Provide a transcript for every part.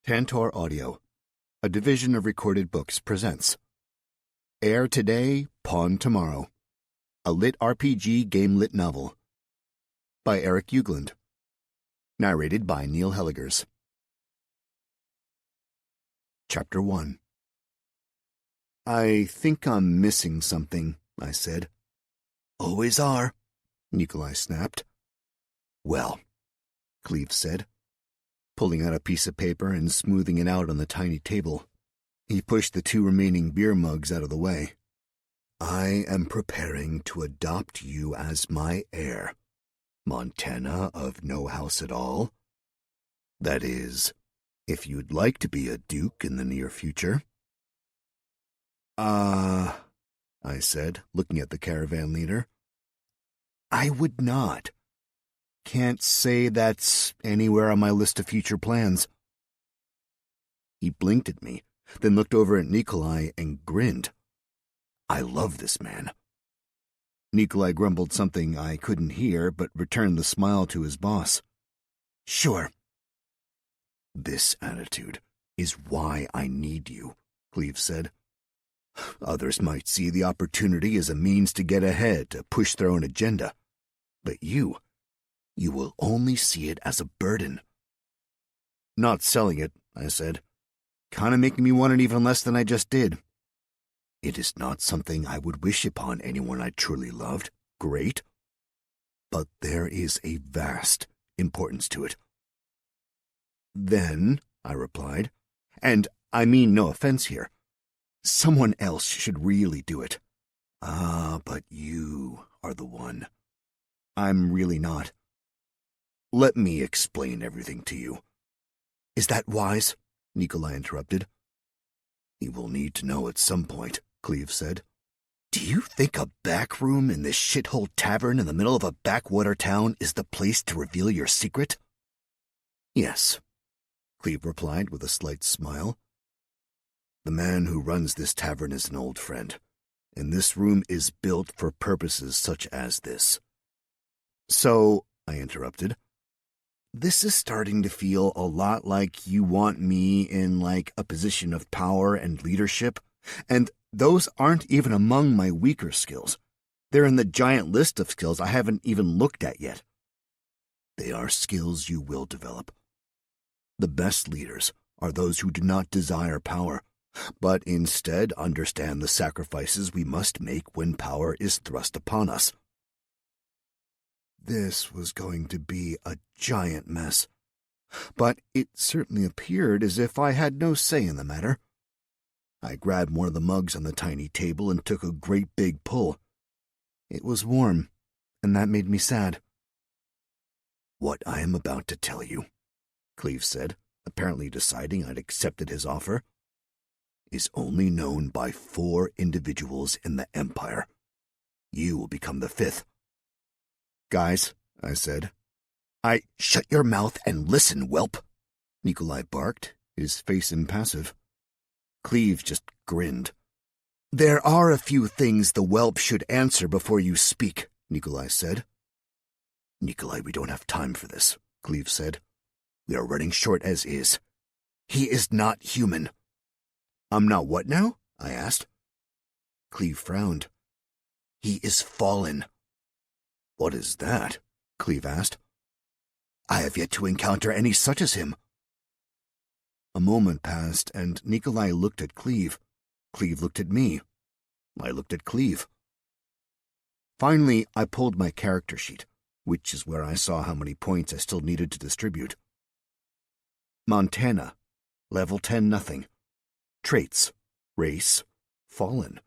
Tantor Audio, a division of Recorded Books, presents Air Today, Pawn Tomorrow, a LitRPG GameLit novel by Eric Ugland, narrated by Neil Helligers. Chapter 1. I think I'm missing something, I said. Always are, Nikolai snapped. Well, Cleve said, pulling out a piece of paper and smoothing it out on the tiny table. He pushed the 2 remaining beer mugs out of the way. I am preparing to adopt you as my heir, Montana of no house at all. That is, if you'd like to be a duke in the near future. I said, looking at the caravan leader. I would not. Can't say that's anywhere on my list of future plans. He blinked at me, then looked over at Nikolai and grinned. I love this man. Nikolai grumbled something I couldn't hear, but returned the smile to his boss. Sure. This attitude is why I need you, Cleve said. Others might see the opportunity as a means to get ahead, to push their own agenda. But you will only see it as a burden. Not selling it, I said. Kinda making me want it even less than I just did. It is not something I would wish upon anyone I truly loved. Great. But there is a vast importance to it. Then, I replied, and I mean no offense here, someone else should really do it. But you are the one. I'm really not. Let me explain everything to you. Is that wise? Nikolai interrupted. You will need to know at some point, Cleve said. Do you think a back room in this shithole tavern in the middle of a backwater town is the place to reveal your secret? Yes, Cleve replied with a slight smile. The man who runs this tavern is an old friend, and this room is built for purposes such as this. So, I interrupted, this is starting to feel a lot like you want me in, a position of power and leadership, and those aren't even among my weaker skills. They're in the giant list of skills I haven't even looked at yet. They are skills you will develop. The best leaders are those who do not desire power, but instead understand the sacrifices we must make when power is thrust upon us. This was going to be a giant mess, but it certainly appeared as if I had no say in the matter. I grabbed one of the mugs on the tiny table and took a great big pull. It was warm, and that made me sad. What I am about to tell you, Cleve said, apparently deciding I'd accepted his offer, is only known by 4 individuals in the Empire. You will become the 5th. Guys, I said. Shut your mouth and listen, whelp, Nikolai barked, his face impassive. Cleve just grinned. There are a few things the whelp should answer before you speak, Nikolai said. Nikolai, we don't have time for this, Cleve said. We are running short as is. He is not human. I'm not what now? I asked. Cleve frowned. He is fallen. What is that? Cleve asked. I have yet to encounter any such as him. A moment passed, and Nikolai looked at Cleve. Cleve looked at me. I looked at Cleve. Finally, I pulled my character sheet, which is where I saw how many points I still needed to distribute. Montana, level 10 nothing. Traits, race, fallen.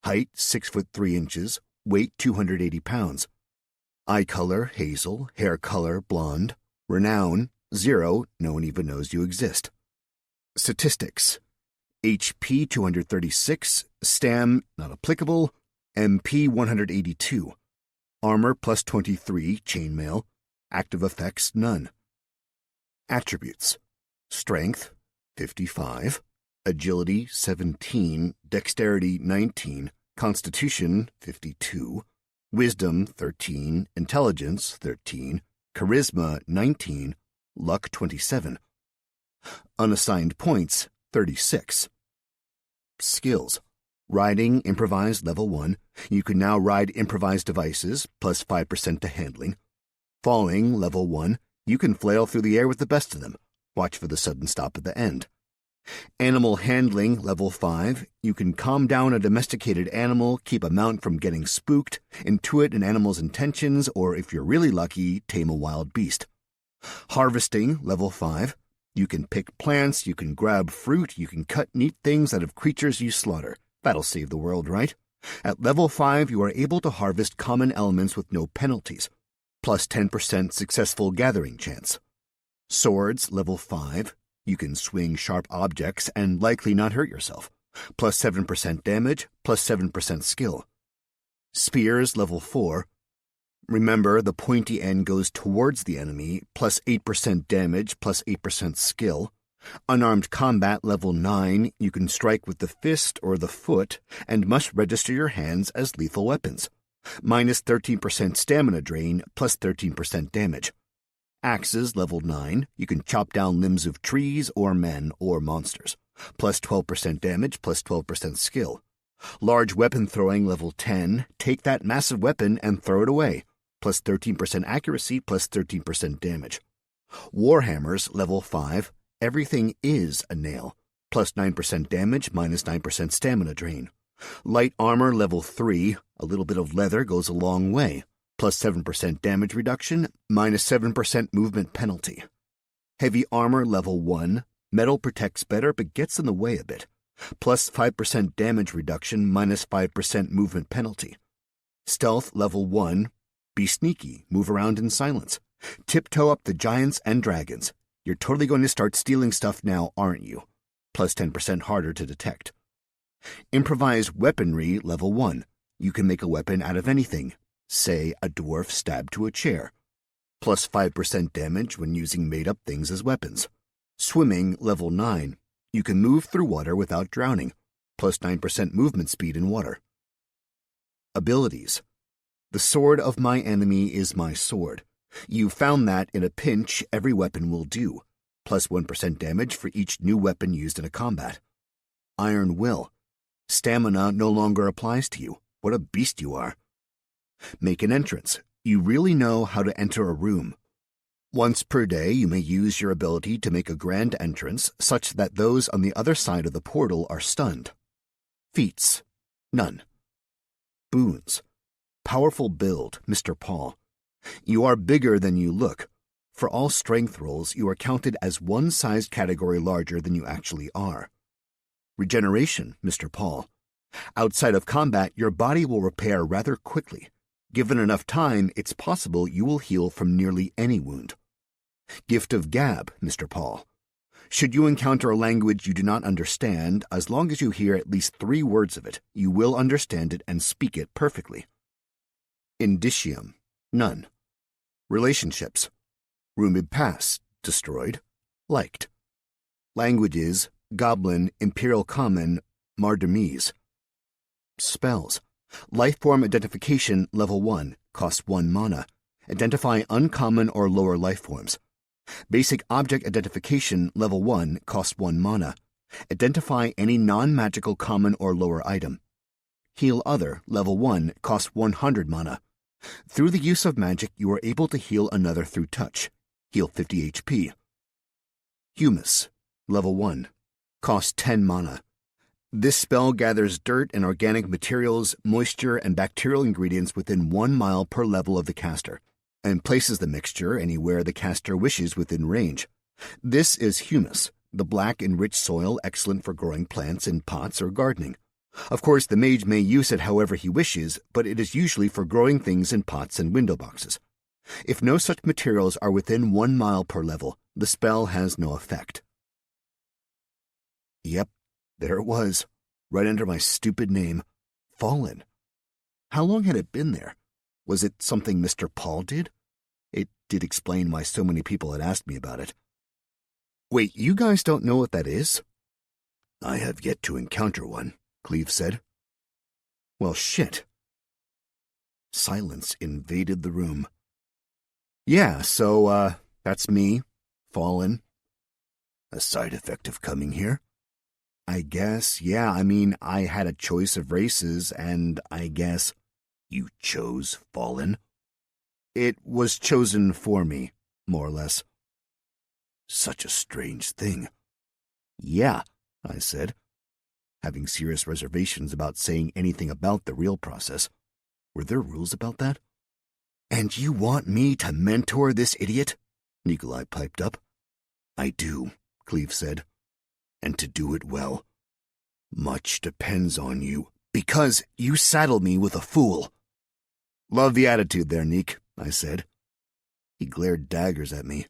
Height 6'3", weight 280 pounds. Eye color, hazel, hair color, blonde. Renown, 0, no one even knows you exist. Statistics, HP 236, Stam not applicable, MP 182. Armor plus 23, chainmail. Active effects, none. Attributes, Strength, 55. Agility, 17. Dexterity, 19. Constitution, 52. Wisdom, 13. Intelligence, 13. Charisma, 19. Luck, 27. Unassigned points, 36. Skills. Riding improvised level 1. You can now ride improvised devices, plus 5% to handling. Falling level 1. You can flail through the air with the best of them. Watch for the sudden stop at the end. Animal handling level 5. You can calm down a domesticated animal, keep a mount from getting spooked, intuit an animal's intentions, or if you're really lucky, tame a wild beast. Harvesting level 5. You can pick plants, you can grab fruit, you can cut neat things out of creatures you slaughter. That'll save the world, right? At level 5, you are able to harvest common elements with no penalties, plus 10% successful gathering chance. Swords, level 5. You can swing sharp objects and likely not hurt yourself, plus 7% damage, plus 7% skill. Spears, level 4. Remember, the pointy end goes towards the enemy, plus 8% damage, plus 8% skill. Unarmed combat level 9, you can strike with the fist or the foot and must register your hands as lethal weapons. Minus 13% stamina drain, plus 13% damage. Axes level 9, you can chop down limbs of trees or men or monsters. Plus 12% damage, plus 12% skill. Large weapon throwing level 10, take that massive weapon and throw it away. Plus 13% accuracy, plus 13% damage. Warhammers level 5, everything is a nail, plus 9% damage, minus 9% stamina drain. Light armor level 3, a little bit of leather goes a long way, plus 7% damage reduction, minus 7% movement penalty. Heavy armor level 1, metal protects better but gets in the way a bit, plus 5% damage reduction, minus 5% movement penalty. Stealth level 1, be sneaky, move around in silence. Tiptoe up the giants and dragons. You're totally going to start stealing stuff now, aren't you? Plus 10% harder to detect. Improvised weaponry level 1. You can make a weapon out of anything. Say a dwarf stabbed to a chair. Plus 5% damage when using made-up things as weapons. Swimming level 9. You can move through water without drowning. Plus 9% movement speed in water. Abilities. The sword of my enemy is my sword. You found that in a pinch, every weapon will do. Plus 1% damage for each new weapon used in a combat. Iron Will. Stamina no longer applies to you. What a beast you are. Make an entrance. You really know how to enter a room. Once per day, you may use your ability to make a grand entrance such that those on the other side of the portal are stunned. Feats. None. Boons. Powerful build, Mr. Paul. You are bigger than you look. For all strength rolls, you are counted as one size category larger than you actually are. Regeneration, Mr. Paul. Outside of combat, your body will repair rather quickly. Given enough time, it's possible you will heal from nearly any wound. Gift of Gab, Mr. Paul. Should you encounter a language you do not understand, as long as you hear at least 3 words of it, you will understand it and speak it perfectly. Indicium. None. Relationships. Rumid Pass. Destroyed. Liked. Languages. Goblin, Imperial Common, Mardermese. Spells. Lifeform Identification Level 1, cost 1 mana. Identify uncommon or lower lifeforms. Basic Object Identification Level 1, cost 1 mana. Identify any non-magical common or lower item. Heal Other Level 1, cost 100 mana. Through the use of magic, you are able to heal another through touch. Heal 50 HP. Humus Level 1. Cost 10 mana. This spell gathers dirt and organic materials, moisture, and bacterial ingredients within 1 mile per level of the caster, and places the mixture anywhere the caster wishes within range. This is humus, the black and rich soil excellent for growing plants in pots or gardening. Of course, the mage may use it however he wishes, but it is usually for growing things in pots and window boxes. If no such materials are within 1 mile per level, the spell has no effect. Yep, there it was, right under my stupid name. Fallen. How long had it been there? Was it something Mr. Paul did? It did explain why so many people had asked me about it. Wait, you guys don't know what that is? I have yet to encounter one, Cleve said. Well, shit. Silence invaded the room. Yeah, so, that's me, Fallen. A side effect of coming here? I guess, yeah. I had a choice of races, and I guess you chose Fallen. It was chosen for me, more or less. Such a strange thing. Yeah, I said, having serious reservations about saying anything about the real process. Were there rules about that? And you want me to mentor this idiot? Nikolai piped up. I do, Cleve said, and to do it well. Much depends on you, because you saddled me with a fool. Love the attitude there, Neek, I said. He glared daggers at me.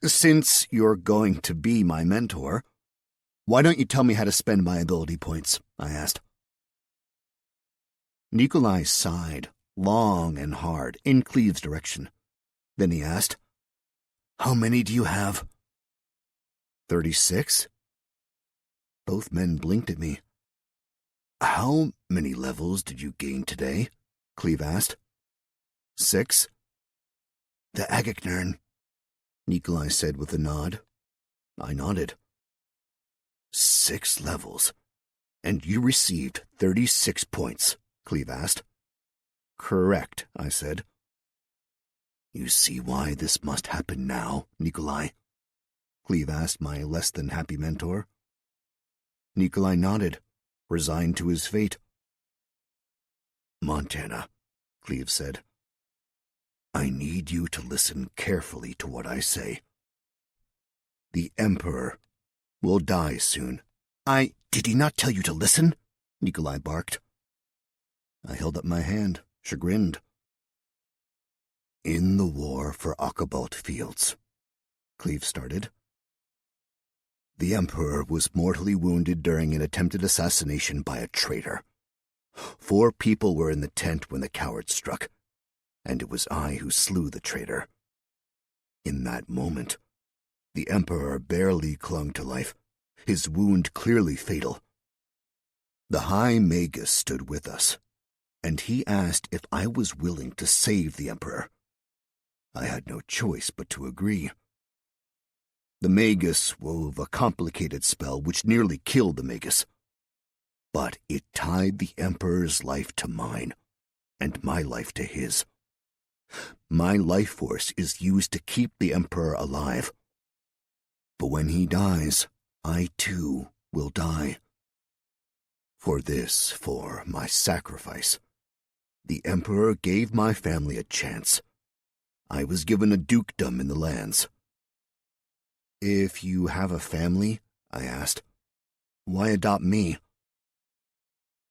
Since you're going to be my mentor, why don't you tell me how to spend my ability points? I asked. Nikolai sighed, long and hard, in Cleve's direction. Then he asked, How many do you have? 36? Both men blinked at me. How many levels did you gain today? Cleve asked. 6. The Agagnern, Nikolai said with a nod. I nodded. 6 levels, and you received 36 points, Cleve asked. Correct, I said. You see why this must happen now, Nikolai? Cleve asked my less-than-happy mentor. Nikolai nodded, resigned to his fate. Montana, Cleve said. I need you to listen carefully to what I say. The Emperor will die soon. Did he not tell you to listen? Nikolai barked. I held up my hand, chagrined. In the war for Akabalt Fields, Cleve started. The Emperor was mortally wounded during an attempted assassination by a traitor. 4 people were in the tent when the coward struck, and it was I who slew the traitor. In that moment, the Emperor barely clung to life, his wound clearly fatal. The High Magus stood with us, and he asked if I was willing to save the Emperor. I had no choice but to agree. The Magus wove a complicated spell which nearly killed the Magus. But it tied the Emperor's life to mine, and my life to his. My life force is used to keep the Emperor alive. But when he dies, I too will die. For my sacrifice, the Emperor gave my family a chance. I was given a dukedom in the lands. If you have a family, I asked, why adopt me?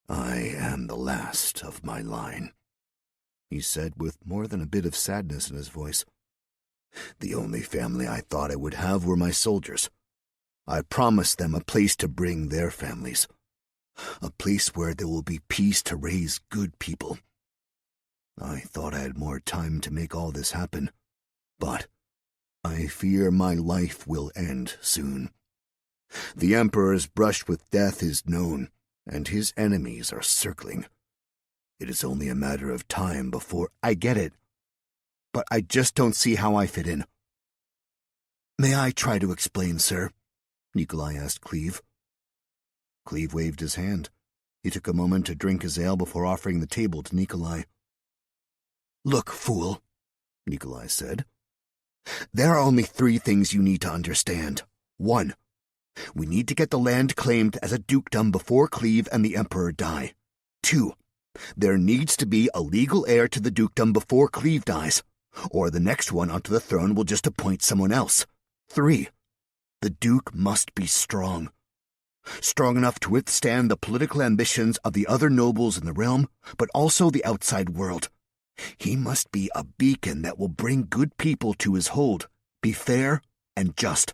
I am the last of my line, he said with more than a bit of sadness in his voice. The only family I thought I would have were my soldiers. I promised them a place to bring their families, a place where there will be peace to raise good people. I thought I had more time to make all this happen, but I fear my life will end soon. The Emperor's brush with death is known, and his enemies are circling. It is only a matter of time before... I get it, but I just don't see how I fit in. May I try to explain, sir? Nikolai asked Cleve. Cleve waved his hand. He took a moment to drink his ale before offering the table to Nikolai. Look, fool, Nikolai said. There are only 3 things you need to understand. 1. We need to get the land claimed as a dukedom before Cleve and the Emperor die. 2. There needs to be a legal heir to the dukedom before Cleve dies, or the next one onto the throne will just appoint someone else. 3. The Duke must be strong. Strong enough to withstand the political ambitions of the other nobles in the realm, but also the outside world. He must be a beacon that will bring good people to his hold, be fair and just.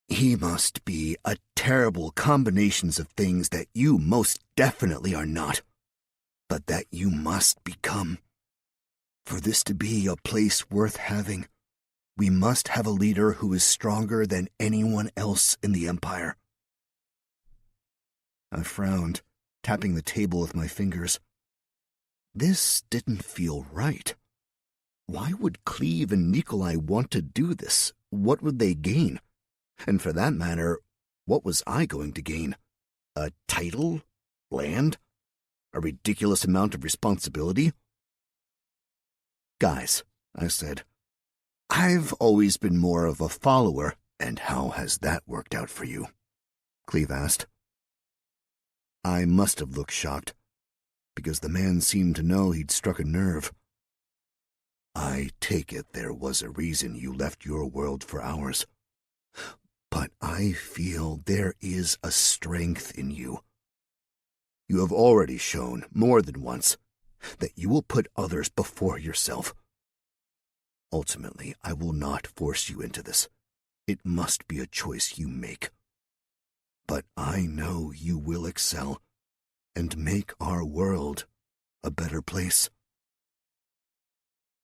He must be a terrible combinations of things that you most definitely are not, but that you must become. For this to be a place worth having, we must have a leader who is stronger than anyone else in the Empire. I frowned, tapping the table with my fingers. This didn't feel right. Why would Cleve and Nikolai want to do this? What would they gain? And for that matter, what was I going to gain? A title? Land? A ridiculous amount of responsibility? Guys, I said, I've always been more of a follower. And how has that worked out for you? Cleve asked. I must have looked shocked, because the man seemed to know he'd struck a nerve. I take it there was a reason you left your world for ours. But I feel there is a strength in you. You have already shown, more than once, that you will put others before yourself. Ultimately, I will not force you into this. It must be a choice you make. But I know you will excel and make our world a better place.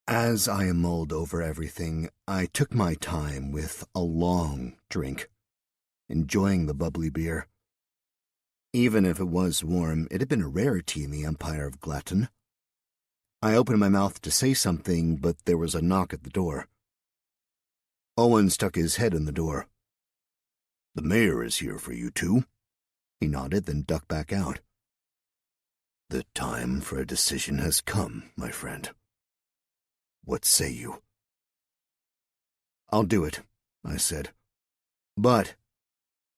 As I mulled over everything, I took my time with a long drink, enjoying the bubbly beer. Even if it was warm, it had been a rarity in the Empire of Glatton. I opened my mouth to say something, but there was a knock at the door. Owen stuck his head in the door. The mayor is here for you two. He nodded, then ducked back out. The time for a decision has come, my friend. What say you? I'll do it, I said. But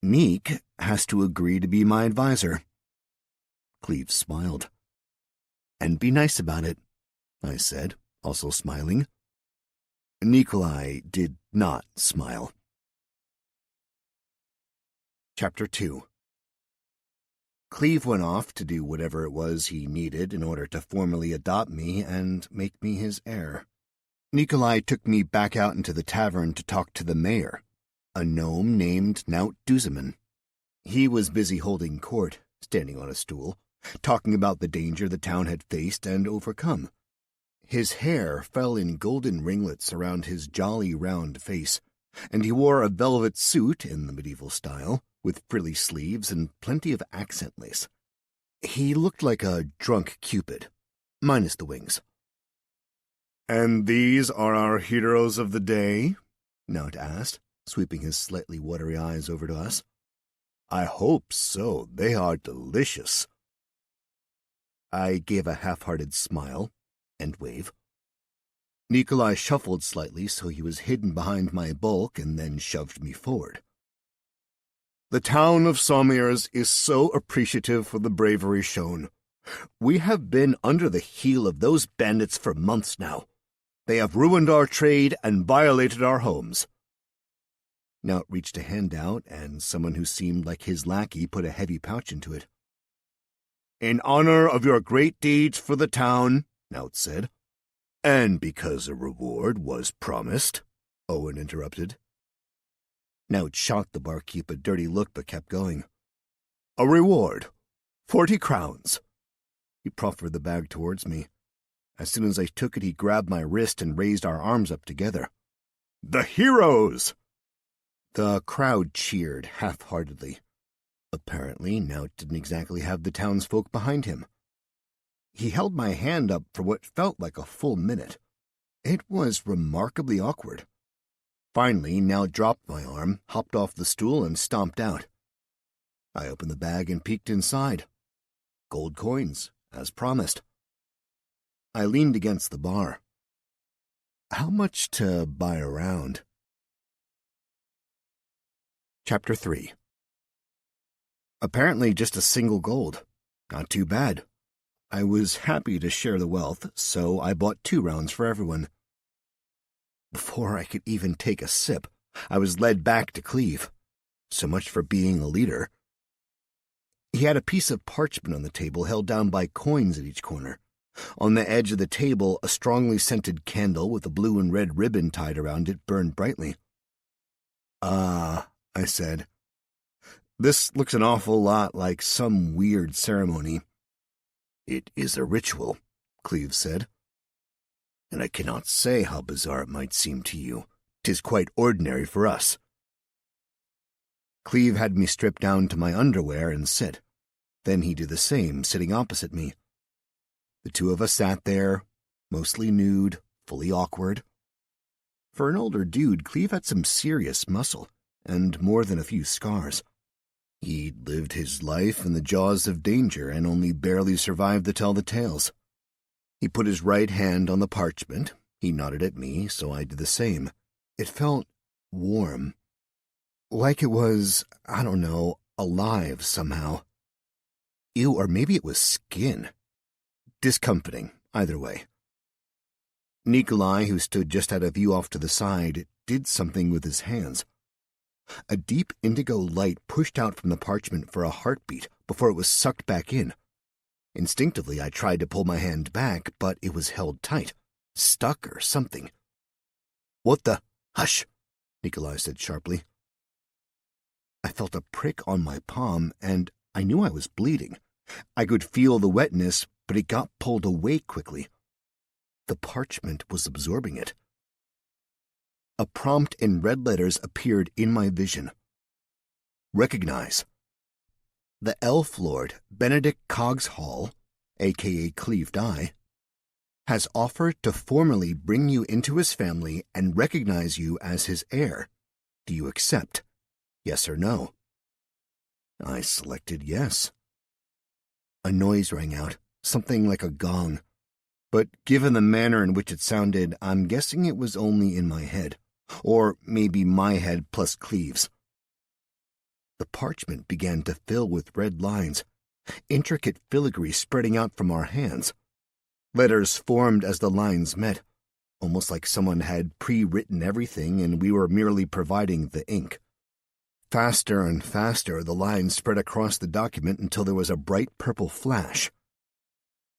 Meek has to agree to be my advisor. Cleve smiled. And be nice about it, I said, also smiling. Nikolai did not smile. Chapter 2. Cleve went off to do whatever it was he needed in order to formally adopt me and make me his heir. Nikolai took me back out into the tavern to talk to the mayor, a gnome named Naut Duzeman. He was busy holding court, standing on a stool, talking about the danger the town had faced and overcome. His hair fell in golden ringlets around his jolly round face, and he wore a velvet suit in the medieval style, with frilly sleeves and plenty of accent lace. He looked like a drunk Cupid, minus the wings. "And these are our heroes of the day?" Naut asked, sweeping his slightly watery eyes over to us. "I hope so. They are delicious." I gave a half-hearted smile and wave. Nikolai shuffled slightly so he was hidden behind my bulk and then shoved me forward. "The town of Sommiers is so appreciative for the bravery shown. We have been under the heel of those bandits for months now. They have ruined our trade and violated our homes." Naut reached a hand out, and someone who seemed like his lackey put a heavy pouch into it. "In honor of your great deeds for the town," Naut said. "And because a reward was promised," Owen interrupted. Naut shot the barkeep a dirty look but kept going. "A reward. 40 crowns. He proffered the bag towards me. As soon as I took it, he grabbed my wrist and raised our arms up together. "The heroes!" The crowd cheered half-heartedly. Apparently, Naut didn't exactly have the townsfolk behind him. He held my hand up for what felt like a full minute. It was remarkably awkward. Finally, Naut dropped my arm, hopped off the stool, and stomped out. I opened the bag and peeked inside. Gold coins, as promised. I leaned against the bar. How much to buy around? Chapter 3. Apparently just a single gold. Not too bad. I was happy to share the wealth, so I bought 2 rounds for everyone. Before I could even take a sip, I was led back to Cleve. So much for being a leader. He had a piece of parchment on the table held down by coins at each corner. On the edge of the table, a strongly scented candle with a blue and red ribbon tied around it burned brightly. I said. "This looks an awful lot like some weird ceremony." "It is a ritual," Cleve said. "And I cannot say how bizarre it might seem to you. 'Tis quite ordinary for us." Cleve had me strip down to my underwear and sit. Then he did the same, sitting opposite me. The two of us sat there, mostly nude, fully awkward. For an older dude, Cleve had some serious muscle, and more than a few scars. He'd lived his life in the jaws of danger and only barely survived to tell the tales. He put his right hand on the parchment. He nodded at me, so I did the same. It felt warm. Like it was, I don't know, alive somehow. Ew, or maybe it was skin. Discomforting, either way. Nikolai, who stood just out of view off to the side, did something with his hands. A deep indigo light pushed out from the parchment for a heartbeat before it was sucked back in. Instinctively, I tried to pull my hand back, but it was held tight, stuck or something. "What the—" "Hush," Nikolai said sharply. I felt a prick on my palm, and I knew I was bleeding. I could feel the wetness, but it got pulled away quickly. The parchment was absorbing it. A prompt in red letters appeared in my vision. Recognize. The elf lord, Benedict Cogshall, a.k.a. Cleaved Eye, has offered to formally bring you into his family and recognize you as his heir. Do you accept? Yes or no? I selected yes. A noise rang out, something like a gong. But given the manner in which it sounded, I'm guessing it was only in my head. Or maybe my head plus Cleave's. The parchment began to fill with red lines, intricate filigree spreading out from our hands. Letters formed as the lines met, almost like someone had pre-written everything and we were merely providing the ink. Faster and faster, the lines spread across the document until there was a bright purple flash.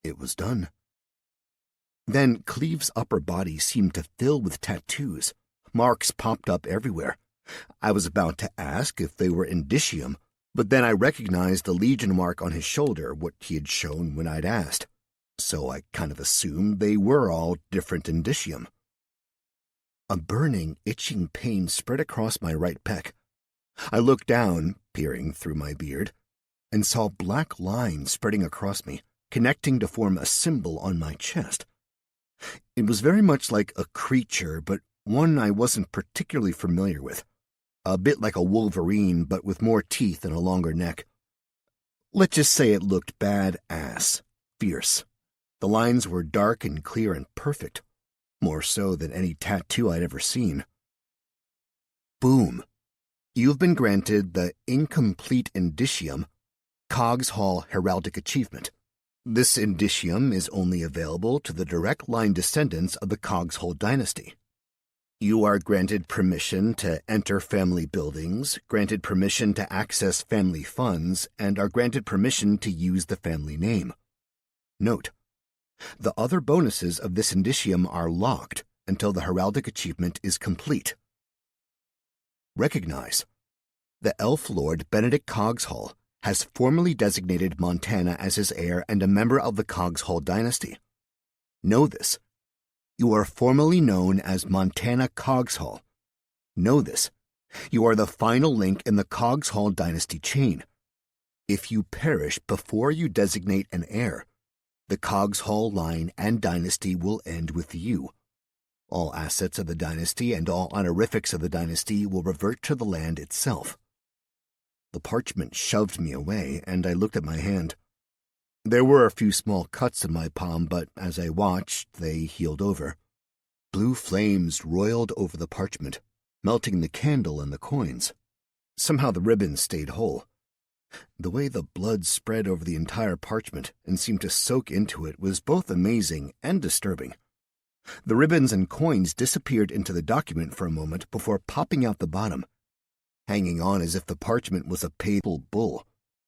It was done. Then Cleave's upper body seemed to fill with tattoos. Marks popped up everywhere. I was about to ask if they were indicium, but then I recognized the Legion mark on his shoulder, what he had shown when I'd asked. So I kind of assumed they were all different indicium. A burning, itching pain spread across my right pec. I looked down, peering through my beard, and saw black lines spreading across me, connecting to form a symbol on my chest. It was very much like a creature, but one I wasn't particularly familiar with. A bit like a wolverine, but with more teeth and a longer neck. Let's just say it looked bad-ass, fierce. The lines were dark and clear and perfect, more so than any tattoo I'd ever seen. Boom. You've been granted the incomplete indicium, Cogshall Heraldic Achievement. This indicium is only available to the direct line descendants of the Cogshall dynasty. You are granted permission to enter family buildings, granted permission to access family funds, and are granted permission to use the family name. Note: the other bonuses of this indicium are locked until the heraldic achievement is complete. Recognize. The Elf Lord Benedict Cogshall has formally designated Montana as his heir and a member of the Cogshall dynasty. Know this. You are formally known as Montana Cogshall. Know this. You are the final link in the Cogshall dynasty chain. If you perish before you designate an heir, the Cogshall line and dynasty will end with you. All assets of the dynasty and all honorifics of the dynasty will revert to the land itself. The parchment shoved me away, and I looked at my hand. There were a few small cuts in my palm, but as I watched, they healed over. Blue flames roiled over the parchment, melting the candle and the coins. Somehow the ribbon stayed whole. The way the blood spread over the entire parchment and seemed to soak into it was both amazing and disturbing. The ribbons and coins disappeared into the document for a moment before popping out the bottom, hanging on as if the parchment was a papal bull.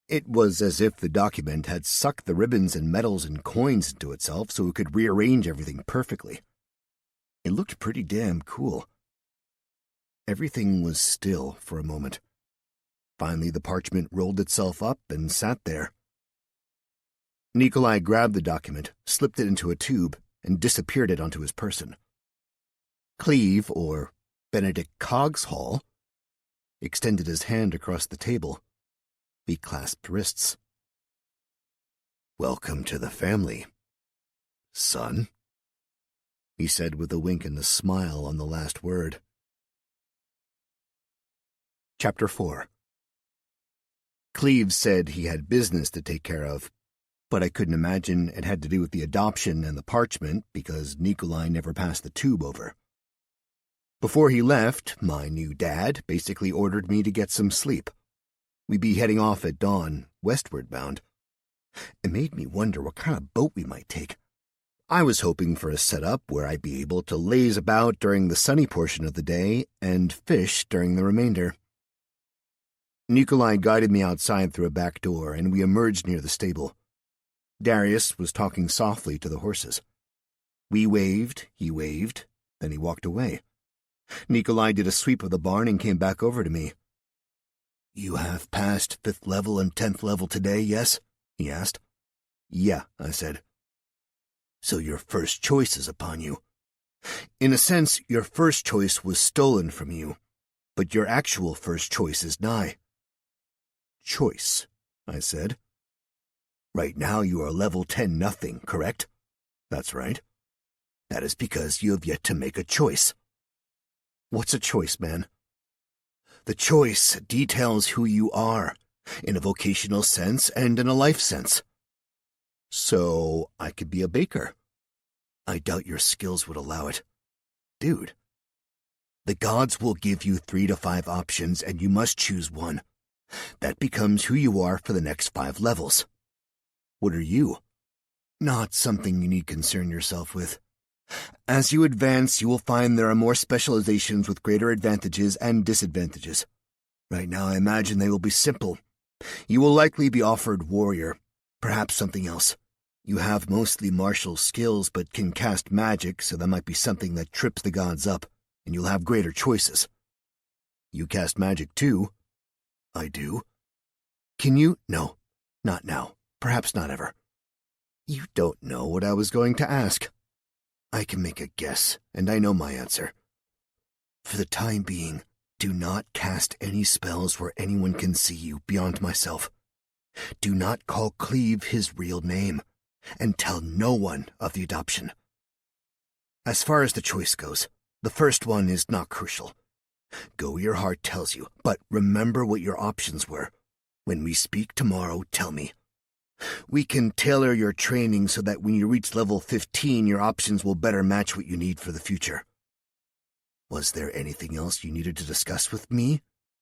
It was as if the document had sucked the ribbons and metals and coins into itself so it could rearrange everything perfectly. It looked pretty damn cool. Everything was still for a moment. Finally, the parchment rolled itself up and sat there. Nikolai grabbed the document, slipped it into a tube, and disappeared it onto his person. Cleave, or Benedict Cogshall, extended his hand across the table. We clasped wrists. "Welcome to the family, son," he said with a wink and a smile on the last word. Chapter 4. Cleves said he had business to take care of, but I couldn't imagine it had to do with the adoption and the parchment because Nikolai never passed the tube over. Before he left, my new dad basically ordered me to get some sleep. We'd be heading off at dawn, westward bound. It made me wonder what kind of boat we might take. I was hoping for a setup where I'd be able to laze about during the sunny portion of the day and fish during the remainder. Nikolai guided me outside through a back door, and we emerged near the stable. Darius was talking softly to the horses. We waved, he waved, then he walked away. Nikolai did a sweep of the barn and came back over to me. "You have passed 5th level and 10th level today, yes?" he asked. "Yeah," I said. "So your first choice is upon you." "In a sense, your first choice was stolen from you, but your actual first choice is nigh." "Choice," I said. "Right now you are level 10 nothing, correct?" "That's right." "That is because you have yet to make a choice." "What's a choice, man?" "The choice details who you are, in a vocational sense and in a life sense." "So I could be a baker." "I doubt your skills would allow it." "Dude." "The gods will give you 3 to 5 options, and you must choose one. That becomes who you are for the next 5 levels." "What are you?" "Not something you need concern yourself with. As you advance, you will find there are more specializations with greater advantages and disadvantages. Right now, I imagine they will be simple. You will likely be offered warrior, perhaps something else. You have mostly martial skills, but can cast magic, so that might be something that trips the gods up, and you'll have greater choices." "You cast magic too?" "I do." "Can you—" "No, not now. Perhaps not ever." "You don't know what I was going to ask." "I can make a guess, and I know my answer. For the time being, do not cast any spells where anyone can see you beyond myself. Do not call Cleve his real name, and tell no one of the adoption. As far as the choice goes, the first one is not crucial. Go where your heart tells you, but remember what your options were. When we speak tomorrow, tell me. We can tailor your training so that when you reach level 15, your options will better match what you need for the future." "Was there anything else you needed to discuss with me,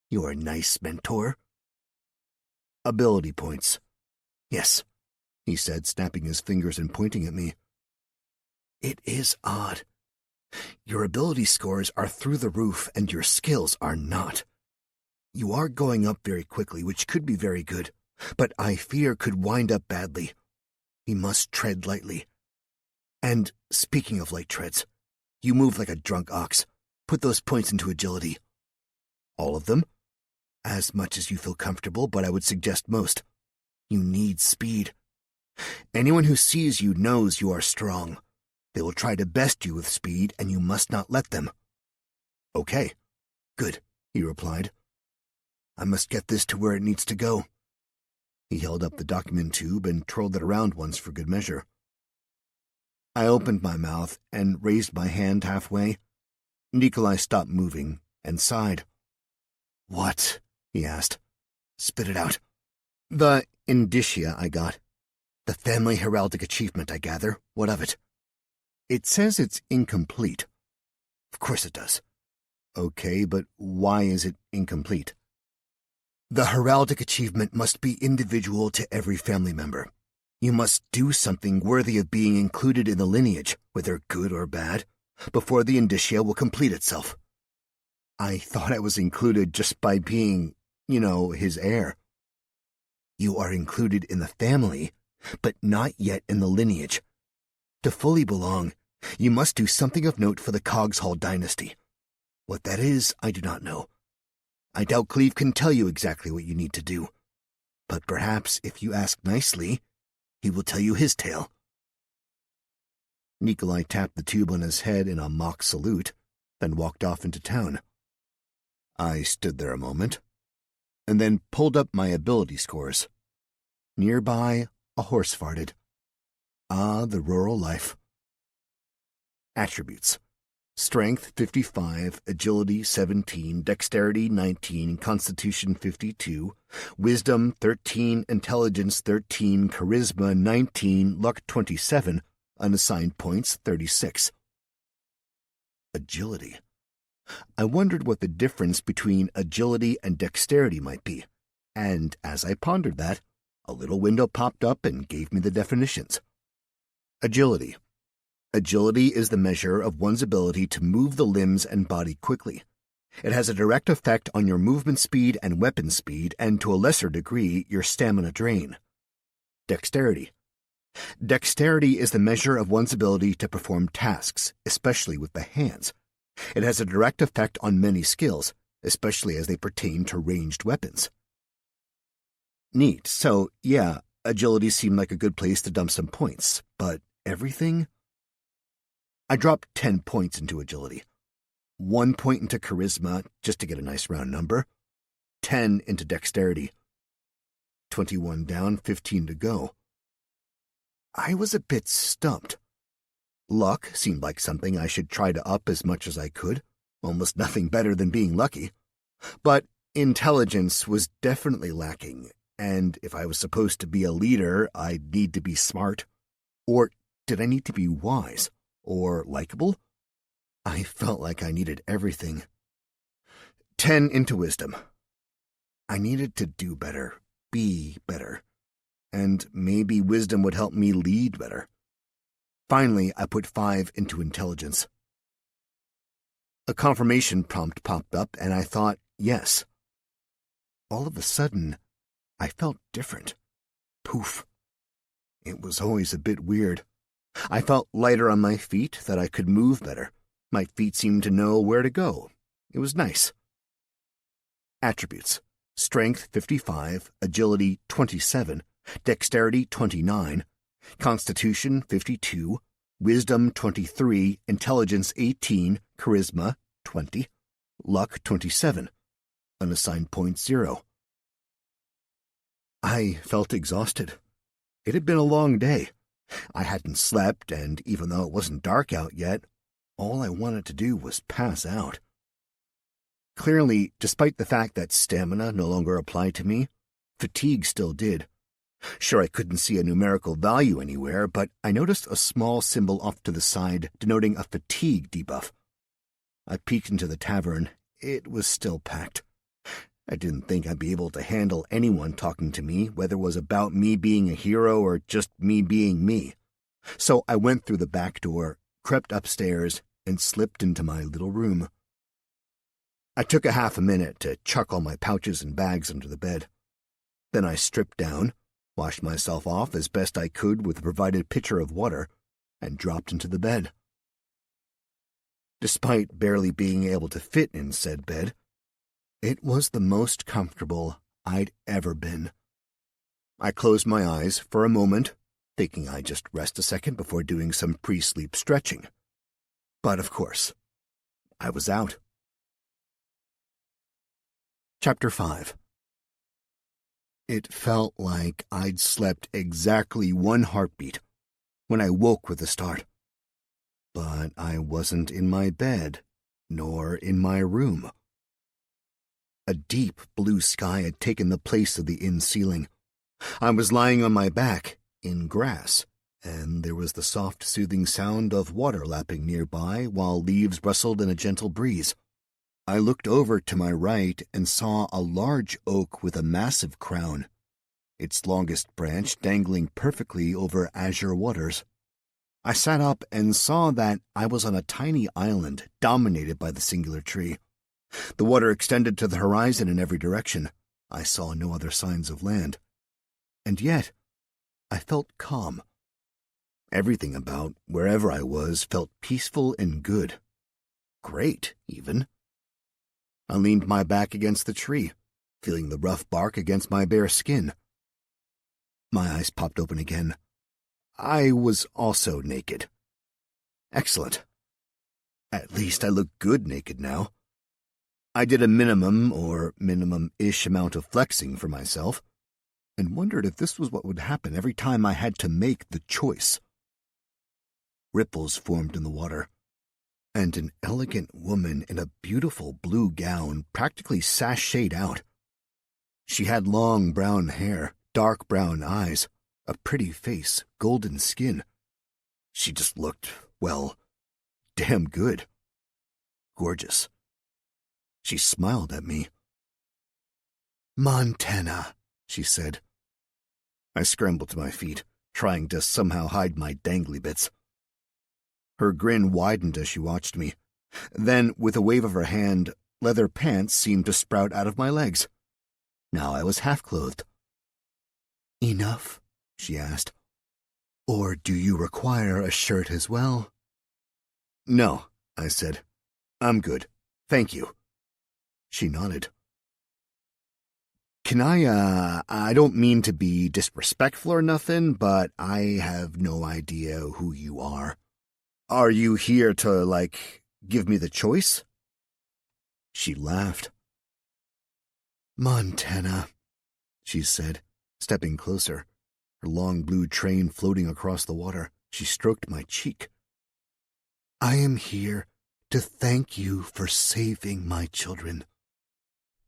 your nice mentor?" "Ability points." "Yes," he said, snapping his fingers and pointing at me. "It is odd. Your ability scores are through the roof, and your skills are not. You are going up very quickly, which could be very good, but I fear could wind up badly. We must tread lightly. And speaking of light treads, you move like a drunk ox. Put those points into agility." "All of them?" "As much as you feel comfortable, but I would suggest most. You need speed. Anyone who sees you knows you are strong. They will try to best you with speed, and you must not let them." "Okay." "Good," he replied. "I must get this to where it needs to go." He held up the document tube and twirled it around once for good measure. I opened my mouth and raised my hand halfway. Nikolai stopped moving and sighed. "What?" he asked. "Spit it out." "The indicia I got." "The family heraldic achievement, I gather. What of it?" "It says it's incomplete." "Of course it does." "Okay, but why is it incomplete?" "The heraldic achievement must be individual to every family member. You must do something worthy of being included in the lineage, whether good or bad, before the indicia will complete itself." "I thought I was included just by being, his heir." "You are included in the family, but not yet in the lineage. To fully belong, you must do something of note for the Cogshall dynasty. What that is, I do not know. I doubt Cleve can tell you exactly what you need to do. But perhaps if you ask nicely, he will tell you his tale." Nikolai tapped the tube on his head in a mock salute, then walked off into town. I stood there a moment, and then pulled up my ability scores. Nearby, a horse farted. Ah, the rural life. Attributes. Strength 55, Agility 17, Dexterity 19, Constitution 52, Wisdom 13, Intelligence 13, Charisma 19, Luck 27, unassigned points 36. Agility. I wondered what the difference between agility and dexterity might be, and as I pondered that, a little window popped up and gave me the definitions. Agility. Agility is the measure of one's ability to move the limbs and body quickly. It has a direct effect on your movement speed and weapon speed, and to a lesser degree, your stamina drain. Dexterity. Dexterity is the measure of one's ability to perform tasks, especially with the hands. It has a direct effect on many skills, especially as they pertain to ranged weapons. Neat. So, yeah, agility seemed like a good place to dump some points, but everything? I dropped 10 points into agility, 1 point into charisma, just to get a nice round number, 10 into dexterity. 21 down, 15 to go. I was a bit stumped. Luck seemed like something I should try to up as much as I could, almost nothing better than being lucky. But intelligence was definitely lacking, and if I was supposed to be a leader, I'd need to be smart. Or did I need to be wise? Or likable? I felt like I needed everything. 10 into wisdom. I needed to do better, be better, and maybe wisdom would help me lead better. Finally, I put 5 into intelligence. A confirmation prompt popped up, and I thought, yes. All of a sudden, I felt different. Poof. It was always a bit weird. I felt lighter on my feet, that I could move better. My feet seemed to know where to go. It was nice. Attributes. Strength 55, Agility 27, Dexterity 29, Constitution 52, Wisdom 23, Intelligence 18, Charisma 20, Luck 27, unassigned points 0. I felt exhausted. It had been a long day. I hadn't slept, and even though it wasn't dark out yet, all I wanted to do was pass out. Clearly, despite the fact that stamina no longer applied to me, fatigue still did. Sure, I couldn't see a numerical value anywhere, but I noticed a small symbol off to the side denoting a fatigue debuff. I peeked into the tavern. It was still packed. I didn't think I'd be able to handle anyone talking to me, whether it was about me being a hero or just me being me. So I went through the back door, crept upstairs, and slipped into my little room. I took a half a minute to chuck all my pouches and bags under the bed. Then I stripped down, washed myself off as best I could with the provided pitcher of water, and dropped into the bed. Despite barely being able to fit in said bed, it was the most comfortable I'd ever been. I closed my eyes for a moment, thinking I'd just rest a second before doing some pre-sleep stretching. But of course, I was out. Chapter 5. It felt like I'd slept exactly 1 heartbeat when I woke with a start. But I wasn't in my bed, nor in my room. A deep blue sky had taken the place of the inn ceiling. I was lying on my back, in grass, and there was the soft, soothing sound of water lapping nearby while leaves rustled in a gentle breeze. I looked over to my right and saw a large oak with a massive crown, its longest branch dangling perfectly over azure waters. I sat up and saw that I was on a tiny island dominated by the singular tree. The water extended to the horizon in every direction. I saw no other signs of land. And yet, I felt calm. Everything about wherever I was felt peaceful and good. Great, even. I leaned my back against the tree, feeling the rough bark against my bare skin. My eyes popped open again. I was also naked. Excellent. At least I look good naked now. I did a minimum-ish amount of flexing for myself, and wondered if this was what would happen every time I had to make the choice. Ripples formed in the water. and an elegant woman in a beautiful blue gown practically sashayed out. She had long brown hair, dark brown eyes, a pretty face, golden skin. She just looked, well, damn good. Gorgeous. She smiled at me. "Montana," she said. I scrambled to my feet, trying to somehow hide my dangly bits. Her grin widened as she watched me. Then, with a wave of her hand, leather pants seemed to sprout out of my legs. Now I was half-clothed. "Enough?" she asked. "Or do you require a shirt as well?" "No," I said. "I'm good. Thank you." She nodded. "Can I don't mean to be disrespectful or nothing, but I have no idea who you are. Are you here to, give me the choice?" She laughed. "Montana," she said, stepping closer. Her long blue train floating across the water, she stroked my cheek. "I am here to thank you for saving my children."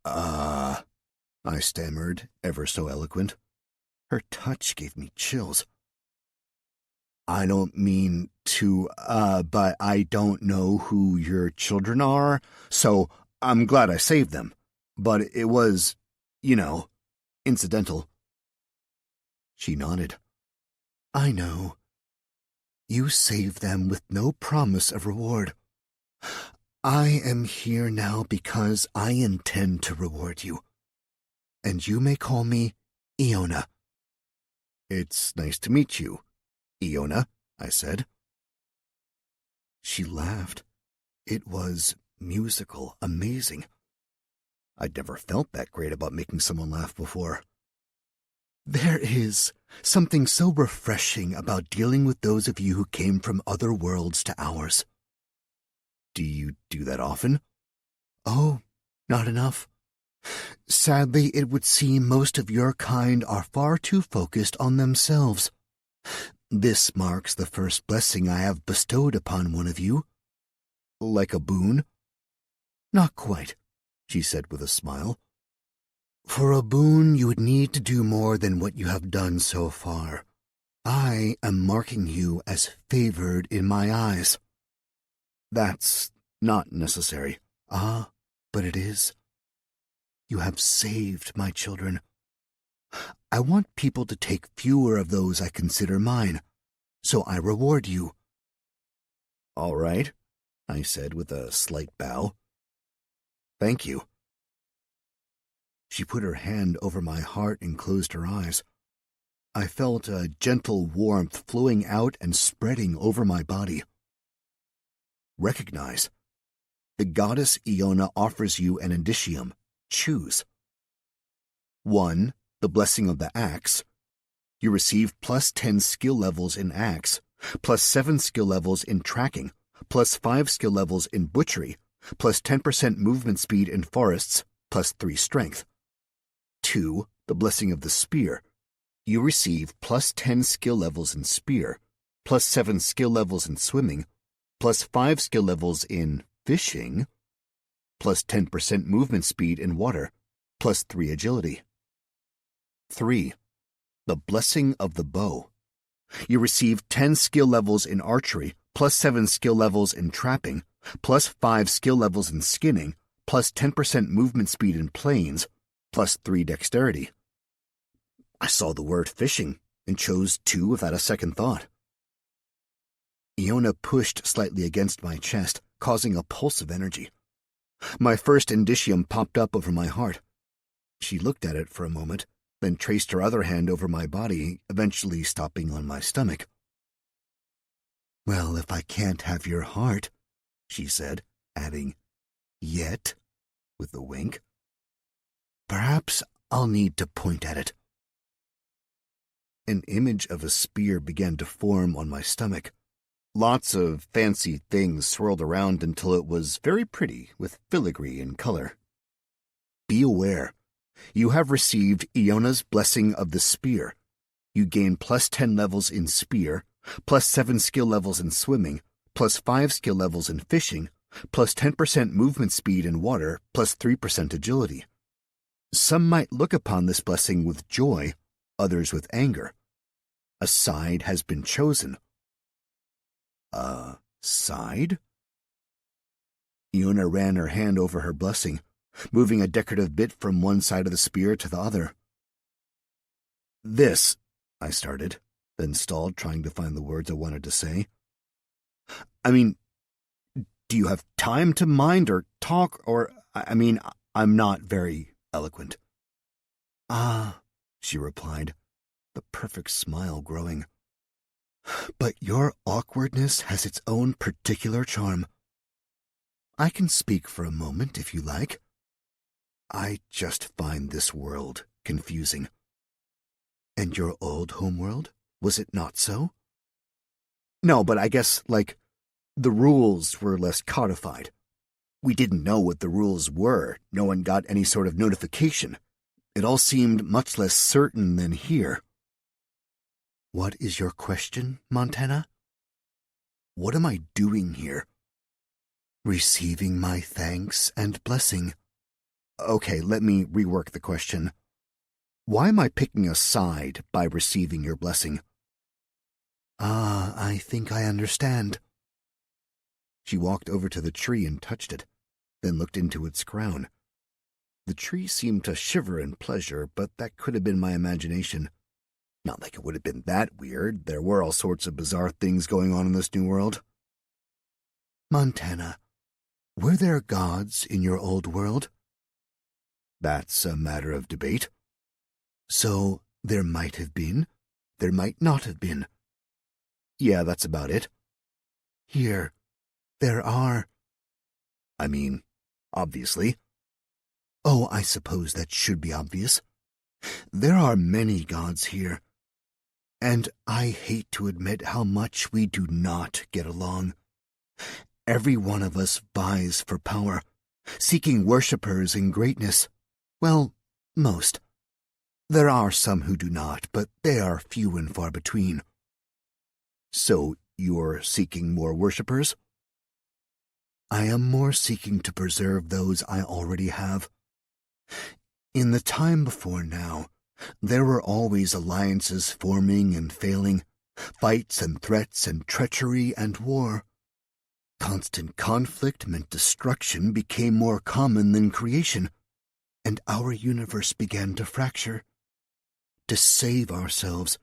I stammered, ever so eloquent. Her touch gave me chills. "I don't mean to, but I don't know who your children are, so I'm glad I saved them. But it was, incidental." She nodded. "I know. You saved them with no promise of reward. I am here now because I intend to reward you. And you may call me Iona." "It's nice to meet you, Iona," I said. She laughed. It was musical, amazing. I'd never felt that great about making someone laugh before. "There is something so refreshing about dealing with those of you who came from other worlds to ours." "Do you do that often?" "Oh, not enough. Sadly, it would seem most of your kind are far too focused on themselves. This marks the first blessing I have bestowed upon one of you." "Like a boon?" "Not quite," she said with a smile. "For a boon, you would need to do more than what you have done so far. I am marking you as favored in my eyes." "That's not necessary." "Ah, but it is. You have saved my children. I want people to take fewer of those I consider mine, so I reward you." "All right," I said with a slight bow. "Thank you." She put her hand over my heart and closed her eyes. I felt a gentle warmth flowing out and spreading over my body. "Recognize. The goddess Iona offers you an indicium. Choose. 1. The blessing of the axe. You receive plus 10 skill levels in axe, plus 7 skill levels in tracking, plus 5 skill levels in butchery, plus 10% movement speed in forests, plus 3 strength. 2. The blessing of the spear. You receive plus 10 skill levels in spear, plus 7 skill levels in swimming, plus 5 skill levels in fishing, plus 10% movement speed in water, plus 3 agility. 3. The blessing of the bow. You receive 10 skill levels in archery, plus 7 skill levels in trapping, plus 5 skill levels in skinning, plus 10% movement speed in plains, plus 3 dexterity. I saw the word fishing and chose 2 without a second thought. Iona pushed slightly against my chest, causing a pulse of energy. My first indicium popped up over my heart. She looked at it for a moment, then traced her other hand over my body, eventually stopping on my stomach. "Well, if I can't have your heart," she said, adding, "yet," with a wink, "perhaps I'll need to point at it." An image of a spear began to form on my stomach. Lots of fancy things swirled around until it was very pretty with filigree in color. "Be aware. You have received Iona's blessing of the spear. You gain plus 10 levels in spear, plus 7 skill levels in swimming, plus 5 skill levels in fishing, plus 10% movement speed in water, plus 3% agility. Some might look upon this blessing with joy, others with anger. A side has been chosen. A side? Iona ran her hand over her blessing, moving a decorative bit from one side of the spear to the other. This, I started, then stalled, trying to find the words I wanted to say. I mean, do you have time to mind or talk, or, I'm not very eloquent. Ah, she replied, the perfect smile growing. But your awkwardness has its own particular charm. I can speak for a moment, if you like. I just find this world confusing. And your old homeworld, was it not so? No, but I guess, the rules were less codified. We didn't know what the rules were. No one got any sort of notification. It all seemed much less certain than here. What is your question, Montana? What am I doing here? Receiving my thanks and blessing. Okay, let me rework the question. Why am I picking a side by receiving your blessing? Ah, I think I understand. She walked over to the tree and touched it, then looked into its crown. The tree seemed to shiver in pleasure, but that could have been my imagination. Not like it would have been that weird. There were all sorts of bizarre things going on in this new world. Montana, were there gods in your old world? That's a matter of debate. So, there might have been, there might not have been. Yeah, that's about it. Here, there are. Obviously. Oh, I suppose that should be obvious. There are many gods here. And I hate to admit how much we do not get along. Every one of us vies for power, seeking worshippers in greatness. Well, most. There are some who do not, but they are few and far between. So, you're seeking more worshippers? I am more seeking to preserve those I already have. In the time before now, there were always alliances forming and failing, fights and threats and treachery and war. Constant conflict meant destruction became more common than creation, and our universe began to fracture. To save ourselves,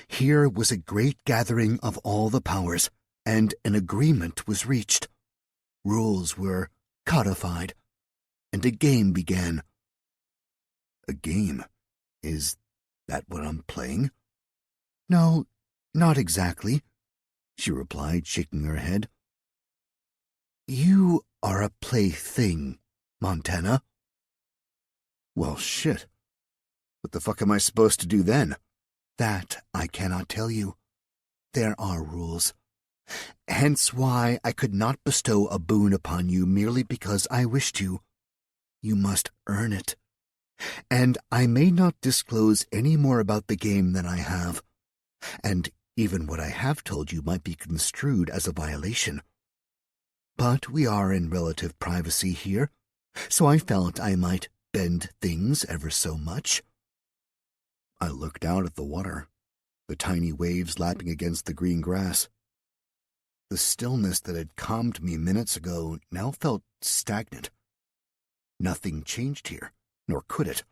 here was a great gathering of all the powers, and an agreement was reached. Rules were codified, and a game began. A game? Is that what I'm playing? No, not exactly, she replied, shaking her head. You are a plaything, Montana. Well, shit. What the fuck am I supposed to do then? That I cannot tell you. There are rules. Hence why I could not bestow a boon upon you merely because I wish to. You must earn it. And I may not disclose any more about the game than I have. And even what I have told you might be construed as a violation. But we are in relative privacy here, so I felt I might bend things ever so much. I looked out at the water, the tiny waves lapping against the green grass. The stillness that had calmed me minutes ago now felt stagnant. Nothing changed here, nor could it.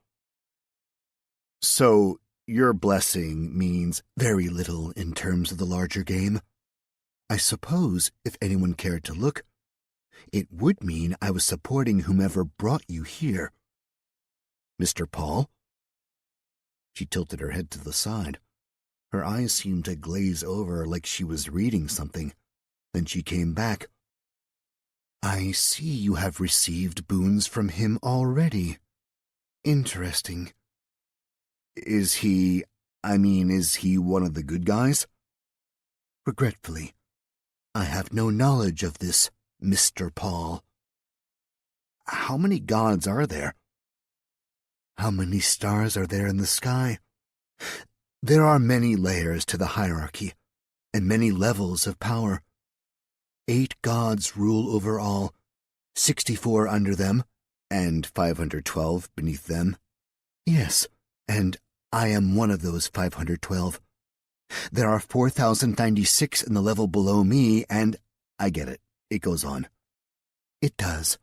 So, your blessing means very little in terms of the larger game. I suppose, if anyone cared to look, it would mean I was supporting whomever brought you here. Mr. Paul? She tilted her head to the side. Her eyes seemed to glaze over like she was reading something. Then she came back. I see you have received boons from him already. Interesting. Is he one of the good guys? Regretfully, I have no knowledge of this Mr. Paul. How many gods are there? How many stars are there in the sky? There are many layers to the hierarchy, and many levels of power. 8 gods rule over all, 64 under them, and 512 beneath them. Yes, and I am one of those 512. There are 4,096 in the level below me, and I get it. It goes on. It does.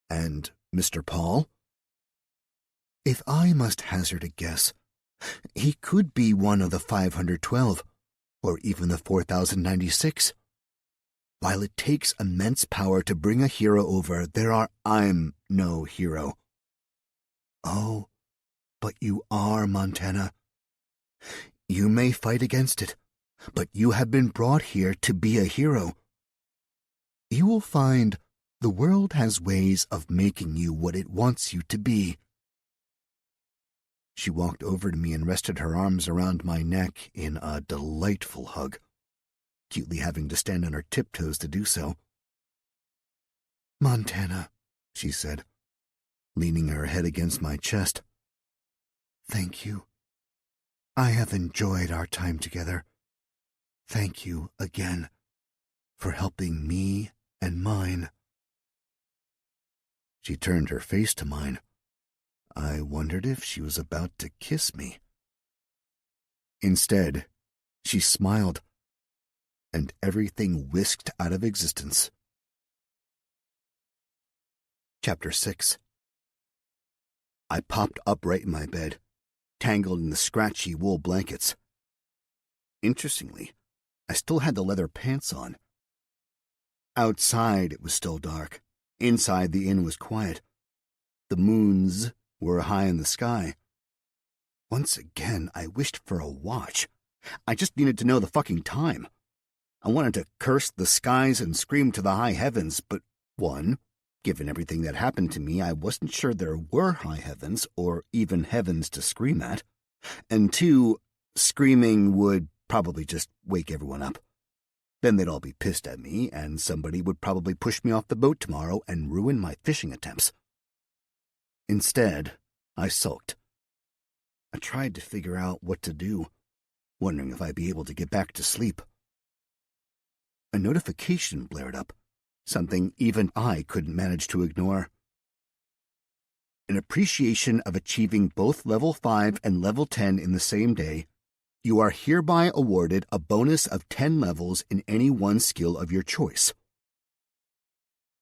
And Mr. Paul? If I must hazard a guess, he could be one of the 512, or even the 4,096. While it takes immense power to bring a hero over, I'm no hero. Oh, but you are, Montana. You may fight against it, but you have been brought here to be a hero. You will find the world has ways of making you what it wants you to be. She walked over to me and rested her arms around my neck in a delightful hug, cutely having to stand on her tiptoes to do so. Montana, she said, leaning her head against my chest. Thank you. I have enjoyed our time together. Thank you again for helping me and mine. She turned her face to mine. I wondered if she was about to kiss me. Instead, she smiled, and everything whisked out of existence. Chapter 6. I popped upright in my bed, tangled in the scratchy wool blankets. Interestingly, I still had the leather pants on. Outside it was still dark. Inside the inn was quiet. The moons were high in the sky. Once again, I wished for a watch. I just needed to know the fucking time. I wanted to curse the skies and scream to the high heavens, but one, given everything that happened to me, I wasn't sure there were high heavens or even heavens to scream at. And two, screaming would probably just wake everyone up. Then they'd all be pissed at me, and somebody would probably push me off the boat tomorrow and ruin my fishing attempts. Instead, I sulked. I tried to figure out what to do, wondering if I'd be able to get back to sleep. A notification blared up, something even I couldn't manage to ignore. In appreciation of achieving both level 5 and level 10 in the same day, you are hereby awarded a bonus of 10 levels in any one skill of your choice.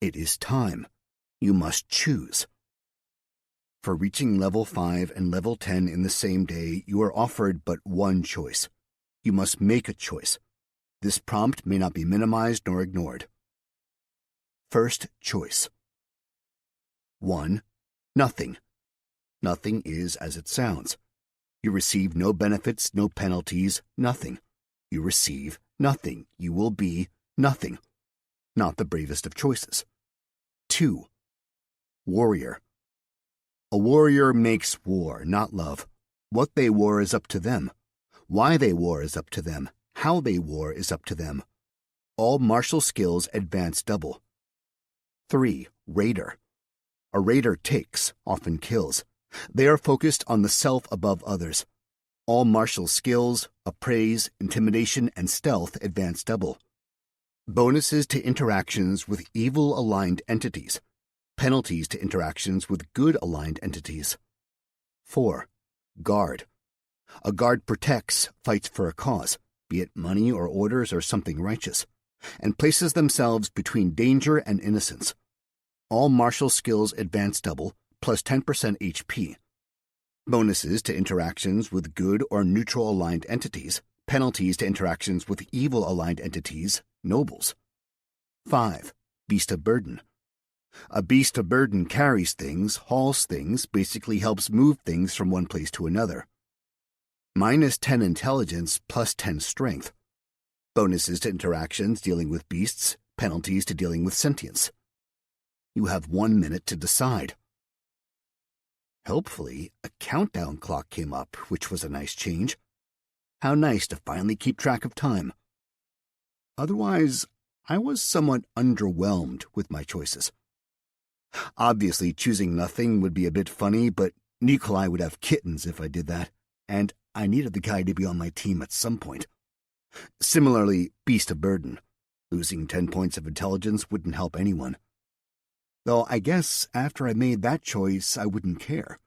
It is time. You must choose. For reaching level 5 and level 10 in the same day, you are offered but one choice. You must make a choice. This prompt may not be minimized nor ignored. First choice. 1. Nothing. Nothing is as it sounds. You receive no benefits, no penalties, nothing. You receive nothing. You will be nothing. Not the bravest of choices. 2. Warrior. A warrior makes war, not love. What they war is up to them. Why they war is up to them. How they war is up to them. All martial skills advance double. 3. Raider. A raider takes, often kills. They are focused on the self above others. All martial skills, appraise, intimidation, and stealth advance double. Bonuses to interactions with evil-aligned entities. Penalties to interactions with good-aligned entities. 4. Guard. A guard protects, fights for a cause, be it money or orders or something righteous, and places themselves between danger and innocence. All martial skills advance double, plus 10% HP. Bonuses to interactions with good or neutral-aligned entities. Penalties to interactions with evil-aligned entities, nobles. 5. Beast of Burden. A beast of burden carries things, hauls things, basically helps move things from one place to another. Minus 10 intelligence, plus 10 strength. Bonuses to interactions dealing with beasts, penalties to dealing with sentience. You have 1 minute to decide. Helpfully, a countdown clock came up, which was a nice change. How nice to finally keep track of time. Otherwise, I was somewhat underwhelmed with my choices. Obviously, choosing nothing would be a bit funny, but Nikolai would have kittens if I did that, and I needed the guy to be on my team at some point. Similarly, Beast of Burden. Losing 10 points of intelligence wouldn't help anyone. Though I guess after I made that choice, I wouldn't care.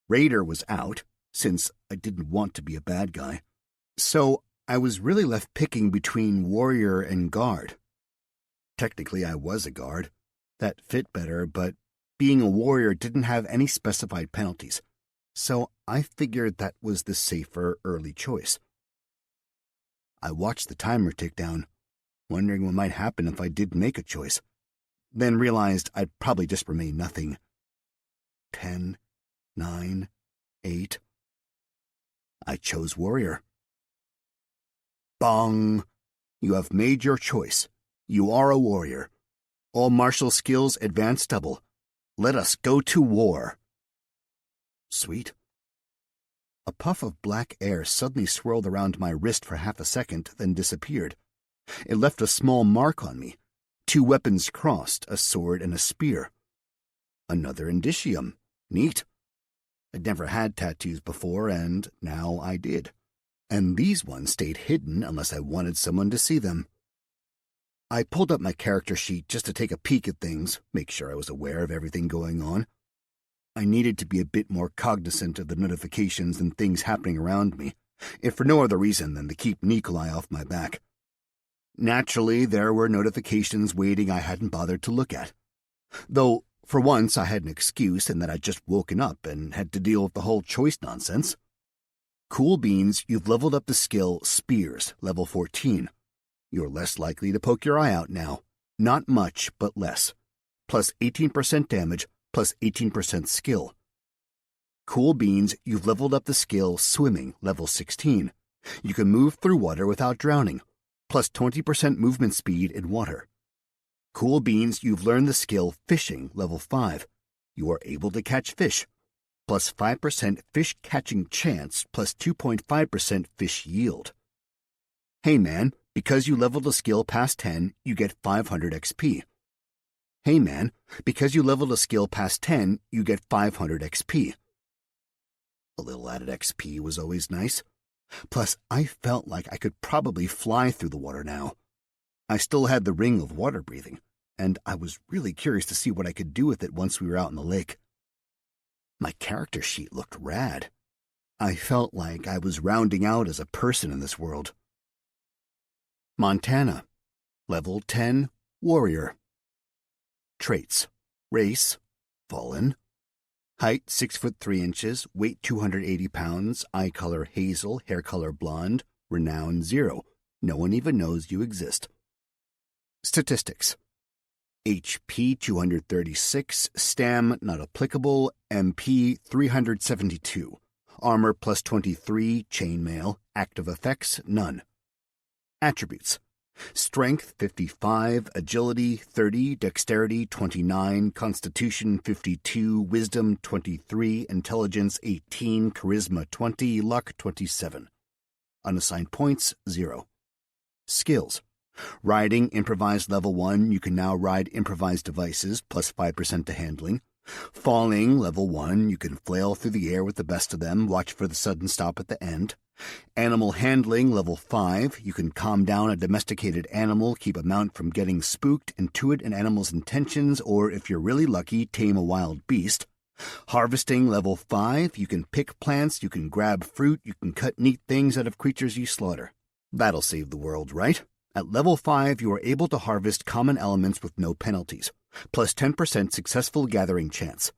Raider was out, since I didn't want to be a bad guy. So I was really left picking between warrior and guard. Technically, I was a guard. That fit better, but being a warrior didn't have any specified penalties, so I figured that was the safer early choice. I watched the timer tick down, wondering what might happen if I did make a choice, then realized I'd probably just remain nothing. 10, 9, 8. I chose warrior. Bong! You have made your choice. You are a warrior. All martial skills advance double. Let us go to war. Sweet. A puff of black air suddenly swirled around my wrist for half a second, then disappeared. It left a small mark on me. 2 weapons crossed, a sword and a spear. Another indicium. Neat. I'd never had tattoos before, and now I did. And these ones stayed hidden unless I wanted someone to see them. I pulled up my character sheet just to take a peek at things, make sure I was aware of everything going on. I needed to be a bit more cognizant of the notifications and things happening around me, if for no other reason than to keep Nikolai off my back. Naturally, there were notifications waiting I hadn't bothered to look at. Though, for once, I had an excuse in that I'd just woken up and had to deal with the whole choice nonsense. Cool beans, you've leveled up the skill Spears, level 14. You're less likely to poke your eye out now. Not much, but less. Plus 18% damage, plus 18% skill. Cool beans, you've leveled up the skill Swimming, level 16. You can move through water without drowning. Plus 20% movement speed in water. Cool beans, you've learned the skill Fishing, level 5. You are able to catch fish. Plus 5% fish catching chance, plus 2.5% fish yield. Hey man, because you leveled a skill past 10, you get 500 XP. Hey man, because you leveled a skill past 10, you get 500 XP. A little added XP was always nice. Plus, I felt like I could probably fly through the water now. I still had the ring of water breathing, and I was really curious to see what I could do with it once we were out in the lake. My character sheet looked rad. I felt like I was rounding out as a person in this world. Montana. Level 10, Warrior. Traits. Race, Fallen. Height 6'3", weight 280 pounds, eye color hazel, hair color blonde, renown 0. No one even knows you exist. Statistics. HP 236, Stam not applicable, MP 372. Armor plus 23, chainmail, active effects none. Attributes. Strength 55, agility 30, dexterity 29, constitution 52, wisdom 23, intelligence 18, charisma 20, luck 27. Unassigned points 0. Skills. Riding improvised level 1, you can now ride improvised devices, plus 5% to handling. Falling level 1, you can flail through the air with the best of them, watch for the sudden stop at the end. Animal handling level 5, you can calm down a domesticated animal, keep a mount from getting spooked, intuit an animal's intentions, or if you're really lucky, tame a wild beast. Harvesting level 5, you can pick plants, you can grab fruit, you can cut neat things out of creatures you slaughter. That'll save the world, right? At level 5, you are able to harvest common elements with no penalties, plus 10% successful gathering chance.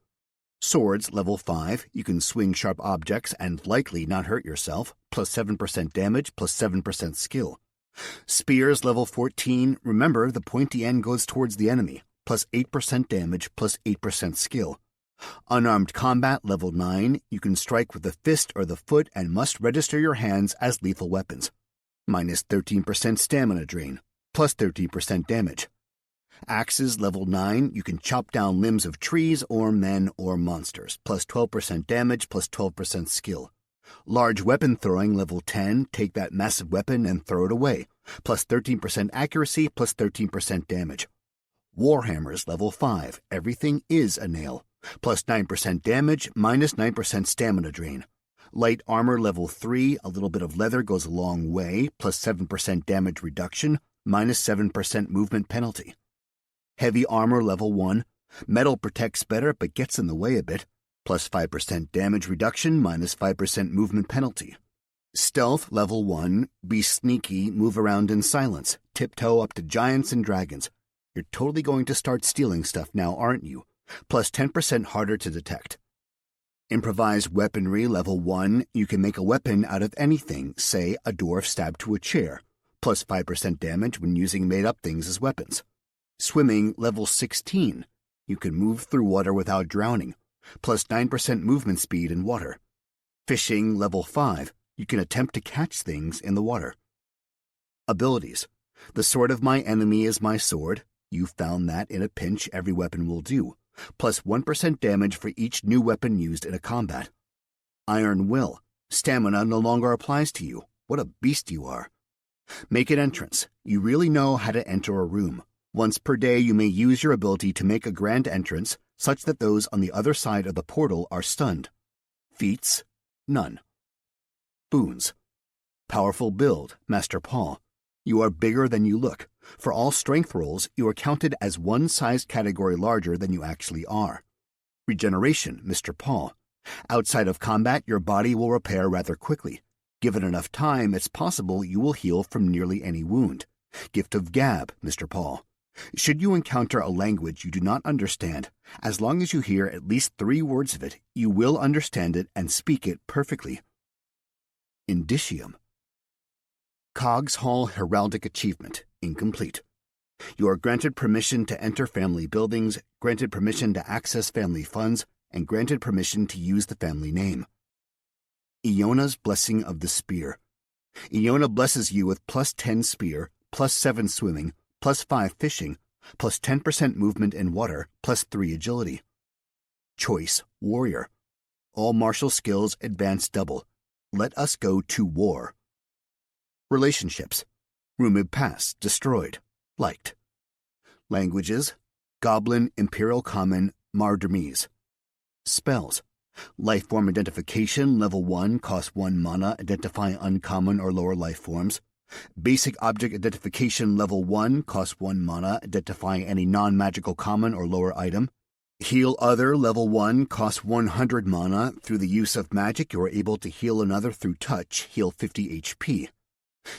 Swords, level 5, you can swing sharp objects and likely not hurt yourself, plus 7% damage, plus 7% skill. Spears, level 14, remember the pointy end goes towards the enemy, plus 8% damage, plus 8% skill. Unarmed combat, level 9, you can strike with the fist or the foot and must register your hands as lethal weapons. Minus 13% stamina drain, plus 13% damage. Axes, level 9, you can chop down limbs of trees or men or monsters, plus 12% damage, plus 12% skill. Large weapon throwing, level 10, take that massive weapon and throw it away, plus 13% accuracy, plus 13% damage. Warhammers, level 5, everything is a nail, plus 9% damage, minus 9% stamina drain. Light armor, level 3, a little bit of leather goes a long way, plus 7% damage reduction. minus 7% movement penalty. Heavy armor level 1, metal protects better but gets in the way a bit, plus 5% damage reduction, minus 5% movement penalty. Stealth level 1, be sneaky, move around in silence, tiptoe up to giants and dragons. You're totally going to start stealing stuff now, aren't you? Plus 10% harder to detect. Improvised weaponry level 1, you can make a weapon out of anything, say a dwarf stabbed to a chair, plus 5% damage when using made-up things as weapons. Swimming level 16, you can move through water without drowning, plus 9% movement speed in water. Fishing level 5, you can attempt to catch things in the water. Abilities. The sword of my enemy is my sword. You found that in a pinch every weapon will do, plus 1% damage for each new weapon used in a combat. Iron Will. Stamina no longer applies to you. What a beast you are. Make an entrance. You really know how to enter a room. Once per day you may use your ability to make a grand entrance such that those on the other side of the portal are stunned. Feats? None. Boons. Powerful build, Master Paul. You are bigger than you look. For all strength rolls, you are counted as one size category larger than you actually are. Regeneration, Mr. Paul. Outside of combat, your body will repair rather quickly. Given enough time, it's possible you will heal from nearly any wound. Gift of Gab, Mr. Paul. Should you encounter a language you do not understand, as long as you hear at least 3 words of it, you will understand it and speak it perfectly. Indicium. Cogs Hall Heraldic Achievement, incomplete. You are granted permission to enter family buildings, granted permission to access family funds, and granted permission to use the family name. Iona's Blessing of the Spear. Iona blesses you with plus 10 spear, plus 7 swimming, plus 5 fishing, plus 10% movement in water, plus 3 agility. Choice Warrior. All martial skills advance double. Let us go to war. Relationships. Rumid Pass, destroyed. Liked. Languages. Goblin, Imperial Common, Mardermese. Spells. Lifeform Identification, level 1, costs 1 mana, identify uncommon or lower life forms. Basic Object Identification, level 1, costs 1 mana, identify any non-magical common or lower item. Heal Other, level 1, costs 100 mana. Through the use of magic, you are able to heal another through touch, heal 50 HP.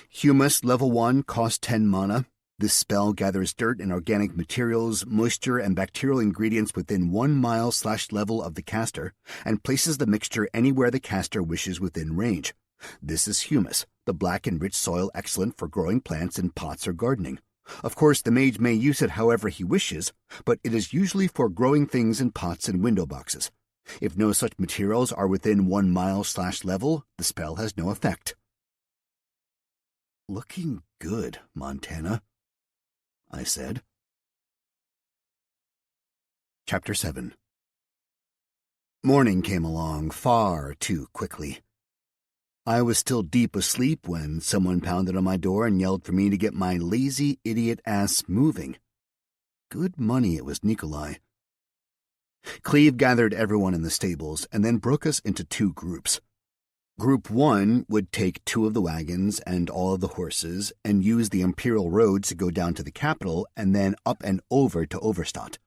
Humus, level 1, costs 10 mana. This spell gathers dirt and organic materials, moisture, and bacterial ingredients within 1 mile/level of the caster, and places the mixture anywhere the caster wishes within range. This is humus, the black and rich soil excellent for growing plants in pots or gardening. Of course, the mage may use it however he wishes, but it is usually for growing things in pots and window boxes. If no such materials are within 1 mile/level, the spell has no effect. Looking good, Montana, I said. Chapter 7. Morning came along far too quickly. I was still deep asleep when someone pounded on my door and yelled for me to get my lazy idiot ass moving. Good money it was Nikolai. Cleve gathered everyone in the stables and then broke us into 2 groups. Group 1 would take 2 of the wagons and all of the horses and use the Imperial roads to go down to the capital and then up and over to Overstadt.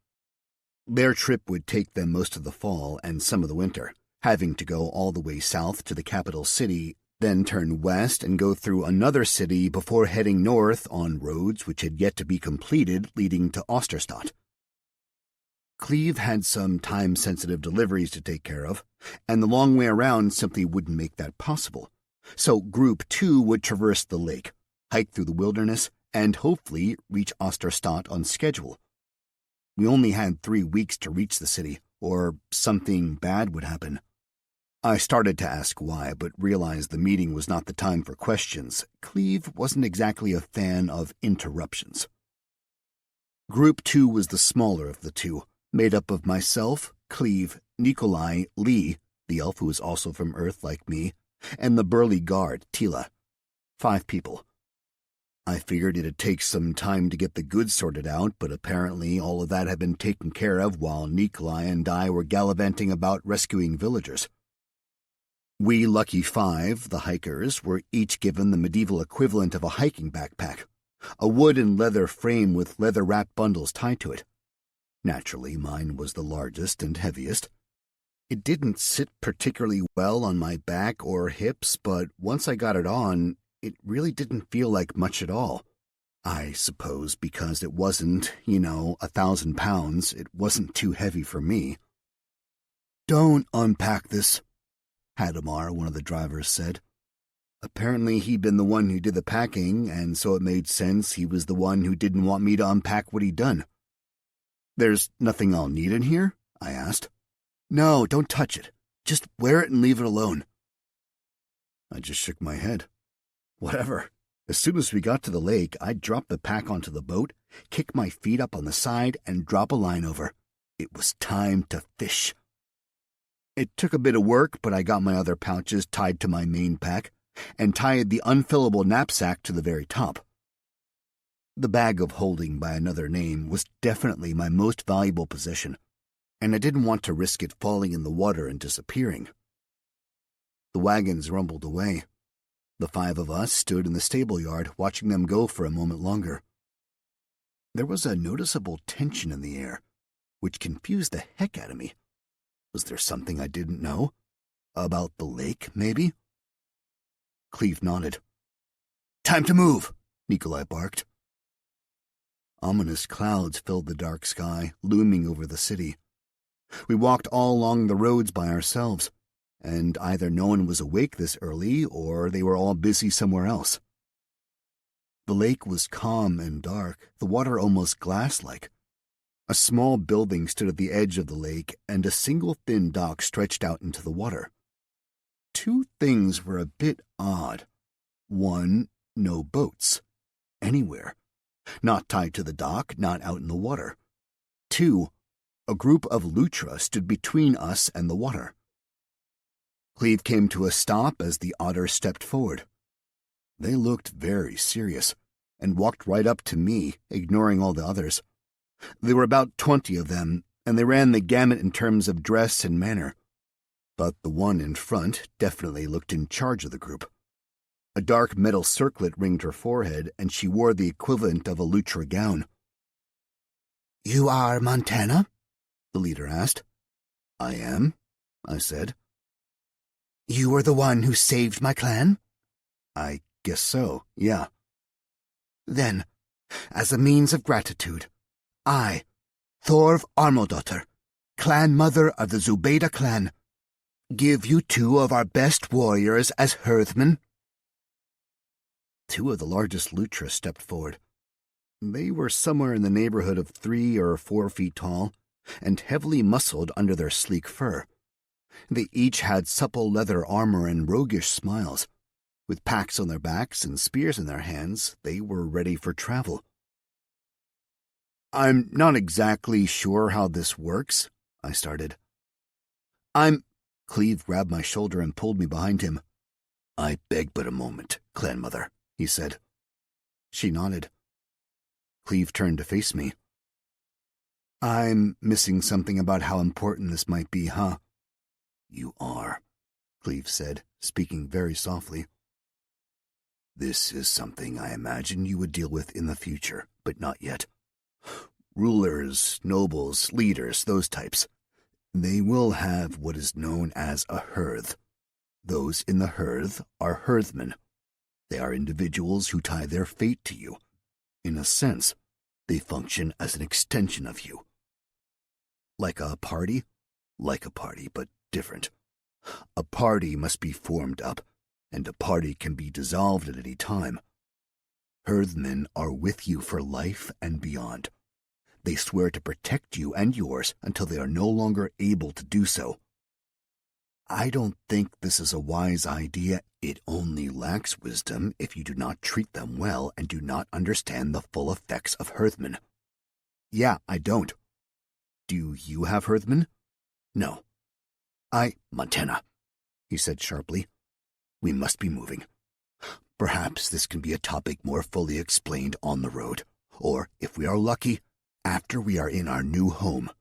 Their trip would take them most of the fall and some of the winter, having to go all the way south to the capital city, then turn west and go through another city before heading north on roads which had yet to be completed leading to Osterstadt. Cleve had some time-sensitive deliveries to take care of, and the long way around simply wouldn't make that possible. So Group 2 would traverse the lake, hike through the wilderness, and hopefully reach Osterstadt on schedule. We only had 3 weeks to reach the city, or something bad would happen. I started to ask why, but realized the meeting was not the time for questions. Cleve wasn't exactly a fan of interruptions. Group 2 was the smaller of the 2, made up of myself, Cleve, Nikolai, Lee, the elf who was also from Earth like me, and the burly guard, Tila. 5 people. I figured it'd take some time to get the goods sorted out, but apparently all of that had been taken care of while Nikolai and I were gallivanting about rescuing villagers. We lucky 5, the hikers, were each given the medieval equivalent of a hiking backpack. a wood and leather frame with leather-wrapped bundles tied to it. Naturally, mine was the largest and heaviest. It didn't sit particularly well on my back or hips, but once I got it on, it really didn't feel like much at all. I suppose because it wasn't, 1,000 pounds, it wasn't too heavy for me. "Don't unpack this," Hadamar, one of the drivers, said. Apparently he'd been the one who did the packing, and so it made sense he was the one who didn't want me to unpack what he'd done. "There's nothing I'll need in here?" I asked. "No, don't touch it. Just wear it and leave it alone." I just shook my head. Whatever. As soon as we got to the lake, I'd drop the pack onto the boat, kick my feet up on the side, and drop a line over. It was time to fish. It took a bit of work, but I got my other pouches tied to my main pack, and tied the unfillable knapsack to the very top. The bag of holding by another name was definitely my most valuable possession, and I didn't want to risk it falling in the water and disappearing. The wagons rumbled away. The 5 of us stood in the stable yard, watching them go for a moment longer. There was a noticeable tension in the air, which confused the heck out of me. Was there something I didn't know? About the lake, maybe? Cleve nodded. "Time to move," Nikolai barked. Ominous clouds filled the dark sky, looming over the city. We walked all along the roads by ourselves, and either no one was awake this early or they were all busy somewhere else. The lake was calm and dark, the water almost glass-like. A small building stood at the edge of the lake, and a single thin dock stretched out into the water. 2 things were a bit odd. 1, no boats. Anywhere. Not tied to the dock, not out in the water. 2, a group of Lutra stood between us and the water. Cleve came to a stop as the otter stepped forward. They looked very serious, and walked right up to me, ignoring all the others. There were about 20 of them, and they ran the gamut in terms of dress and manner. But the one in front definitely looked in charge of the group. A dark metal circlet ringed her forehead, and she wore the equivalent of a Lutra gown. "You are Montana?" the leader asked. "I am," I said. "You were the one who saved my clan?" "I guess so, yeah." "Then, as a means of gratitude, I, Thorv Armodottir, clan mother of the Zubaydah clan, give you 2 of our best warriors as herdsmen." 2 of the largest Lutra stepped forward. They were somewhere in the neighborhood of 3 or 4 feet tall, and heavily muscled under their sleek fur. They each had supple leather armor and roguish smiles. With packs on their backs and spears in their hands, they were ready for travel. "I'm not exactly sure how this works," I started. Cleve grabbed my shoulder and pulled me behind him. "I beg but a moment, clan mother," he said. She nodded. Cleve turned to face me. "I'm missing something about how important this might be, huh?" "You are," Cleve said, speaking very softly. "This is something I imagine you would deal with in the future, but not yet. Rulers, nobles, leaders, those types. They will have what is known as a hearth. Those in the hearth are hearthmen. They are individuals who tie their fate to you. In a sense, they function as an extension of you. Like a party? Like a party, but different. A party must be formed up, and a party can be dissolved at any time. Hearthmen are with you for life and beyond. They swear to protect you and yours until they are no longer able to do so. I don't think this is a wise idea. It only lacks wisdom if you do not treat them well and do not understand the full effects of hearthmen. Yeah, I don't. Do you have hearthmen? No. Montana, he said sharply. We must be moving. Perhaps this can be a topic more fully explained on the road, or, if we are lucky, after we are in our new home.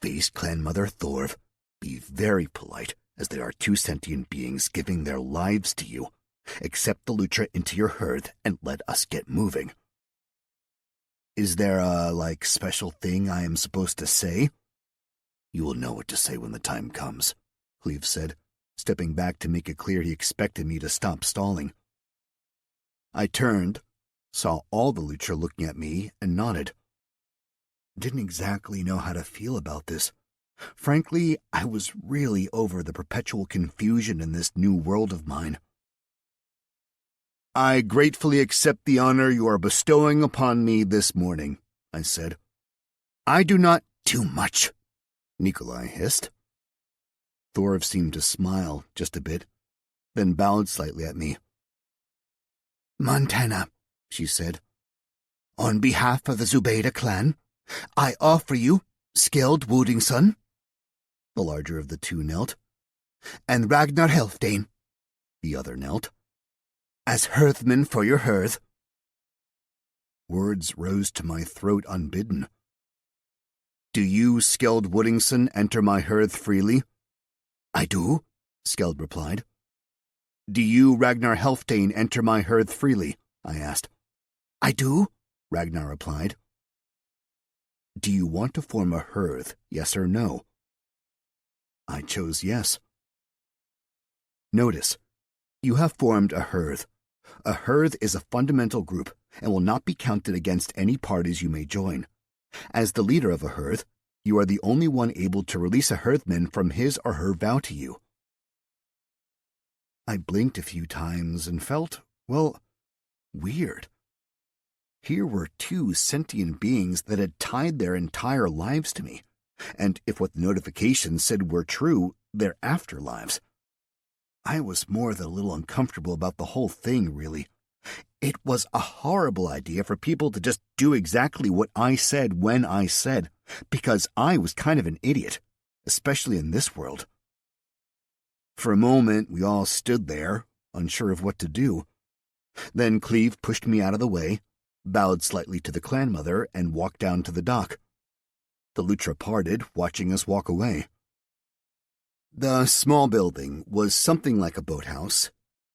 Face Clan Mother Thorv. Be very polite, as they are 2 sentient beings giving their lives to you. Accept the Lutra into your hearth and let us get moving. Is there a, special thing I am supposed to say? You will know what to say when the time comes, Cleve said, stepping back to make it clear he expected me to stop stalling. I turned, saw all the Lucha looking at me, and nodded. Didn't exactly know how to feel about this. Frankly, I was really over the perpetual confusion in this new world of mine. I gratefully accept the honor you are bestowing upon me this morning, I said. I do not— Too much, Nikolai hissed. Thorv seemed to smile just a bit, then bowed slightly at me. Montana, she said, on behalf of the Zubaydah clan, I offer you Skeld Woodingson, the larger of the two knelt, and Ragnar Helfdane, the other knelt, as hearthman for your hearth. Words rose to my throat unbidden. Do you, Skeld Woodingson, enter my hearth freely? I do, Skeld replied. Do you, Ragnar Helfdane, enter my hearth freely? I asked. I do, Ragnar replied. Do you want to form a hearth, yes or no? I chose yes. Notice, you have formed a hearth. A hearth is a fundamental group and will not be counted against any parties you may join. As the leader of a hearth, you are the only one able to release a hearthman from his or her vow to you. I blinked a few times and felt, weird. Here were two sentient beings that had tied their entire lives to me, and if what the notification said were true, their afterlives. I was more than a little uncomfortable about the whole thing, really. It was a horrible idea for people to just do exactly what I said when I said, because I was kind of an idiot, especially in this world. For a moment, we all stood there, unsure of what to do. Then Cleve pushed me out of the way, bowed slightly to the clan mother, and walked down to the dock. The Lutra parted, watching us walk away. The small building was something like a boathouse,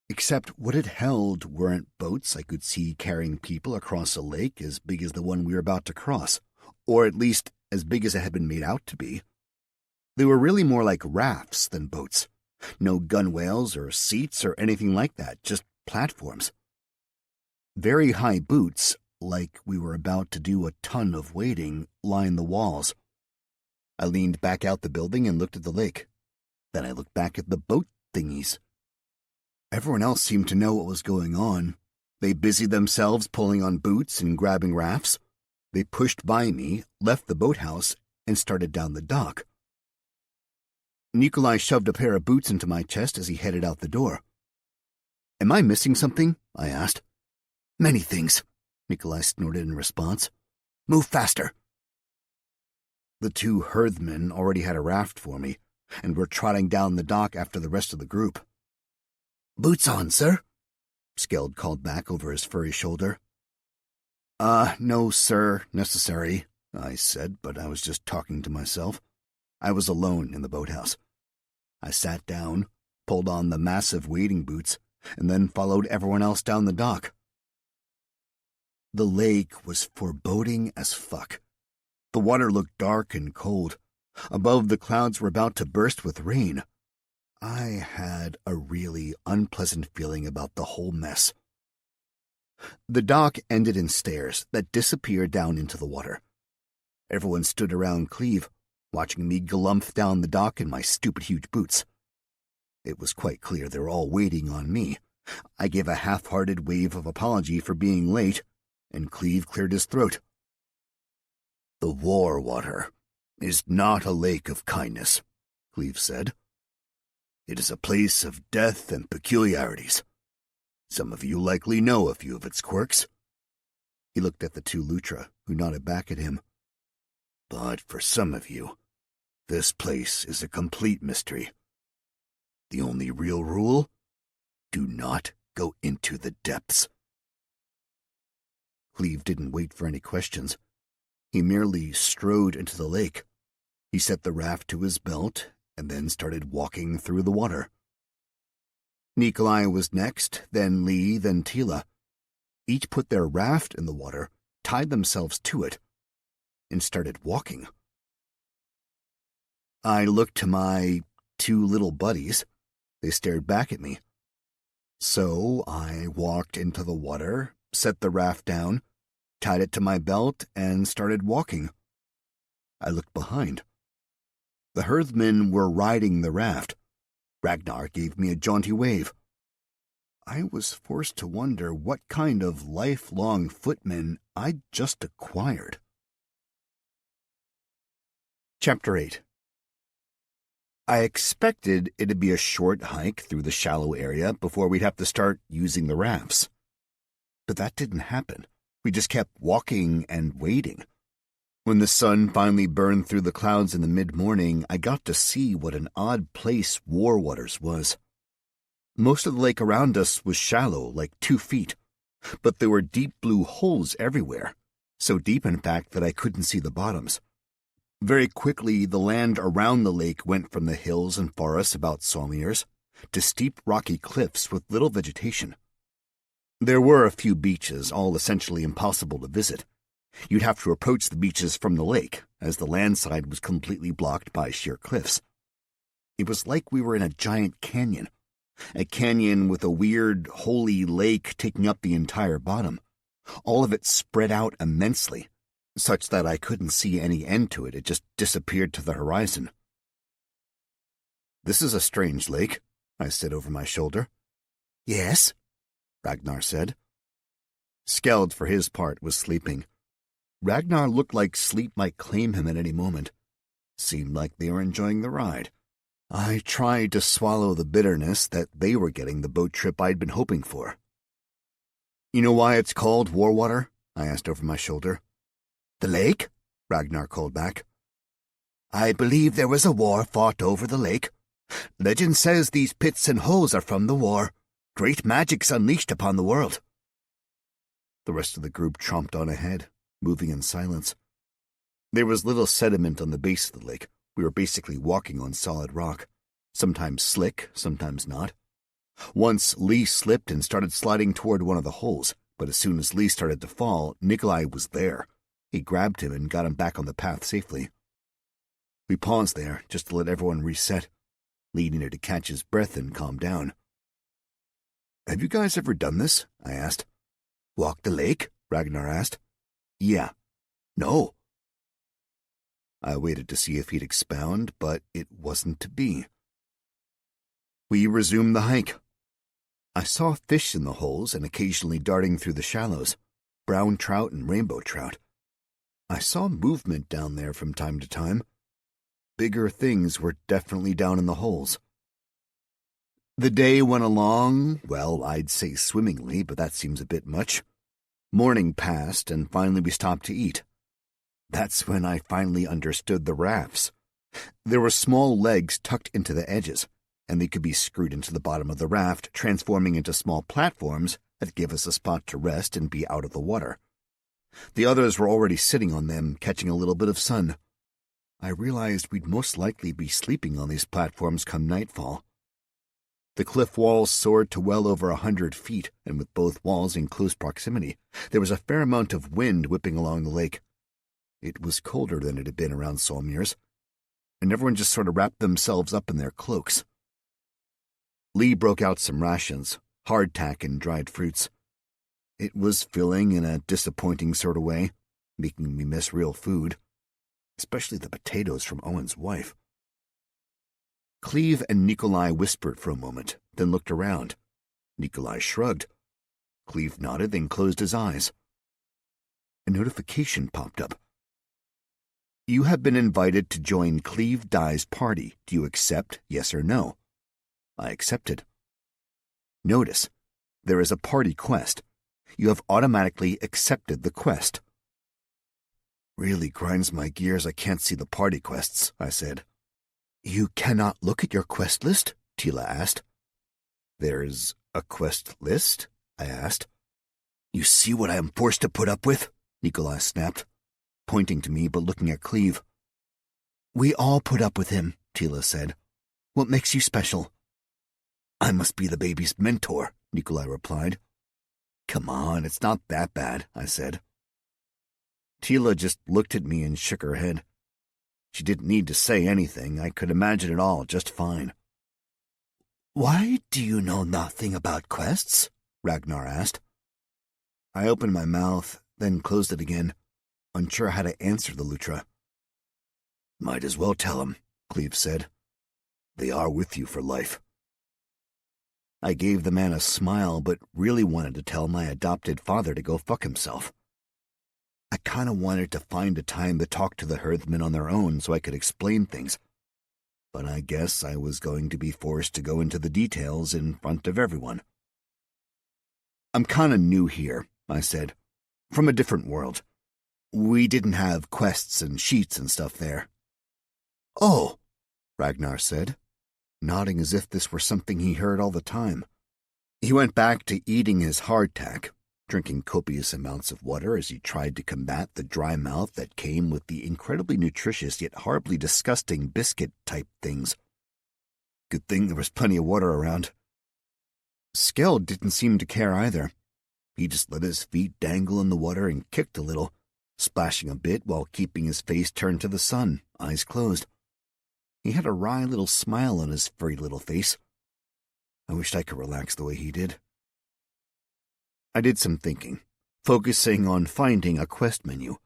except what it held weren't boats I could see carrying people across a lake as big as the one we were about to cross, or at least as big as it had been made out to be. They were really more like rafts than boats. No gunwales or seats or anything like that, just platforms. Very high boots, like we were about to do a ton of wading, lined the walls. I leaned back out the building and looked at the lake. Then I looked back at the boat thingies. Everyone else seemed to know what was going on. They busied themselves pulling on boots and grabbing rafts. They pushed by me, left the boathouse, and started down the dock. Nikolai shoved a pair of boots into my chest as he headed out the door. Am I missing something? I asked. Many things, Nikolai snorted in response. Move faster. The two hearthmen already had a raft for me, and were trotting down the dock after the rest of the group. Boots on, sir, Skeld called back over his furry shoulder. No, sir, necessary, I said, but I was just talking to myself. I was alone in the boathouse. I sat down, pulled on the massive wading boots, and then followed everyone else down the dock. The lake was foreboding as fuck. The water looked dark and cold. Above, the clouds were about to burst with rain. I had a really unpleasant feeling about the whole mess. The dock ended in stairs that disappeared down into the water. Everyone stood around Cleve, watching me glumph down the dock in my stupid huge boots. It was quite clear they were all waiting on me. I gave a half-hearted wave of apology for being late, and Cleve cleared his throat. The war water is not a lake of kindness, Cleve said. It is a place of death and peculiarities. Some of you likely know a few of its quirks. He looked at the two Lutra, who nodded back at him. But for some of you, this place is a complete mystery. The only real rule? Do not go into the depths. Cleve didn't wait for any questions. He merely strode into the lake. He set the raft to his belt and then started walking through the water. Nikolai was next, then Lee, then Tila. Each put their raft in the water, tied themselves to it and started walking. I looked to my 2 little buddies. They stared back at me. So I walked into the water, set the raft down, tied it to my belt, and started walking. I looked behind. The herdsmen were riding the raft. Ragnar gave me a jaunty wave. I was forced to wonder what kind of lifelong footman I'd just acquired. Chapter 8. I expected it to be a short hike through the shallow area before we'd have to start using the rafts. But that didn't happen. We just kept walking and waiting. When the sun finally burned through the clouds in the mid-morning, I got to see what an odd place Warwaters was. Most of the lake around us was shallow, like 2 feet, but there were deep blue holes everywhere, so deep in fact that I couldn't see the bottoms. Very quickly, the land around the lake went from the hills and forests about Sawmers to steep rocky cliffs with little vegetation. There were a few beaches, all essentially impossible to visit. You'd have to approach the beaches from the lake, as the landside was completely blocked by sheer cliffs. It was like we were in a giant canyon, a canyon with a weird, holy lake taking up the entire bottom, all of it spread out immensely, such that I couldn't see any end to it. It just disappeared to the horizon. "This is a strange lake," I said over my shoulder. "Yes," Ragnar said. Skeld, for his part, was sleeping. Ragnar looked like sleep might claim him at any moment. Seemed like they were enjoying the ride. I tried to swallow the bitterness that they were getting the boat trip I'd been hoping for. "You know why it's called Warwater?" I asked over my shoulder. "The lake?" Ragnar called back. "I believe there was a war fought over the lake. Legend says these pits and holes are from the war. Great magic's unleashed upon the world." The rest of the group tromped on ahead, moving in silence. There was little sediment on the base of the lake. We were basically walking on solid rock, sometimes slick, sometimes not. Once Lee slipped and started sliding toward one of the holes, but as soon as Lee started to fall, Nikolai was there. He grabbed him and got him back on the path safely. We paused there just to let everyone reset. Lee needed to catch his breath and calm down. "Have you guys ever done this?" I asked. "Walk the lake?" Ragnar asked. "Yeah." "No." I waited to see if he'd expound, but it wasn't to be. We resumed the hike. I saw fish in the holes and occasionally darting through the shallows, brown trout and rainbow trout. I saw movement down there from time to time. Bigger things were definitely down in the holes. The day went along, well, I'd say swimmingly, but that seems a bit much. Morning passed, and finally we stopped to eat. That's when I finally understood the rafts. There were small legs tucked into the edges, and they could be screwed into the bottom of the raft, transforming into small platforms that gave us a spot to rest and be out of the water. The others were already sitting on them, catching a little bit of sun. I realized we'd most likely be sleeping on these platforms come nightfall. The cliff walls soared to well over 100 feet, and with both walls in close proximity, there was a fair amount of wind whipping along the lake. It was colder than it had been around Sawmers, and everyone just sort of wrapped themselves up in their cloaks. Lee broke out some rations, hardtack and dried fruits. It was filling in a disappointing sort of way, making me miss real food, especially the potatoes from Owen's wife. Cleve and Nikolai whispered for a moment, then looked around. Nikolai shrugged. Cleve nodded, then closed his eyes. A notification popped up. "You have been invited to join Cleve Dye's party. Do you accept, yes or no?" I accepted. Notice, there is a party quest. You have automatically accepted the quest. "Really grinds my gears I can't see the party quests," I said. "You cannot look at your quest list?" Tila asked. "There's a quest list?" I asked. "You see what I am forced to put up with?" Nikolai snapped, pointing to me but looking at Cleve. "We all put up with him," Tila said. "What makes you special?" "I must be the baby's mentor," Nikolai replied. "Come on, it's not that bad," I said. Tila just looked at me and shook her head. She didn't need to say anything. I could imagine it all just fine. "Why do you know nothing about quests?" Ragnar asked. I opened my mouth, then closed it again, unsure how to answer the Lutra. "Might as well tell him," Cleve said. "They are with you for life." I gave the man a smile, but really wanted to tell my adopted father to go fuck himself. I kind of wanted to find a time to talk to the herdsmen on their own so I could explain things. But I guess I was going to be forced to go into the details in front of everyone. "I'm kind of new here," I said. "From a different world. We didn't have quests and sheets and stuff there." "Oh," Ragnar said, nodding as if this were something he heard all the time. He went back to eating his hardtack, drinking copious amounts of water as he tried to combat the dry mouth that came with the incredibly nutritious yet horribly disgusting biscuit-type things. Good thing there was plenty of water around. Skeld didn't seem to care either. He just let his feet dangle in the water and kicked a little, splashing a bit while keeping his face turned to the sun, eyes closed. He had a wry little smile on his furry little face. I wished I could relax the way he did. I did some thinking, focusing on finding a quest menu.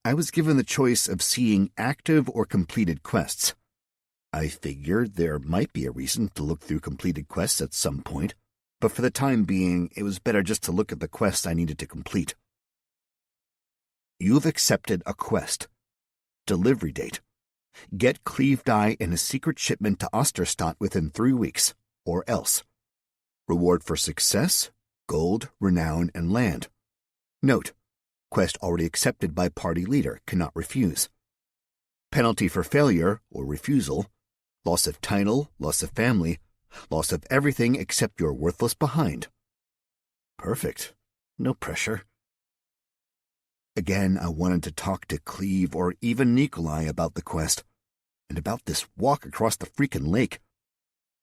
I was given the choice of seeing active or completed quests. I figured there might be a reason to look through completed quests at some point, but for the time being, it was better just to look at the quests I needed to complete. You've accepted a quest. Delivery date. Get Cleve Dye in a secret shipment to Osterstadt within 3 weeks, or else. Reward for success, gold, renown, and land. Note, quest already accepted by party leader, cannot refuse. Penalty for failure or refusal, loss of title, loss of family, loss of everything except your worthless behind. Perfect. No pressure. Again, I wanted to talk to Cleve or even Nikolai about the quest, and about this walk across the freaking lake.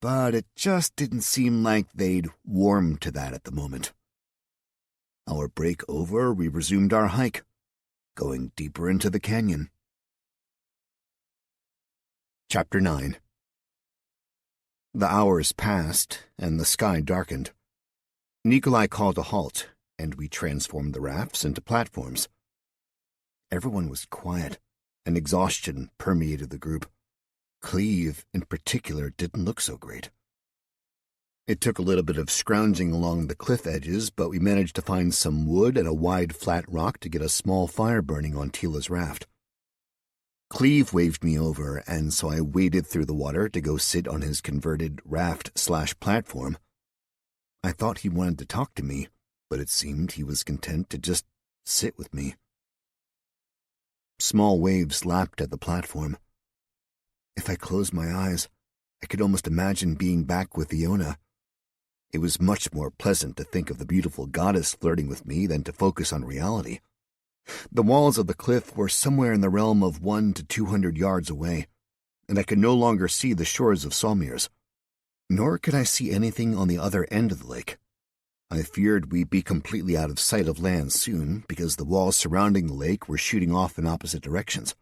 But it just didn't seem like they'd warm to that at the moment. Our break over, we resumed our hike, going deeper into the canyon. Chapter 9. The hours passed, and the sky darkened. Nikolai called a halt, and we transformed the rafts into platforms. Everyone was quiet, and exhaustion permeated the group. Cleve, in particular, didn't look so great. It took a little bit of scrounging along the cliff edges, but we managed to find some wood and a wide flat rock to get a small fire burning on Tila's raft. Cleve waved me over, and so I waded through the water to go sit on his converted raft/platform. I thought he wanted to talk to me, but it seemed he was content to just sit with me. Small waves lapped at the platform. If I closed my eyes, I could almost imagine being back with Iona. It was much more pleasant to think of the beautiful goddess flirting with me than to focus on reality. The walls of the cliff were somewhere in the realm of 100 to 200 yards away, and I could no longer see the shores of Salmirs. Nor could I see anything on the other end of the lake. I feared we'd be completely out of sight of land soon, because the walls surrounding the lake were shooting off in opposite directions.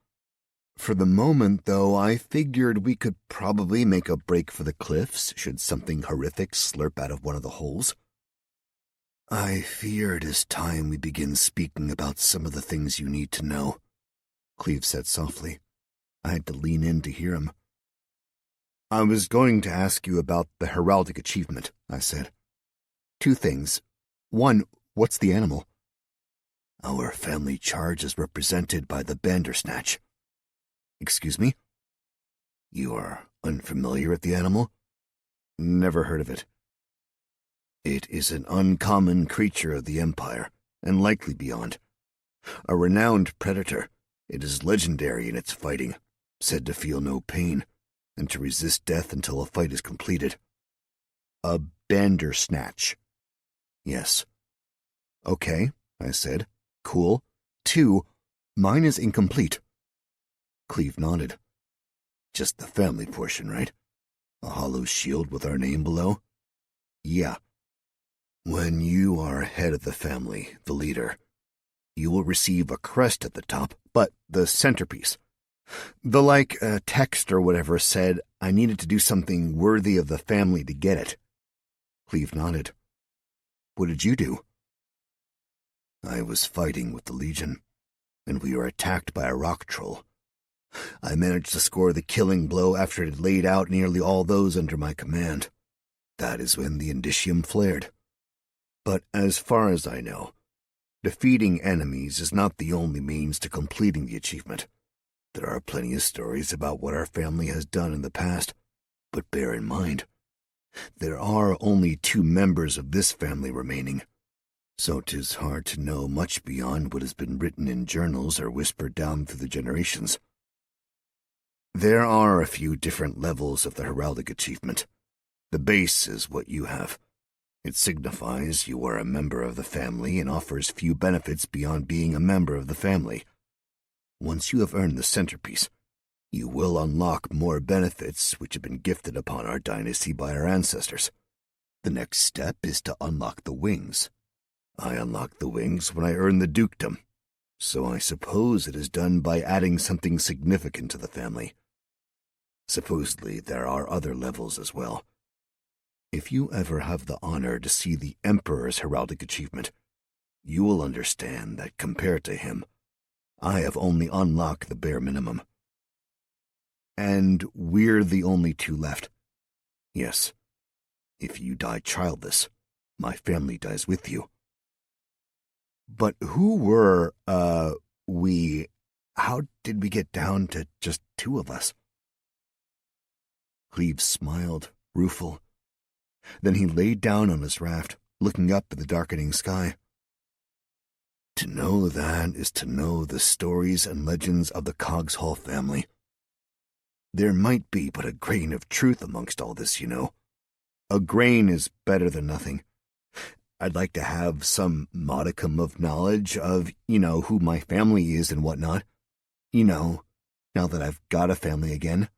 For the moment, though, I figured we could probably make a break for the cliffs should something horrific slurp out of one of the holes. "I fear it is time we begin speaking about some of the things you need to know," Cleve said softly. I had to lean in to hear him. "I was going to ask you about the heraldic achievement," I said. "2 things. 1, what's the animal?" "Our family charge is represented by the Bandersnatch." "Excuse me?" "You are unfamiliar with the animal?" "Never heard of it." "It is an uncommon creature of the Empire, and likely beyond. A renowned predator, it is legendary in its fighting, said to feel no pain, and to resist death until a fight is completed." "A Bandersnatch?" "Yes." "Okay," I said. "Cool. 2, mine is incomplete." Cleve nodded. "Just the family portion, right? A hollow shield with our name below?" "Yeah." "When you are head of the family, the leader, You will receive a crest at the top, but the centerpiece. The text or whatever said I needed to do something worthy of the family to get it. Cleve nodded. What did you do? I was fighting with the Legion, and we were attacked by a rock troll. I managed to score the killing blow after it had laid out nearly all those under my command. That is when the indicium flared. But as far as I know, defeating enemies is not the only means to completing the achievement. There are plenty of stories about what our family has done in the past, but bear in mind, there are only 2 members of this family remaining, so 'tis hard to know much beyond what has been written in journals or whispered down through the generations. There are a few different levels of the heraldic achievement. The base is what you have. It signifies you are a member of the family and offers few benefits beyond being a member of the family. Once you have earned the centerpiece, you will unlock more benefits which have been gifted upon our dynasty by our ancestors. The next step is to unlock the wings. I unlocked the wings when I earned the dukedom, so I suppose it is done by adding something significant to the family. Supposedly there are other levels as well. If you ever have the honor to see the Emperor's heraldic achievement, you will understand that compared to him, I have only unlocked the bare minimum. And we're the only 2 left. Yes. If you die childless, my family dies with you. But who were, we? How did we get down to just 2 of us? Cleve smiled, rueful. Then he laid down on his raft, looking up at the darkening sky. To know that is to know the stories and legends of the Cogshall family. There might be but a grain of truth amongst all this, you know. A grain is better than nothing. I'd like to have some modicum of knowledge of, who my family is and whatnot. Now that I've got a family again.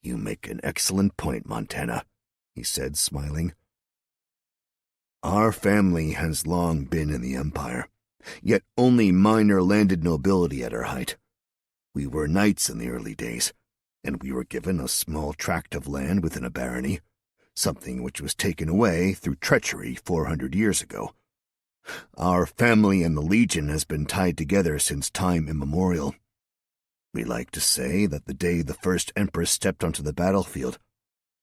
You make an excellent point, Montana, he said, smiling. Our family has long been in the Empire, yet only minor landed nobility at our height. We were knights in the early days, and we were given a small tract of land within a barony, something which was taken away through treachery 400 years ago. Our family and the Legion has been tied together since time immemorial. We like to say that the day the first Empress stepped onto the battlefield,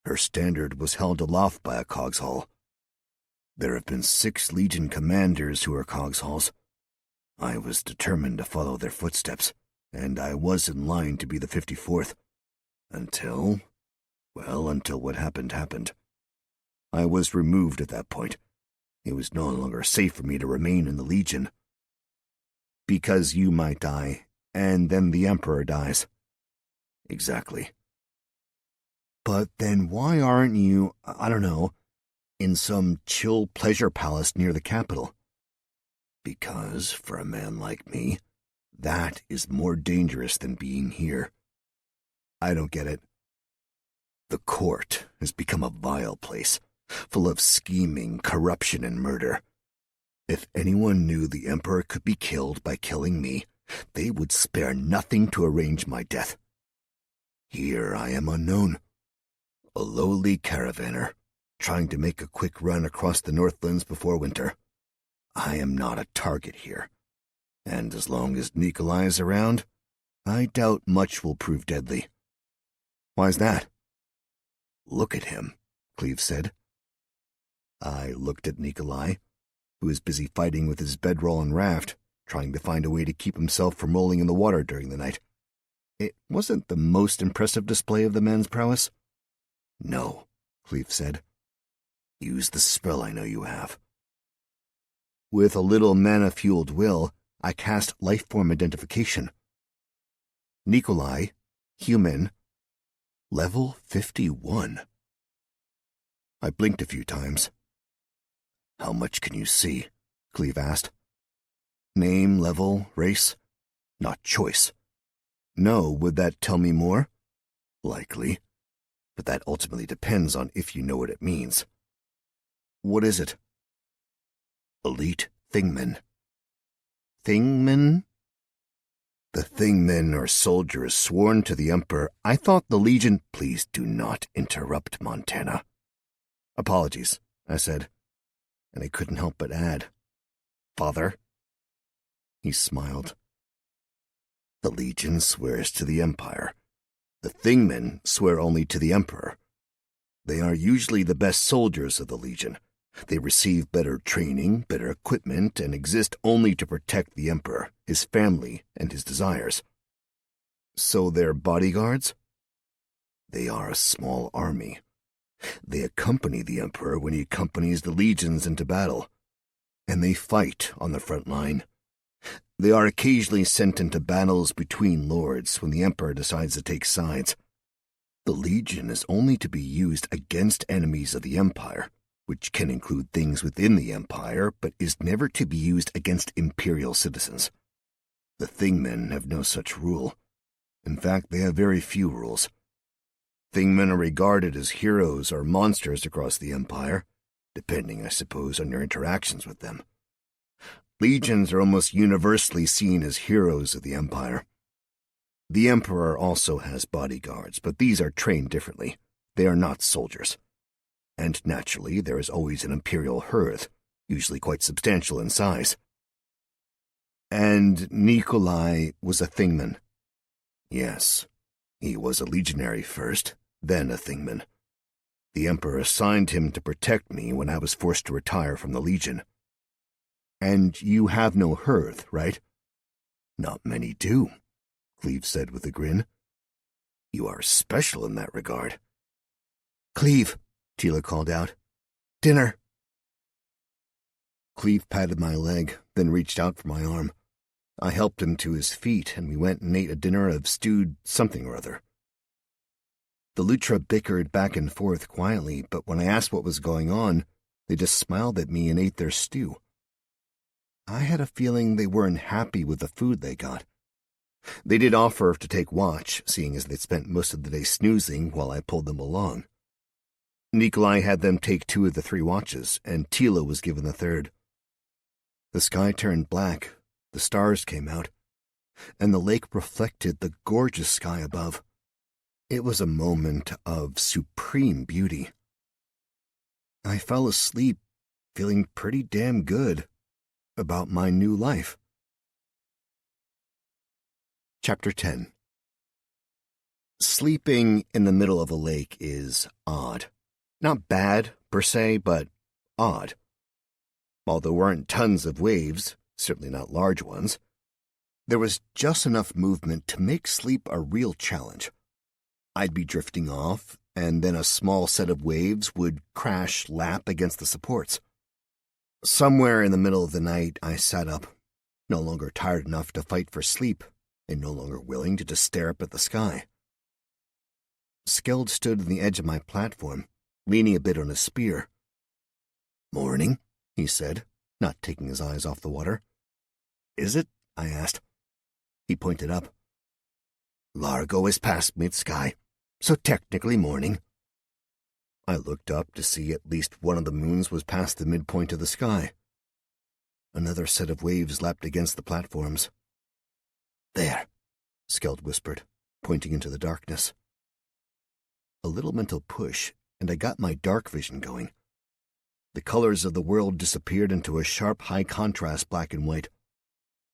her standard was held aloft by a Cogshall. There have been 6 Legion commanders who are Cogshalls. I was determined to follow their footsteps, and I was in line to be the 54th. Until what happened. I was removed at that point. It was no longer safe for me to remain in the Legion. Because you might die, and then the Emperor dies. Exactly. But then why aren't you, in some chill pleasure palace near the capital? Because, for a man like me, that is more dangerous than being here. I don't get it. The court has become a vile place, full of scheming, corruption, and murder. If anyone knew the Emperor could be killed by killing me, they would spare nothing to arrange my death. Here I am unknown, a lowly caravaner, trying to make a quick run across the Northlands before winter. I am not a target here, and as long as Nikolai is around, I doubt much will prove deadly. Why's that? Look at him, Cleve said. I looked at Nikolai, who was busy fighting with his bedroll and raft, trying to find a way to keep himself from rolling in the water during the night. It wasn't the most impressive display of the man's prowess. No, Cleve said. Use the spell I know you have. With a little mana-fueled will, I cast lifeform identification. Nikolai, human, level 51. I blinked a few times. How much can you see? Cleve asked. Name, level, race? Not choice. No, would that tell me more? Likely, but that ultimately depends on if you know what it means. What is it? Elite Thingman. Thingmen? The Thingmen are soldiers sworn to the Emperor. I thought the Legion— Please do not interrupt, Montana. Apologies, I said, and I couldn't help but add, Father. He smiled. The Legion swears to the Empire. The Thingmen swear only to the Emperor. They are usually the best soldiers of the Legion. They receive better training, better equipment, and exist only to protect the Emperor, his family, and his desires. So they're bodyguards? They are a small army. They accompany the Emperor when he accompanies the legions into battle, and they fight on the front line. They are occasionally sent into battles between lords when the Emperor decides to take sides. The Legion is only to be used against enemies of the Empire, which can include things within the Empire, but is never to be used against Imperial citizens. The Thingmen have no such rule. In fact, they have very few rules. Thingmen are regarded as heroes or monsters across the Empire, depending, I suppose, on your interactions with them. Legions are almost universally seen as heroes of the Empire. The Emperor also has bodyguards, but these are trained differently. They are not soldiers. And naturally, there is always an Imperial Hearth, usually quite substantial in size. And Nikolai was a Thingman? Yes. He was a legionary first, then a Thingman. The Emperor assigned him to protect me when I was forced to retire from the Legion. And you have no hearth, right? Not many do, Cleve said with a grin. You are special in that regard. Cleve, Tila called out. Dinner. Cleve patted my leg, then reached out for my arm. I helped him to his feet, and we went and ate a dinner of stewed something or other. The Lutra bickered back and forth quietly, but when I asked what was going on, they just smiled at me and ate their stew. I had a feeling they weren't happy with the food they got. They did offer to take watch, seeing as they'd spent most of the day snoozing while I pulled them along. Nikolai had them take 2 of the 3 watches, and Tila was given the 3rd. The sky turned black, the stars came out, and the lake reflected the gorgeous sky above. It was a moment of supreme beauty. I fell asleep feeling pretty damn good about my new life. Chapter 10. Sleeping in the middle of a lake is odd. Not bad, per se, but odd. While there weren't tons of waves, certainly not large ones, there was just enough movement to make sleep a real challenge. I'd be drifting off, and then a small set of waves would crash lap against the supports. Somewhere in the middle of the night, I sat up, no longer tired enough to fight for sleep, and no longer willing to just stare up at the sky. Skeld stood on the edge of my platform, leaning a bit on his spear. "Morning," he said, not taking his eyes off the water. "Is it?" I asked. He pointed up. "Largo is past mid-sky, so technically morning." I looked up to see at least one of the moons was past the midpoint of the sky. Another set of waves lapped against the platforms. "There," Skeld whispered, pointing into the darkness. A little mental push, and I got my dark vision going. The colors of the world disappeared into a sharp, high-contrast black and white.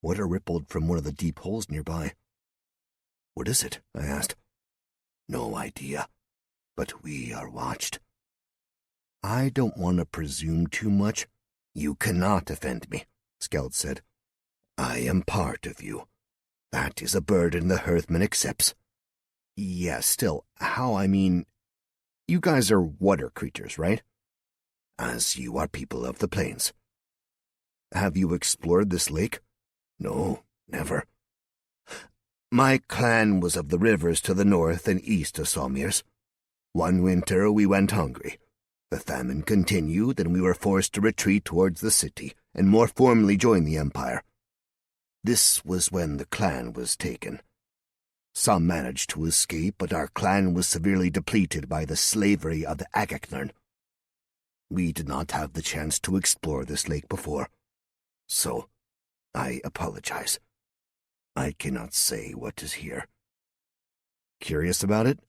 Water rippled from one of the deep holes nearby. "What is it?" I asked. "No idea, but we are watched." "I don't want to presume too much." "You cannot offend me," Skeld said. "I am part of you. That is a burden the Hearthmen accepts." "Yeah, still, you guys are water creatures, right?" "As you are people of the plains." "Have you explored this lake?" "No, never." "My clan was of the rivers to the north and east of Somers. One winter we went hungry. The famine continued, and we were forced to retreat towards the city and more formally join the Empire. This was when the clan was taken. Some managed to escape, but our clan was severely depleted by the slavery of the Agaknern. We did not have the chance to explore this lake before. So, I apologize. I cannot say what is here. Curious about it?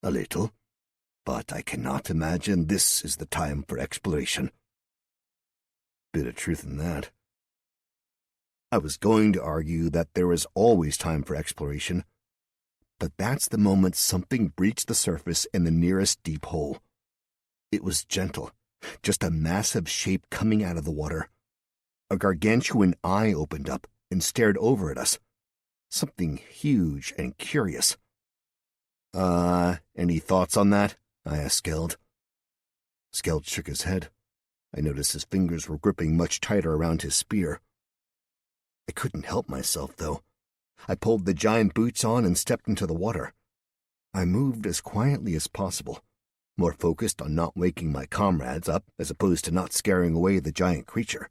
A little, but I cannot imagine this is the time for exploration. Bit of truth in that. I was going to argue that there is always time for exploration, but that's the moment something breached the surface in the nearest deep hole. It was gentle, just a massive shape coming out of the water. A gargantuan eye opened up and stared over at us. Something huge and curious. Any thoughts on that? I asked Skeld. Skeld shook his head. I noticed his fingers were gripping much tighter around his spear. I couldn't help myself, though. I pulled the giant boots on and stepped into the water. I moved as quietly as possible, more focused on not waking my comrades up as opposed to not scaring away the giant creature.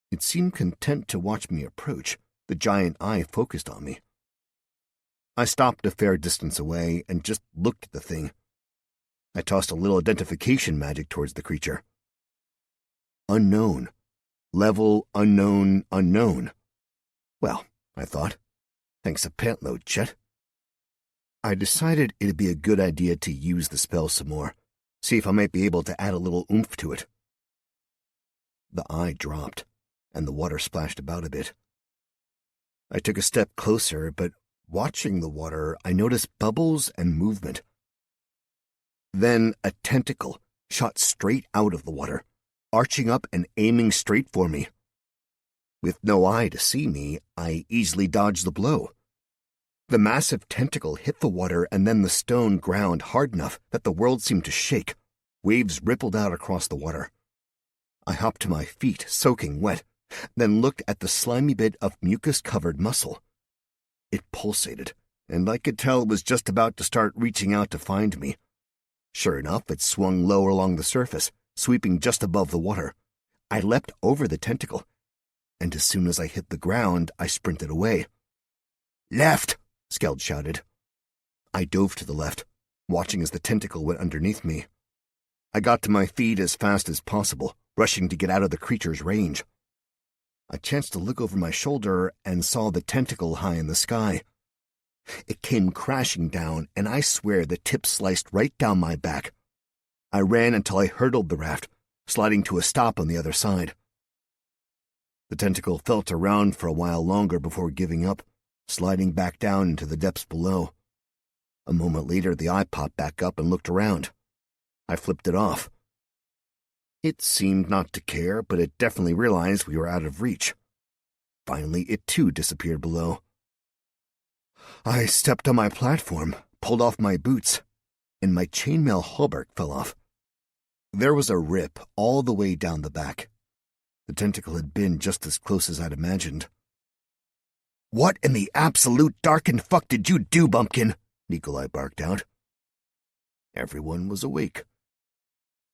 It seemed content to watch me approach, the giant eye focused on me. I stopped a fair distance away and just looked at the thing. I tossed a little identification magic towards the creature. Unknown. Level unknown unknown. Well, I thought, thanks a pant load, Chet. I decided it'd be a good idea to use the spell some more, see if I might be able to add a little oomph to it. The eye dropped, and the water splashed about a bit. I took a step closer, but watching the water, I noticed bubbles and movement. Then a tentacle shot straight out of the water, arching up and aiming straight for me. With no eye to see me, I easily dodged the blow. The massive tentacle hit the water and then the stone ground hard enough that the world seemed to shake. Waves rippled out across the water. I hopped to my feet, soaking wet, then looked at the slimy bit of mucus-covered muscle. It pulsated, and I could tell it was just about to start reaching out to find me. Sure enough, it swung lower along the surface, sweeping just above the water. I leapt over the tentacle, and as soon as I hit the ground, I sprinted away. "Left!" Skeld shouted. I dove to the left, watching as the tentacle went underneath me. I got to my feet as fast as possible, rushing to get out of the creature's range. I chanced to look over my shoulder and saw the tentacle high in the sky. It came crashing down, and I swear the tip sliced right down my back. I ran until I hurdled the raft, sliding to a stop on the other side. The tentacle felt around for a while longer before giving up, sliding back down into the depths below. A moment later, the eye popped back up and looked around. I flipped it off. It seemed not to care, but it definitely realized we were out of reach. Finally, it too disappeared below. I stepped on my platform, pulled off my boots, and my chainmail hauberk fell off. There was a rip all the way down the back. The tentacle had been just as close as I'd imagined. "What in the absolute dark and fuck did you do, Bumpkin?" Nikolai barked out. Everyone was awake.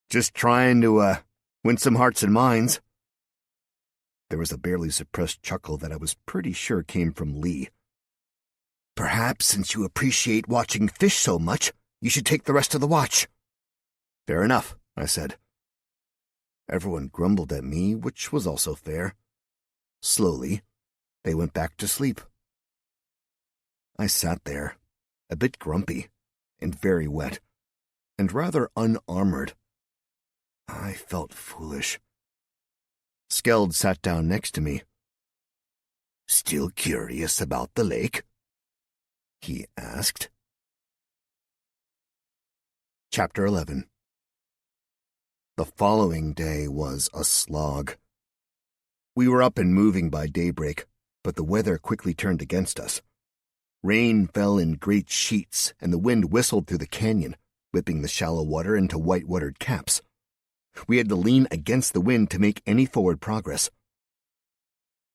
"Just trying to, win some hearts and minds." There was a barely suppressed chuckle that I was pretty sure came from Lee. "Perhaps since you appreciate watching fish so much, you should take the rest of the watch." "Fair enough," I said. Everyone grumbled at me, which was also fair. Slowly, they went back to sleep. I sat there, a bit grumpy, and very wet, and rather unarmored. I felt foolish. Skeld sat down next to me. "Still curious about the lake?" he asked. Chapter 11. The following day was a slog. We were up and moving by daybreak, but the weather quickly turned against us. Rain fell in great sheets, and the wind whistled through the canyon, whipping the shallow water into white-watered caps. We had to lean against the wind to make any forward progress.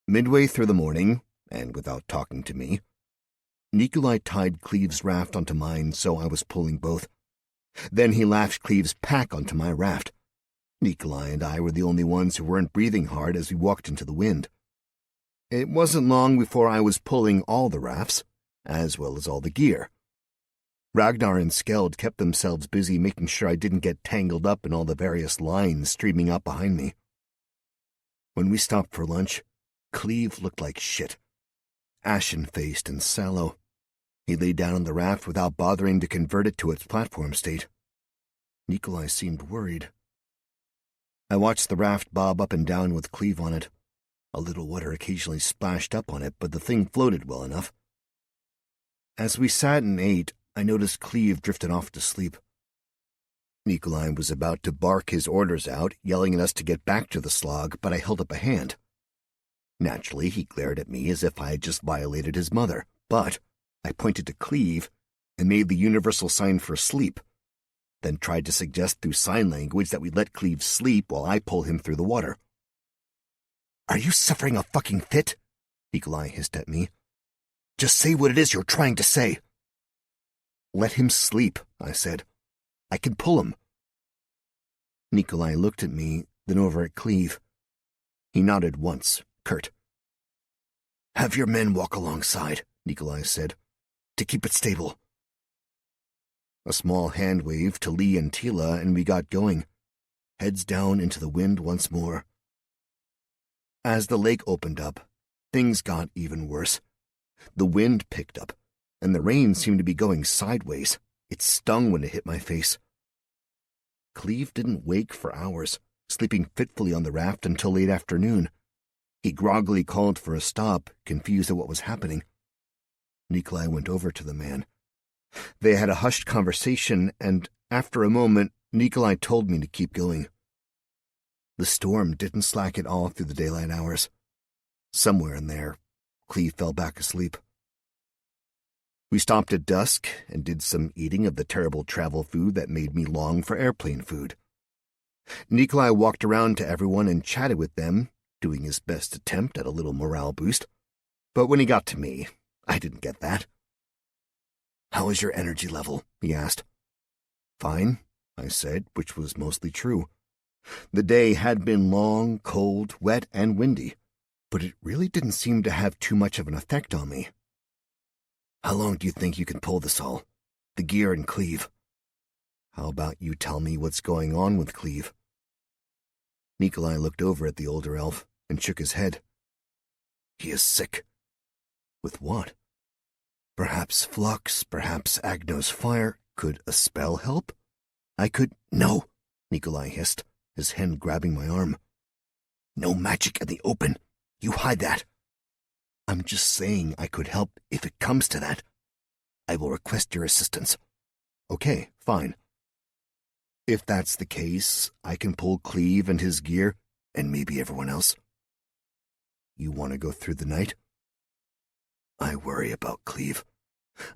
Midway through the morning, and without talking to me, Nikolai tied Cleve's raft onto mine, so I was pulling both. Then he lashed Cleve's pack onto my raft. Nikolai and I were the only ones who weren't breathing hard as we walked into the wind. It wasn't long before I was pulling all the rafts, as well as all the gear. Ragnar and Skeld kept themselves busy making sure I didn't get tangled up in all the various lines streaming up behind me. When we stopped for lunch, Cleve looked like shit. Ashen-faced and sallow. He lay down on the raft without bothering to convert it to its platform state. Nikolai seemed worried. I watched the raft bob up and down with Cleve on it. A little water occasionally splashed up on it, but the thing floated well enough. As we sat and ate, I noticed Cleve drifted off to sleep. Nikolai was about to bark his orders out, yelling at us to get back to the slog, but I held up a hand. Naturally, he glared at me as if I had just violated his mother, but I pointed to Cleve and made the universal sign for sleep, then tried to suggest through sign language that we let Cleve sleep while I pull him through the water. "Are you suffering a fucking fit?" Nikolai hissed at me. "Just say what it is you're trying to say." "Let him sleep," I said. "I can pull him." Nikolai looked at me, then over at Cleve. He nodded once, curt. "Have your men walk alongside," Nikolai said, "to keep it stable." A small hand wave to Lee and Tila, and we got going, heads down into the wind once more. As the lake opened up, things got even worse. The wind picked up, and the rain seemed to be going sideways. It stung when it hit my face. Cleve didn't wake for hours, sleeping fitfully on the raft until late afternoon. He groggily called for a stop, confused at what was happening. Nikolai went over to the man. They had a hushed conversation, and after a moment, Nikolai told me to keep going. The storm didn't slack at all through the daylight hours. Somewhere in there, Cleve fell back asleep. We stopped at dusk and did some eating of the terrible travel food that made me long for airplane food. Nikolai walked around to everyone and chatted with them, doing his best attempt at a little morale boost. But when he got to me, I didn't get that. "How is your energy level?" he asked. "Fine," I said, which was mostly true. The day had been long, cold, wet, and windy, but it really didn't seem to have too much of an effect on me. "How long do you think you can pull this all? The gear and Cleve?" "How about you tell me what's going on with Cleve?" Nikolai looked over at the older elf and shook his head. "He is sick." "With what?" "Perhaps flux, perhaps Agno's fire. Could a spell help?" "I could—" "No," Nikolai hissed, his hand grabbing my arm. "No magic in the open. You hide that." "I'm just saying I could help if it comes to that. I will request your assistance." "Okay, fine. If that's the case, I can pull Cleve and his gear, and maybe everyone else." "You want to go through the night?" "I worry about Cleve.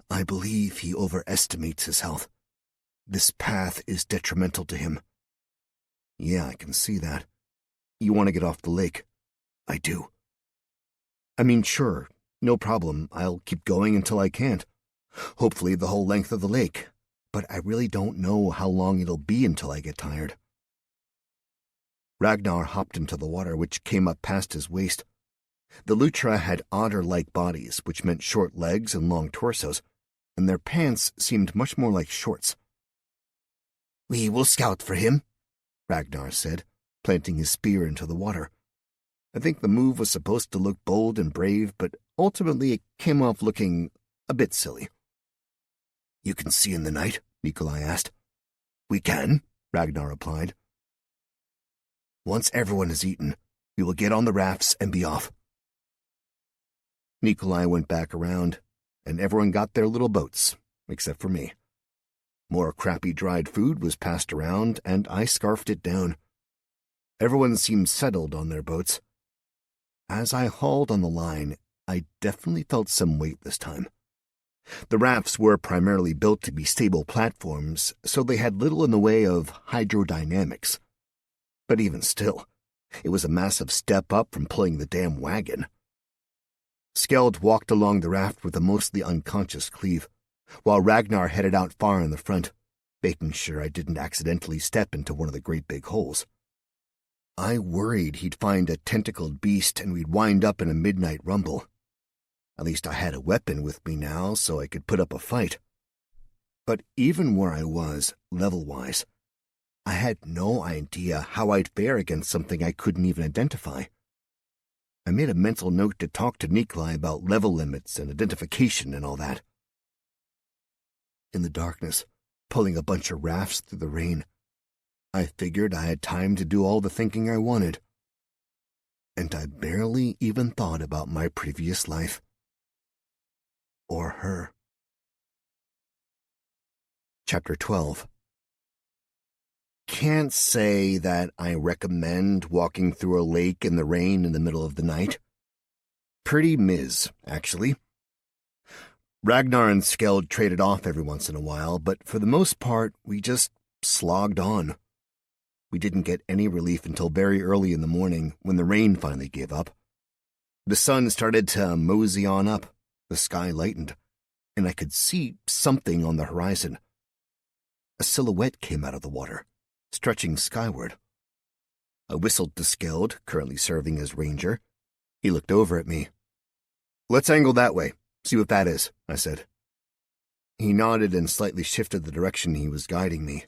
I believe he overestimates his health. This path is detrimental to him." "Yeah, I can see that. You want to get off the lake?" "I do." "I mean, sure, no problem. I'll keep going until I can't. Hopefully the whole length of the lake. But I really don't know how long it'll be until I get tired." Ragnar hopped into the water, which came up past his waist. The Lutra had otter-like bodies, which meant short legs and long torsos, and their pants seemed much more like shorts. "We will scout for him," Ragnar said, planting his spear into the water. I think the move was supposed to look bold and brave, but ultimately it came off looking a bit silly. "You can see in the night?" Nikolai asked. "We can," Ragnar replied. "Once everyone has eaten, we will get on the rafts and be off." Nikolai went back around, and everyone got their little boats, except for me. More crappy dried food was passed around, and I scarfed it down. Everyone seemed settled on their boats. As I hauled on the line, I definitely felt some weight this time. The rafts were primarily built to be stable platforms, so they had little in the way of hydrodynamics. But even still, it was a massive step up from pulling the damn wagon. Skeld walked along the raft with a mostly unconscious Cleve, while Ragnar headed out far in the front, making sure I didn't accidentally step into one of the great big holes. I worried he'd find a tentacled beast and we'd wind up in a midnight rumble. At least I had a weapon with me now, so I could put up a fight. But even where I was, level-wise, I had no idea how I'd fare against something I couldn't even identify. I made a mental note to talk to Nikolai about level limits and identification and all that. In the darkness, pulling a bunch of rafts through the rain, I figured I had time to do all the thinking I wanted. And I barely even thought about my previous life. Or her. Chapter 12. Can't say that I recommend walking through a lake in the rain in the middle of the night. Pretty miz, actually. Ragnar and Skeld traded off every once in a while, but for the most part, we just slogged on. We didn't get any relief until very early in the morning, when the rain finally gave up. The sun started to mosey on up, the sky lightened, and I could see something on the horizon. A silhouette came out of the water, stretching skyward. I whistled to Skeld, currently serving as ranger. He looked over at me. "Let's angle that way, see what that is," I said. He nodded and slightly shifted the direction he was guiding me.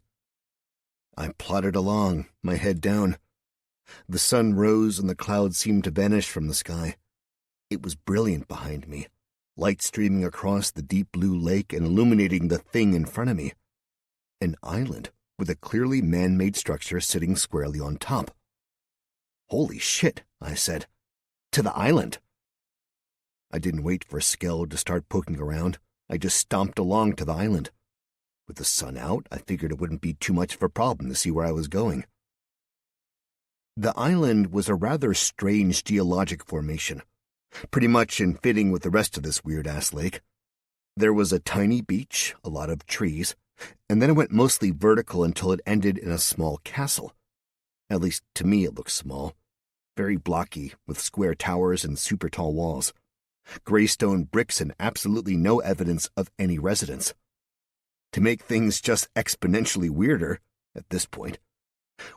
I plodded along, my head down. The sun rose and the clouds seemed to vanish from the sky. It was brilliant behind me, light streaming across the deep blue lake and illuminating the thing in front of me. An island with a clearly man-made structure sitting squarely on top. "Holy shit," I said. "To the island." I didn't wait for Skeld to start poking around. I just stomped along to the island. With the sun out, I figured it wouldn't be too much of a problem to see where I was going. The island was a rather strange geologic formation, pretty much in fitting with the rest of this weird-ass lake. There was a tiny beach, a lot of trees, and then it went mostly vertical until it ended in a small castle. At least to me it looked small, very blocky, with square towers and super tall walls, gray stone bricks and absolutely no evidence of any residence. To make things just exponentially weirder, at this point,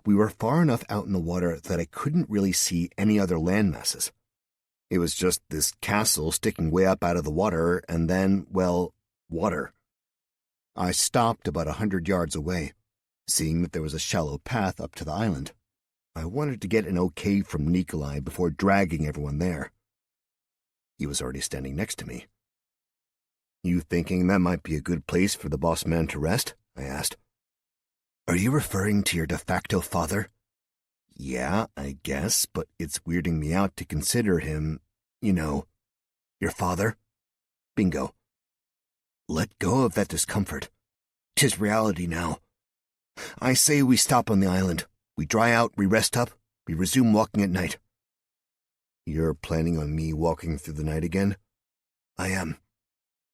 we were far enough out in the water that I couldn't really see any other land masses. It was just this castle sticking way up out of the water, and then, well, water. I stopped about 100 yards away, seeing that there was a shallow path up to the island. I wanted to get an okay from Nikolai before dragging everyone there. He was already standing next to me. "You thinking that might be a good place for the boss man to rest?" I asked. "Are you referring to your de facto father?" "Yeah, I guess, but it's weirding me out to consider him, your father." "Bingo. Let go of that discomfort. 'Tis reality now. I say we stop on the island. We dry out, we rest up, we resume walking at night." "You're planning on me walking through the night again?" "I am.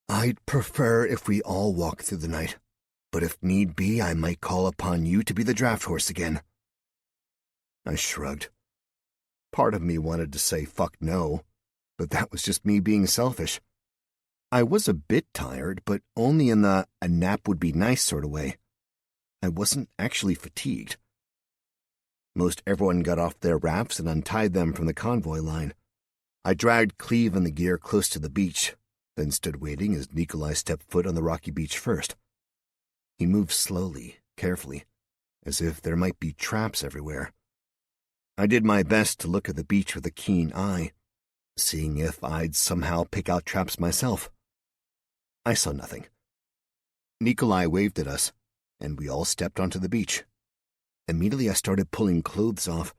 I'd prefer if we all walk through the night, but if need be, I might call upon you to be the draft horse again." I shrugged. Part of me wanted to say fuck no, but that was just me being selfish. I was a bit tired, but only in the "a nap would be nice" sort of way. I wasn't actually fatigued. Most everyone got off their rafts and untied them from the convoy line. I dragged Cleve and the gear close to the beach, then stood waiting as Nikolai stepped foot on the rocky beach first. He moved slowly, carefully, as if there might be traps everywhere. I did my best to look at the beach with a keen eye, seeing if I'd somehow pick out traps myself. I saw nothing. Nikolai waved at us, and we all stepped onto the beach. Immediately I started pulling clothes off.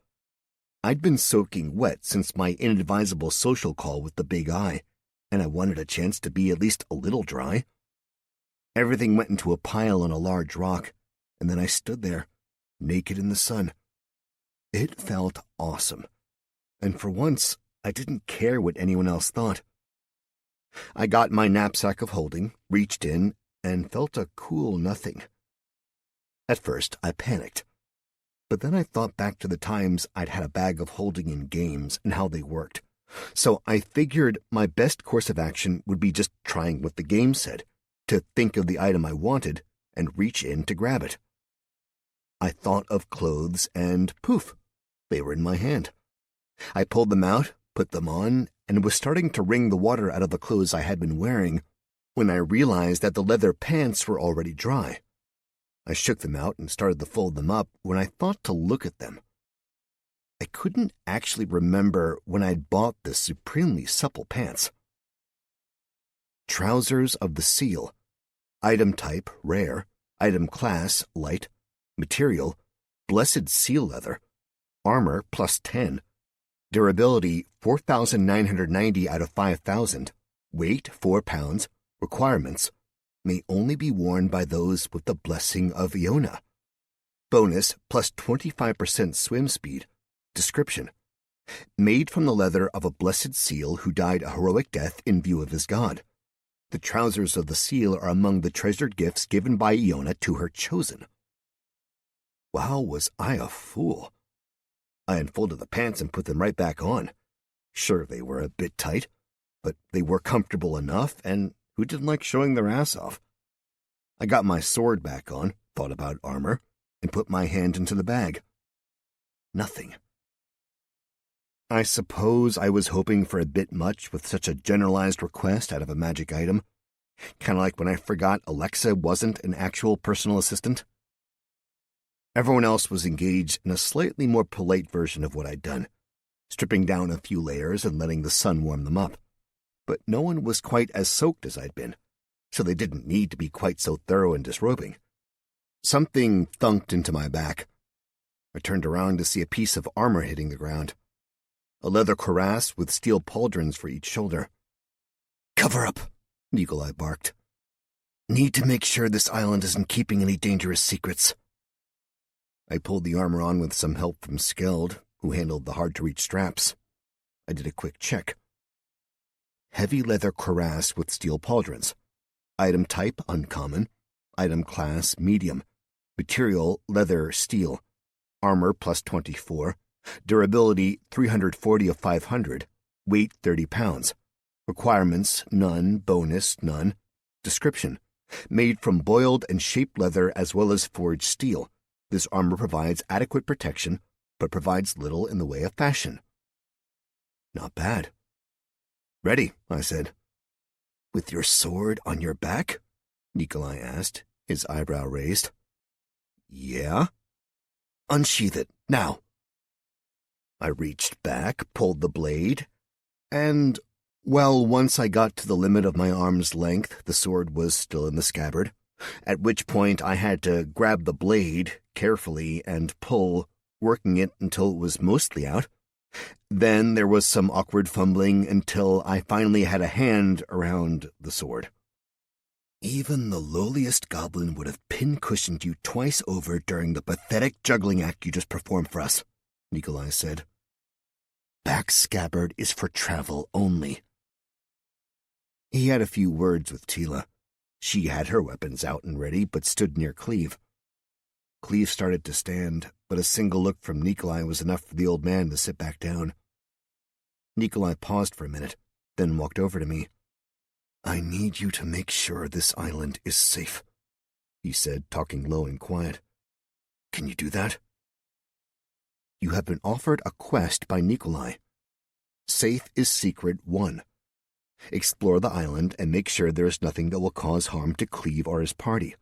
I'd been soaking wet since my inadvisable social call with the big eye, and I wanted a chance to be at least a little dry. Everything went into a pile on a large rock, and then I stood there, naked in the sun. It felt awesome, and for once I didn't care what anyone else thought. I got my knapsack of holding, reached in, and felt a cool nothing. At first I panicked, but then I thought back to the times I'd had a bag of holding in games and how they worked. So I figured my best course of action would be just trying what the game said, to think of the item I wanted and reach in to grab it. I thought of clothes and poof, they were in my hand. I pulled them out, put them on, and was starting to wring the water out of the clothes I had been wearing when I realized that the leather pants were already dry. I shook them out and started to fold them up when I thought to look at them. I couldn't actually remember when I'd bought the supremely supple pants. Trousers of the Seal. Item type, rare. Item class, light. Material, blessed seal leather. Armor, +10. Durability, 4,990 out of 5,000. Weight, 4 pounds. Requirements, may only be worn by those with the blessing of Iona. Bonus, +25% swim speed. Description, made from the leather of a blessed seal who died a heroic death in view of his god. The trousers of the seal are among the treasured gifts given by Iona to her chosen. Wow, was I a fool. I unfolded the pants and put them right back on. Sure, they were a bit tight, but they were comfortable enough, and who didn't like showing their ass off? I got my sword back on, thought about armor, and put my hand into the bag. Nothing. I suppose I was hoping for a bit much with such a generalized request out of a magic item. Kind of like when I forgot Alexa wasn't an actual personal assistant. Everyone else was engaged in a slightly more polite version of what I'd done, stripping down a few layers and letting the sun warm them up. But no one was quite as soaked as I'd been, so they didn't need to be quite so thorough in disrobing. Something thunked into my back. I turned around to see a piece of armor hitting the ground. A leather cuirass with steel pauldrons for each shoulder. "Cover up," Eagle Eye barked. "Need to make sure this island isn't keeping any dangerous secrets." I pulled the armor on with some help from Skeld, who handled the hard-to-reach straps. I did a quick check. Heavy leather cuirass with steel pauldrons. Item type, uncommon. Item class, medium. Material, leather, steel. Armor, +24. Durability, 340 of 500. Weight, 30 pounds. Requirements, none. Bonus, none. Description, made from boiled and shaped leather as well as forged steel. This armor provides adequate protection, but provides little in the way of fashion. Not bad. Ready, I said. "With your sword on your back?" Nikolai asked, his eyebrow raised. Yeah? "Unsheath it, now." I reached back, pulled the blade, and, well, once I got to the limit of my arm's length, the sword was still in the scabbard, at which point I had to grab the blade carefully and pull, working it until it was mostly out. Then there was some awkward fumbling until I finally had a hand around the sword. "Even the lowliest goblin would have pin-cushioned you twice over during the pathetic juggling act you just performed for us," Nikolai said. "Back scabbard is for travel only." He had a few words with Tila. She had her weapons out and ready, but stood near Cleve. Cleve started to stand, but a single look from Nikolai was enough for the old man to sit back down. Nikolai paused for a minute, then walked over to me. "I need you to make sure this island is safe," he said, talking low and quiet. "Can you do that?" "You have been offered a quest by Nikolai. Safe is Secret 1. Explore the island and make sure there is nothing that will cause harm to Cleve or his party.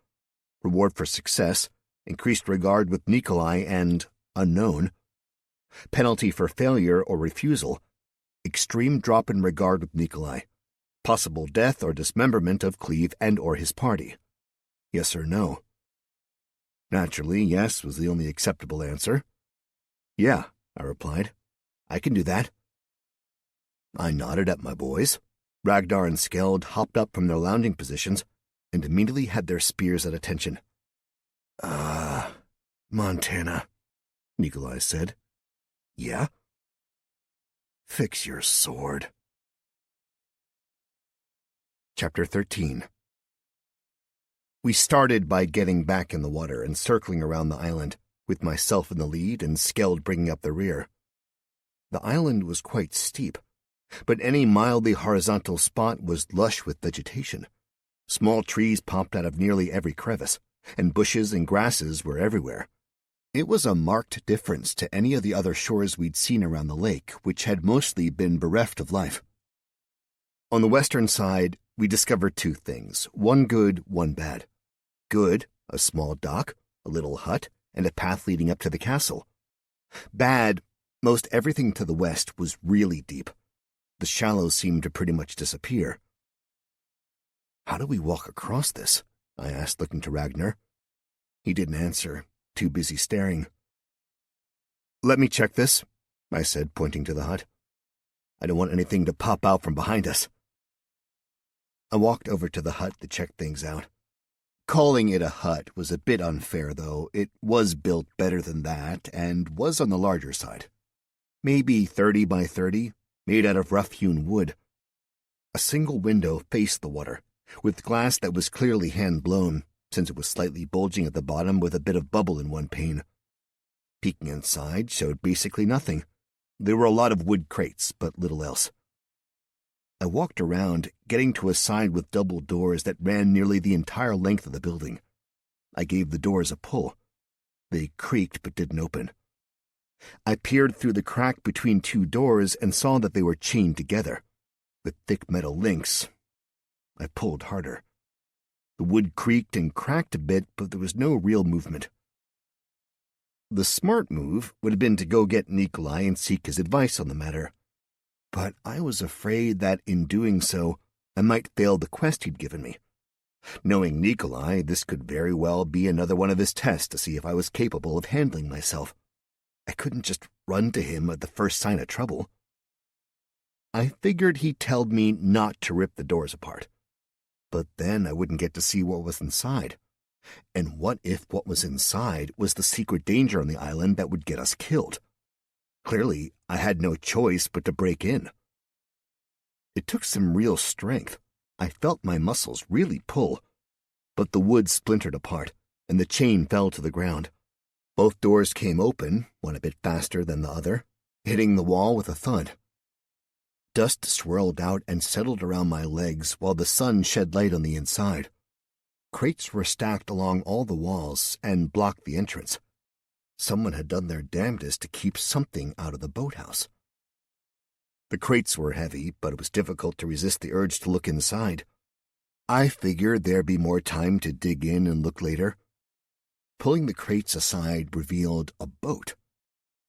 Reward for success, increased regard with Nikolai and unknown. Penalty for failure or refusal, extreme drop in regard with Nikolai. Possible death or dismemberment of Cleve and or his party. Yes or no?" Naturally, yes was the only acceptable answer. "Yeah," I replied. "I can do that." I nodded at my boys. Ragnar and Skeld hopped up from their lounging positions and immediately had their spears at attention. Montana," Nikolai said. "Yeah?" "Fix your sword." Chapter 13. We started by getting back in the water and circling around the island, with myself in the lead and Skeld bringing up the rear. The island was quite steep, but any mildly horizontal spot was lush with vegetation. Small trees popped out of nearly every crevice, and bushes and grasses were everywhere. It was a marked difference to any of the other shores we'd seen around the lake, which had mostly been bereft of life. On the western side, we discovered two things, one good, one bad. Good, a small dock, a little hut, and a path leading up to the castle. Bad, Most everything to the west was really deep. The shallows seemed to pretty much disappear. "How do we walk across this?" I asked, looking to Ragnar. He didn't answer, too busy staring. "Let me check this," I said, pointing to the hut. "I don't want anything to pop out from behind us." I walked over to the hut to check things out. Calling it a hut was a bit unfair, though. It was built better than that and was on the larger side. Maybe 30 by 30, made out of rough-hewn wood. A single window faced the water, with glass that was clearly hand-blown, since it was slightly bulging at the bottom with a bit of bubble in one pane. Peeking inside showed basically nothing. There were a lot of wood crates, but little else. I walked around, getting to a side with double doors that ran nearly the entire length of the building. I gave the doors a pull. They creaked but didn't open. I peered through the crack between two doors and saw that they were chained together, with thick metal links. I pulled harder. The wood creaked and cracked a bit, but there was no real movement. The smart move would have been to go get Nikolai and seek his advice on the matter. But I was afraid that in doing so, I might fail the quest he'd given me. Knowing Nikolai, this could very well be another one of his tests to see if I was capable of handling myself. I couldn't just run to him at the first sign of trouble. I figured he'd tell me not to rip the doors apart. But then I wouldn't get to see what was inside. And what if what was inside was the secret danger on the island that would get us killed? Clearly, I had no choice but to break in. It took some real strength. I felt my muscles really pull. But the wood splintered apart, and the chain fell to the ground. Both doors came open, one a bit faster than the other, hitting the wall with a thud. Dust swirled out and settled around my legs while the sun shed light on the inside. Crates were stacked along all the walls and blocked the entrance. Someone had done their damnedest to keep something out of the boathouse. The crates were heavy, but it was difficult to resist the urge to look inside. I figured there'd be more time to dig in and look later. Pulling the crates aside revealed a boat.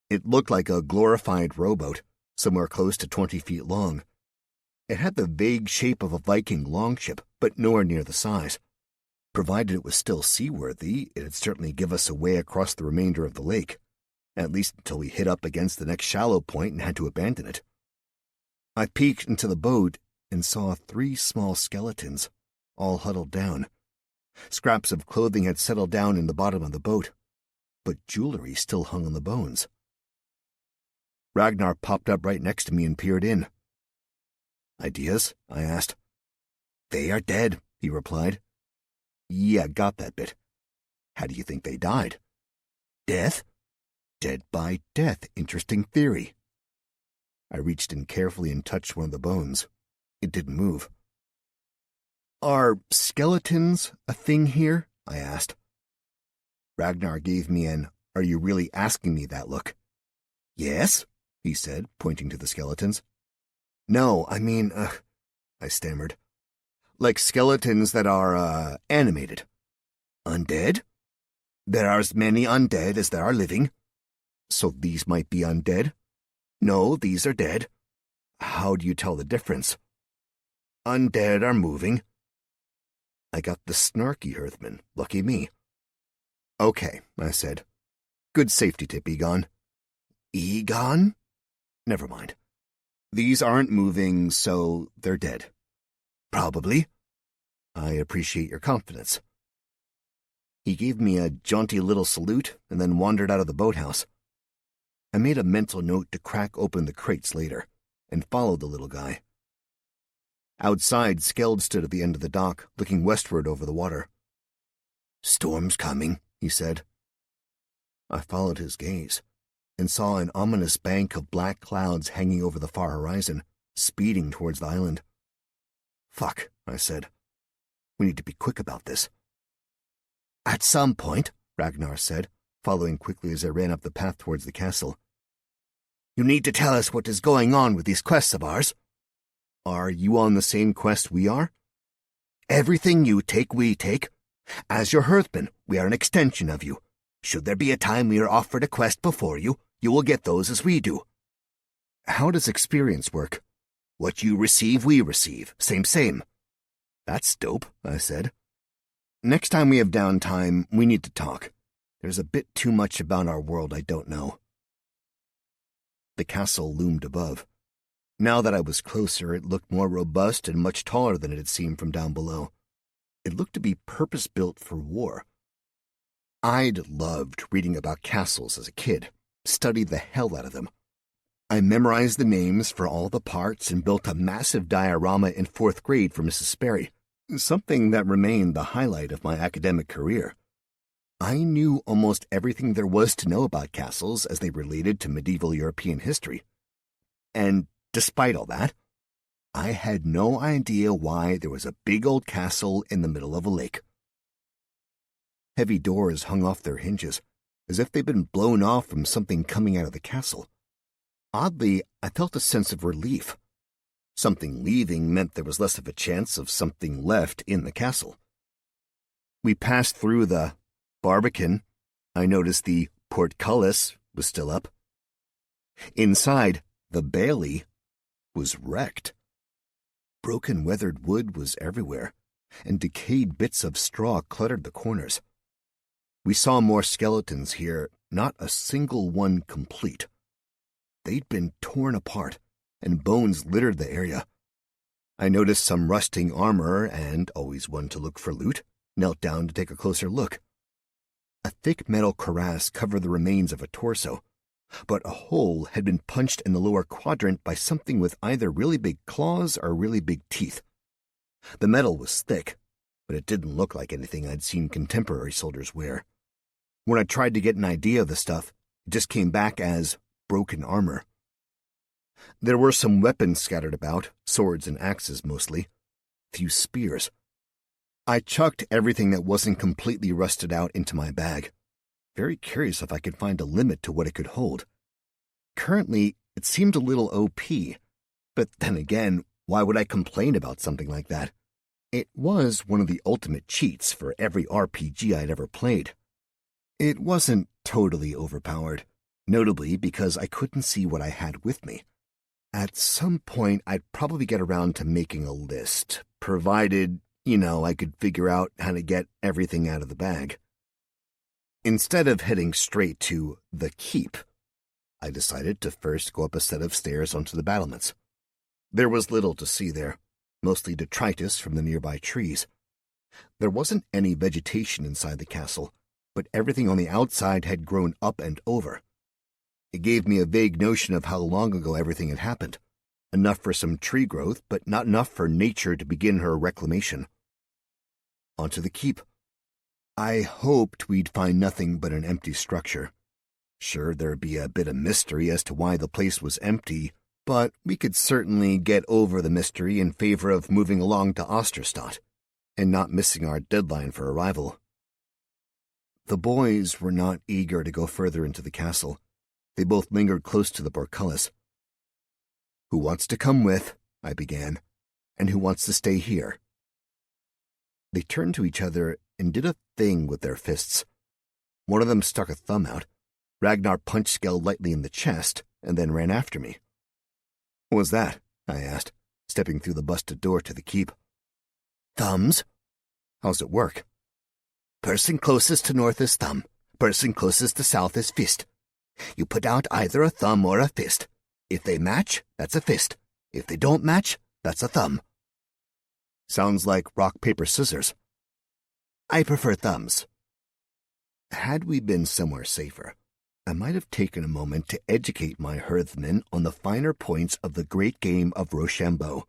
It looked like a glorified rowboat, somewhere close to 20 feet long. It had the vague shape of a Viking longship, but nowhere near the size. Provided it was still seaworthy, it'd certainly give us a way across the remainder of the lake, at least until we hit up against the next shallow point and had to abandon it. I peeked into the boat and saw 3 small skeletons, all huddled down. Scraps of clothing had settled down in the bottom of the boat, but jewelry still hung on the bones. Ragnar popped up right next to me and peered in. "Ideas?" I asked. "They are dead," he replied. "Yeah, got that bit. How do you think they died?" "Death?" "Dead by death. Interesting theory." I reached in carefully and touched one of the bones. It didn't move. "Are skeletons a thing here?" I asked. Ragnar gave me an "are you really asking me that" look. "Yes," he said, pointing to the skeletons. "No, I mean, I stammered. Like skeletons that are, animated." "Undead?" "There are as many undead as there are living." "So these might be undead?" "No, these are dead." "How do you tell the difference?" "Undead are moving." I got the snarky Hearthman. Lucky me. "Okay," I said. "Good safety tip, Egon." "Egon?" "Never mind. These aren't moving, so they're dead." "Probably." "I appreciate your confidence." He gave me a jaunty little salute and then wandered out of the boathouse. I made a mental note to crack open the crates later and followed the little guy. Outside, Skeld stood at the end of the dock, looking westward over the water. "Storm's coming," he said. I followed his gaze and saw an ominous bank of black clouds hanging over the far horizon, speeding towards the island. "Fuck," I said. "We need to be quick about this." "At some point," Ragnar said, following quickly as I ran up the path towards the castle, "you need to tell us what is going on with these quests of ours." "Are you on the same quest we are?" "Everything you take, we take. As your Hearthman, we are an extension of you. Should there be a time we are offered a quest before you, You will get those as we do. How does experience work? What you receive, we receive. Same. That's dope, I said. Next time we have downtime, we need to talk. There's a bit too much about our world I don't know. The castle loomed above. Now that I was closer, it looked more robust and much taller than it had seemed from down below. It looked to be purpose-built for war. I'd loved reading about castles as a kid, studied the hell out of them. I memorized the names for all the parts and built a massive diorama in 4th grade for Mrs. Sperry, something that remained the highlight of my academic career. I knew almost everything there was to know about castles as they related to medieval European history. And despite all that, I had no idea why there was a big old castle in the middle of a lake. Heavy doors hung off their hinges, as if they'd been blown off from something coming out of the castle. Oddly, I felt a sense of relief. Something leaving meant there was less of a chance of something left in the castle. We passed through the barbican. I noticed the portcullis was still up. Inside, the bailey was wrecked. Broken weathered wood was everywhere, and decayed bits of straw cluttered the corners. We saw more skeletons here, not a single one complete. They'd been torn apart, and bones littered the area. I noticed some rusting armor and, always one to look for loot, knelt down to take a closer look. A thick metal cuirass covered the remains of a torso, but a hole had been punched in the lower quadrant by something with either really big claws or really big teeth. The metal was thick, but it didn't look like anything I'd seen contemporary soldiers wear. When I tried to get an idea of the stuff, it just came back as broken armor. There were some weapons scattered about, swords and axes mostly, few spears. I chucked everything that wasn't completely rusted out into my bag, very curious if I could find a limit to what it could hold. Currently, it seemed a little OP, but then again, why would I complain about something like that? It was one of the ultimate cheats for every RPG I'd ever played. It wasn't totally overpowered, notably because I couldn't see what I had with me. At some point, I'd probably get around to making a list, provided, I could figure out how to get everything out of the bag. Instead of heading straight to the keep, I decided to first go up a set of stairs onto the battlements. There was little to see there, mostly detritus from the nearby trees. There wasn't any vegetation inside the castle, but everything on the outside had grown up and over. It gave me a vague notion of how long ago everything had happened. Enough for some tree growth, but not enough for nature to begin her reclamation. Onto the keep. I hoped we'd find nothing but an empty structure. Sure, there'd be a bit of mystery as to why the place was empty, but we could certainly get over the mystery in favor of moving along to Osterstadt, and not missing our deadline for arrival. The boys were not eager to go further into the castle. They both lingered close to the portcullis. "Who wants to come with?" I began, "and who wants to stay here?" They turned to each other and did a thing with their fists. One of them stuck a thumb out. Ragnar punched Skell lightly in the chest and then ran after me. "What was that?" I asked, stepping through the busted door to the keep. Thumbs? "How's it work?" Person closest to north is thumb. Person closest to south is fist. You put out either a thumb or a fist. If they match, that's a fist. If they don't match, that's a thumb." Sounds like rock, paper, scissors. I prefer thumbs. Had we been somewhere safer, I might have taken a moment to educate my hearthmen on the finer points of the great game of Rochambeau.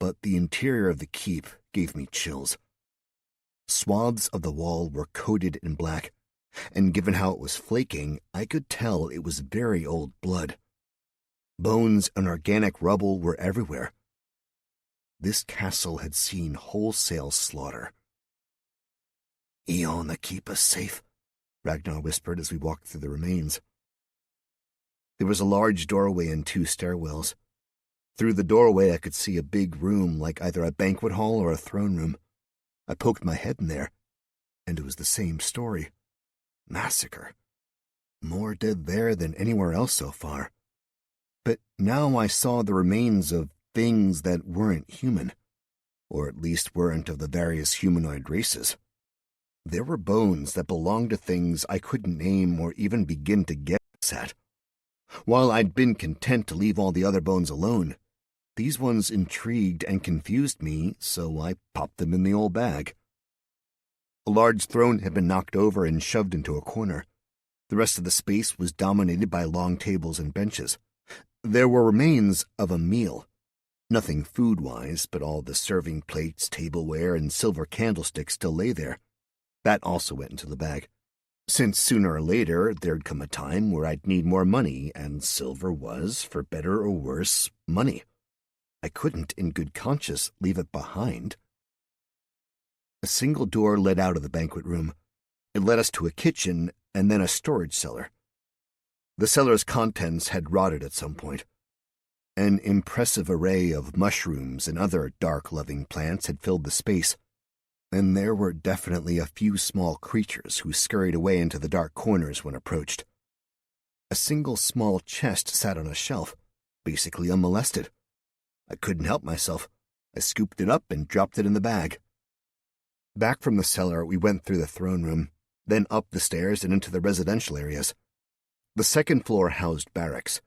But the interior of the keep gave me chills. Swaths of the wall were coated in black, and given how it was flaking, I could tell it was very old blood. Bones and organic rubble were everywhere. This castle had seen wholesale slaughter. "Eona, keep us safe," Ragnar whispered as we walked through the remains. There was a large doorway and 2 stairwells. Through the doorway I could see a big room like either a banquet hall or a throne room. I poked my head in there, and it was the same story. Massacre. More dead there than anywhere else so far. But now I saw the remains of things that weren't human, or at least weren't of the various humanoid races. There were bones that belonged to things I couldn't name or even begin to guess at. While I'd been content to leave all the other bones alone, these ones intrigued and confused me, so I popped them in the old bag. A large throne had been knocked over and shoved into a corner. The rest of the space was dominated by long tables and benches. There were remains of a meal. Nothing food-wise, but all the serving plates, tableware, and silver candlesticks still lay there. That also went into the bag, since sooner or later there'd come a time where I'd need more money, and silver was, for better or worse, money. I couldn't, in good conscience, leave it behind. A single door led out of the banquet room. It led us to a kitchen and then a storage cellar. The cellar's contents had rotted at some point. An impressive array of mushrooms and other dark-loving plants had filled the space, and there were definitely a few small creatures who scurried away into the dark corners when approached. A single small chest sat on a shelf, basically unmolested. I couldn't help myself. I scooped it up and dropped it in the bag. Back from the cellar, we went through the throne room, then up the stairs and into the residential areas. The second floor housed barracks.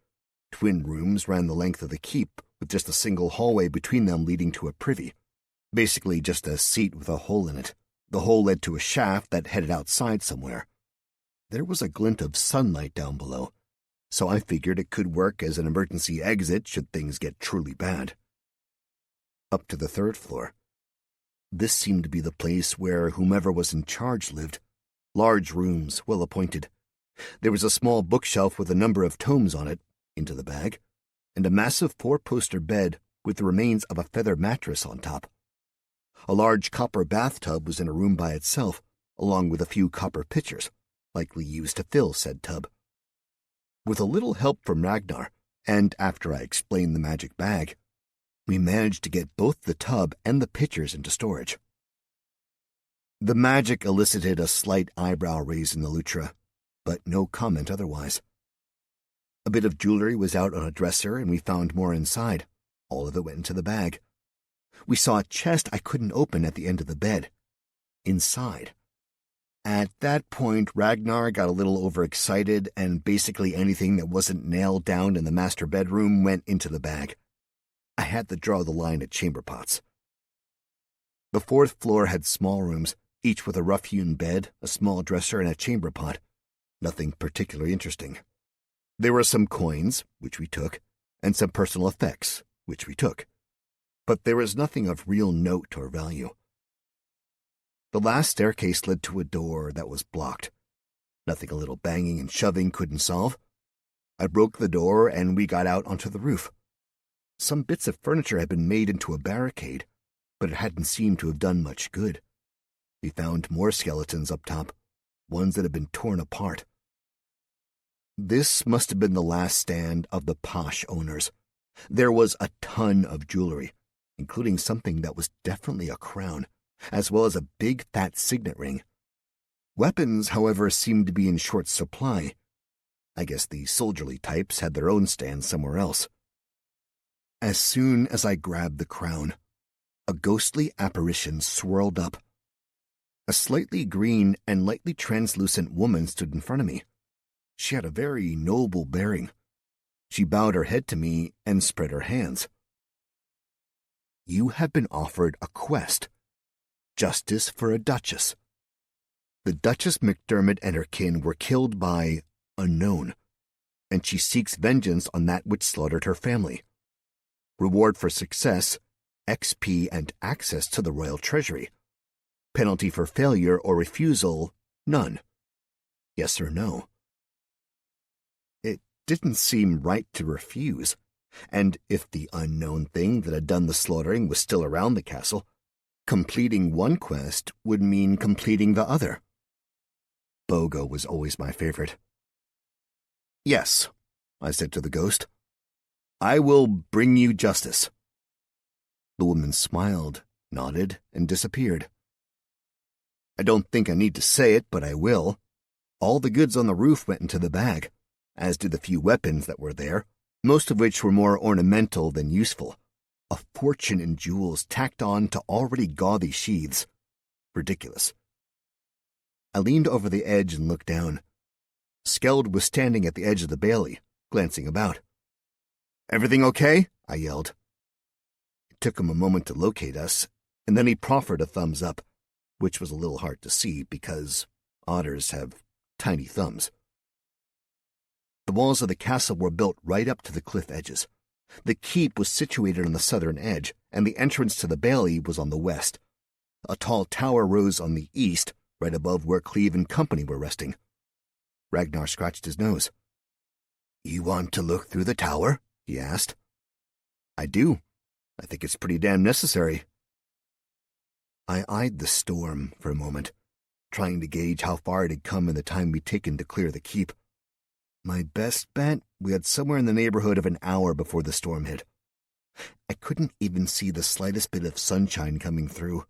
Twin rooms ran the length of the keep, with just a single hallway between them leading to a privy. Basically just a seat with a hole in it. The hole led to a shaft that headed outside somewhere. There was a glint of sunlight down below, so I figured it could work as an emergency exit should things get truly bad. Up to the third floor. This seemed to be the place where whomever was in charge lived. Large rooms, well appointed. There was a small bookshelf with a number of tomes on it, into the bag, and a massive four-poster bed with the remains of a feather mattress on top. A large copper bathtub was in a room by itself, along with a few copper pitchers, likely used to fill said tub. With a little help from Ragnar, and after I explained the magic bag, we managed to get both the tub and the pitchers into storage. The magic elicited a slight eyebrow raise in the Lutra, but no comment otherwise. A bit of jewelry was out on a dresser, and we found more inside. All of it went into the bag. We saw a chest I couldn't open at the end of the bed. Inside. At that point, Ragnar got a little overexcited, and basically anything that wasn't nailed down in the master bedroom went into the bag. I had to draw the line at chamber pots. The fourth floor had small rooms, each with a rough-hewn bed, a small dresser, and a chamber pot. Nothing particularly interesting. There were some coins, which we took, and some personal effects, which we took. But there was nothing of real note or value. The last staircase led to a door that was blocked. Nothing a little banging and shoving couldn't solve. I broke the door, and we got out onto the roof. Some bits of furniture had been made into a barricade, but it hadn't seemed to have done much good. We found more skeletons up top, ones that had been torn apart. This must have been the last stand of the posh owners. There was a ton of jewelry, including something that was definitely a crown, as well as a big fat signet ring. Weapons, however, seemed to be in short supply. I guess the soldierly types had their own stand somewhere else. As soon as I grabbed the crown, a ghostly apparition swirled up. A slightly green and lightly translucent woman stood in front of me. She had a very noble bearing. She bowed her head to me and spread her hands. You have been offered a quest. Justice for a duchess. The Duchess McDermott and her kin were killed by unknown, and she seeks vengeance on that which slaughtered her family. Reward for success, XP and access to the royal treasury. Penalty for failure or refusal, none. Yes or no? It didn't seem right to refuse, and if the unknown thing that had done the slaughtering was still around the castle, completing one quest would mean completing the other. Bogo was always my favorite. Yes, I said to the ghost. I will bring you justice. The woman smiled, nodded, and disappeared. I don't think I need to say it, but I will. All the goods on the roof went into the bag, as did the few weapons that were there, most of which were more ornamental than useful. A fortune in jewels tacked on to already gaudy sheaths. Ridiculous. I leaned over the edge and looked down. Skeld was standing at the edge of the bailey, glancing about. "Everything okay?" I yelled. It took him a moment to locate us, and then he proffered a thumbs up, which was a little hard to see because otters have tiny thumbs. The walls of the castle were built right up to the cliff edges. The keep was situated on the southern edge, and the entrance to the bailey was on the west. A tall tower rose on the east, right above where Cleve and company were resting. Ragnar scratched his nose. "You want to look through the tower?" he asked. "I do. I think it's pretty damn necessary." I eyed the storm for a moment, trying to gauge how far it had come in the time we'd taken to clear the keep. My best bet, we had somewhere in the neighborhood of an hour before the storm hit. I couldn't even see the slightest bit of sunshine coming through.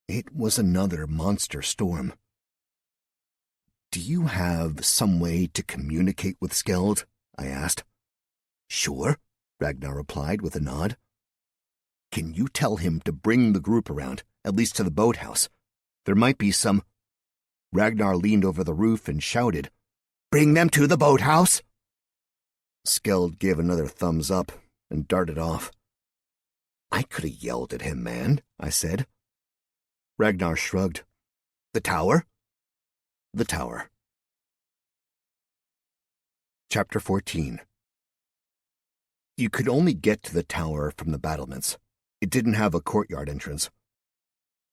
It was another monster storm. "Do you have some way to communicate with Skeld?" I asked. "Sure," Ragnar replied with a nod. "Can you tell him to bring the group around, at least to the boathouse? There might be some—" Ragnar leaned over the roof and shouted, "Bring them to the boathouse!" Skeld gave another thumbs up and darted off. "I could have yelled at him, man," I said. Ragnar shrugged. "The tower?" "The tower." Chapter 14. You could only get to the tower from the battlements. It didn't have a courtyard entrance.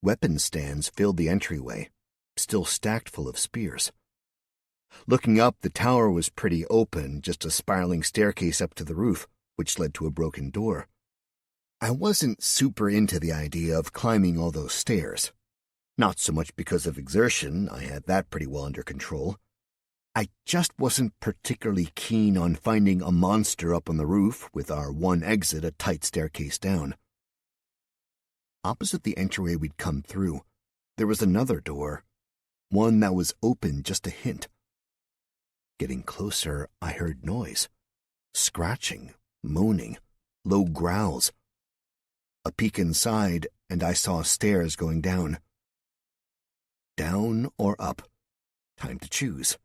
Weapon stands filled the entryway, still stacked full of spears. Looking up, the tower was pretty open, just a spiraling staircase up to the roof, which led to a broken door. I wasn't super into the idea of climbing all those stairs. Not so much because of exertion, I had that pretty well under control. I just wasn't particularly keen on finding a monster up on the roof with our one exit a tight staircase down. Opposite the entryway we'd come through, there was another door, one that was open just a hint. Getting closer, I heard noise. Scratching, moaning, low growls. A peek inside, and I saw stairs going down. Down or up? Time to choose.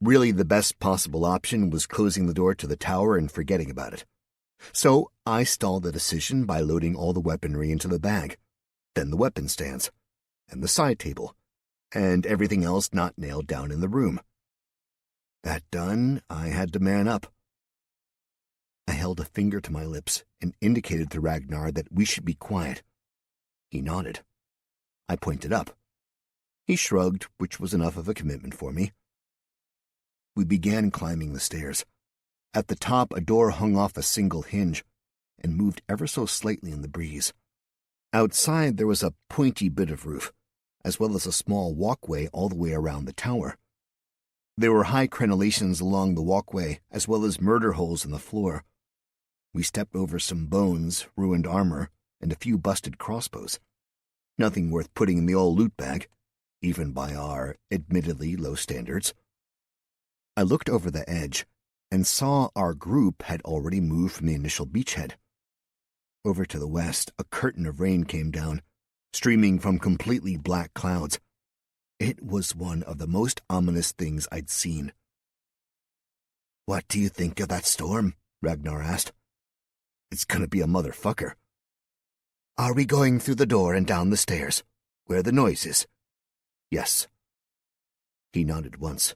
Really, the best possible option was closing the door to the tower and forgetting about it. So I stalled the decision by loading all the weaponry into the bag, then the weapon stands, and the side table, and everything else not nailed down in the room. That done, I had to man up. I held a finger to my lips and indicated to Ragnar that we should be quiet. He nodded. I pointed up. He shrugged, which was enough of a commitment for me. We began climbing the stairs. At the top, a door hung off a single hinge and moved ever so slightly in the breeze. Outside, there was a pointy bit of roof, as well as a small walkway all the way around the tower. There were high crenellations along the walkway, as well as murder holes in the floor. We stepped over some bones, ruined armor, and a few busted crossbows. Nothing worth putting in the old loot bag, even by our admittedly low standards. I looked over the edge and saw our group had already moved from the initial beachhead. Over to the west, a curtain of rain came down, streaming from completely black clouds. It was one of the most ominous things I'd seen. "What do you think of that storm?" Ragnar asked. "It's gonna be a motherfucker." "Are we going through the door and down the stairs, where the noise is?" "Yes." He nodded once.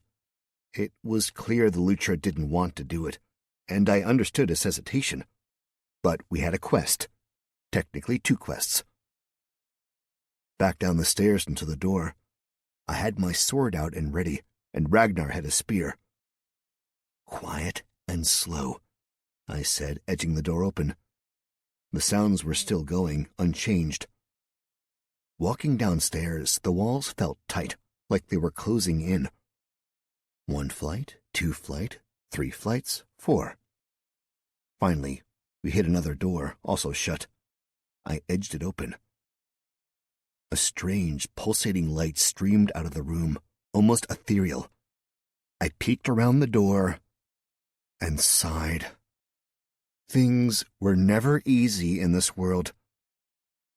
It was clear the Lutra didn't want to do it, and I understood his hesitation. But we had a quest. Technically 2 quests. Back down the stairs and to the door. I had my sword out and ready, and Ragnar had a spear. "Quiet and slow," I said, edging the door open. The sounds were still going, unchanged. Walking downstairs, the walls felt tight, like they were closing in. 1 flight, 2 flight, 3 flights, 4. Finally, we hit another door, also shut. I edged it open. A strange, pulsating light streamed out of the room, almost ethereal. I peeked around the door and sighed. Things were never easy in this world.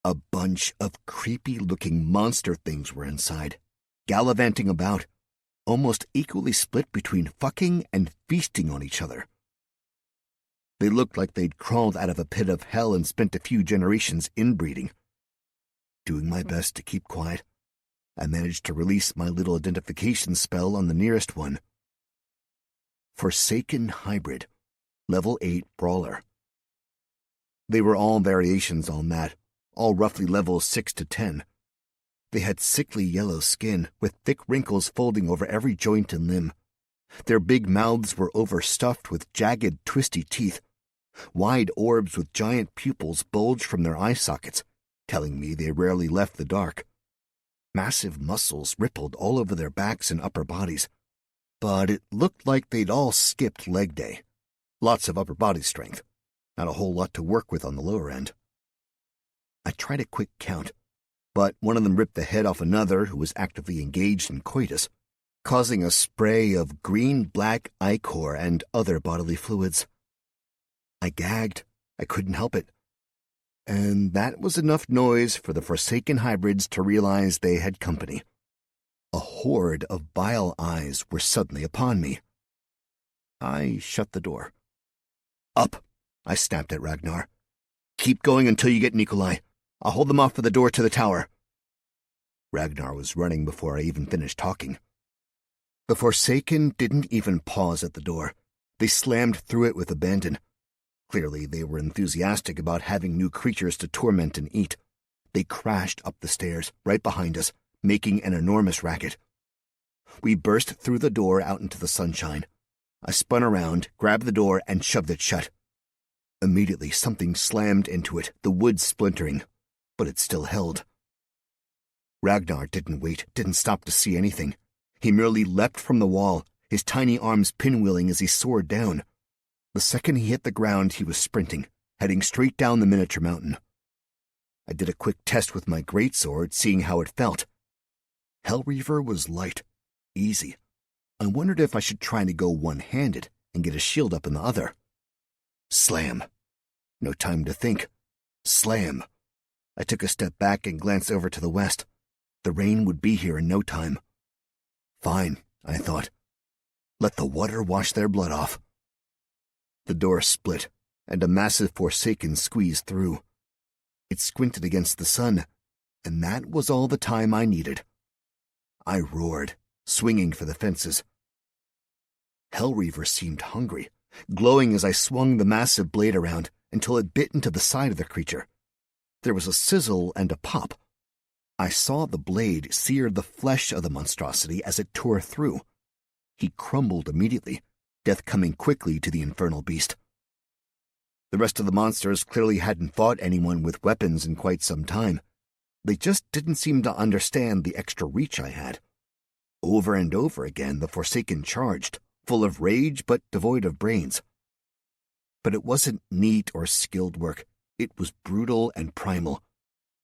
A bunch of creepy-looking monster things were inside, gallivanting about, almost equally split between fucking and feasting on each other. They looked like they'd crawled out of a pit of hell and spent a few generations inbreeding. Doing my best to keep quiet, I managed to release my little identification spell on the nearest one. Forsaken Hybrid, Level 8 Brawler. They were all variations on that, all roughly levels 6 to 10. They had sickly yellow skin, with thick wrinkles folding over every joint and limb. Their big mouths were overstuffed with jagged, twisty teeth. Wide orbs with giant pupils bulged from their eye sockets, telling me they rarely left the dark. Massive muscles rippled all over their backs and upper bodies, but it looked like they'd all skipped leg day. Lots of upper body strength, not a whole lot to work with on the lower end. I tried a quick count, but one of them ripped the head off another who was actively engaged in coitus, causing a spray of green-black ichor and other bodily fluids. I gagged. I couldn't help it. And that was enough noise for the Forsaken Hybrids to realize they had company. A horde of bile eyes were suddenly upon me. I shut the door. Up, I snapped at Ragnar. Keep going until you get Nikolai. I'll hold them off for the door to the tower. Ragnar was running before I even finished talking. The Forsaken didn't even pause at the door. They slammed through it with abandon. Clearly, they were enthusiastic about having new creatures to torment and eat. They crashed up the stairs, right behind us, making an enormous racket. We burst through the door out into the sunshine. I spun around, grabbed the door, and shoved it shut. Immediately, something slammed into it, the wood splintering, but it still held. Ragnar didn't wait, didn't stop to see anything. He merely leapt from the wall, his tiny arms pinwheeling as he soared down. The second he hit the ground, he was sprinting, heading straight down the miniature mountain. I did a quick test with my greatsword, seeing how it felt. Hellreaver was light, easy. I wondered if I should try to go one-handed and get a shield up in the other. Slam. No time to think. Slam. I took a step back and glanced over to the west. The rain would be here in no time. Fine, I thought. Let the water wash their blood off. The door split, and a massive Forsaken squeezed through. It squinted against the sun, and that was all the time I needed. I roared, swinging for the fences. Hellreaver seemed hungry, glowing as I swung the massive blade around until it bit into the side of the creature. There was a sizzle and a pop. I saw the blade sear the flesh of the monstrosity as it tore through. He crumbled immediately, death coming quickly to the infernal beast. The rest of the monsters clearly hadn't fought anyone with weapons in quite some time. They just didn't seem to understand the extra reach I had. Over and over again, the Forsaken charged, full of rage but devoid of brains. But it wasn't neat or skilled work. It was brutal and primal.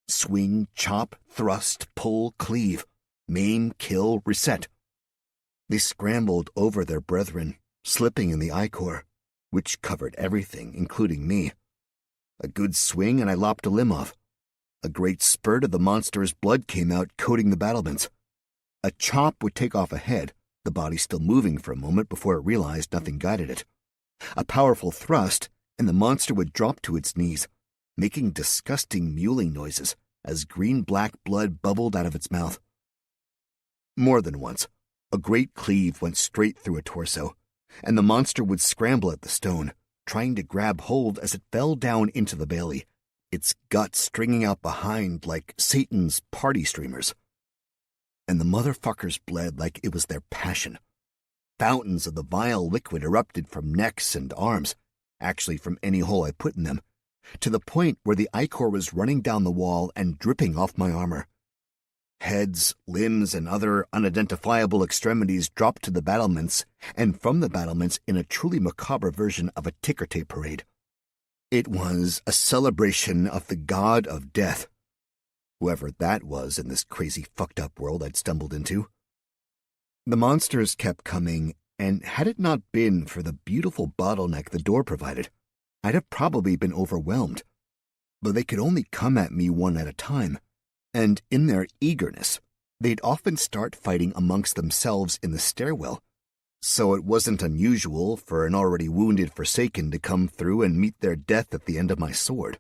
Swing, chop, thrust, pull, cleave, maim, kill, reset. They scrambled over their brethren, slipping in the ichor, which covered everything, including me. A good swing and I lopped a limb off. A great spurt of the monster's blood came out, coating the battlements. A chop would take off a head, the body still moving for a moment before it realized nothing guided it. A powerful thrust, and the monster would drop to its knees, making disgusting mewling noises as green-black blood bubbled out of its mouth. More than once, a great cleave went straight through a torso, and the monster would scramble at the stone, trying to grab hold as it fell down into the bailey, its guts stringing out behind like Satan's party streamers. And the motherfuckers bled like it was their passion. Fountains of the vile liquid erupted from necks and arms, actually from any hole I put in them, to the point where the ichor was running down the wall and dripping off my armor. Heads, limbs, and other unidentifiable extremities dropped to the battlements, and from the battlements in a truly macabre version of a ticker tape parade. It was a celebration of the god of death, whoever that was in this crazy fucked-up world I'd stumbled into. The monsters kept coming, and had it not been for the beautiful bottleneck the door provided, I'd have probably been overwhelmed. But they could only come at me one at a time, and in their eagerness, they'd often start fighting amongst themselves in the stairwell, so it wasn't unusual for an already wounded Forsaken to come through and meet their death at the end of my sword.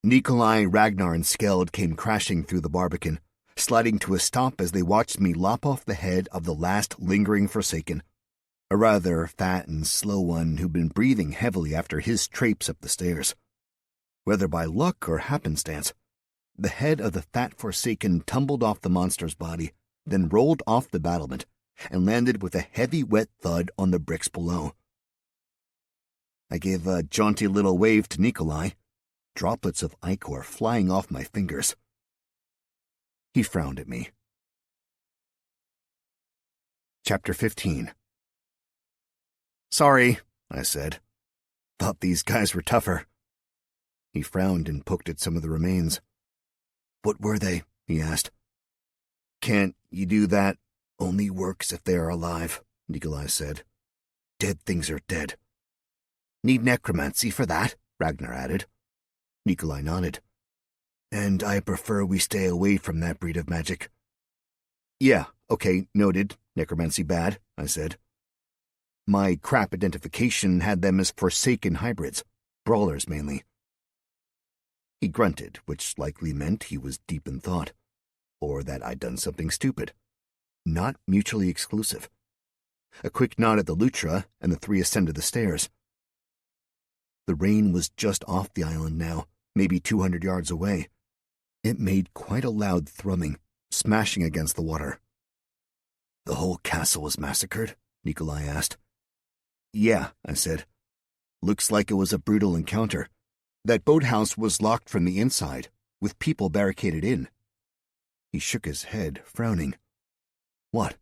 Nikolai, Ragnar, and Skeld came crashing through the barbican, sliding to a stop as they watched me lop off the head of the last lingering Forsaken, a rather fat and slow one who'd been breathing heavily after his traipse up the stairs. Whether by luck or happenstance, the head of the fat Forsaken tumbled off the monster's body, then rolled off the battlement, and landed with a heavy wet thud on the bricks below. I gave a jaunty little wave to Nikolai, droplets of ichor flying off my fingers. He frowned at me. Chapter 15. Sorry, I said. Thought these guys were tougher. He frowned and poked at some of the remains. What were they? He asked. Can't you do that? Only works if they are alive, Nikolai said. Dead things are dead. Need necromancy for that, Ragnar added. Nikolai nodded. And I prefer we stay away from that breed of magic. Yeah, okay, noted. Necromancy bad, I said. My crap identification had them as Forsaken hybrids, brawlers mainly. He grunted, which likely meant he was deep in thought, or that I'd done something stupid. Not mutually exclusive. A quick nod at the Lutra, and the three ascended the stairs. The rain was just off the island now, maybe 200 yards away. It made quite a loud thrumming, smashing against the water. The whole castle was massacred? Nikolai asked. Yeah, I said. Looks like it was a brutal encounter. That boathouse was locked from the inside, with people barricaded in. He shook his head, frowning. What?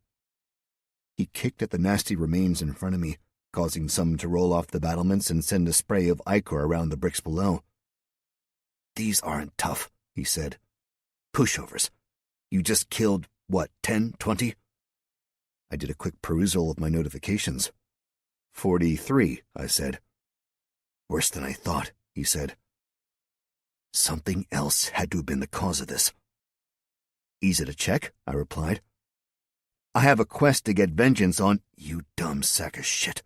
He kicked at the nasty remains in front of me, causing some to roll off the battlements and send a spray of ichor around the bricks below. These aren't tough, he said. Pushovers. You just killed, what, 10, 20? I did a quick perusal of my notifications. 43, I said. Worse than I thought, he said. Something else had to have been the cause of this. Easy to check, I replied. I have a quest to get vengeance on, you dumb sack of shit.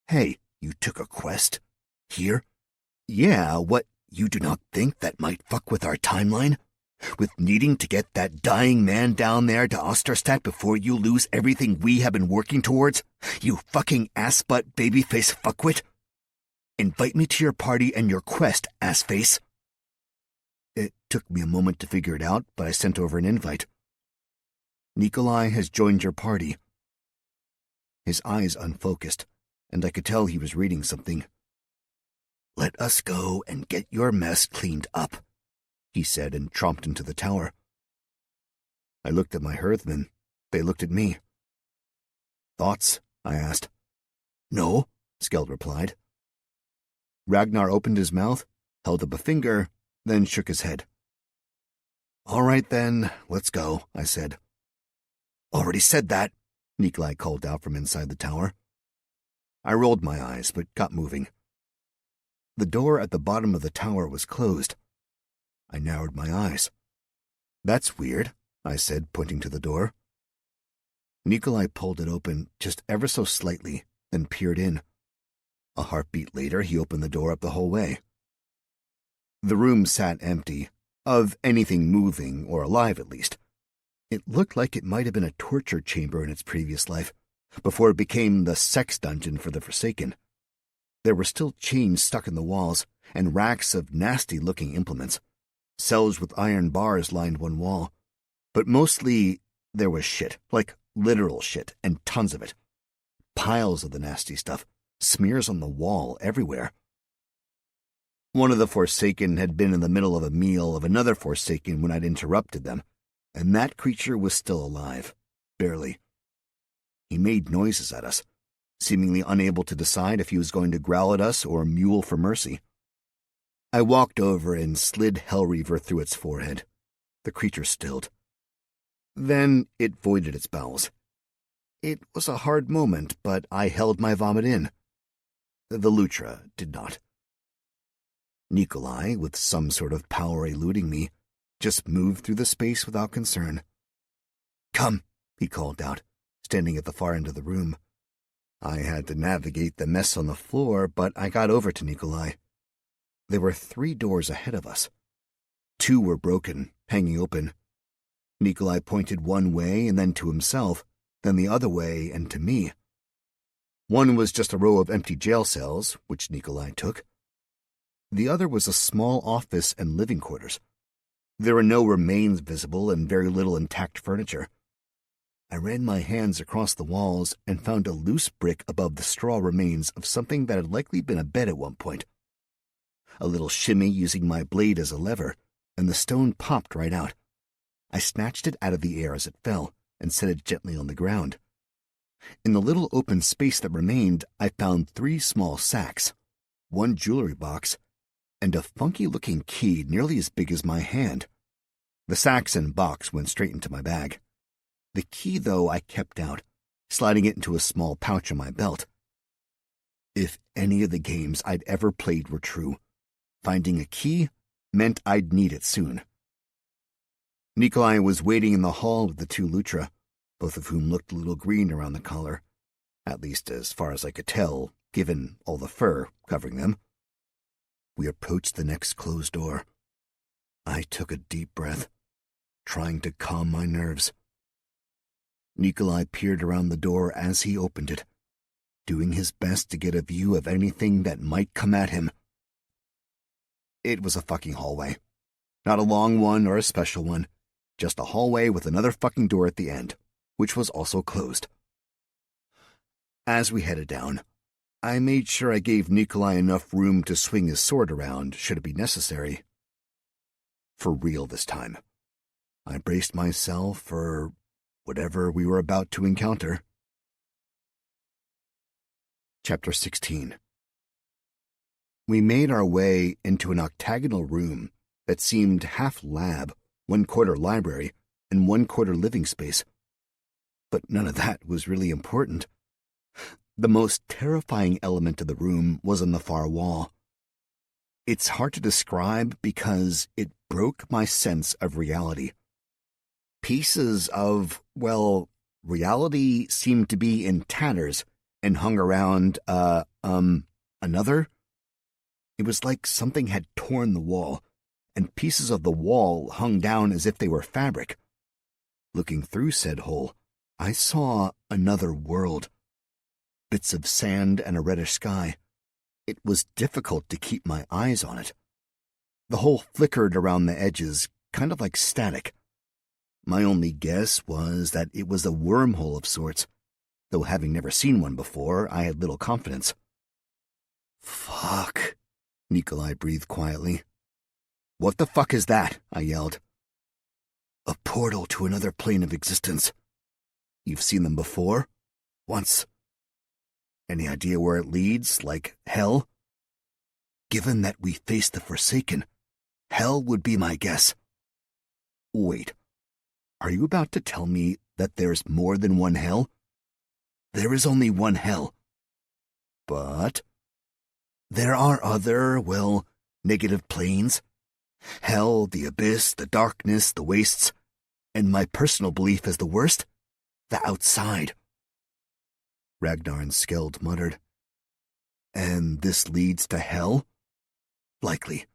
Hey, you took a quest? Here? Yeah, what, you do not think that might fuck with our timeline? With needing to get that dying man down there to Osterstadt before you lose everything we have been working towards? You fucking ass-butt babyface fuckwit? Invite me to your party and your quest, assface. It took me a moment to figure it out, but I sent over an invite. Nikolai has joined your party. His eyes unfocused, and I could tell he was reading something. Let us go and get your mess cleaned up, he said and tromped into the tower. I looked at my hearthmen. They looked at me. Thoughts? I asked. No, Skeld replied. Ragnar opened his mouth, held up a finger, then shook his head. All right then, let's go, I said. Already said that, Nikolai called out from inside the tower. I rolled my eyes, but got moving. The door at the bottom of the tower was closed. I narrowed my eyes. That's weird, I said, pointing to the door. Nikolai pulled it open just ever so slightly, then peered in. A heartbeat later, he opened the door up the whole way. The room sat empty, of anything moving or alive at least. It looked like it might have been a torture chamber in its previous life, before it became the sex dungeon for the Forsaken. There were still chains stuck in the walls, and racks of nasty-looking implements. Cells with iron bars lined one wall. But mostly, there was shit, like literal shit, and tons of it. Piles of the nasty stuff, smears on the wall everywhere. One of the Forsaken had been in the middle of a meal of another Forsaken when I'd interrupted them, and that creature was still alive, barely. He made noises at us, seemingly unable to decide if he was going to growl at us or mewl for mercy. I walked over and slid Hellreaver through its forehead. The creature stilled. Then it voided its bowels. It was a hard moment, but I held my vomit in. The Lutra did not. Nikolai, with some sort of power eluding me, just moved through the space without concern. "Come," he called out, standing at the far end of the room. I had to navigate the mess on the floor, but I got over to Nikolai. There were 3 doors ahead of us. 2 were broken, hanging open. Nikolai pointed one way and then to himself, then the other way and to me. One was just a row of empty jail cells, which Nikolai took. The other was a small office and living quarters. There were no remains visible and very little intact furniture. I ran my hands across the walls and found a loose brick above the straw remains of something that had likely been a bed at one point. A little shimmy using my blade as a lever, and the stone popped right out. I snatched it out of the air as it fell and set it gently on the ground. In the little open space that remained, I found 3 small sacks, 1 jewelry box, and a funky-looking key nearly as big as my hand. The sacks and box went straight into my bag. The key, though, I kept out, sliding it into a small pouch on my belt. If any of the games I'd ever played were true, finding a key meant I'd need it soon. Nikolai was waiting in the hall with the 2 Lutra, both of whom looked a little green around the collar, at least as far as I could tell, given all the fur covering them. We approached the next closed door. I took a deep breath, trying to calm my nerves. Nikolai peered around the door as he opened it, doing his best to get a view of anything that might come at him. It was a fucking hallway. Not a long one or a special one, just a hallway with another fucking door at the end, which was also closed. As we headed down, I made sure I gave Nikolai enough room to swing his sword around should it be necessary. For real this time. I braced myself for whatever we were about to encounter. Chapter 16. We made our way into an octagonal room that seemed half lab, 1/4 library, and 1/4 living space. But none of that was really important. The most terrifying element of the room was on the far wall. It's hard to describe because it broke my sense of reality. Pieces of, well, reality seemed to be in tatters and hung around, another. It was like something had torn the wall, and pieces of the wall hung down as if they were fabric. Looking through said hole, I saw another world. Bits of sand and a reddish sky. It was difficult to keep my eyes on it. The hole flickered around the edges, kind of like static. My only guess was that it was a wormhole of sorts, though having never seen one before, I had little confidence. "Fuck," Nikolai breathed quietly. "What the fuck is that?" I yelled. "A portal to another plane of existence. You've seen them before? Once. Any idea where it leads, like hell? Given that we face the Forsaken, hell would be my guess." "Wait. Are you about to tell me that there's more than one hell?" "There is only one hell." "But there are other, well, negative planes. Hell, the abyss, the darkness, the wastes, and my personal belief is the worst, the outside." Ragnar and Skeld muttered. "And this leads to hell?" "Likely.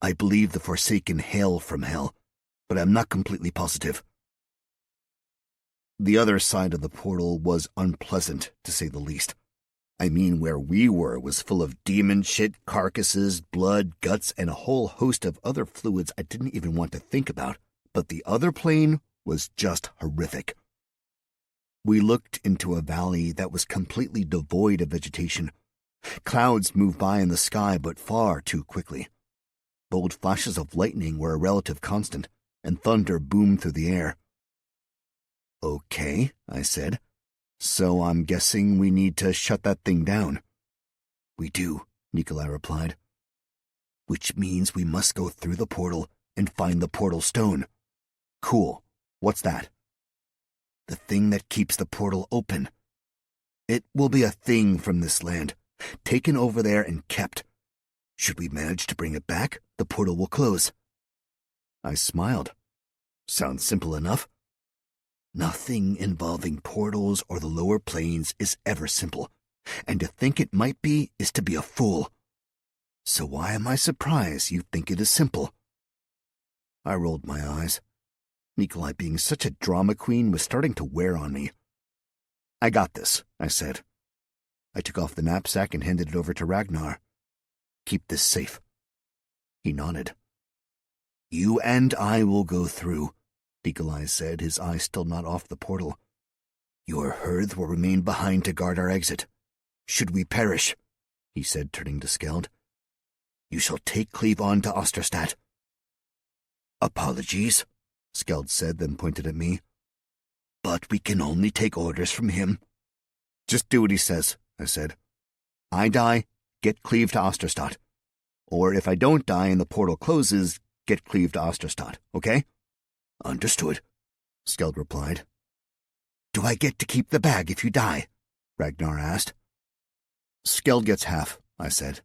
I believe the Forsaken hail from hell, but I'm not completely positive." The other side of the portal was unpleasant, to say the least. I mean, where we were was full of demon shit, carcasses, blood, guts, and a whole host of other fluids I didn't even want to think about. But the other plane was just horrific. We looked into a valley that was completely devoid of vegetation. Clouds moved by in the sky, but far too quickly. Bold flashes of lightning were a relative constant, and thunder boomed through the air. "Okay," I said. "So I'm guessing we need to shut that thing down." "We do," Nikolai replied. "Which means we must go through the portal and find the portal stone." "Cool. What's that? The thing that keeps the portal open. It will be a thing from this land, taken over there and kept. Should we manage to bring it back, the portal will close. I smiled. Sounds simple enough. Nothing involving portals or the lower planes is ever simple, and to think it might be is to be a fool. So why am I surprised you think it is simple? I rolled my eyes. Nikolai being such a drama queen was starting to wear on me. I got this, I said. I took off the knapsack and handed it over to Ragnar. Keep this safe. He nodded. You and I will go through, Nikolai said, his eyes still not off the portal. Your herd will remain behind to guard our exit. Should we perish, he said, turning to Skeld, you shall take Cleve on to Osterstadt. Apologies, Skeld said, then pointed at me. But we can only take orders from him. Just do what he says, I said. I die, get Cleve to Osterstadt. Or if I don't die and the portal closes, get Cleve to Osterstadt, okay? Understood, Skeld replied. Do I get to keep the bag if you die? Ragnar asked. Skeld gets half, I said.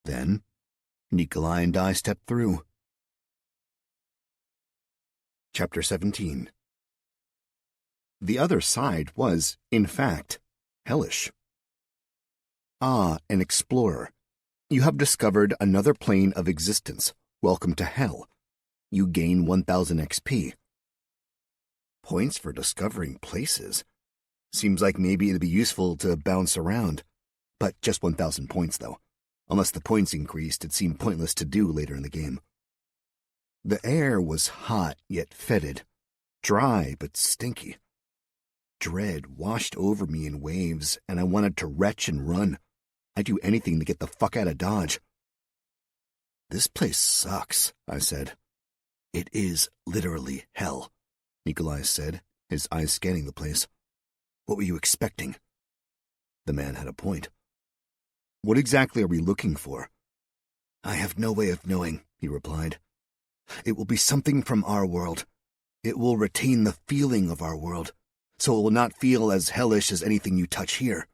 Then, Nikolai and I stepped through. Chapter 17. The other side was, in fact, hellish. Ah, an explorer. You have discovered another plane of existence. Welcome to Hell. You gain 1000 XP. Points for discovering places. Seems like maybe it'd be useful to bounce around. But just 1000 points, though. Unless the points increased, it seemed pointless to do later in the game. The air was hot yet fetid, dry but stinky. Dread washed over me in waves, and I wanted to retch and run. I'd do anything to get the fuck out of Dodge. This place sucks, I said. It is literally hell, Nikolai said, his eyes scanning the place. What were you expecting? The man had a point. What exactly are we looking for? I have no way of knowing, he replied. It will be something from our world. It will retain the feeling of our world, so it will not feel as hellish as anything you touch here.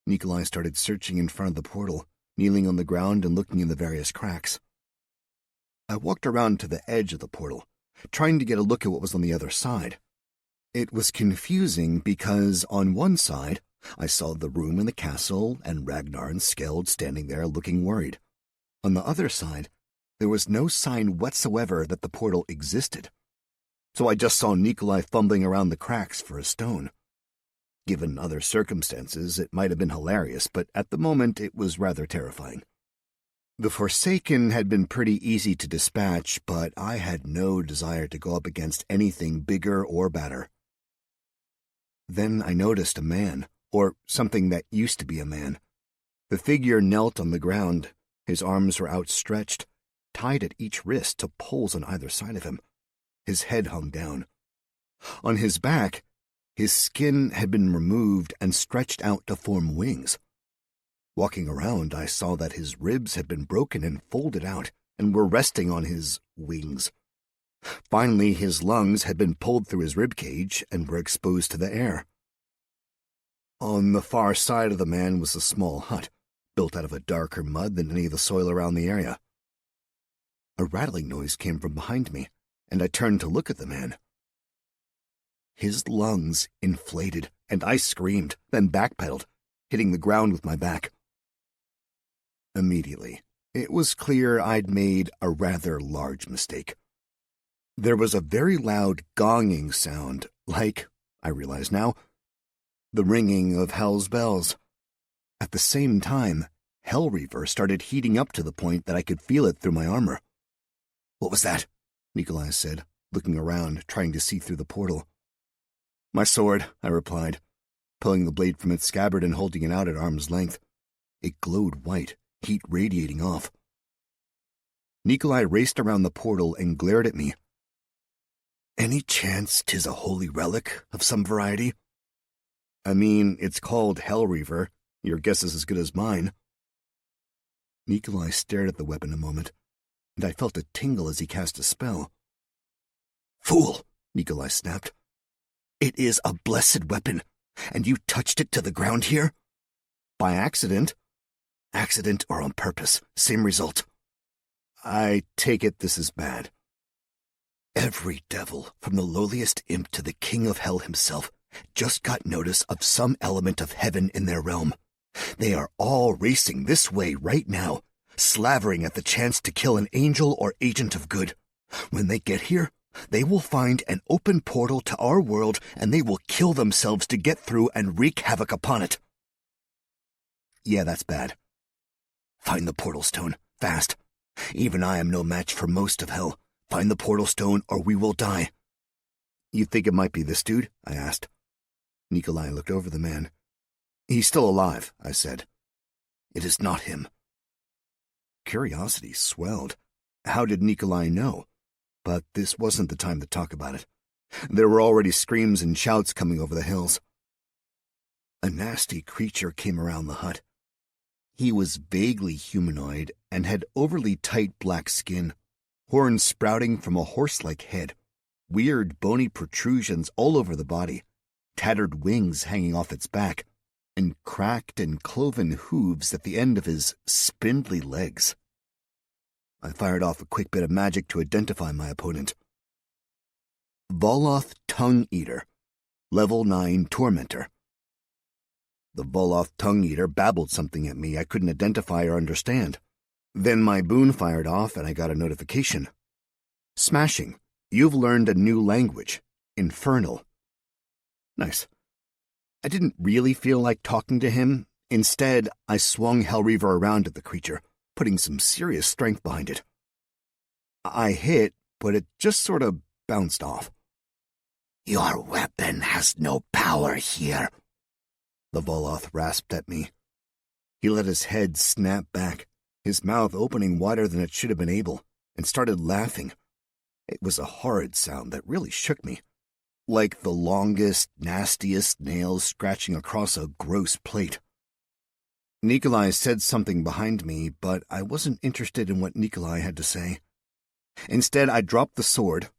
Nikolai started searching in front of the portal, kneeling on the ground and looking in the various cracks. I walked around to the edge of the portal, trying to get a look at what was on the other side. It was confusing because on one side, I saw the room in the castle and Ragnar and Skeld standing there looking worried. On the other side, there was no sign whatsoever that the portal existed. So I just saw Nikolai fumbling around the cracks for a stone. Given other circumstances, it might have been hilarious, but at the moment it was rather terrifying. The Forsaken had been pretty easy to dispatch, but I had no desire to go up against anything bigger or badder. Then I noticed a man, or something that used to be a man. The figure knelt on the ground. His arms were outstretched, tied at each wrist to poles on either side of him. His head hung down. On his back, his skin had been removed and stretched out to form wings. Walking around, I saw that his ribs had been broken and folded out and were resting on his wings. Finally, his lungs had been pulled through his rib cage and were exposed to the air. On the far side of the man was a small hut, built out of a darker mud than any of the soil around the area. A rattling noise came from behind me, and I turned to look at the man. His lungs inflated, and I screamed, then backpedaled, hitting the ground with my back. Immediately, it was clear I'd made a rather large mistake. There was a very loud gonging sound, like, I realize now, the ringing of Hell's bells. At the same time, Hellreaver started heating up to the point that I could feel it through my armor. What was that? Nikolai said, looking around, trying to see through the portal. My sword, I replied, pulling the blade from its scabbard and holding it out at arm's length. It glowed white, heat radiating off. Nikolai raced around the portal and glared at me. Any chance 'tis a holy relic of some variety? I mean, it's called Hellreaver. Your guess is as good as mine. Nikolai stared at the weapon a moment, and I felt a tingle as he cast a spell. Fool, Nikolai snapped. It is a blessed weapon, and you touched it to the ground here? By accident. Accident or on purpose, same result. I take it this is bad. Every devil, from the lowliest imp to the king of hell himself, just got notice of some element of heaven in their realm. They are all racing this way right now, slavering at the chance to kill an angel or agent of good. When they get here, they will find an open portal to our world, and they will kill themselves to get through and wreak havoc upon it. Yeah, that's bad. Find the portal stone, fast. Even I am no match for most of hell. Find the portal stone or we will die. You think it might be this dude? I asked. Nikolai looked over the man. He's still alive, I said. It is not him. Curiosity swelled. How did Nikolai know? But this wasn't the time to talk about it. There were already screams and shouts coming over the hills. A nasty creature came around the hut. He was vaguely humanoid and had overly tight black skin, horns sprouting from a horse-like head, weird bony protrusions all over the body, tattered wings hanging off its back, and cracked and cloven hooves at the end of his spindly legs. I fired off a quick bit of magic to identify my opponent. Voloth Tongue-Eater, Level 9 Tormentor. The Voloth Tongue-Eater babbled something at me I couldn't identify or understand. Then my boon fired off and I got a notification. Smashing. You've learned a new language. Infernal. Nice. I didn't really feel like talking to him. Instead, I swung Hellreaver around at the creature, putting some serious strength behind it. I hit, but it just sort of bounced off. Your weapon has no power here, the Voloth rasped at me. He let his head snap back, his mouth opening wider than it should have been able, and started laughing. It was a horrid sound that really shook me, like the longest, nastiest nails scratching across a gross plate. Nikolai said something behind me, but I wasn't interested in what Nikolai had to say. Instead, I dropped the sword,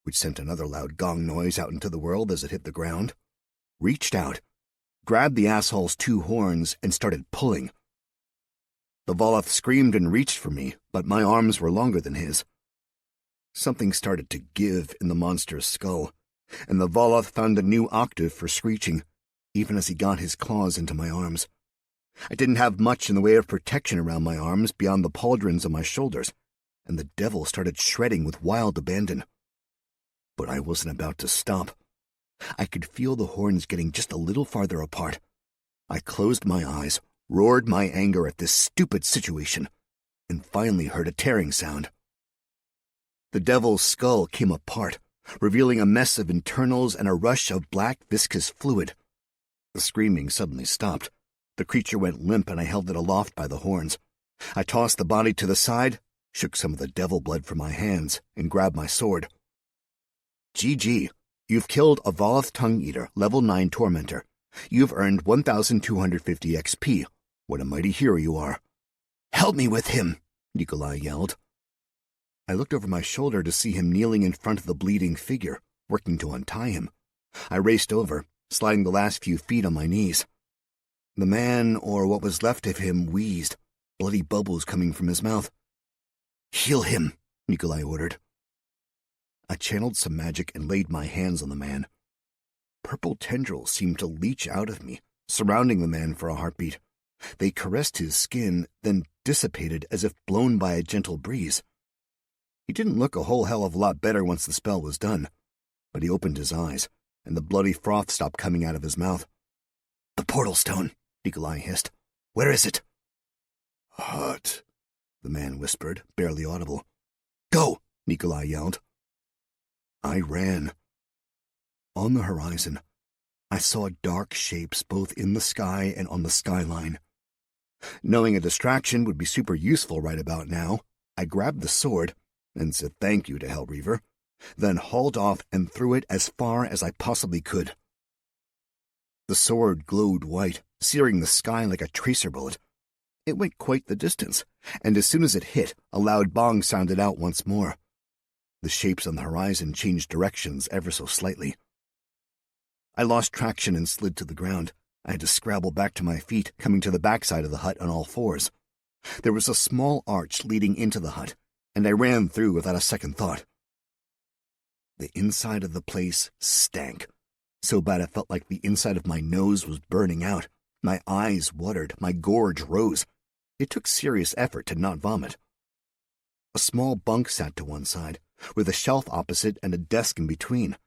which sent another loud gong noise out into the world as it hit the ground, reached out, grabbed the asshole's two horns, and started pulling. The Voloth screamed and reached for me, but my arms were longer than his. Something started to give in the monster's skull, and the Voloth found a new octave for screeching, even as he got his claws into my arms. I didn't have much in the way of protection around my arms beyond the pauldrons on my shoulders, and the devil started shredding with wild abandon. But I wasn't about to stop. I could feel the horns getting just a little farther apart. I closed my eyes, roared my anger at this stupid situation, and finally heard a tearing sound. The devil's skull came apart, revealing a mess of internals and a rush of black viscous fluid. The screaming suddenly stopped. The creature went limp and I held it aloft by the horns. I tossed the body to the side, shook some of the devil blood from my hands, and grabbed my sword. GG. You've killed a Voloth Tongue-Eater, Level 9 Tormentor. You've earned 1,250 XP. What a mighty hero you are. Help me with him, Nikolai yelled. I looked over my shoulder to see him kneeling in front of the bleeding figure, working to untie him. I raced over, sliding the last few feet on my knees. The man, or what was left of him, wheezed, bloody bubbles coming from his mouth. Heal him, Nikolai ordered. I channeled some magic and laid my hands on the man. Purple tendrils seemed to leach out of me, surrounding the man for a heartbeat. They caressed his skin, then dissipated as if blown by a gentle breeze. He didn't look a whole hell of a lot better once the spell was done, but he opened his eyes, and the bloody froth stopped coming out of his mouth. The portal stone, Nikolai hissed. Where is it? Hut, the man whispered, barely audible. Go, Nikolai yelled. I ran. On the horizon, I saw dark shapes both in the sky and on the skyline. Knowing a distraction would be super useful right about now, I grabbed the sword and said thank you to Hellreaver, then hauled off and threw it as far as I possibly could. The sword glowed white, searing the sky like a tracer bullet. It went quite the distance, and as soon as it hit, a loud bong sounded out once more. The shapes on the horizon changed directions ever so slightly. I lost traction and slid to the ground. I had to scrabble back to my feet, coming to the backside of the hut on all fours. There was a small arch leading into the hut, and I ran through without a second thought. The inside of the place stank, so bad it felt like the inside of my nose was burning out. My eyes watered, my gorge rose. It took serious effort to not vomit. A small bunk sat to one side, with a shelf opposite and a desk in between.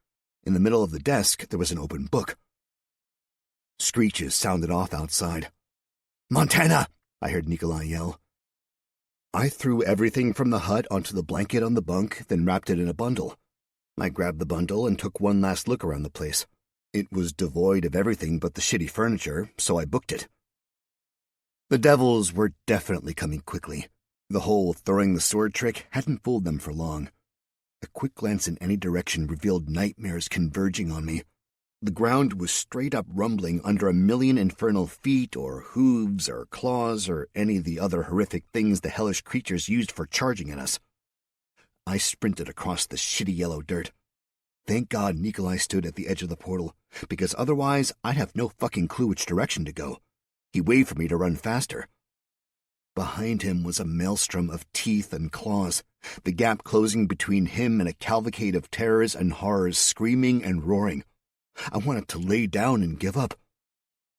In the middle of the desk, there was an open book. Screeches sounded off outside. "Montana!" I heard Nikolai yell. I threw everything from the hut onto the blanket on the bunk, then wrapped it in a bundle. I grabbed the bundle and took one last look around the place. It was devoid of everything but the shitty furniture, so I booked it. The devils were definitely coming quickly. The whole throwing the sword trick hadn't fooled them for long. A quick glance in any direction revealed nightmares converging on me. The ground was straight up rumbling under a million infernal feet or hooves or claws or any of the other horrific things the hellish creatures used for charging at us. I sprinted across the shitty yellow dirt. Thank God Nikolai stood at the edge of the portal, because otherwise I'd have no fucking clue which direction to go. He waved for me to run faster. Behind him was a maelstrom of teeth and claws, the gap closing between him and a cavalcade of terrors and horrors screaming and roaring. I wanted to lay down and give up.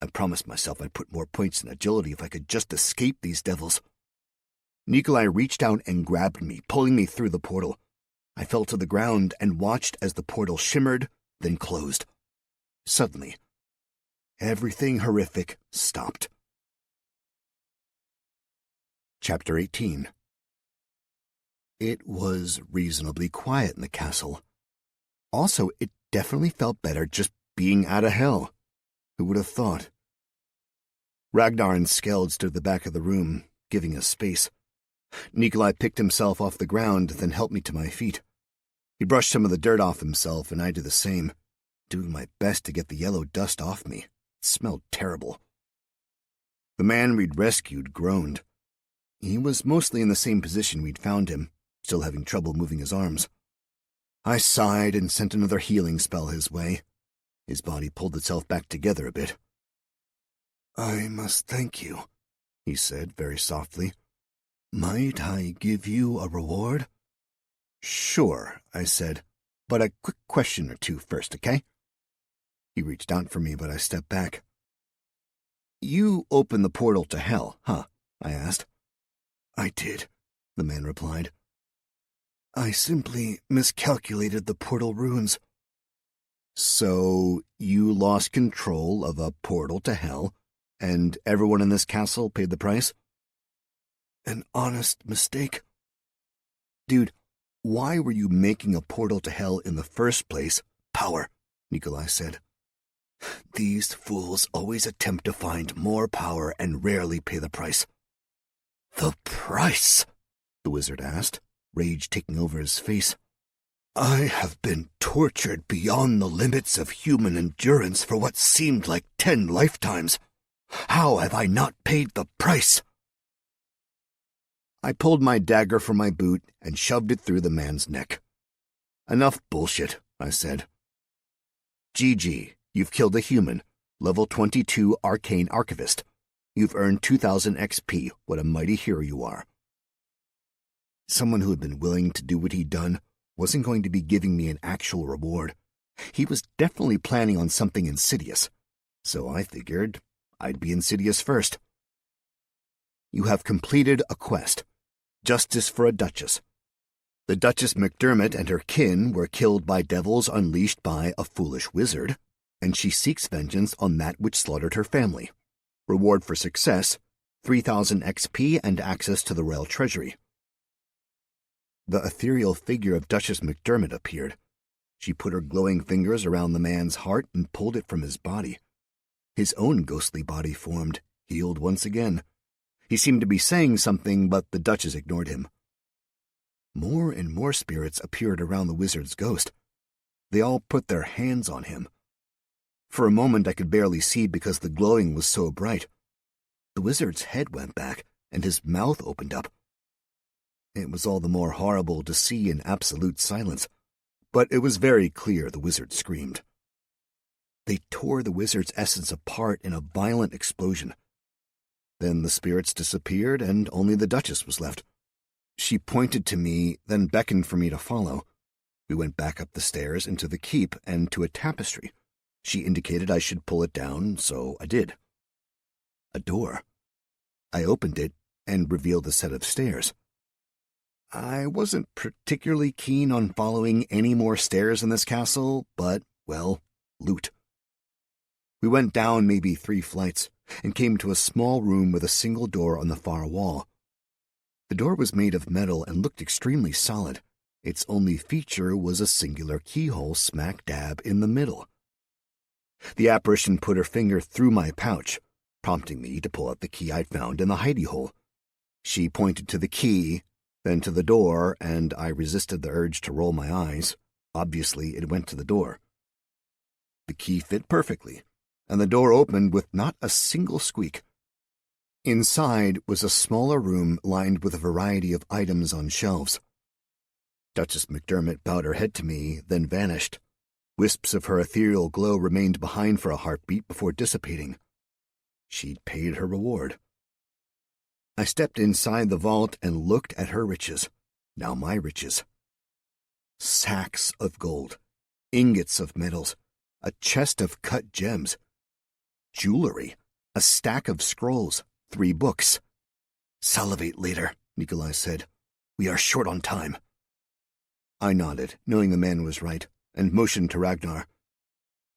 I promised myself I'd put more points in agility if I could just escape these devils. Nikolai reached out and grabbed me, pulling me through the portal. I fell to the ground and watched as the portal shimmered, then closed. Suddenly, everything horrific stopped. Chapter 18. It was reasonably quiet in the castle. Also, it definitely felt better just being out of hell. Who would have thought? Ragnar and Skeld stood at the back of the room, giving us space. Nikolai picked himself off the ground, then helped me to my feet. He brushed some of the dirt off himself, and I did the same, doing my best to get the yellow dust off me. It smelled terrible. The man we'd rescued groaned. He was mostly in the same position we'd found him, still having trouble moving his arms. I sighed and sent another healing spell his way. His body pulled itself back together a bit. "I must thank you," he said very softly. "Might I give you a reward?" "Sure," I said, "but a quick question or two first, okay?" He reached out for me, but I stepped back. "You opened the portal to hell, huh?" I asked. "I did," the man replied. "I simply miscalculated the portal runes." "So you lost control of a portal to hell, and everyone in this castle paid the price?" "An honest mistake." "Dude, why were you making a portal to hell in the first place?" "Power," Nikolai said. "These fools always attempt to find more power and rarely pay the price." "The price?" the wizard asked, rage taking over his face. "I have been tortured beyond the limits of human endurance for what seemed like 10 lifetimes. How have I not paid the price?" I pulled my dagger from my boot and shoved it through the man's neck. "Enough bullshit," I said. "GG, you've killed a human, level 22 arcane archivist. You've earned 2,000 XP, what a mighty hero you are." Someone who had been willing to do what he'd done wasn't going to be giving me an actual reward. He was definitely planning on something insidious, so I figured I'd be insidious first. "You have completed a quest. Justice for a Duchess. The Duchess McDermott and her kin were killed by devils unleashed by a foolish wizard, and she seeks vengeance on that which slaughtered her family. Reward for success, 3,000 XP and access to the royal treasury." The ethereal figure of Duchess McDermott appeared. She put her glowing fingers around the man's heart and pulled it from his body. His own ghostly body formed, healed once again. He seemed to be saying something, but the Duchess ignored him. More and more spirits appeared around the wizard's ghost. They all put their hands on him. For a moment I could barely see because the glowing was so bright. The wizard's head went back, and his mouth opened up. It was all the more horrible to see in absolute silence, but it was very clear the wizard screamed. They tore the wizard's essence apart in a violent explosion. Then the spirits disappeared, and only the Duchess was left. She pointed to me, then beckoned for me to follow. We went back up the stairs into the keep and to a tapestry. She indicated I should pull it down, so I did. A door. I opened it and revealed a set of stairs. I wasn't particularly keen on following any more stairs in this castle, but, well, loot. We went down maybe 3 flights and came to a small room with a single door on the far wall. The door was made of metal and looked extremely solid. Its only feature was a singular keyhole smack dab in the middle. The apparition put her finger through my pouch, prompting me to pull out the key I'd found in the hidey hole. She pointed to the key, then to the door, and I resisted the urge to roll my eyes. Obviously, it went to the door. The key fit perfectly, and the door opened with not a single squeak. Inside was a smaller room lined with a variety of items on shelves. Duchess McDermott bowed her head to me, then vanished. Wisps of her ethereal glow remained behind for a heartbeat before dissipating. She'd paid her reward. I stepped inside the vault and looked at her riches, now my riches. Sacks of gold, ingots of metals, a chest of cut gems, jewelry, a stack of scrolls, 3 books. "Salivate later," Nikolai said. "We are short on time." I nodded, knowing the man was right, and motioned to Ragnar.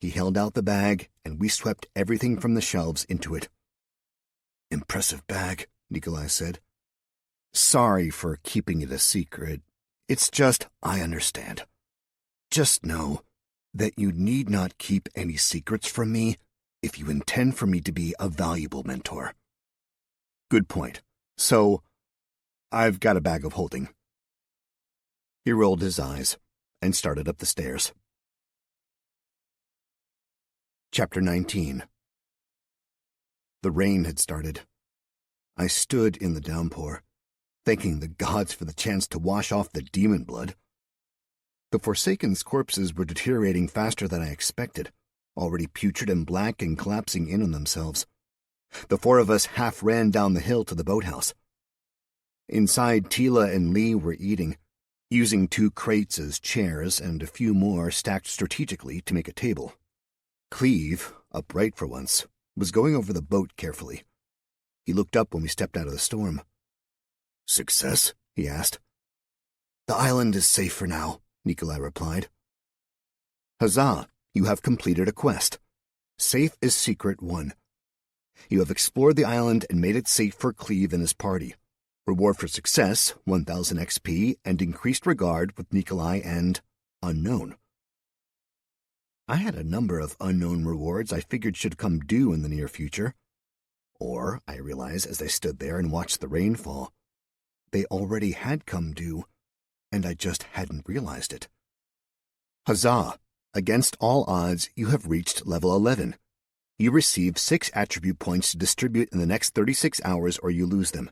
He held out the bag, and we swept everything from the shelves into it. "Impressive bag," Nikolai said. "Sorry for keeping it a secret. It's just, I understand. Just know that you need not keep any secrets from me if you intend for me to be a valuable mentor." "Good point. So, I've got a bag of holding." He rolled his eyes and started up the stairs. Chapter 19. The rain had started. I stood in the downpour, thanking the gods for the chance to wash off the demon blood. The Forsaken's corpses were deteriorating faster than I expected, already putrid and black and collapsing in on themselves. The 4 of us half ran down the hill to the boathouse. Inside, Tila and Lee were eating, using 2 crates as chairs and a few more stacked strategically to make a table. Cleve, upright for once, was going over the boat carefully. He looked up when we stepped out of the storm. "Success?" he asked. "The island is safe for now," Nikolai replied. "Huzzah, you have completed a quest. Safe is Secret 1. You have explored the island and made it safe for Cleve and his party. Reward for success, 1,000 XP, and increased regard with Nikolai and Unknown." I had a number of unknown rewards I figured should come due in the near future. Or, I realized as I stood there and watched the rain fall, they already had come due, and I just hadn't realized it. Huzzah! Against all odds, you have reached level 11. You receive 6 attribute points to distribute in the next 36 hours or you lose them.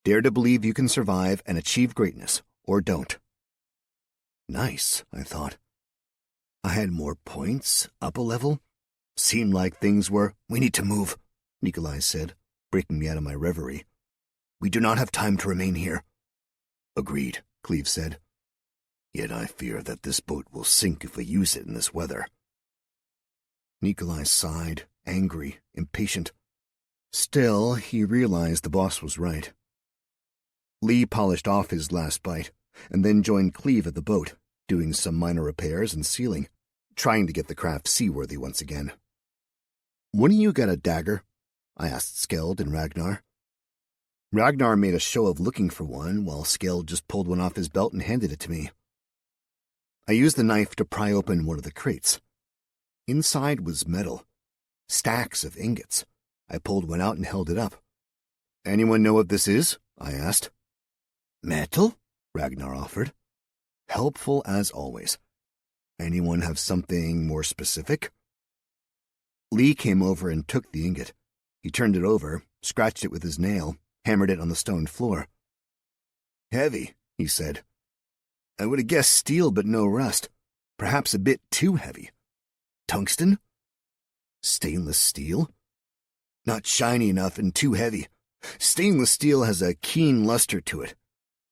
Dare to believe you can survive and achieve greatness, or don't. Nice, I thought. I had more points, up a level. Seemed like things were, "We need to move," Nikolai said, breaking me out of my reverie. "We do not have time to remain here." "Agreed," Cleve said. "Yet I fear that this boat will sink if we use it in this weather." Nikolai sighed, angry, impatient. Still, he realized the boss was right. Lee polished off his last bite, and then joined Cleve at the boat, doing some minor repairs and sealing, trying to get the craft seaworthy once again. "When you got a dagger?" I asked Skeld and Ragnar. Ragnar made a show of looking for one, while Skeld just pulled one off his belt and handed it to me. I used the knife to pry open one of the crates. Inside was metal. Stacks of ingots. I pulled one out and held it up. "Anyone know what this is?" I asked. "Metal?" Ragnar offered. Helpful as always. "Anyone have something more specific?" Lee came over and took the ingot. He turned it over, scratched it with his nail, hammered it on the stone floor. "Heavy," he said. I would have guessed steel but no rust. Perhaps a bit too heavy. Tungsten? Stainless steel? Not shiny enough and too heavy. Stainless steel has a keen luster to it.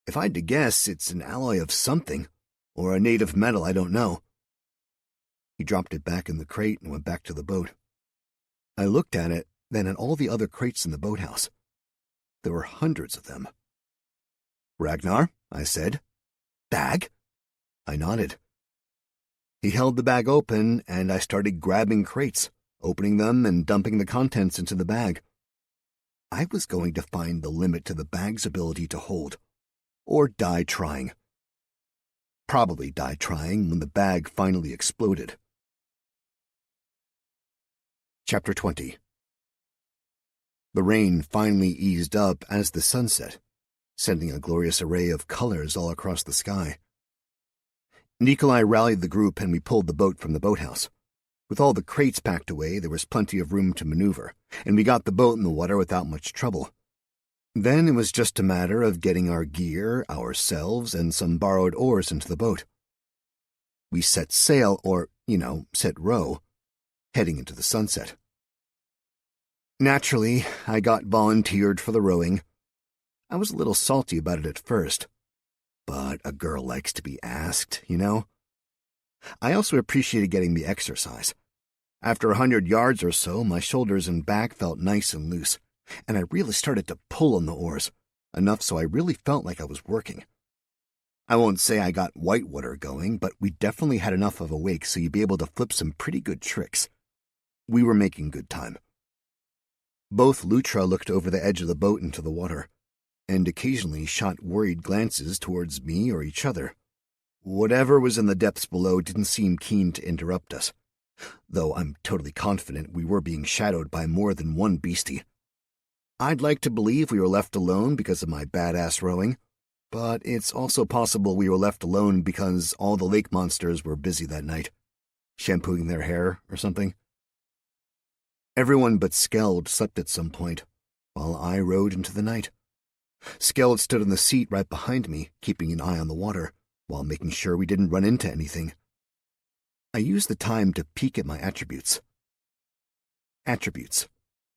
If I had to guess, it's an alloy of something, or a native metal I don't know. He dropped it back in the crate and went back to the boat. I looked at it, then at all the other crates in the boathouse. There were hundreds of them. Ragnar, I said. Bag? I nodded. He held the bag open, and I started grabbing crates, opening them and dumping the contents into the bag. I was going to find the limit to the bag's ability to hold, or die trying. Probably die trying when the bag finally exploded. Chapter 20. The rain finally eased up as the sun set, sending a glorious array of colors all across the sky. Nikolai rallied the group and we pulled the boat from the boathouse. With all the crates packed away, there was plenty of room to maneuver, and we got the boat in the water without much trouble. Then it was just a matter of getting our gear, ourselves, and some borrowed oars into the boat. We set sail, or, set row, heading into the sunset. Naturally, I got volunteered for the rowing. I was a little salty about it at first, but a girl likes to be asked, I also appreciated getting the exercise. After 100 yards or so, my shoulders and back felt nice and loose, and I really started to pull on the oars, enough so I really felt like I was working. I won't say I got whitewater going, but we definitely had enough of a wake so you'd be able to flip some pretty good tricks. We were making good time. Both Lutra looked over the edge of the boat into the water, and occasionally shot worried glances towards me or each other. Whatever was in the depths below didn't seem keen to interrupt us, though I'm totally confident we were being shadowed by more than one beastie. I'd like to believe we were left alone because of my badass rowing, but it's also possible we were left alone because all the lake monsters were busy that night, shampooing their hair or something. Everyone but Skeld slept at some point, while I rowed into the night. Skeld stood on the seat right behind me, keeping an eye on the water, while making sure we didn't run into anything. I used the time to peek at my attributes. Attributes: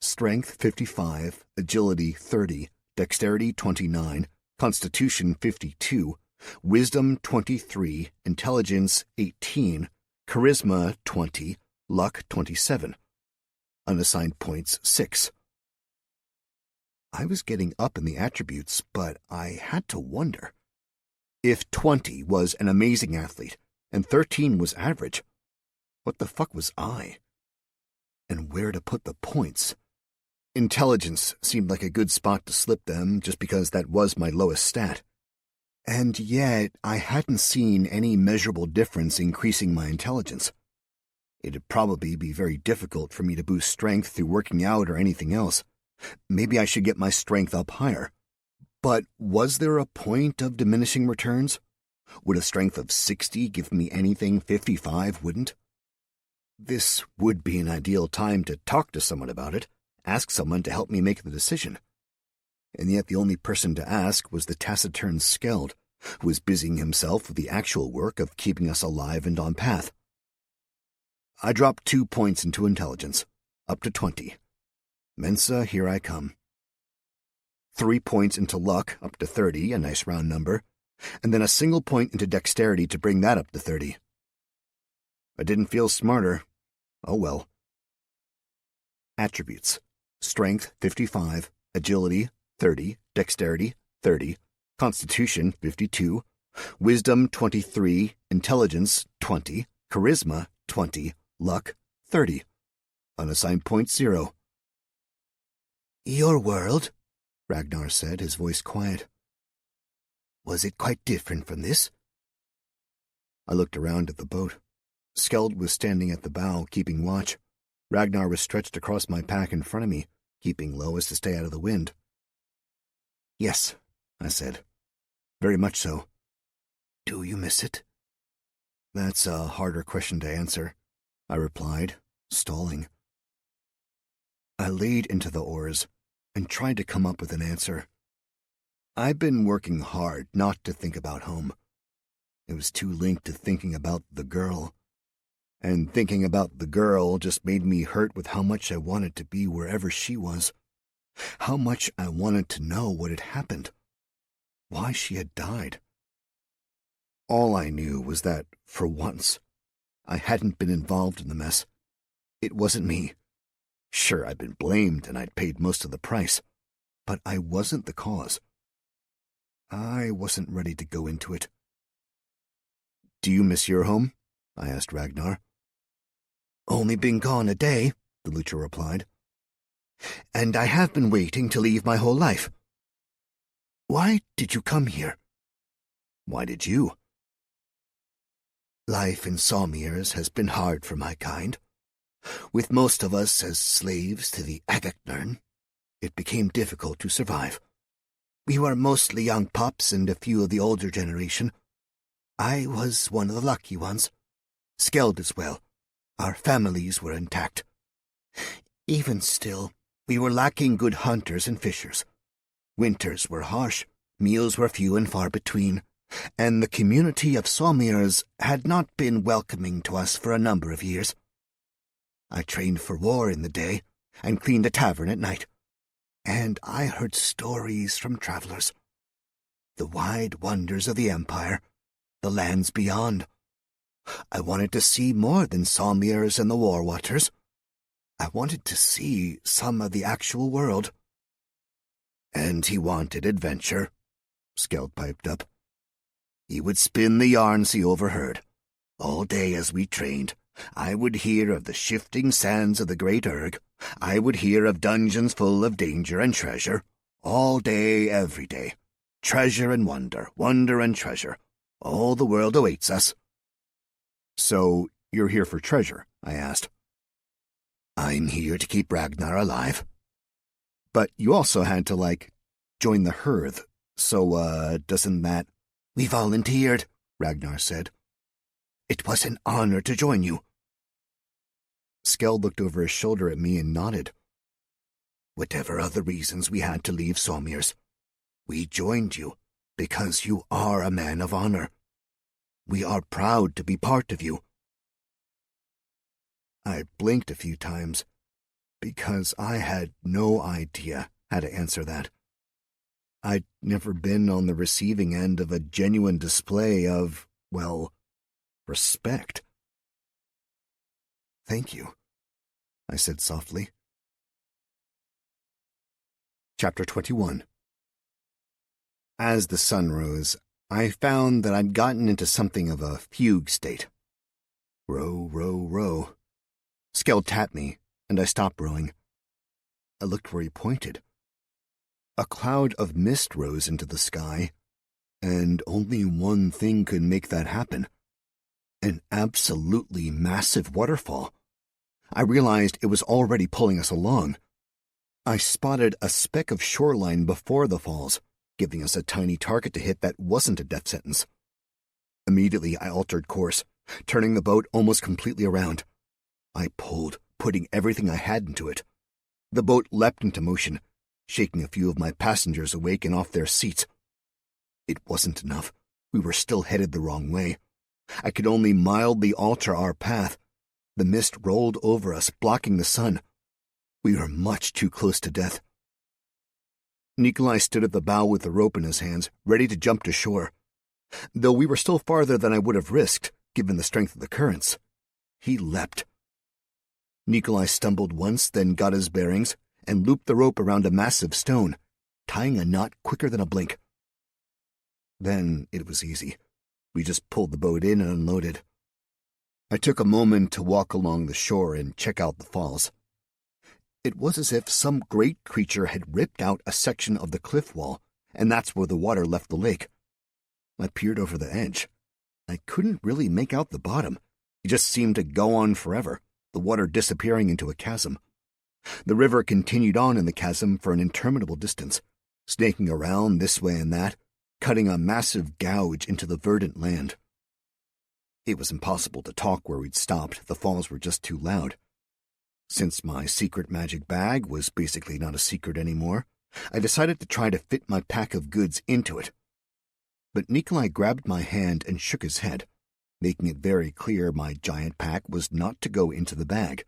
Strength 55, Agility 30, Dexterity 29, Constitution 52, Wisdom 23, Intelligence 18, Charisma 20, Luck 27. Unassigned points 6. I was getting up in the attributes, but I had to wonder. If 20 was an amazing athlete, and 13 was average, what the fuck was I? And where to put the points? Intelligence seemed like a good spot to slip them, just because that was my lowest stat. And yet, I hadn't seen any measurable difference increasing my intelligence. It'd probably be very difficult for me to boost strength through working out or anything else. Maybe I should get my strength up higher. But was there a point of diminishing returns? Would a strength of 60 give me anything 55 wouldn't? This would be an ideal time to talk to someone about it, ask someone to help me make the decision. And yet the only person to ask was the taciturn Skeld, who was busying himself with the actual work of keeping us alive and on path. I dropped 2 points into intelligence, up to 20. Mensa, here I come. 3 points into luck, up to 30, a nice round number, and then a single point into dexterity to bring that up to 30. I didn't feel smarter. Oh well. Attributes: Strength 55, Agility 30, Dexterity 30, Constitution 52, Wisdom 23, Intelligence 20, Charisma 20, Luck 30. Unassigned point 0. Your world, Ragnar said, his voice quiet. Was it quite different from this? I looked around at the boat. Skeld was standing at the bow, keeping watch. Ragnar was stretched across my pack in front of me, keeping low as to stay out of the wind. Yes, I said. Very much so. Do you miss it? That's a harder question to answer, I replied, stalling. I laid into the oars and tried to come up with an answer. I've been working hard not to think about home. It was too linked to thinking about the girl. And thinking about the girl just made me hurt with how much I wanted to be wherever she was. How much I wanted to know what had happened. Why she had died. All I knew was that, for once, I hadn't been involved in the mess. It wasn't me. Sure, I'd been blamed and I'd paid most of the price, but I wasn't the cause. I wasn't ready to go into it. "Do you miss your home?" I asked Ragnar. "Only been gone a day," the Lucha replied. "And I have been waiting to leave my whole life. Why did you come here?" "Why did you?" "Life in Sawmers has been hard for my kind. With most of us as slaves to the Agagnern, it became difficult to survive. We were mostly young pups and a few of the older generation. I was one of the lucky ones. Skeld as well. Our families were intact. Even still, we were lacking good hunters and fishers. Winters were harsh, meals were few and far between, and the community of Sawmers had not been welcoming to us for a number of years. I trained for war in the day and cleaned a tavern at night, and I heard stories from travelers. The wide wonders of the Empire, the lands beyond. I wanted to see more than Sawmers and the War Waters. I wanted to see some of the actual world." "And he wanted adventure," Skeld piped up. "He would spin the yarns he overheard. All day as we trained, I would hear of the shifting sands of the Great Urg. I would hear of dungeons full of danger and treasure. All day, every day. Treasure and wonder, wonder and treasure. All the world awaits us." "So, you're here for treasure?" I asked. "I'm here to keep Ragnar alive." "But you also had to, join the Hearth, so, doesn't that—" "We volunteered," Ragnar said. "It was an honor to join you." Skeld looked over his shoulder at me and nodded. "Whatever other reasons we had to leave Sawmers, we joined you because you are a man of honor. We are proud to be part of you." I blinked a few times, because I had no idea how to answer that. I'd never been on the receiving end of a genuine display of, respect. "Thank you," I said softly. Chapter 21. As the sun rose, I found that I'd gotten into something of a fugue state. Row, row, row. Skeld tapped me, and I stopped rowing. I looked where he pointed. A cloud of mist rose into the sky, and only one thing could make that happen. An absolutely massive waterfall. I realized it was already pulling us along. I spotted a speck of shoreline before the falls, giving us a tiny target to hit that wasn't a death sentence. Immediately, I altered course, turning the boat almost completely around. I pulled, putting everything I had into it. The boat leapt into motion, shaking a few of my passengers awake and off their seats. It wasn't enough. We were still headed the wrong way. I could only mildly alter our path. The mist rolled over us, blocking the sun. We were much too close to death. Nikolai stood at the bow with the rope in his hands, ready to jump to shore. Though we were still farther than I would have risked, given the strength of the currents. He leapt. Nikolai stumbled once, then got his bearings, and looped the rope around a massive stone, tying a knot quicker than a blink. Then it was easy. We just pulled the boat in and unloaded. I took a moment to walk along the shore and check out the falls. It was as if some great creature had ripped out a section of the cliff wall, and that's where the water left the lake. I peered over the edge. I couldn't really make out the bottom. It just seemed to go on forever, the water disappearing into a chasm. The river continued on in the chasm for an interminable distance, snaking around this way and that, cutting a massive gouge into the verdant land. It was impossible to talk where we'd stopped. The falls were just too loud. Since my secret magic bag was basically not a secret anymore, I decided to try to fit my pack of goods into it. But Nikolai grabbed my hand and shook his head, making it very clear my giant pack was not to go into the bag.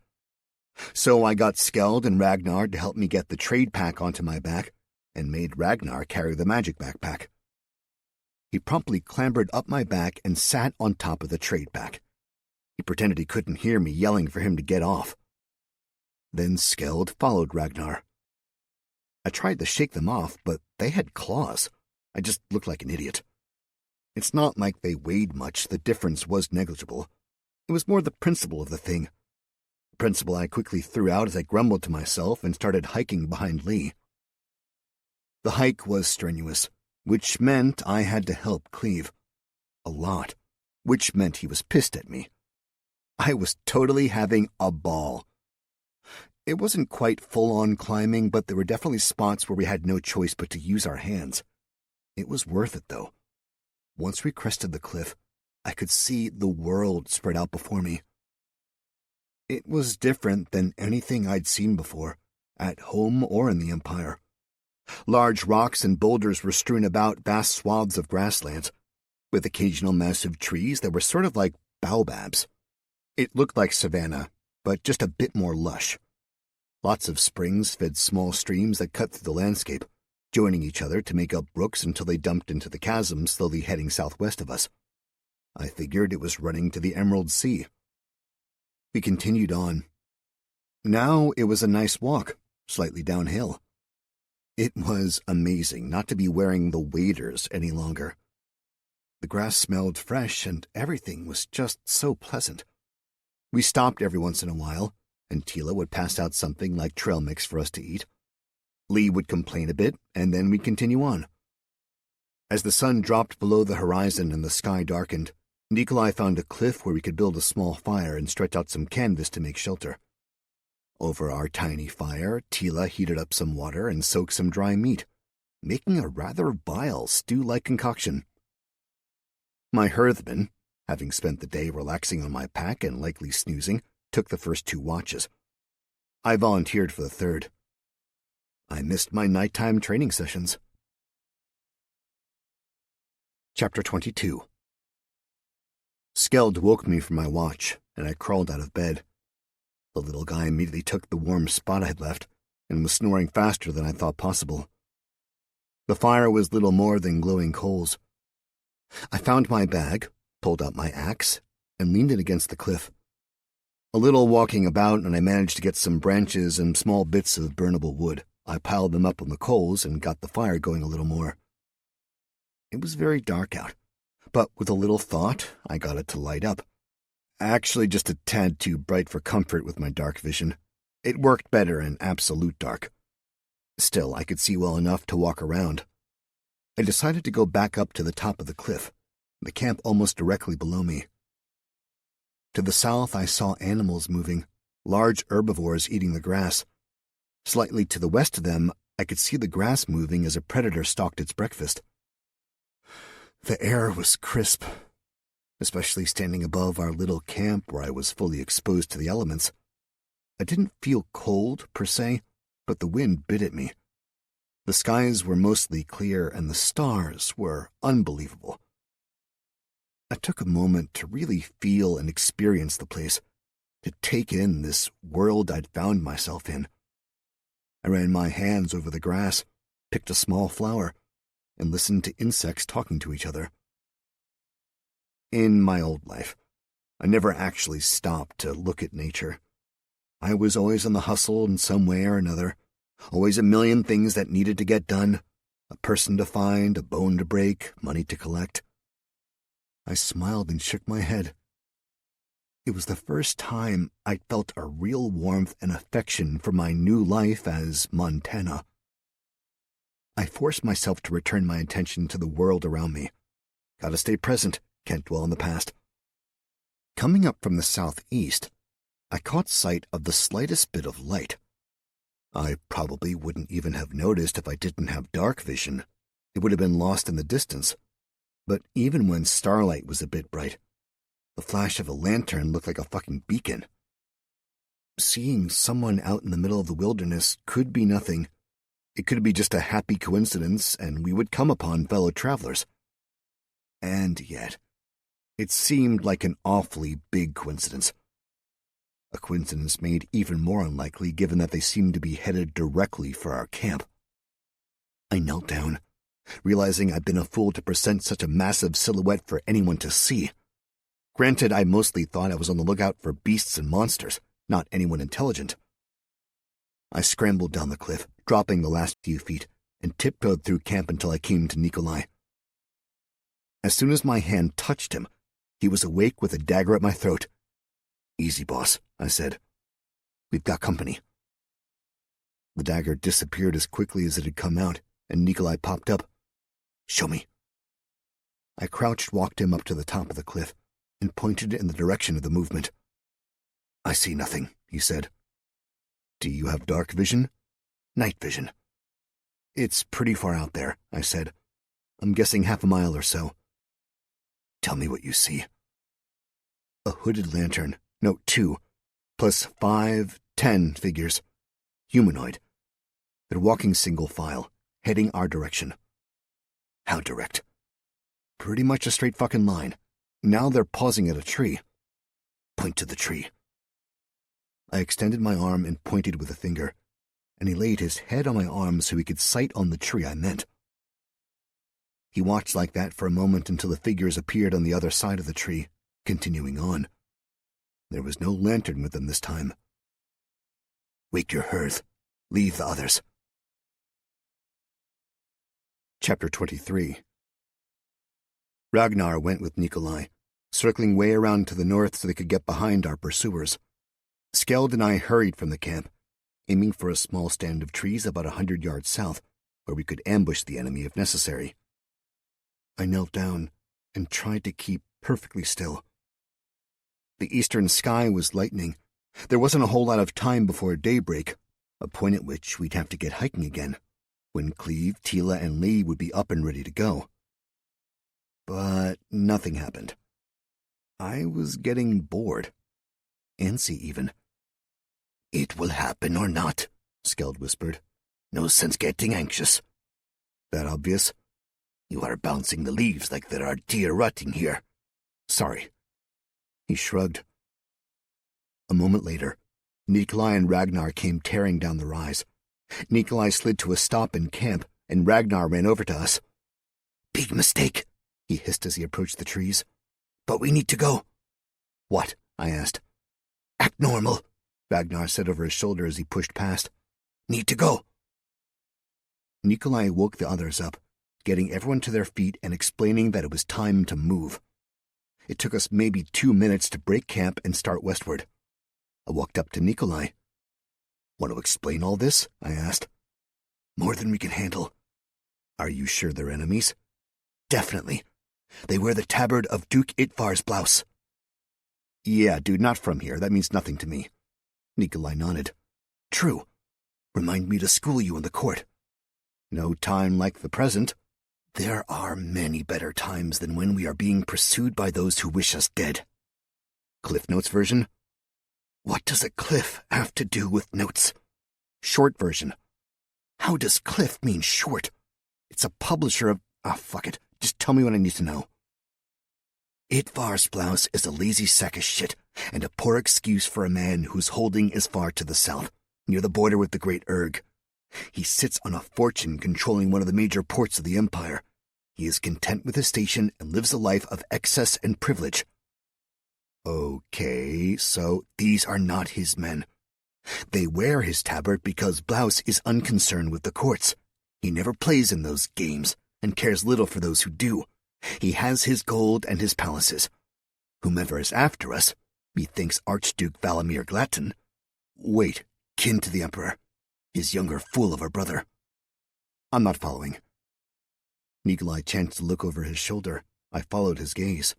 So I got Skeld and Ragnar to help me get the trade pack onto my back and made Ragnar carry the magic backpack. He promptly clambered up my back and sat on top of the trade pack. He pretended he couldn't hear me yelling for him to get off. Then Skeld followed Ragnar. I tried to shake them off, but they had claws. I just looked like an idiot. It's not like they weighed much. The difference was negligible. It was more the principle of the thing. The principle I quickly threw out as I grumbled to myself and started hiking behind Lee. The hike was strenuous, which meant I had to help Cleve. A lot, which meant he was pissed at me. I was totally having a ball. It wasn't quite full-on climbing, but there were definitely spots where we had no choice but to use our hands. It was worth it, though. Once we crested the cliff, I could see the world spread out before me. It was different than anything I'd seen before, at home or in the Empire. Large rocks and boulders were strewn about vast swaths of grasslands, with occasional massive trees that were sort of like baobabs. It looked like savanna, but just a bit more lush. Lots of springs fed small streams that cut through the landscape, joining each other to make up brooks until they dumped into the chasm slowly heading southwest of us. I figured it was running to the Emerald Sea. We continued on. Now it was a nice walk, slightly downhill. It was amazing not to be wearing the waders any longer. The grass smelled fresh and everything was just so pleasant. We stopped every once in a while, and Tila would pass out something like trail mix for us to eat. Lee would complain a bit, and then we'd continue on. As the sun dropped below the horizon and the sky darkened, Nikolai found a cliff where we could build a small fire and stretch out some canvas to make shelter. Over our tiny fire, Tila heated up some water and soaked some dry meat, making a rather vile stew-like concoction. My hearthman, having spent the day relaxing on my pack and likely snoozing, took the first 2 watches. I volunteered for the third. I missed my nighttime training sessions. Chapter 22. Skeld woke me from my watch, and I crawled out of bed. The little guy immediately took the warm spot I had left, and was snoring faster than I thought possible. The fire was little more than glowing coals. I found my bag, pulled out my axe, and leaned it against the cliff. A little walking about, and I managed to get some branches and small bits of burnable wood. I piled them up on the coals and got the fire going a little more. It was very dark out, but with a little thought, I got it to light up. Actually, just a tad too bright for comfort with my dark vision. It worked better in absolute dark. Still, I could see well enough to walk around. I decided to go back up to the top of the cliff, the camp almost directly below me. To the south, I saw animals moving, large herbivores eating the grass. Slightly to the west of them, I could see the grass moving as a predator stalked its breakfast. The air was crisp, especially standing above our little camp where I was fully exposed to the elements. I didn't feel cold, per se, but the wind bit at me. The skies were mostly clear, and the stars were unbelievable. I took a moment to really feel and experience the place, to take in this world I'd found myself in. I ran my hands over the grass, picked a small flower, and listened to insects talking to each other. In my old life, I never actually stopped to look at nature. I was always on the hustle in some way or another, always a million things that needed to get done, a person to find, a bone to break, money to collect. I smiled and shook my head. It was the first time I felt a real warmth and affection for my new life as Montana. I forced myself to return my attention to the world around me. Gotta stay present, can't dwell on the past. Coming up from the southeast, I caught sight of the slightest bit of light. I probably wouldn't even have noticed if I didn't have dark vision. It would have been lost in the distance. But even when starlight was a bit bright, the flash of a lantern looked like a fucking beacon. Seeing someone out in the middle of the wilderness could be nothing, It could be just a happy coincidence, and we would come upon fellow travelers. And yet, it seemed like an awfully big coincidence. A coincidence made even more unlikely given that they seemed to be headed directly for our camp. I knelt down, realizing I'd been a fool to present such a massive silhouette for anyone to see. Granted, I mostly thought I was on the lookout for beasts and monsters, not anyone intelligent. I scrambled down the cliff, dropping the last few feet, and tiptoed through camp until I came to Nikolai. As soon as my hand touched him, he was awake with a dagger at my throat. "Easy, boss," I said. "We've got company." The dagger disappeared as quickly as it had come out, and Nikolai popped up. "Show me." I crouched, walked him up to the top of the cliff, and pointed in the direction of the movement. "I see nothing," he said. "Do you have dark vision?" "Night vision." "It's pretty far out there," I said. "I'm guessing half a mile or so." "Tell me what you see." A hooded lantern, note 2, plus 5, 10 figures. Humanoid. They're walking single file, heading our direction. "How direct?" "Pretty much a straight fucking line. Now they're pausing at a tree." "Point to the tree." I extended my arm and pointed with a finger, and he laid his head on my arm so he could sight on the tree I meant. He watched like that for a moment until the figures appeared on the other side of the tree, continuing on. There was no lantern with them this time. "Wake your hearth. Leave the others." Chapter 23. Ragnar went with Nikolai, circling way around to the north so they could get behind our pursuers. Skeld and I hurried from the camp, aiming for a small stand of trees about 100 yards south, where we could ambush the enemy if necessary. I knelt down and tried to keep perfectly still. The eastern sky was lightening. There wasn't a whole lot of time before daybreak, a point at which we'd have to get hiking again, when Cleve, Tila, and Lee would be up and ready to go. But nothing happened. I was getting bored. Antsy, even. "It will happen or not," Skeld whispered. "No sense getting anxious." "That obvious?" "You are bouncing the leaves like there are deer rutting here." "Sorry." He shrugged. A moment later, Nikolai and Ragnar came tearing down the rise. Nikolai slid to a stop in camp, and Ragnar ran over to us. "Big mistake," he hissed as he approached the trees. "But we need to go." "What?" I asked. "Act normal," Ragnar said over his shoulder as he pushed past. "Need to go." Nikolai woke the others up, getting everyone to their feet and explaining that it was time to move. It took us maybe 2 minutes to break camp and start westward. I walked up to Nikolai. "Want to explain all this?" I asked. "More than we can handle." "Are you sure they're enemies?" "Definitely. They wear the tabard of Duke Itvar's blouse." "Yeah, dude, not from here. That means nothing to me." Nikolai nodded. "True. Remind me to school you in the court." "No time like the present." "There are many better times than when we are being pursued by those who wish us dead." Cliff Notes version? What does a cliff have to do with notes? Short version. How does cliff mean short? It's a publisher of... fuck it. Just tell me what I need to know. Itvar's blouse is a lazy sack of shit, and a poor excuse for a man whose holding is far to the south, near the border with the Great Urg. He sits on a fortune controlling one of the major ports of the Empire. He is content with his station and lives a life of excess and privilege. Okay, so these are not his men. They wear his tabard because Blouse is unconcerned with the courts. He never plays in those games, and cares little for those who do. He has his gold and his palaces. Whomever is after us, methinks Archduke Valimir Glatten. Wait, kin to the Emperor. His younger fool of a brother. I'm not following. Nikolai chanced to look over his shoulder. I followed his gaze.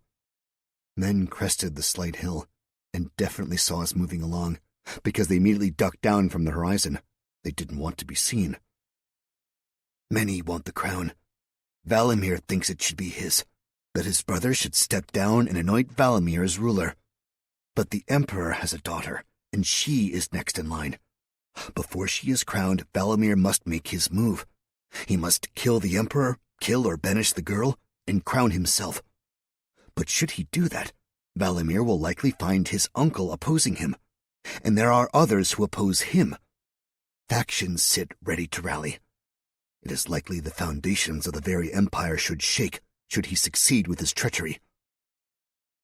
Men crested the slight hill, and definitely saw us moving along, because they immediately ducked down from the horizon. They didn't want to be seen. Many want the crown. Valimir thinks it should be his, that his brother should step down and anoint Valimir as ruler. But the Emperor has a daughter, and she is next in line. Before she is crowned, Valimir must make his move. He must kill the Emperor, kill or banish the girl, and crown himself. But should he do that, Valimir will likely find his uncle opposing him, and there are others who oppose him. Factions sit ready to rally. It is likely the foundations of the very empire should shake should he succeed with his treachery.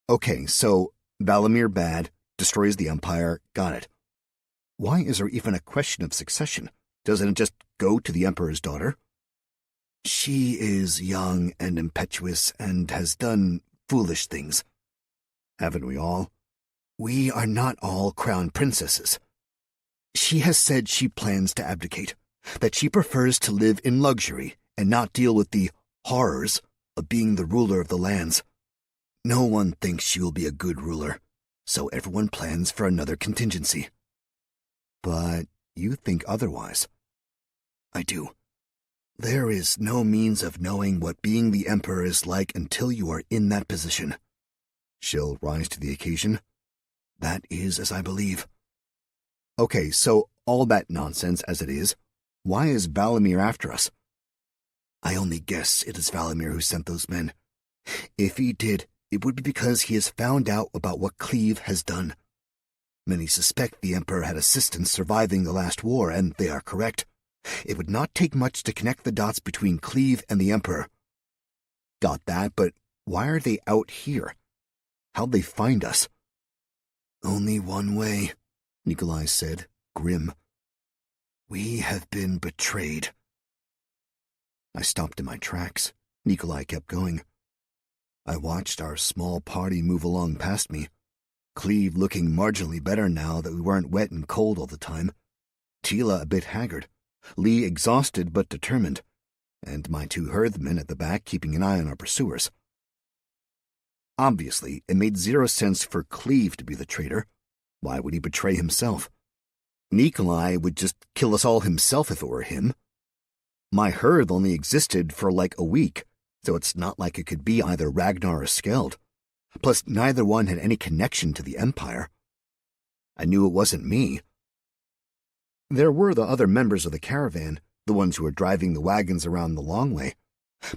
Okay, so Valimir bad, destroys the empire, got it. Why is there even a question of succession? Doesn't it just go to the emperor's daughter? She is young and impetuous and has done foolish things. Haven't we all? We are not all crown princesses. She has said she plans to abdicate, that she prefers to live in luxury and not deal with the horrors of being the ruler of the lands. No one thinks she will be a good ruler, so everyone plans for another contingency. But you think otherwise. I do. There is no means of knowing what being the emperor is like until you are in that position. She'll rise to the occasion? That is as I believe. Okay, so all that nonsense as it is, why is Valimir after us? I only guess it is Valimir who sent those men. If he did, it would be because he has found out about what Cleve has done. Many suspect the Emperor had assistance surviving the last war, and they are correct. It would not take much to connect the dots between Cleve and the Emperor. Got that, but why are they out here? How'd they find us? Only one way, Nikolai said, grim. We have been betrayed. I stopped in my tracks. Nikolai kept going. I watched our small party move along past me. Cleve looking marginally better now that we weren't wet and cold all the time. Tila a bit haggard. Lee exhausted but determined. And my two herdsmen at the back keeping an eye on our pursuers. Obviously, it made zero sense for Cleve to be the traitor. Why would he betray himself? Nikolai would just kill us all himself if it were him. My herd only existed for like a week, so it's not like it could be either Ragnar or Skeld. Plus, neither one had any connection to the Empire. I knew it wasn't me. There were the other members of the caravan, the ones who were driving the wagons around the long way.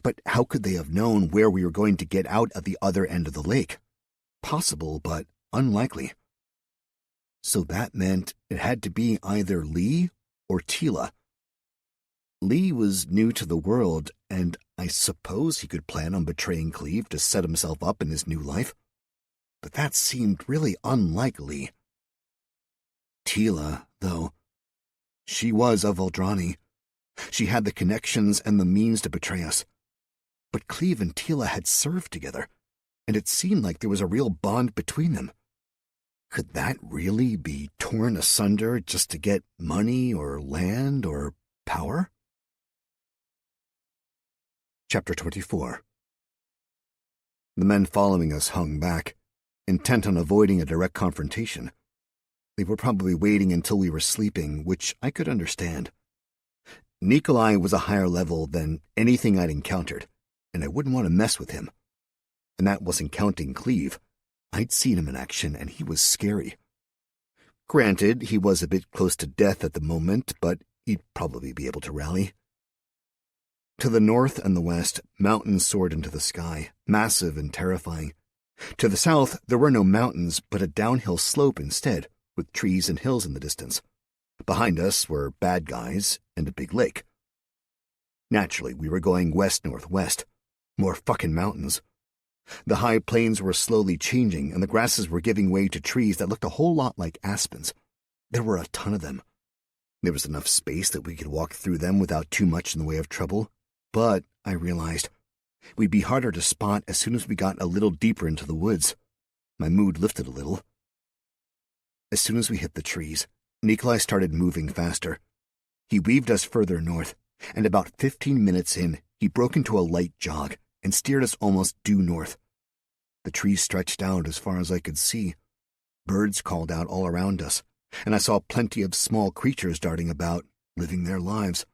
But how could they have known where we were going to get out at the other end of the lake? Possible, but unlikely. So that meant it had to be either Lee or Tila. Lee was new to the world, and I suppose he could plan on betraying Cleve to set himself up in his new life. But that seemed really unlikely. Tila, though, she was of Eldrani. She had the connections and the means to betray us. But Cleve and Tila had served together, and it seemed like there was a real bond between them. Could that really be torn asunder just to get money or land or power? Chapter 24. The men following us hung back, intent on avoiding a direct confrontation. They were probably waiting until we were sleeping, which I could understand. Nikolai was a higher level than anything I'd encountered, and I wouldn't want to mess with him. And that wasn't counting Cleve. I'd seen him in action, and he was scary. Granted, he was a bit close to death at the moment, but he'd probably be able to rally. To the north and the west, mountains soared into the sky, massive and terrifying. To the south, there were no mountains, but a downhill slope instead, with trees and hills in the distance. Behind us were bad guys and a big lake. Naturally, we were going west-northwest. More fucking mountains. The high plains were slowly changing, and the grasses were giving way to trees that looked a whole lot like aspens. There were a ton of them. There was enough space that we could walk through them without too much in the way of trouble, but I realized we'd be harder to spot as soon as we got a little deeper into the woods. My mood lifted a little. As soon as we hit the trees, Nikolai started moving faster. He weaved us further north, and about 15 minutes in, he broke into a light jog and steered us almost due north. The trees stretched out as far as I could see. Birds called out all around us, and I saw plenty of small creatures darting about, living their lives.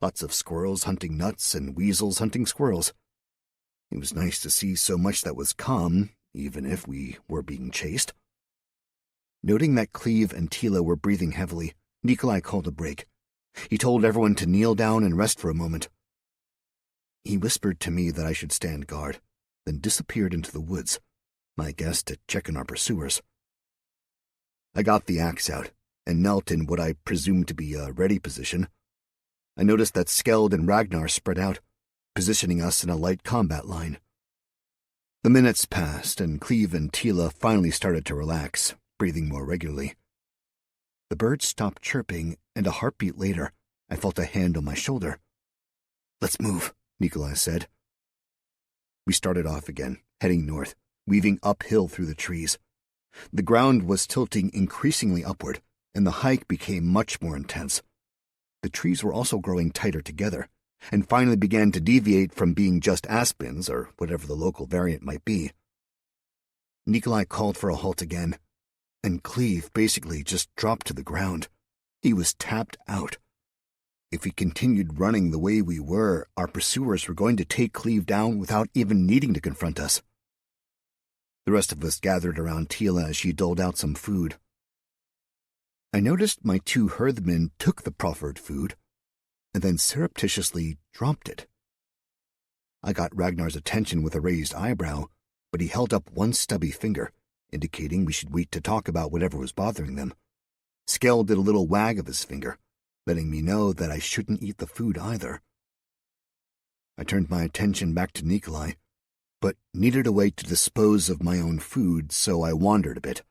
Lots of squirrels hunting nuts and weasels hunting squirrels. It was nice to see so much that was calm, even if we were being chased. Noting that Cleve and Tila were breathing heavily, Nikolai called a break. He told everyone to kneel down and rest for a moment. He whispered to me that I should stand guard, then disappeared into the woods, my guess to check on our pursuers. I got the axe out and knelt in what I presumed to be a ready position. I noticed that Skeld and Ragnar spread out, positioning us in a light combat line. The minutes passed, and Cleve and Tila finally started to relax, breathing more regularly. The birds stopped chirping, and a heartbeat later, I felt a hand on my shoulder. "Let's move," Nikolai said. We started off again, heading north, weaving uphill through the trees. The ground was tilting increasingly upward, and the hike became much more intense. The trees were also growing tighter together, and finally began to deviate from being just aspens, or whatever the local variant might be. Nikolai called for a halt again, and Cleve basically just dropped to the ground. He was tapped out. If we continued running the way we were, our pursuers were going to take Cleve down without even needing to confront us. The rest of us gathered around Tila as she doled out some food. I noticed my two herdsmen took the proffered food, and then surreptitiously dropped it. I got Ragnar's attention with a raised eyebrow, but he held up one stubby finger, indicating we should wait to talk about whatever was bothering them. Skell did a little wag of his finger, letting me know that I shouldn't eat the food either. I turned my attention back to Nikolai, but needed a way to dispose of my own food, so I wandered a bit.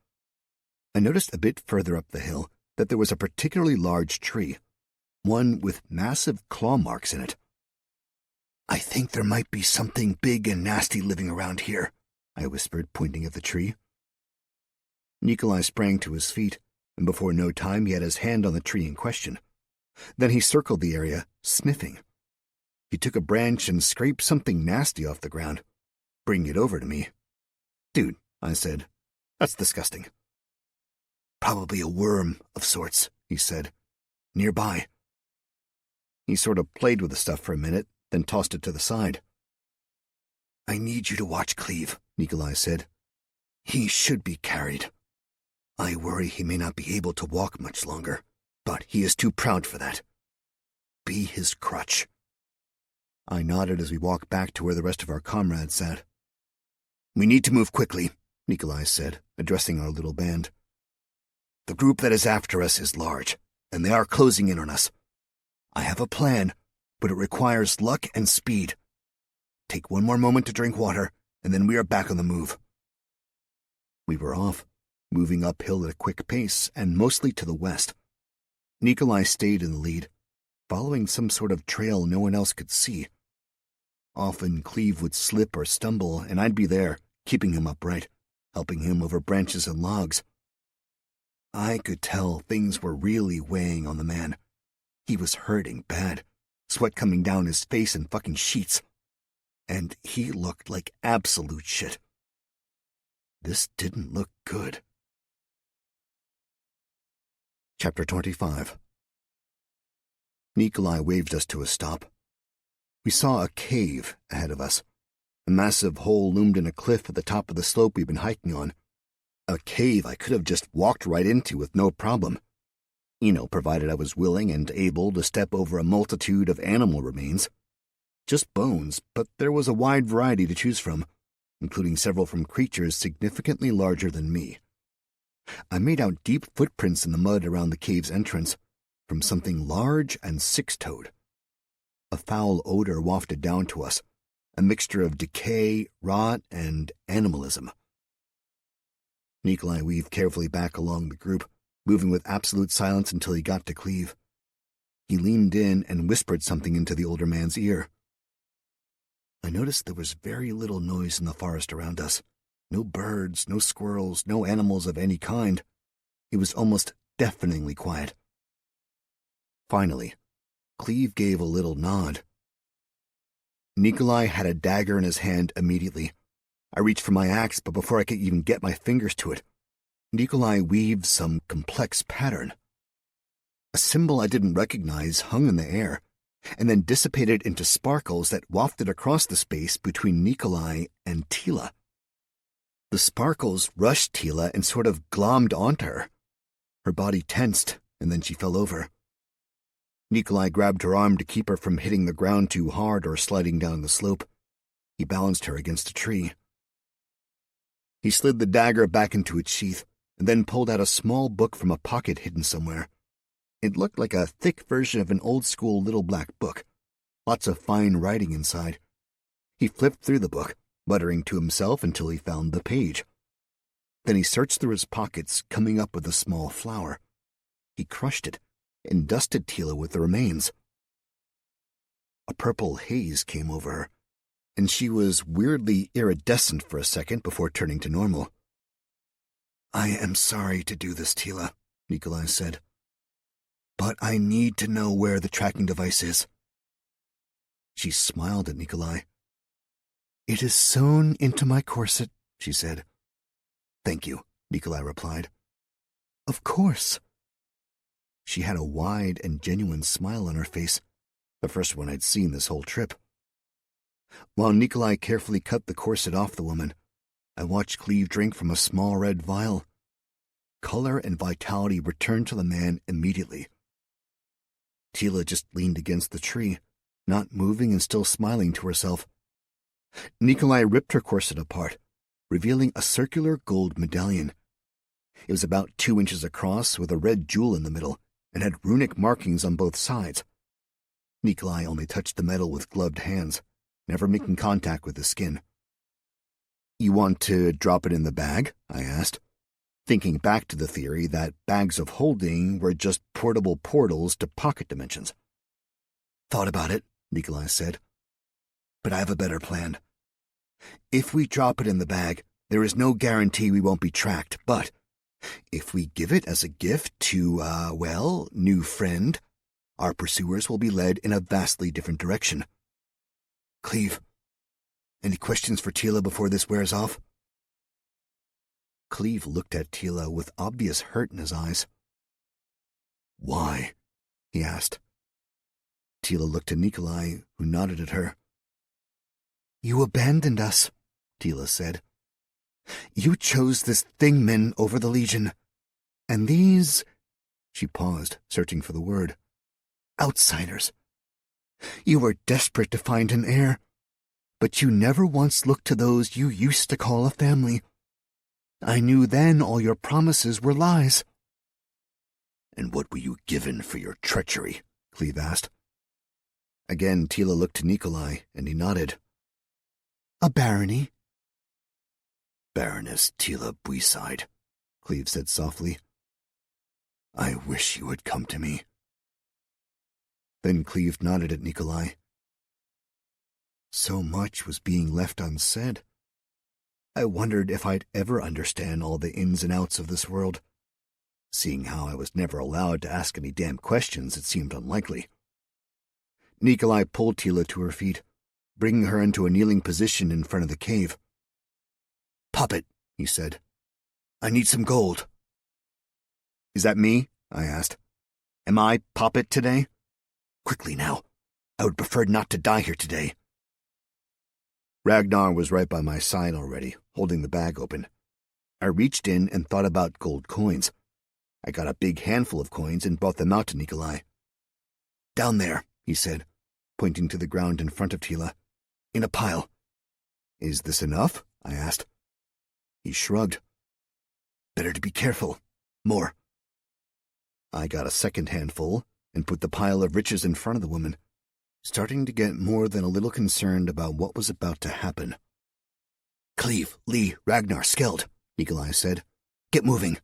I noticed a bit further up the hill that there was a particularly large tree, one with massive claw marks in it. "I think there might be something big and nasty living around here," I whispered, pointing at the tree. Nikolai sprang to his feet, and before no time he had his hand on the tree in question. Then he circled the area, sniffing. He took a branch and scraped something nasty off the ground, bringing it over to me. "Dude," I said, "that's disgusting." "Probably a worm of sorts," he said. "Nearby." He sort of played with the stuff for a minute, then tossed it to the side. "I need you to watch Cleve," Nikolai said. "He should be carried. I worry he may not be able to walk much longer, but he is too proud for that. Be his crutch." I nodded as we walked back to where the rest of our comrades sat. "We need to move quickly," Nikolai said, addressing our little band. "The group that is after us is large, and they are closing in on us. I have a plan, but it requires luck and speed. Take one more moment to drink water, and then we are back on the move." We were off, moving uphill at a quick pace and mostly to the west. Nikolai stayed in the lead, following some sort of trail no one else could see. Often Cleve would slip or stumble, and I'd be there, keeping him upright, helping him over branches and logs. I could tell things were really weighing on the man. He was hurting bad, sweat coming down his face in fucking sheets. And he looked like absolute shit. This didn't look good. Chapter 25. Nikolai waved us to a stop. We saw a cave ahead of us. A massive hole loomed in a cliff at the top of the slope we'd been hiking on. A cave I could have just walked right into with no problem. Provided I was willing and able to step over a multitude of animal remains. Just bones, but there was a wide variety to choose from, including several from creatures significantly larger than me. I made out deep footprints in the mud around the cave's entrance, from something large and six-toed. A foul odor wafted down to us, a mixture of decay, rot, and animalism. Nikolai weaved carefully back along the group, moving with absolute silence until he got to Cleve. He leaned in and whispered something into the older man's ear. I noticed there was very little noise in the forest around us. No birds, no squirrels, no animals of any kind. It was almost deafeningly quiet. Finally, Cleve gave a little nod. Nikolai had a dagger in his hand immediately. I reached for my axe, but before I could even get my fingers to it, Nikolai weaved some complex pattern. A symbol I didn't recognize hung in the air, and then dissipated into sparkles that wafted across the space between Nikolai and Tila. The sparkles rushed Tila and sort of glommed onto her. Her body tensed, and then she fell over. Nikolai grabbed her arm to keep her from hitting the ground too hard or sliding down the slope. He balanced her against a tree. He slid the dagger back into its sheath, and then pulled out a small book from a pocket hidden somewhere. It looked like a thick version of an old-school little black book. Lots of fine writing inside. He flipped through the book, muttering to himself until he found the page. Then he searched through his pockets, coming up with a small flower. He crushed it and dusted Tila with the remains. A purple haze came over her, and she was weirdly iridescent for a second before turning to normal. "I am sorry to do this, Tila," Nikolai said. "But I need to know where the tracking device is." She smiled at Nikolai. "It is sewn into my corset," she said. "Thank you," Nikolai replied. "Of course." She had a wide and genuine smile on her face, the first one I'd seen this whole trip. While Nikolai carefully cut the corset off the woman, I watched Cleve drink from a small red vial. Color and vitality returned to the man immediately. Tila just leaned against the tree, not moving and still smiling to herself. Nikolai ripped her corset apart, revealing a circular gold medallion. It was about 2 inches across with a red jewel in the middle and had runic markings on both sides. Nikolai only touched the metal with gloved hands, never making contact with the skin. "You want to drop it in the bag?" I asked, thinking back to the theory that bags of holding were just portable portals to pocket dimensions. "Thought about it," Nikolai said. "But I have a better plan. If we drop it in the bag, there is no guarantee we won't be tracked, but if we give it as a gift to, new friend, our pursuers will be led in a vastly different direction. Cleve, any questions for Tila before this wears off?" Cleve looked at Tila with obvious hurt in his eyes. "Why?" he asked. Tila looked at Nikolai, who nodded at her. "You abandoned us," Tila said. "You chose this Thingman over the Legion. And these—" she paused, searching for the word. "Outsiders. You were desperate to find an heir, but you never once looked to those you used to call a family. I knew then all your promises were lies." "And what were you given for your treachery?" Cleve asked. Again, Tila looked to Nikolai, and he nodded. "A barony." "Baroness Tila Buiside," Cleve said softly. "I wish you had come to me." Then Cleve nodded at Nikolai. So much was being left unsaid. I wondered if I'd ever understand all the ins and outs of this world. Seeing how I was never allowed to ask any damn questions, it seemed unlikely. Nikolai pulled Tila to her feet, bringing her into a kneeling position in front of the cave. "Puppet," he said. "I need some gold." "Is that me?" I asked. "Am I Puppet today?" "Quickly now. I would prefer not to die here today." Ragnar was right by my side already, holding the bag open. I reached in and thought about gold coins. I got a big handful of coins and brought them out to Nikolai. "Down there," he said, pointing to the ground in front of Tila. "In a pile." "Is this enough?" I asked. He shrugged. "Better to be careful. More." I got a second handful and put the pile of riches in front of the woman, starting to get more than a little concerned about what was about to happen. "Cleve, Lee, Ragnar, Skeld," Nikolai said. "Get moving."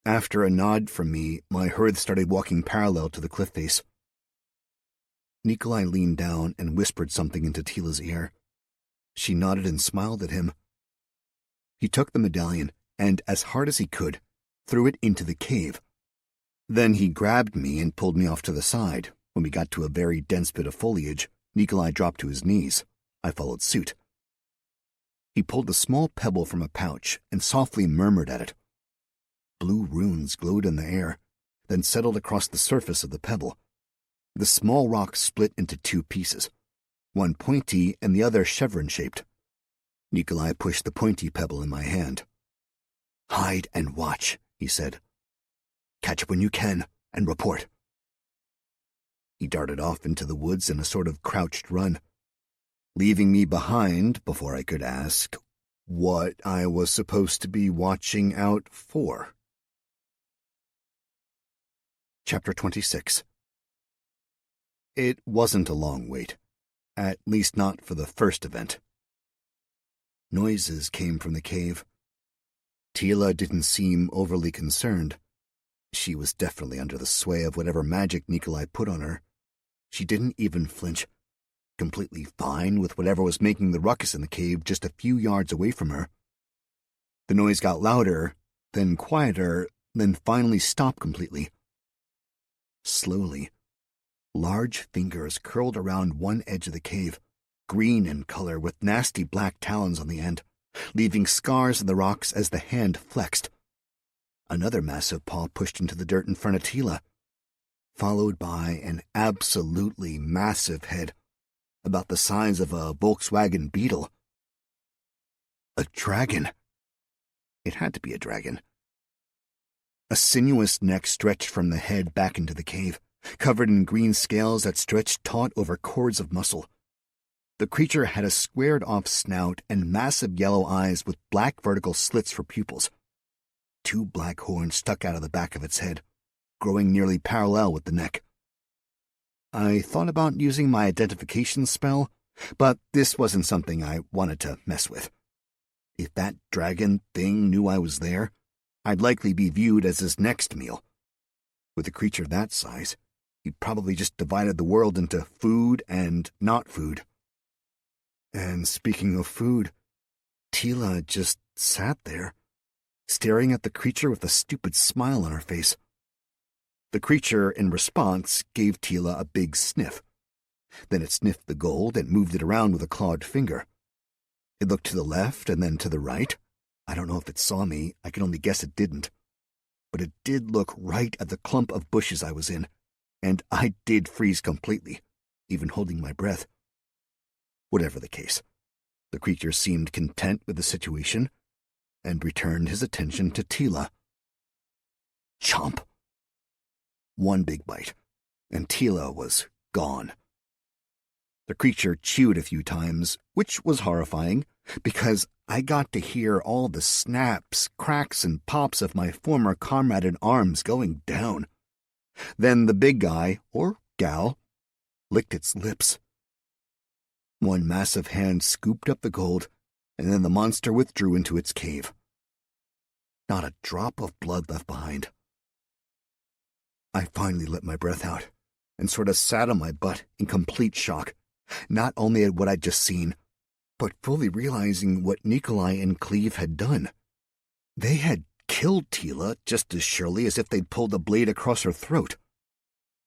After a nod from me, my herd started walking parallel to the cliff face. Nikolai leaned down and whispered something into Tila's ear. She nodded and smiled at him. He took the medallion and, as hard as he could, threw it into the cave. Then he grabbed me and pulled me off to the side. When we got to a very dense bit of foliage, Nikolai dropped to his knees. I followed suit. He pulled a small pebble from a pouch and softly murmured at it. Blue runes glowed in the air, then settled across the surface of the pebble. The small rock split into 2 pieces, one pointy and the other chevron-shaped. Nikolai pushed the pointy pebble in my hand. "Hide and watch," he said. Catch up when you can, and report." He darted off into the woods in a sort of crouched run, leaving me behind before I could ask what I was supposed to be watching out for. Chapter 26. It wasn't a long wait, at least not for the first event. Noises came from the cave. Tila didn't seem overly concerned. She was definitely under the sway of whatever magic Nikolai put on her. She didn't even flinch, completely fine with whatever was making the ruckus in the cave just a few yards away from her. The noise got louder, then quieter, then finally stopped completely. Slowly, large fingers curled around one edge of the cave, green in color with nasty black talons on the end, leaving scars in the rocks as the hand flexed. Another massive paw pushed into the dirt in front of Tila, followed by an absolutely massive head, about the size of a Volkswagen Beetle. A dragon. It had to be a dragon. A sinuous neck stretched from the head back into the cave, covered in green scales that stretched taut over cords of muscle. The creature had a squared-off snout and massive yellow eyes with black vertical slits for pupils. 2 black horns stuck out of the back of its head, growing nearly parallel with the neck. I thought about using my identification spell, but this wasn't something I wanted to mess with. If that dragon thing knew I was there, I'd likely be viewed as his next meal. With a creature that size, he'd probably just divided the world into food and not food. And speaking of food, Tila just sat there, staring at the creature with a stupid smile on her face. The creature, in response, gave Tila a big sniff. Then it sniffed the gold and moved it around with a clawed finger. It looked to the left and then to the right. I don't know if it saw me, I can only guess it didn't. But it did look right at the clump of bushes I was in, and I did freeze completely, even holding my breath. Whatever the case, the creature seemed content with the situation and returned his attention to Tila. Chomp! One big bite, and Tila was gone. The creature chewed a few times, which was horrifying, because I got to hear all the snaps, cracks, and pops of my former comrade in arms going down. Then the big guy, or gal, licked its lips. One massive hand scooped up the gold, and then the monster withdrew into its cave. Not a drop of blood left behind. I finally let my breath out, and sort of sat on my butt in complete shock, not only at what I'd just seen, but fully realizing what Nikolai and Cleve had done. They had killed Tila just as surely as if they'd pulled a blade across her throat.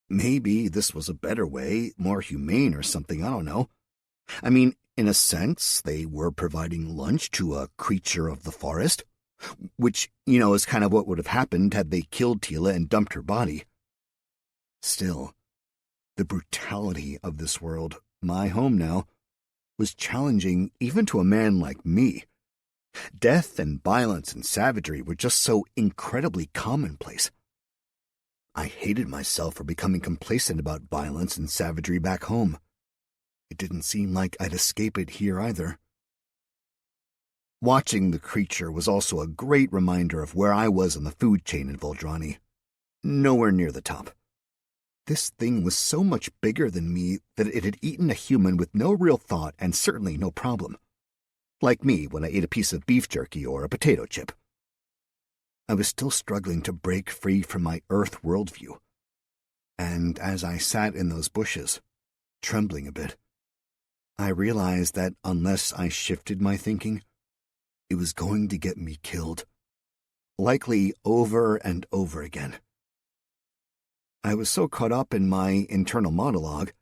Maybe this was a better way, more humane or something, I don't know. I mean, in a sense, they were providing lunch to a creature of the forest, which, is kind of what would have happened had they killed Tila and dumped her body. Still, the brutality of this world, my home now, was challenging even to a man like me. Death and violence and savagery were just so incredibly commonplace. I hated myself for becoming complacent about violence and savagery back home. It didn't seem like I'd escape it here either. Watching the creature was also a great reminder of where I was on the food chain in Voldrani. Nowhere near the top. This thing was so much bigger than me that it had eaten a human with no real thought and certainly no problem. Like me when I ate a piece of beef jerky or a potato chip. I was still struggling to break free from my Earth worldview. And as I sat in those bushes, trembling a bit, I realized that unless I shifted my thinking, it was going to get me killed. Likely over and over again. I was so caught up in my internal monologue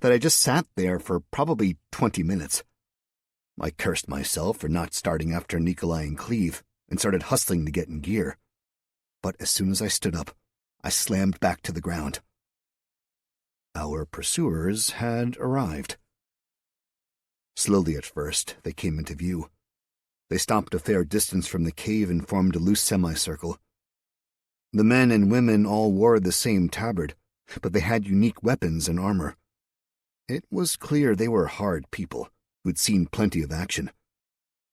that I just sat there for probably 20 minutes. I cursed myself for not starting after Nikolai and Cleve and started hustling to get in gear. But as soon as I stood up, I slammed back to the ground. Our pursuers had arrived. Slowly at first, they came into view. They stopped a fair distance from the cave and formed a loose semicircle. The men and women all wore the same tabard, but they had unique weapons and armor. It was clear they were hard people who'd seen plenty of action.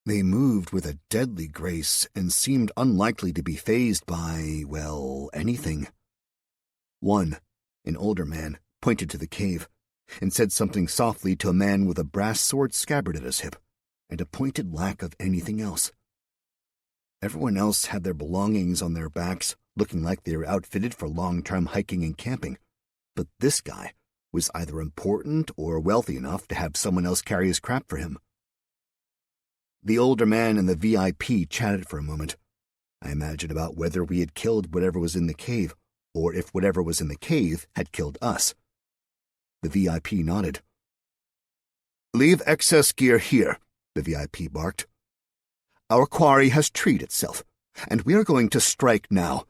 They moved with a deadly grace and seemed unlikely to be fazed by, well, anything. One, an older man, pointed to the cave and said something softly to a man with a brass sword scabbard at his hip and a pointed lack of anything else. Everyone else had their belongings on their backs, looking like they were outfitted for long-term hiking and camping, but this guy was either important or wealthy enough to have someone else carry his crap for him. The older man and the VIP chatted for a moment. I imagined about whether we had killed whatever was in the cave, or if whatever was in the cave had killed us. The VIP nodded. "Leave excess gear here," the VIP barked. "Our quarry has treed itself, and we are going to strike now.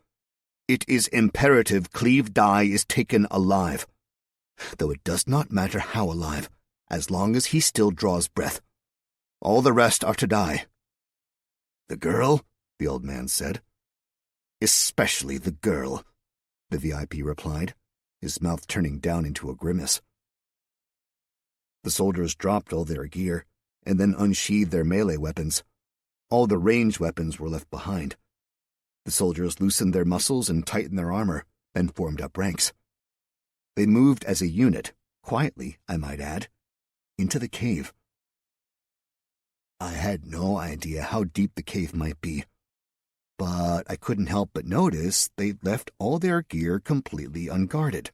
It is imperative Cleve Dye is taken alive. Though it does not matter how alive, as long as he still draws breath. All the rest are to die." "The girl?" the old man said. "Especially the girl," the VIP replied, his mouth turning down into a grimace. The soldiers dropped all their gear, and then unsheathed their melee weapons. All the ranged weapons were left behind. The soldiers loosened their muscles and tightened their armor, then formed up ranks. They moved as a unit, quietly, I might add, into the cave. I had no idea how deep the cave might be, but I couldn't help but notice they'd left all their gear completely unguarded.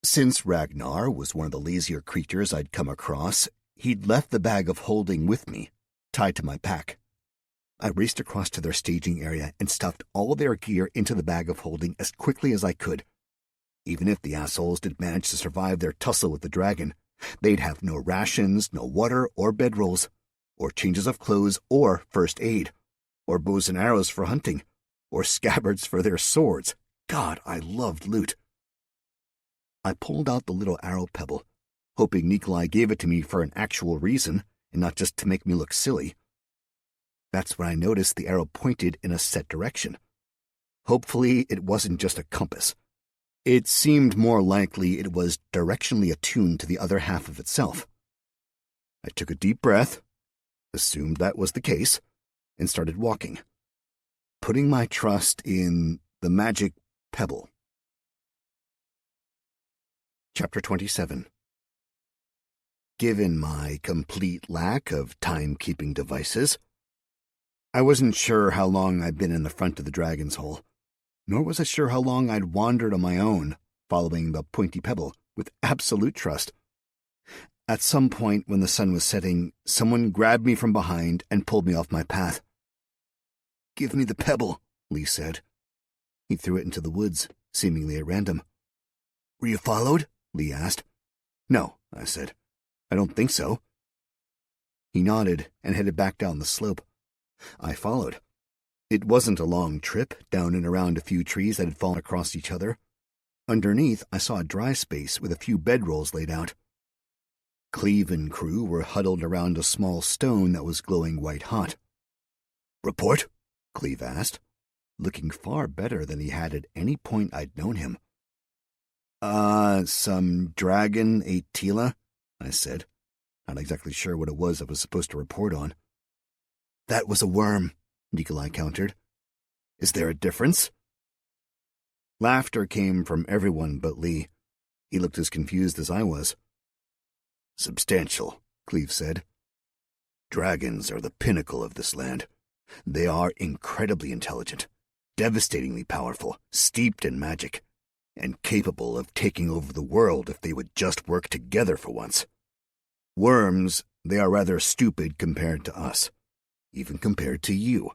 Since Ragnar was one of the lazier creatures I'd come across, he'd left the bag of holding with me, tied to my pack. I raced across to their staging area and stuffed all their gear into the bag of holding as quickly as I could. Even if the assholes did manage to survive their tussle with the dragon, they'd have no rations, no water or bedrolls, or changes of clothes or first aid, or bows and arrows for hunting, or scabbards for their swords. God, I loved loot. I pulled out the little arrow pebble, hoping Nikolai gave it to me for an actual reason and not just to make me look silly. That's when I noticed the arrow pointed in a set direction. Hopefully it wasn't just a compass. It seemed more likely it was directionally attuned to the other half of itself. I took a deep breath, assumed that was the case, and started walking, putting my trust in the magic pebble. Chapter 27. Given my complete lack of timekeeping devices, I wasn't sure how long I'd been in the front of the dragon's hole, nor was I sure how long I'd wandered on my own, following the pointy pebble with absolute trust. At some point when the sun was setting, someone grabbed me from behind and pulled me off my path. "Give me the pebble," Lee said. He threw it into the woods, seemingly at random. "Were you followed?" Lee asked. "No," I said. "I don't think so." He nodded and headed back down the slope. I followed. It wasn't a long trip, down and around a few trees that had fallen across each other. Underneath, I saw a dry space with a few bedrolls laid out. Cleve and crew were huddled around a small stone that was glowing white-hot. "Report?" Cleve asked, looking far better than he had at any point I'd known him. Some dragon ate Tila," I said, not exactly sure what it was I was supposed to report on. "That was a worm," Nikolai countered. "Is there a difference?" Laughter came from everyone but Lee. He looked as confused as I was. "Substantial," Cleve said. "Dragons are the pinnacle of this land. They are incredibly intelligent, devastatingly powerful, steeped in magic, and capable of taking over the world if they would just work together for once. Worms, they are rather stupid compared to us, even compared to you.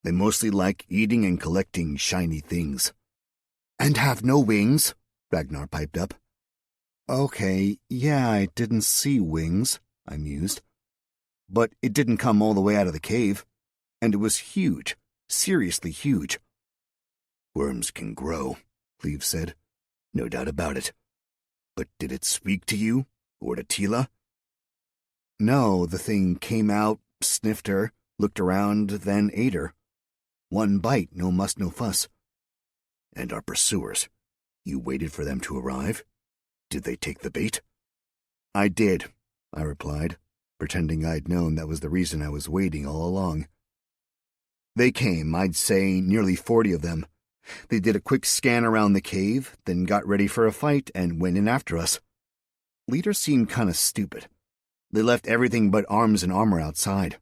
They mostly like eating and collecting shiny things." "And have no wings," Ragnar piped up. "Okay, yeah, I didn't see wings," I mused. "But it didn't come all the way out of the cave, and it was huge, seriously huge." "Worms can grow," Cleve said. "No doubt about it. But did it speak to you, or to Tila?" "No, the thing came out, sniffed her, looked around, then ate her. One bite, no muss, no fuss. And our pursuers? You waited for them to arrive? Did they take the bait? I did, I replied, pretending I'd known that was the reason I was waiting all along. They came, I'd say nearly 40 of them. They did a quick scan around the cave, then got ready for a fight and went in after us. Leader seemed kind of stupid. They left everything but arms and armor outside.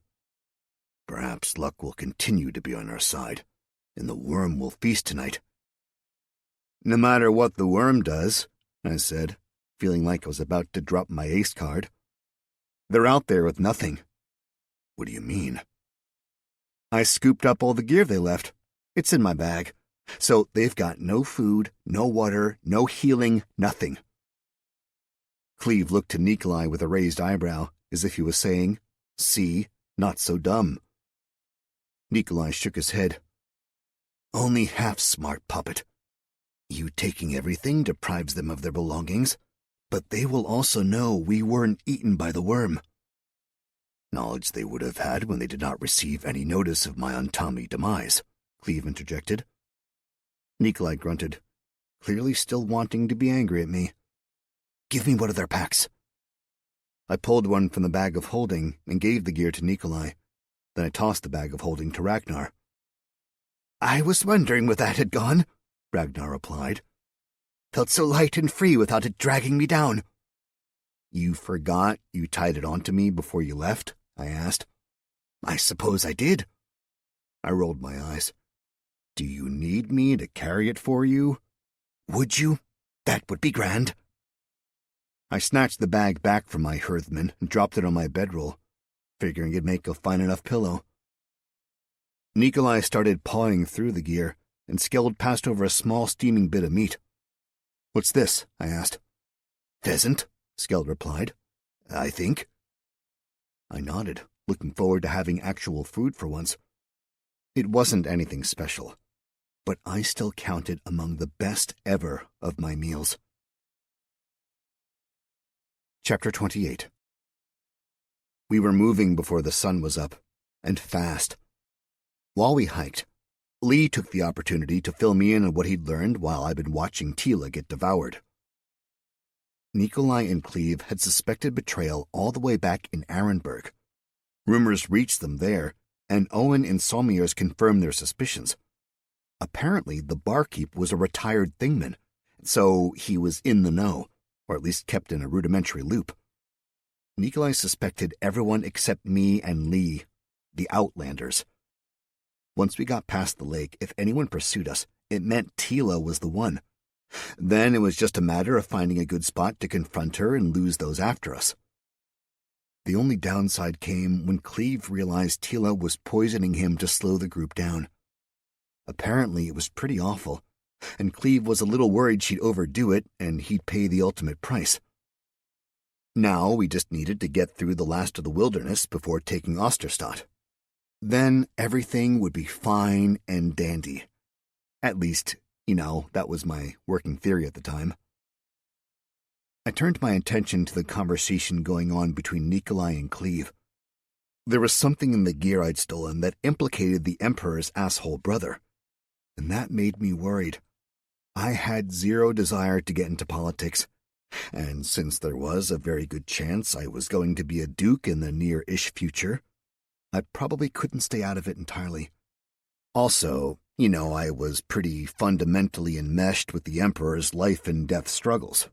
Perhaps luck will continue to be on our side, and the worm will feast tonight. No matter what the worm does, I said, feeling like I was about to drop my ace card. They're out there with nothing. What do you mean? I scooped up all the gear they left. It's in my bag. So they've got no food, no water, no healing, nothing. Cleve looked to Nikolai with a raised eyebrow, as if he was saying, "See, not so dumb." Nikolai shook his head. Only half smart, puppet. You taking everything deprives them of their belongings, but they will also know we weren't eaten by the worm. Knowledge they would have had when they did not receive any notice of my untimely demise, Cleve interjected. Nikolai grunted, clearly still wanting to be angry at me. Give me one of their packs. I pulled one from the bag of holding and gave the gear to Nikolai. Then I tossed the bag of holding to Ragnar. I was wondering where that had gone, Ragnar replied. Felt so light and free without it dragging me down. You forgot you tied it onto me before you left? I asked. I suppose I did. I rolled my eyes. Do you need me to carry it for you? Would you? That would be grand. I snatched the bag back from my hearthman and dropped it on my bedroll, figuring it'd make a fine enough pillow. Nikolai started pawing through the gear and scaled past over a small steaming bit of meat. What's this? I asked. Pheasant, Skeld replied. I think. I nodded, looking forward to having actual food for once. It wasn't anything special, but I still counted among the best ever of my meals. Chapter 28. We were moving before the sun was up, and fast. While we hiked, Lee took the opportunity to fill me in on what he'd learned while I'd been watching Tila get devoured. Nikolai and Cleve had suspected betrayal all the way back in Arenberg. Rumors reached them there, and Owen and Solmiers confirmed their suspicions. Apparently, the barkeep was a retired thingman, so he was in the know, or at least kept in a rudimentary loop. Nikolai suspected everyone except me and Lee, the Outlanders. Once we got past the lake, if anyone pursued us, it meant Tila was the one. Then it was just a matter of finding a good spot to confront her and lose those after us. The only downside came when Cleve realized Tila was poisoning him to slow the group down. Apparently it was pretty awful, and Cleve was a little worried she'd overdo it and he'd pay the ultimate price. Now we just needed to get through the last of the wilderness before taking Osterstadt. Then everything would be fine and dandy. At least, that was my working theory at the time. I turned my attention to the conversation going on between Nikolai and Cleve. There was something in the gear I'd stolen that implicated the Emperor's asshole brother, and that made me worried. I had zero desire to get into politics, and since there was a very good chance I was going to be a duke in the near-ish future, I probably couldn't stay out of it entirely. Also, I was pretty fundamentally enmeshed with the Emperor's life and death struggles.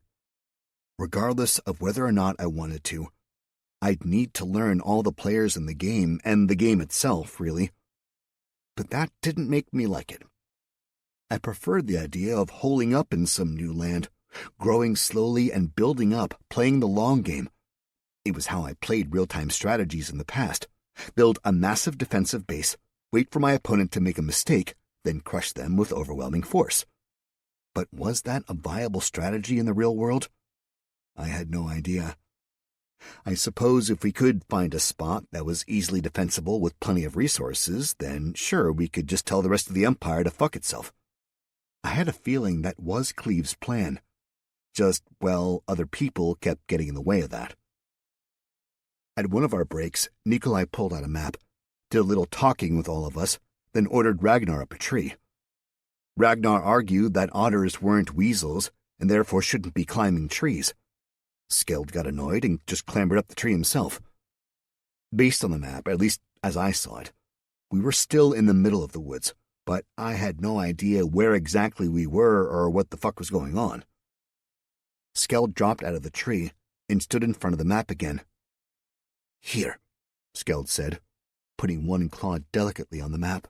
Regardless of whether or not I wanted to, I'd need to learn all the players in the game and the game itself, really. But that didn't make me like it. I preferred the idea of holing up in some new land, growing slowly and building up, playing the long game. It was how I played real-time strategies in the past. Build a massive defensive base, wait for my opponent to make a mistake, then crush them with overwhelming force. But was that a viable strategy in the real world? I had no idea. I suppose if we could find a spot that was easily defensible with plenty of resources, then sure, we could just tell the rest of the Empire to fuck itself. I had a feeling that was Cleve's plan. Just, other people kept getting in the way of that. At one of our breaks, Nikolai pulled out a map, did a little talking with all of us, then ordered Ragnar up a tree. Ragnar argued that otters weren't weasels and therefore shouldn't be climbing trees. Skeld got annoyed and just clambered up the tree himself. Based on the map, at least as I saw it, we were still in the middle of the woods, but I had no idea where exactly we were or what the fuck was going on. Skeld dropped out of the tree and stood in front of the map again. "Here," Skeld said, putting one claw delicately on the map.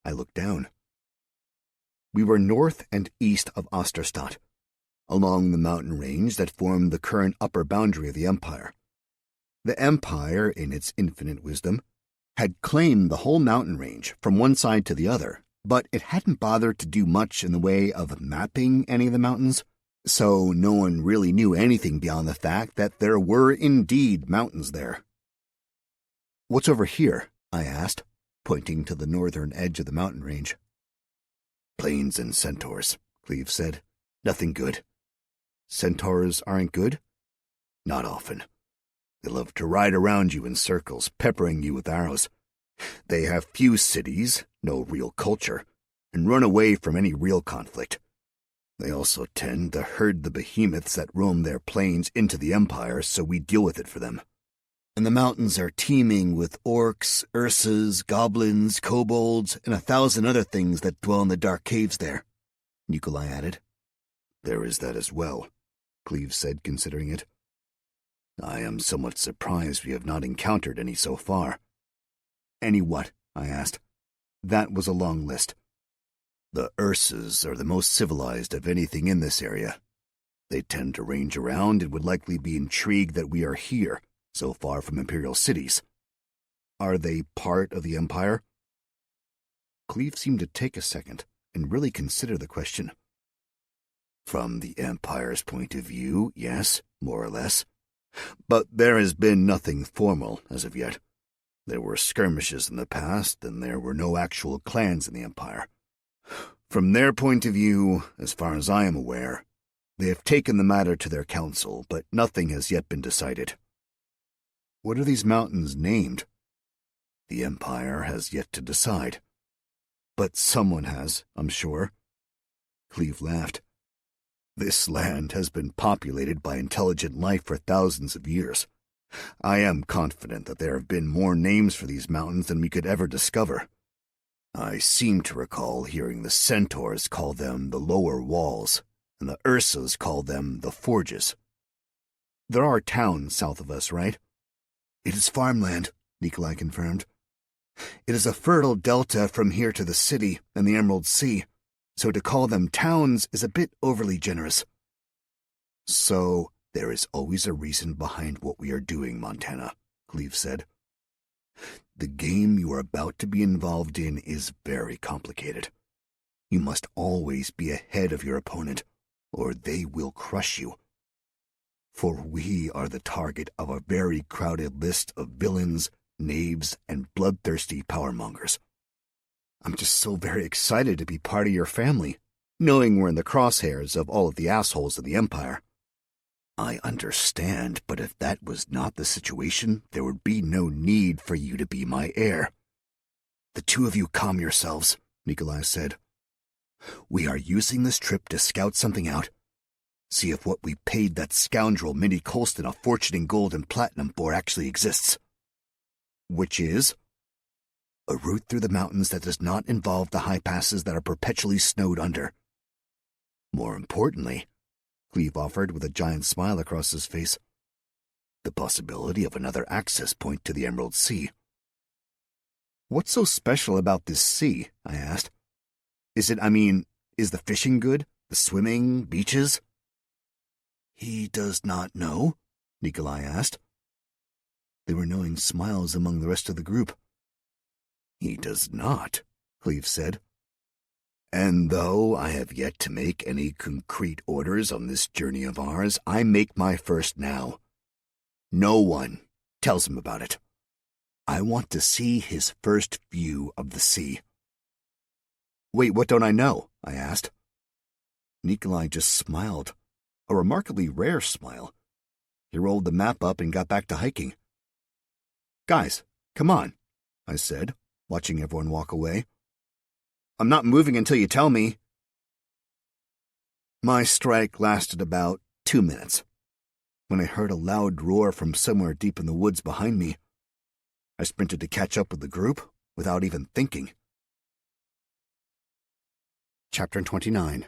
I looked down. We were north and east of Osterstadt, along the mountain range that formed the current upper boundary of the Empire. The Empire, in its infinite wisdom, had claimed the whole mountain range from one side to the other, but it hadn't bothered to do much in the way of mapping any of the mountains, so no one really knew anything beyond the fact that there were indeed mountains there. "What's over here?" I asked, pointing to the northern edge of the mountain range. "Plains and centaurs," Cleve said. "Nothing good." "Centaurs aren't good?" "Not often. They love to ride around you in circles, peppering you with arrows. They have few cities, no real culture, and run away from any real conflict. They also tend to herd the behemoths that roam their plains into the Empire, so we deal with it for them. And the mountains are teeming with orcs, ursas, goblins, kobolds, and 1,000 other things that dwell in the dark caves there," Nikolai added. "There is that as well," Cleve said, considering it. "I am somewhat surprised we have not encountered any so far." "Any what?" I asked. That was a long list. "The ursas are the most civilized of anything in this area. They tend to range around and would likely be intrigued that we are here, so far from imperial cities." "Are they part of the Empire?" Cleve seemed to take a second and really consider the question. "From the Empire's point of view, yes, more or less. But there has been nothing formal as of yet. There were skirmishes in the past, and there were no actual clans in the Empire. From their point of view, as far as I am aware, they have taken the matter to their council, but nothing has yet been decided." "What are these mountains named?" "The Empire has yet to decide." "But someone has, I'm sure." Cleve laughed. "This land has been populated by intelligent life for thousands of years. I am confident that there have been more names for these mountains than we could ever discover. I seem to recall hearing the centaurs call them the lower walls, and the ursas call them the forges." "There are towns south of us, right?" "It is farmland," Nikolai confirmed. "It is a fertile delta from here to the city and the Emerald Sea, so to call them towns is a bit overly generous." "So there is always a reason behind what we are doing, Montana," Cleve said. "The game you are about to be involved in is very complicated. You must always be ahead of your opponent, or they will crush you. For we are the target of a very crowded list of villains, knaves, and bloodthirsty powermongers. I'm just so very excited to be part of your family, knowing we're in the crosshairs of all of the assholes of the Empire." "I understand, but if that was not the situation, there would be no need for you to be my heir." "The two of you calm yourselves," Nikolai said. "We are using this trip to scout something out. See if what we paid that scoundrel Minnie Colston a fortune in gold and platinum for actually exists." "Which is?" "A route through the mountains that does not involve the high passes that are perpetually snowed under. More importantly," Cleve offered with a giant smile across his face, "the possibility of another access point to the Emerald Sea." "What's so special about this sea?" I asked. Is the fishing good? The swimming, beaches?" "He does not know?" Nikolai asked. There were knowing smiles among the rest of the group. "He does not," Cleve said. "And though I have yet to make any concrete orders on this journey of ours, I make my first now. No one tells him about it. I want to see his first view of the sea." "Wait, what don't I know?" I asked. Nikolai just smiled, a remarkably rare smile. He rolled the map up and got back to hiking. "Guys, come on," I said, watching everyone walk away. I'm not moving until you tell me. My strike lasted about 2 minutes, when I heard a loud roar from somewhere deep in the woods behind me. I sprinted to catch up with the group without even thinking. Chapter 29.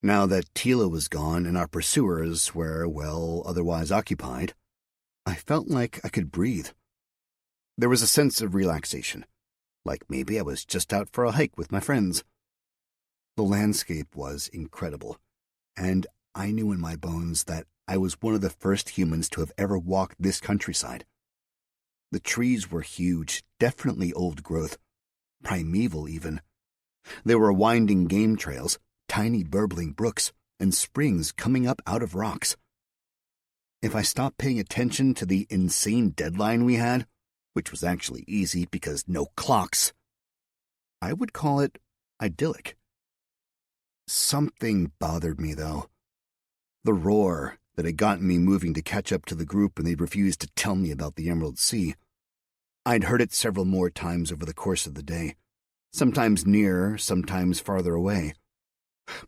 Now that Tila was gone and our pursuers were, well, otherwise occupied, I felt like I could breathe. There was a sense of relaxation, like maybe I was just out for a hike with my friends. The landscape was incredible, and I knew in my bones that I was one of the first humans to have ever walked this countryside. The trees were huge, definitely old growth, primeval even. There were winding game trails, tiny burbling brooks, and springs coming up out of rocks. If I stopped paying attention to the insane deadline we had, which was actually easy because no clocks, I would call it idyllic. Something bothered me, though. The roar that had gotten me moving to catch up to the group when they'd refused to tell me about the Emerald Sea. I'd heard it several more times over the course of the day, sometimes nearer, sometimes farther away.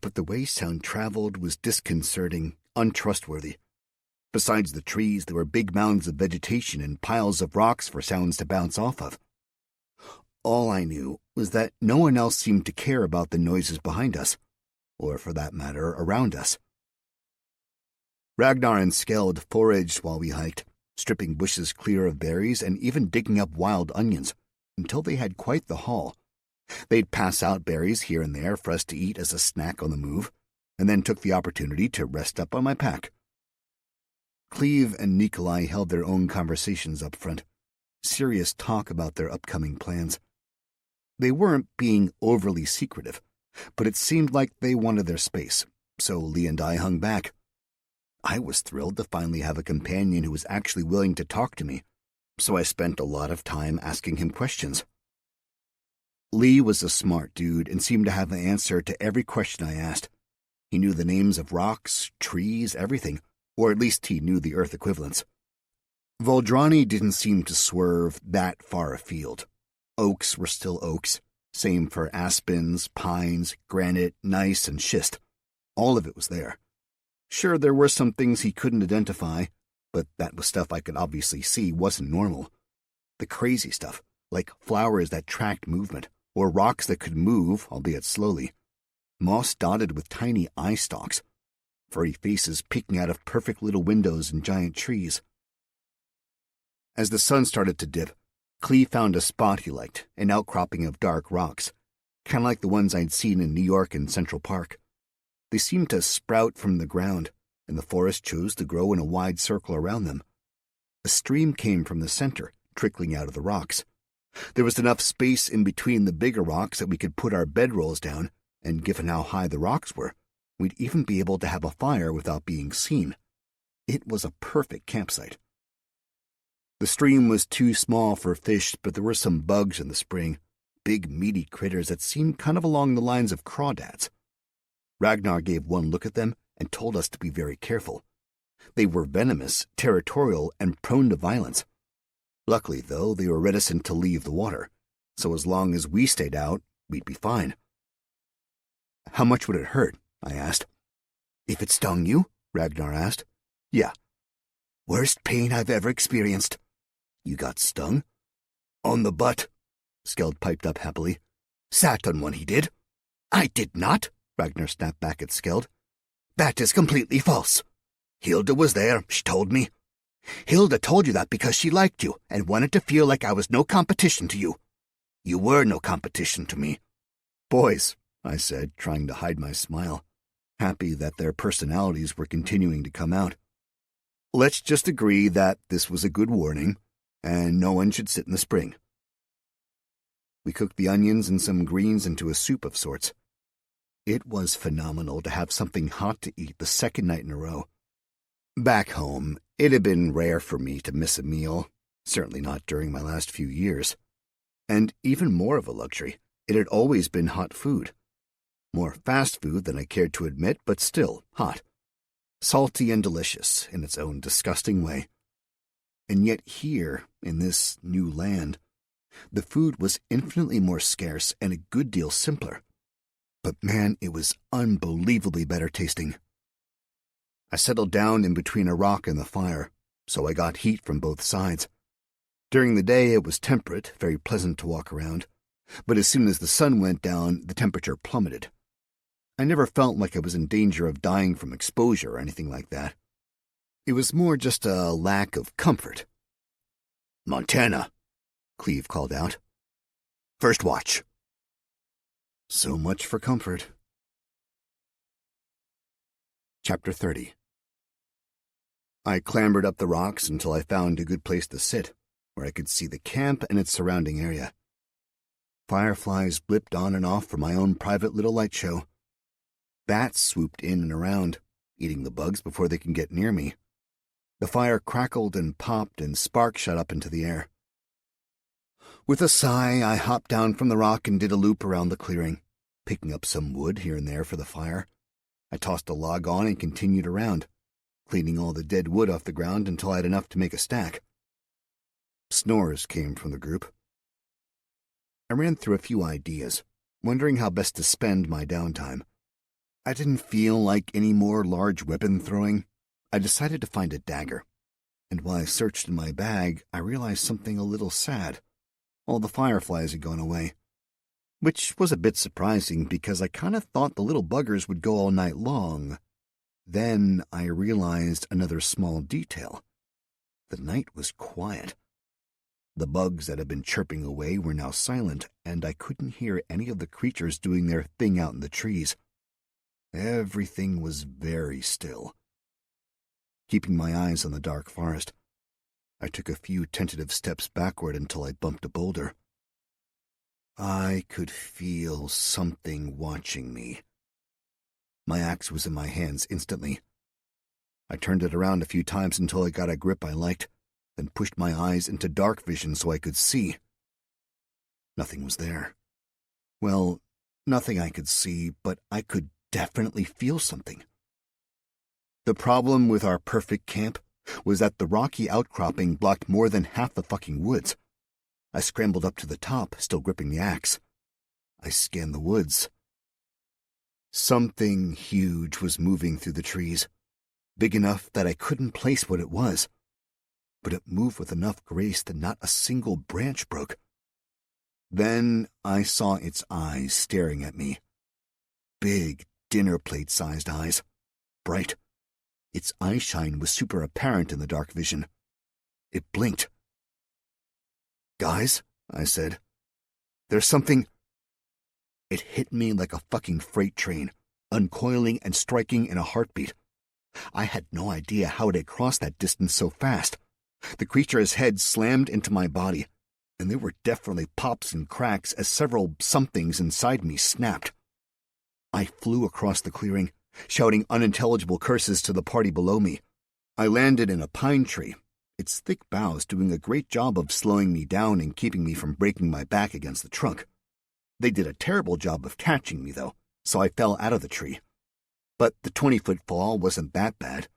But the way sound traveled was disconcerting, untrustworthy. Besides the trees, there were big mounds of vegetation and piles of rocks for sounds to bounce off of. All I knew was that no one else seemed to care about the noises behind us, or for that matter, around us. Ragnar and Skeld foraged while we hiked, stripping bushes clear of berries and even digging up wild onions, until they had quite the haul. They'd pass out berries here and there for us to eat as a snack on the move, and then took the opportunity to rest up on my pack. Cleve and Nikolai held their own conversations up front, serious talk about their upcoming plans. They weren't being overly secretive, but it seemed like they wanted their space, so Lee and I hung back. I was thrilled to finally have a companion who was actually willing to talk to me, so I spent a lot of time asking him questions. Lee was a smart dude and seemed to have an answer to every question I asked. He knew the names of rocks, trees, everything, or at least he knew the Earth equivalents. Voldrani didn't seem to swerve that far afield. Oaks were still oaks, same for aspens, pines, granite, gneiss, and schist. All of it was there. Sure, there were some things he couldn't identify, but that was stuff I could obviously see wasn't normal. The crazy stuff, like flowers that tracked movement, or rocks that could move, albeit slowly. Moss dotted with tiny eye stalks, furry faces peeking out of perfect little windows in giant trees. As the sun started to dip, Cleve found a spot he liked, an outcropping of dark rocks, kind of like the ones I'd seen in New York and Central Park. They seemed to sprout from the ground, and the forest chose to grow in a wide circle around them. A stream came from the center, trickling out of the rocks. There was enough space in between the bigger rocks that we could put our bedrolls down, and given how high the rocks were, we'd even be able to have a fire without being seen. It was a perfect campsite. The stream was too small for fish, but there were some bugs in the spring, big meaty critters that seemed kind of along the lines of crawdads. Ragnar gave one look at them and told us to be very careful. They were venomous, territorial, and prone to violence. Luckily, though, they were reticent to leave the water, so as long as we stayed out, we'd be fine. How much would it hurt? I asked. If it stung you? Ragnar asked. Yeah. Worst pain I've ever experienced. You got stung? On the butt, Skeld piped up happily. Sat on one, he did. I did not, Ragnar snapped back at Skeld. That is completely false. Hilda was there, she told me. Hilda told you that because she liked you and wanted to feel like I was no competition to you. You were no competition to me. Boys, I said, trying to hide my smile, happy that their personalities were continuing to come out. Let's just agree that this was a good warning, and no one should sit in the spring. We cooked the onions and some greens into a soup of sorts. It was phenomenal to have something hot to eat the second night in a row. Back home, it had been rare for me to miss a meal, certainly not during my last few years. And even more of a luxury, it had always been hot food. More fast food than I cared to admit, but still hot. Salty and delicious in its own disgusting way. And yet here, in this new land, The food was infinitely more scarce and a good deal simpler. But man, it was unbelievably better tasting. I settled down in between a rock and the fire, so I got heat from both sides. During the day it was temperate, very pleasant to walk around, but as soon as the sun went down, the temperature plummeted. I never felt like I was in danger of dying from exposure or anything like that. It was more just a lack of comfort. "Montana," Cleve called out. "First watch." So much for comfort. Chapter 30. I clambered up the rocks until I found a good place to sit, where I could see the camp and its surrounding area. Fireflies blipped on and off for my own private little light show. Bats swooped in and around, eating the bugs before they can get near me. The fire crackled and popped and sparks shot up into the air. With a sigh, I hopped down from the rock and did a loop around the clearing, picking up some wood here and there for the fire. I tossed a log on and continued around, cleaning all the dead wood off the ground until I had enough to make a stack. Snores came from the group. I ran through a few ideas, wondering how best to spend my downtime. I didn't feel like any more large weapon throwing. I decided to find a dagger, and while I searched in my bag, I realized something a little sad. All the fireflies had gone away, which was a bit surprising because I kind of thought the little buggers would go all night long. Then I realized another small detail. The night was quiet. The bugs that had been chirping away were now silent, and I couldn't hear any of the creatures doing their thing out in the trees. Everything was very still. Keeping my eyes on the dark forest, I took a few tentative steps backward until I bumped a boulder. I could feel something watching me. My axe was in my hands instantly. I turned it around a few times until I got a grip I liked, then pushed my eyes into dark vision so I could see. Nothing was there. Well, nothing I could see, but I could definitely feel something. The problem with our perfect camp was that the rocky outcropping blocked more than half the fucking woods. I scrambled up to the top, still gripping the axe. I scanned the woods. Something huge was moving through the trees, big enough that I couldn't place what it was. But it moved with enough grace that not a single branch broke. Then I saw its eyes staring at me. Big, dinner plate-sized eyes. Bright. Its eyeshine was super apparent in the dark vision. It blinked. "Guys," I said, "there's something—" It hit me like a fucking freight train, uncoiling and striking in a heartbeat. I had no idea how it had crossed that distance so fast. The creature's head slammed into my body, and there were definitely pops and cracks as several somethings inside me snapped. I flew across the clearing, shouting unintelligible curses to the party below me. I landed in a pine tree, its thick boughs doing a great job of slowing me down and keeping me from breaking my back against the trunk. They did a terrible job of catching me, though, so I fell out of the tree. But the 20-foot fall wasn't that bad.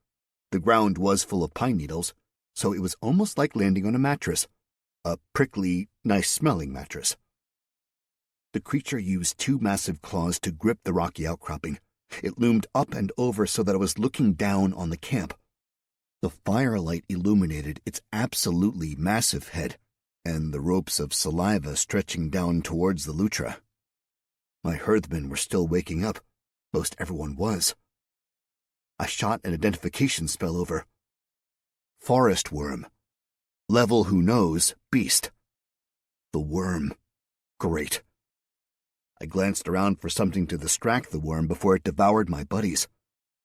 The ground was full of pine needles, so it was almost like landing on a mattress. A prickly, nice-smelling mattress. The creature used two massive claws to grip the rocky outcropping. It loomed up and over so that I was looking down on the camp. The firelight illuminated its absolutely massive head, and the ropes of saliva stretching down towards the lutra. My herdsmen were still waking up. Most everyone was. I shot an identification spell over. Forest worm. Level who knows, beast. The worm. Great. I glanced around for something to distract the worm before it devoured my buddies.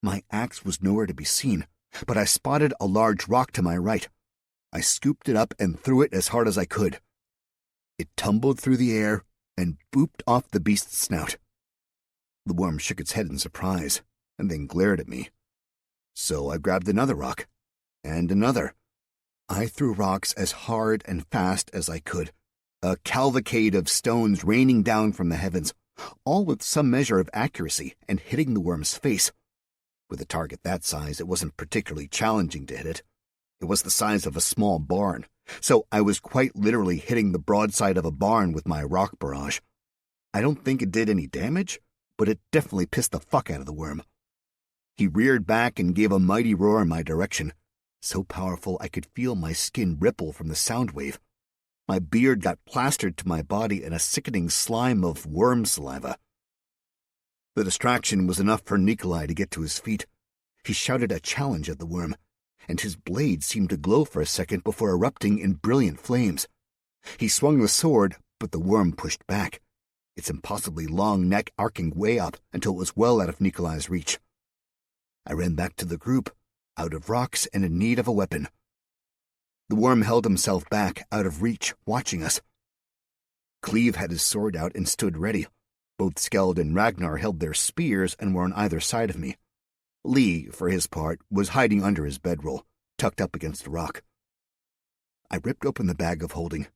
My axe was nowhere to be seen, but I spotted a large rock to my right. I scooped it up and threw it as hard as I could. It tumbled through the air and booped off the beast's snout. The worm shook its head in surprise and then glared at me. So I grabbed another rock, and another. I threw rocks as hard and fast as I could, a cavalcade of stones raining down from the heavens, all with some measure of accuracy and hitting the worm's face. With a target that size, it wasn't particularly challenging to hit it. It was the size of a small barn, so I was quite literally hitting the broadside of a barn with my rock barrage. I don't think it did any damage, but it definitely pissed the fuck out of the worm. He reared back and gave a mighty roar in my direction, so powerful I could feel my skin ripple from the sound wave. My beard got plastered to my body in a sickening slime of worm saliva. The distraction was enough for Nikolai to get to his feet. He shouted a challenge at the worm, and his blade seemed to glow for a second before erupting in brilliant flames. He swung the sword, but the worm pushed back, its impossibly long neck arcing way up until it was well out of Nikolai's reach. I ran back to the group, out of rocks and in need of a weapon. The worm held himself back, out of reach, watching us. Cleve had his sword out and stood ready. Both Skeld and Ragnar held their spears and were on either side of me. Lee, for his part, was hiding under his bedroll, tucked up against a rock. I ripped open the bag of holding,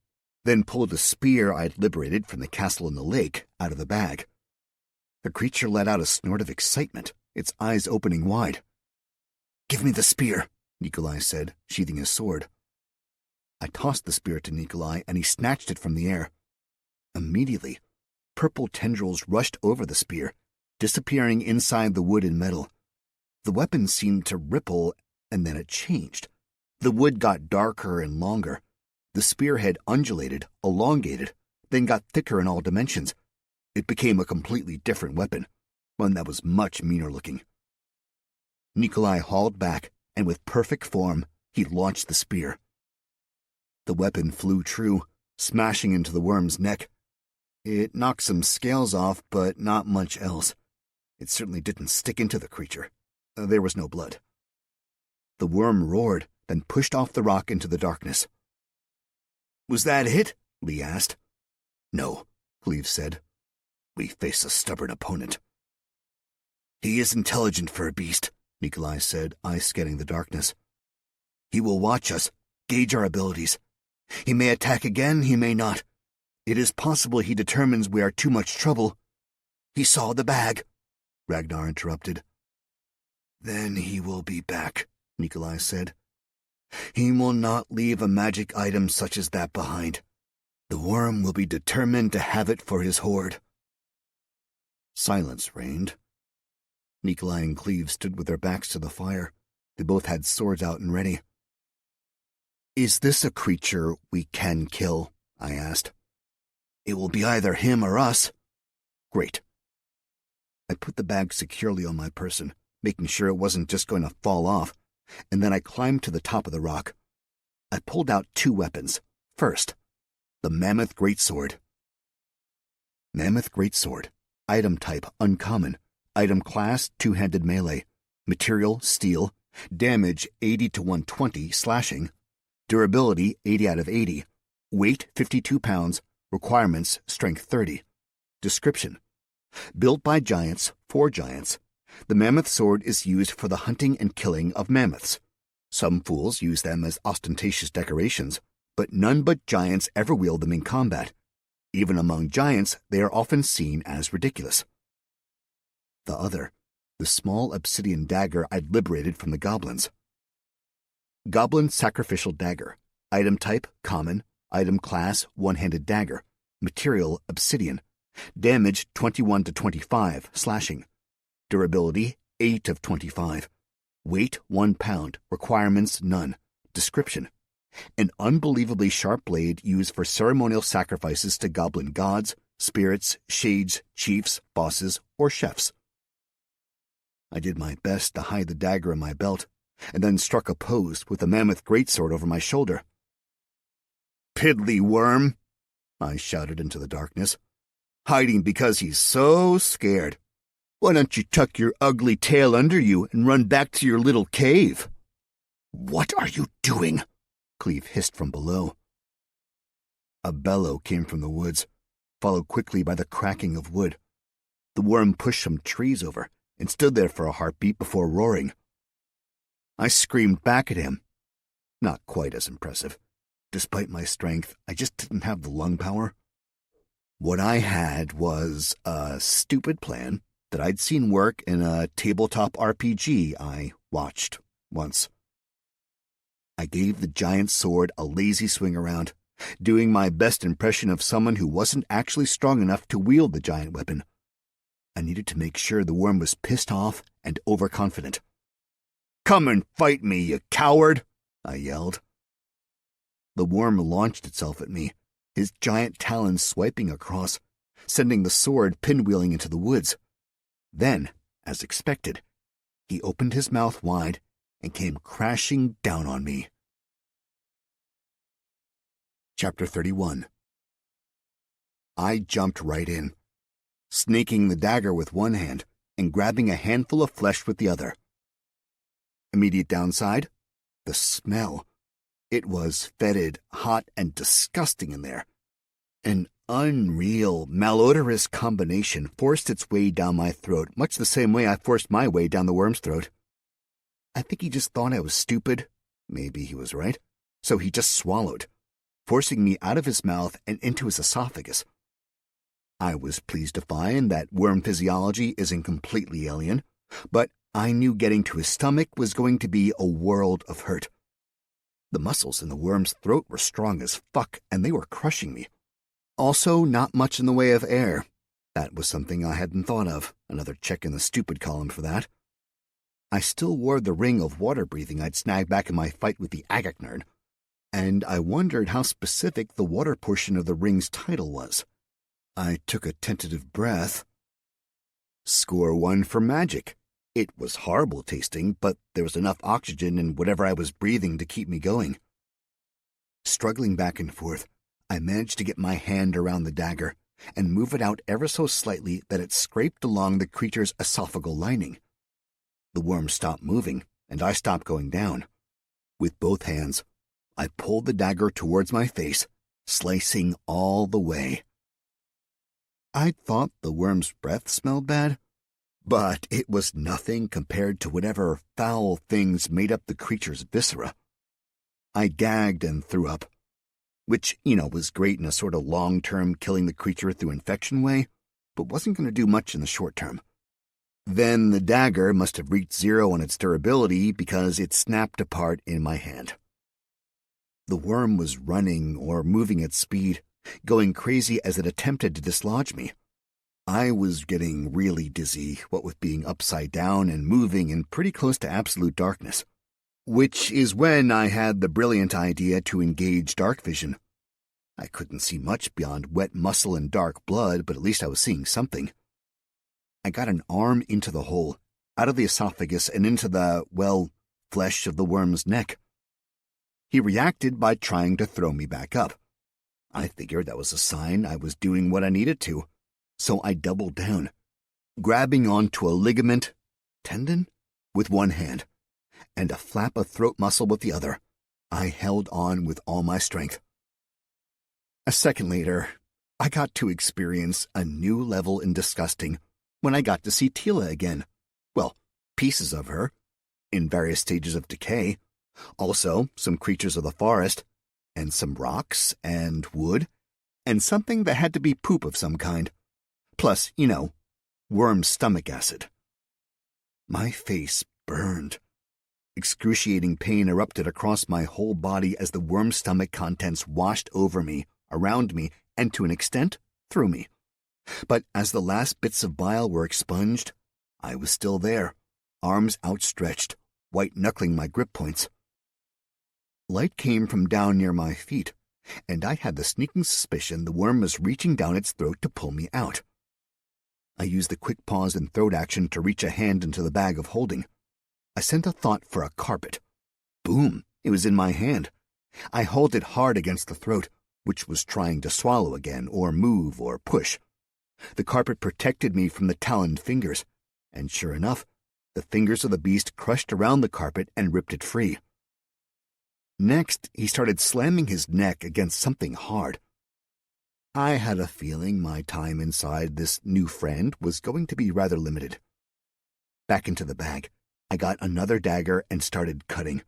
then pulled a spear I'd liberated from the castle in the lake out of the bag. The creature let out a snort of excitement, its eyes opening wide. "Give me the spear," Nikolai said, sheathing his sword. I tossed the spear to Nikolai, and he snatched it from the air. Immediately, purple tendrils rushed over the spear, disappearing inside the wood and metal. The weapon seemed to ripple, and then it changed. The wood got darker and longer. The spearhead undulated, elongated, then got thicker in all dimensions. It became a completely different weapon, one that was much meaner looking. Nikolai hauled back, and with perfect form, he launched the spear. The weapon flew true, smashing into the worm's neck. It knocked some scales off, but not much else. It certainly didn't stick into the creature. There was no blood. The worm roared, then pushed off the rock into the darkness. "Was that it?" Lee asked. "No," Cleve said. "We face a stubborn opponent." "He is intelligent for a beast," Nikolai said, eyes scanning the darkness. "He will watch us, gauge our abilities. He may attack again, he may not. It is possible he determines we are too much trouble." "He saw the bag," Ragnar interrupted. "Then he will be back," Nikolai said. "He will not leave a magic item such as that behind. The worm will be determined to have it for his hoard." Silence reigned. Nikolai and Cleve stood with their backs to the fire. They both had swords out and ready. "Is this a creature we can kill?" I asked. "It will be either him or us." "Great." I put the bag securely on my person, making sure it wasn't just going to fall off, and then I climbed to the top of the rock. I pulled out 2 weapons. First, the Mammoth Greatsword. Mammoth Greatsword. Item type uncommon. Item class 2-handed melee. Material steel. Damage 80 to 120 slashing. Durability 80 out of 80. Weight 52 pounds. Requirements strength 30. Description: built by giants for giants. The mammoth sword is used for the hunting and killing of mammoths. Some fools use them as ostentatious decorations, but none but giants ever wield them in combat. Even among giants, they are often seen as ridiculous. The other, the small obsidian dagger I'd liberated from the goblins. Goblin Sacrificial Dagger. Item type common. Item class 1-handed dagger. Material obsidian. Damage 21 to 25 slashing. Durability 8 of 25. Weight 1 pound. Requirements none. Description: an unbelievably sharp blade used for ceremonial sacrifices to goblin gods, spirits, shades, chiefs, bosses, or chefs. I did my best to hide the dagger in my belt, and then struck a pose with the mammoth greatsword over my shoulder. "Piddly worm!" I shouted into the darkness. "Hiding because he's so scared. Why don't you tuck your ugly tail under you and run back to your little cave?" "What are you doing?" Cleve hissed from below. A bellow came from the woods, followed quickly by the cracking of wood. The worm pushed some trees over and stood there for a heartbeat before roaring. I screamed back at him. Not quite as impressive. Despite my strength, I just didn't have the lung power. What I had was a stupid plan that I'd seen work in a tabletop RPG I watched once. I gave the giant sword a lazy swing around, doing my best impression of someone who wasn't actually strong enough to wield the giant weapon. I needed to make sure the worm was pissed off and overconfident. "Come and fight me, you coward!" I yelled. The worm launched itself at me, his giant talons swiping across, sending the sword pinwheeling into the woods. Then, as expected, he opened his mouth wide and came crashing down on me. Chapter 31. I jumped right in, snaking the dagger with one hand and grabbing a handful of flesh with the other. Immediate downside? The smell. It was fetid, hot, and disgusting in there. An unreal, malodorous combination forced its way down my throat, much the same way I forced my way down the worm's throat. I think he just thought I was stupid. Maybe he was right. So he just swallowed, forcing me out of his mouth and into his esophagus. I was pleased to find that worm physiology isn't completely alien, but I knew getting to his stomach was going to be a world of hurt. The muscles in the worm's throat were strong as fuck, and they were crushing me. Also, not much in the way of air. That was something I hadn't thought of. Another check in the stupid column for that. I still wore the ring of water breathing I'd snagged back in my fight with the agate nerd, and I wondered how specific the water portion of the ring's title was. I took a tentative breath. Score 1 for magic. It was horrible tasting, but there was enough oxygen in whatever I was breathing to keep me going. Struggling back and forth, I managed to get my hand around the dagger and move it out ever so slightly that it scraped along the creature's esophageal lining. The worm stopped moving, and I stopped going down. With both hands, I pulled the dagger towards my face, slicing all the way. I thought the worm's breath smelled bad, but it was nothing compared to whatever foul things made up the creature's viscera. I gagged and threw up, which, was great in a sort of long-term killing the creature through infection way, but wasn't going to do much in the short term. Then the dagger must have reached 0 on its durability because it snapped apart in my hand. The worm was running or moving at speed, going crazy as it attempted to dislodge me. I was getting really dizzy, what with being upside down and moving in pretty close to absolute darkness, which is when I had the brilliant idea to engage dark vision. I couldn't see much beyond wet muscle and dark blood, but at least I was seeing something. I got an arm into the hole, out of the esophagus and into the, flesh of the worm's neck. He reacted by trying to throw me back up. I figured that was a sign I was doing what I needed to, so I doubled down, grabbing onto a ligament, tendon, with one hand, and a flap of throat muscle with the other. I held on with all my strength. A second later, I got to experience a new level in disgusting when I got to see Tila again. Well, pieces of her, in various stages of decay. Also, some creatures of the forest, and some rocks, and wood, and something that had to be poop of some kind. Plus, worm stomach acid. My face burned. Excruciating pain erupted across my whole body as the worm stomach contents washed over me, around me, and to an extent, through me. But as the last bits of bile were expunged, I was still there, arms outstretched, white-knuckling my grip points. Light came from down near my feet, and I had the sneaking suspicion the worm was reaching down its throat to pull me out. I used the quick pause and throat action to reach a hand into the bag of holding. I sent a thought for a carpet. Boom! It was in my hand. I held it hard against the throat, which was trying to swallow again, or move, or push. The carpet protected me from the taloned fingers, and sure enough, the fingers of the beast crushed around the carpet and ripped it free. Next, he started slamming his neck against something hard. I had a feeling my time inside this new friend was going to be rather limited. Back into the bag, I got another dagger and started cutting.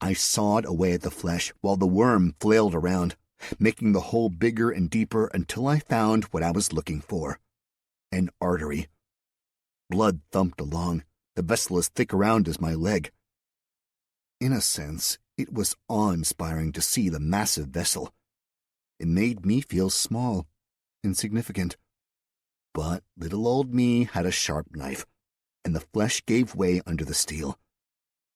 I sawed away at the flesh while the worm flailed around, making the hole bigger and deeper until I found what I was looking for. An artery. Blood thumped along, the vessel as thick around as my leg. In a sense, It was awe-inspiring to see the massive vessel. It made me feel small, insignificant. But little old me had a sharp knife, and the flesh gave way under the steel.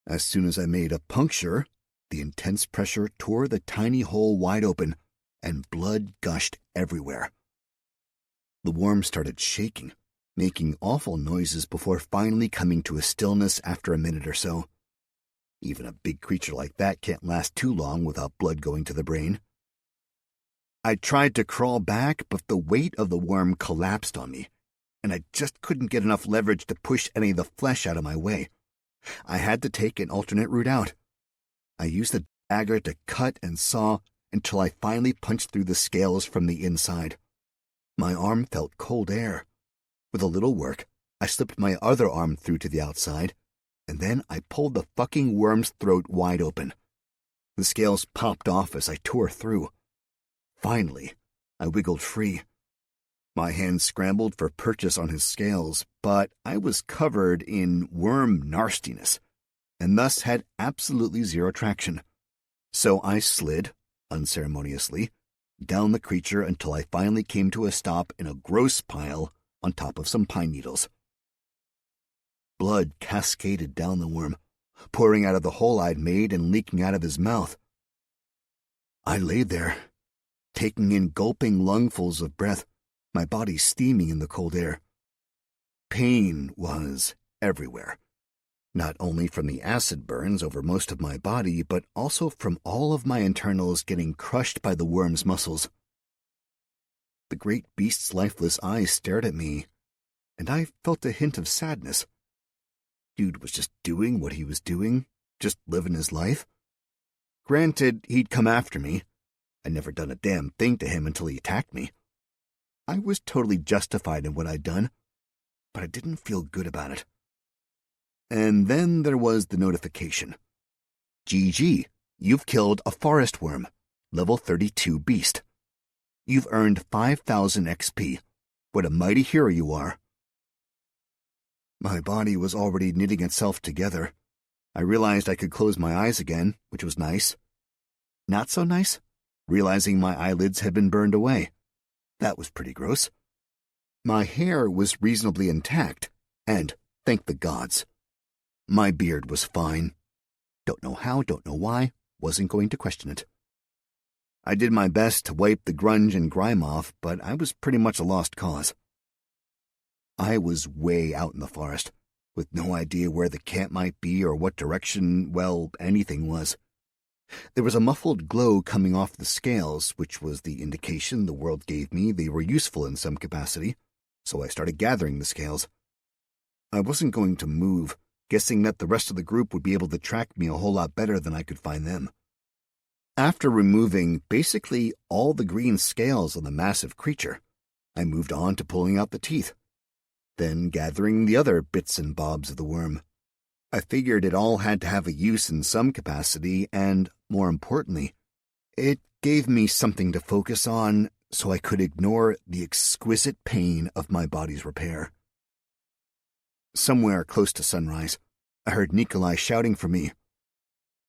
As soon as I made a puncture, the intense pressure tore the tiny hole wide open, and blood gushed everywhere. The worm started shaking, making awful noises before finally coming to a stillness after a minute or so. Even a big creature like that can't last too long without blood going to the brain. I tried to crawl back, but the weight of the worm collapsed on me, and I just couldn't get enough leverage to push any of the flesh out of my way. I had to take an alternate route out. I used the dagger to cut and saw until I finally punched through the scales from the inside. My arm felt cold air. With a little work, I slipped my other arm through to the outside, and then I pulled the fucking worm's throat wide open. The scales popped off as I tore through. Finally, I wiggled free. My hands scrambled for purchase on his scales, but I was covered in worm nastiness, and thus had absolutely zero traction. So I slid, unceremoniously, down the creature until I finally came to a stop in a gross pile on top of some pine needles. Blood cascaded down the worm, pouring out of the hole I'd made and leaking out of his mouth. I lay there, taking in gulping lungfuls of breath, my body steaming in the cold air. Pain was everywhere, not only from the acid burns over most of my body, but also from all of my internals getting crushed by the worm's muscles. The great beast's lifeless eyes stared at me, and I felt a hint of sadness. Dude was just doing what he was doing, just living his life. Granted, he'd come after me. I'd never done a damn thing to him until he attacked me. I was totally justified in what I'd done, but I didn't feel good about it. And then there was the notification. GG, you've killed a forest worm, level 32 beast. You've earned 5,000 XP. What a mighty hero you are. My body was already knitting itself together. I realized I could close my eyes again, which was nice. Not so nice, realizing my eyelids had been burned away. That was pretty gross. My hair was reasonably intact, and thank the gods. My beard was fine. Don't know how, don't know why, wasn't going to question it. I did my best to wipe the grunge and grime off, but I was pretty much a lost cause. I was way out in the forest, with no idea where the camp might be or what direction, well, anything was. There was a muffled glow coming off the scales, which was the indication the world gave me they were useful in some capacity, so I started gathering the scales. I wasn't going to move, guessing that the rest of the group would be able to track me a whole lot better than I could find them. After removing basically all the green scales on the massive creature, I moved on to pulling out the teeth, then gathering the other bits and bobs of the worm. I figured it all had to have a use in some capacity, and, more importantly, it gave me something to focus on so I could ignore the exquisite pain of my body's repair. Somewhere close to sunrise, I heard Nikolai shouting for me.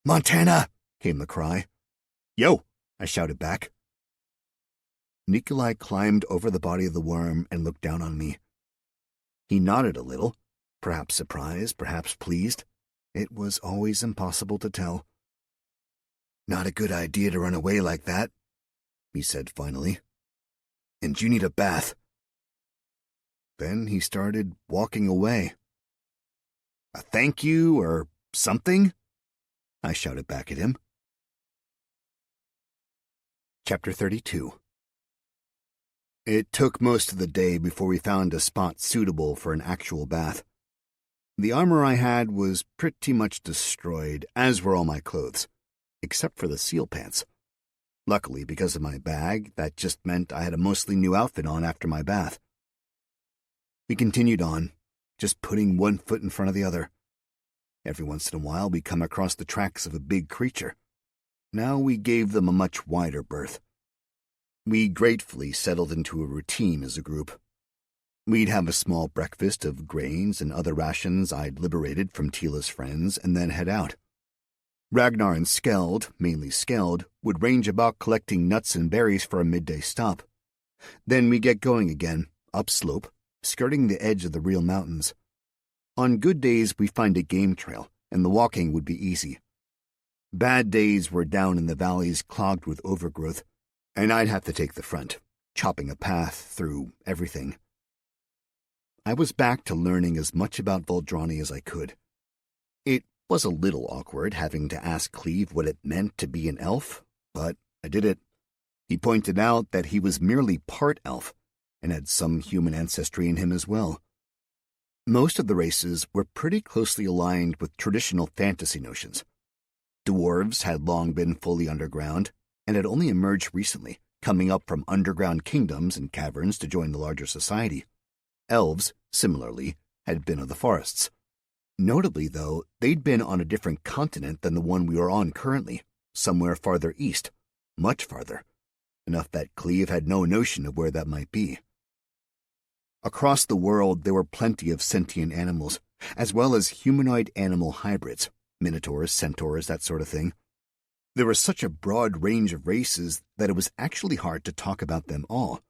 "Montana!" came the cry. "Yo!" I shouted back. Nikolai climbed over the body of the worm and looked down on me. He nodded a little, perhaps surprised, perhaps pleased. It was always impossible to tell. "Not a good idea to run away like that," he said finally. "And you need a bath." Then he started walking away. "A thank you or something?" I shouted back at him. Chapter 32. It took most of the day before we found a spot suitable for an actual bath. The armor I had was pretty much destroyed, as were all my clothes, except for the seal pants. Luckily, because of my bag, that just meant I had a mostly new outfit on after my bath. We continued on, just putting one foot in front of the other. Every once in a while, we come across the tracks of a big creature. Now we gave them a much wider berth. We gratefully settled into a routine as a group. We'd have a small breakfast of grains and other rations I'd liberated from Tila's friends and then head out. Ragnar and Skeld, mainly Skeld, would range about collecting nuts and berries for a midday stop. Then we get going again, upslope, skirting the edge of the real mountains. On good days, we find a game trail, and the walking would be easy. Bad days were down in the valleys clogged with overgrowth, and I'd have to take the front, chopping a path through everything. I was back to learning as much about Voldrani as I could. It was a little awkward having to ask Cleve what it meant to be an elf, but I did it. He pointed out that he was merely part elf, and had some human ancestry in him as well. Most of the races were pretty closely aligned with traditional fantasy notions. Dwarves had long been fully underground, and had only emerged recently, coming up from underground kingdoms and caverns to join the larger society. Elves, similarly, had been of the forests. Notably, though, they'd been on a different continent than the one we were on currently, somewhere farther east, much farther, enough that Cleve had no notion of where that might be. Across the world there were plenty of sentient animals, as well as humanoid animal hybrids, minotaurs, centaurs, that sort of thing. There was such a broad range of races that it was actually hard to talk about them all.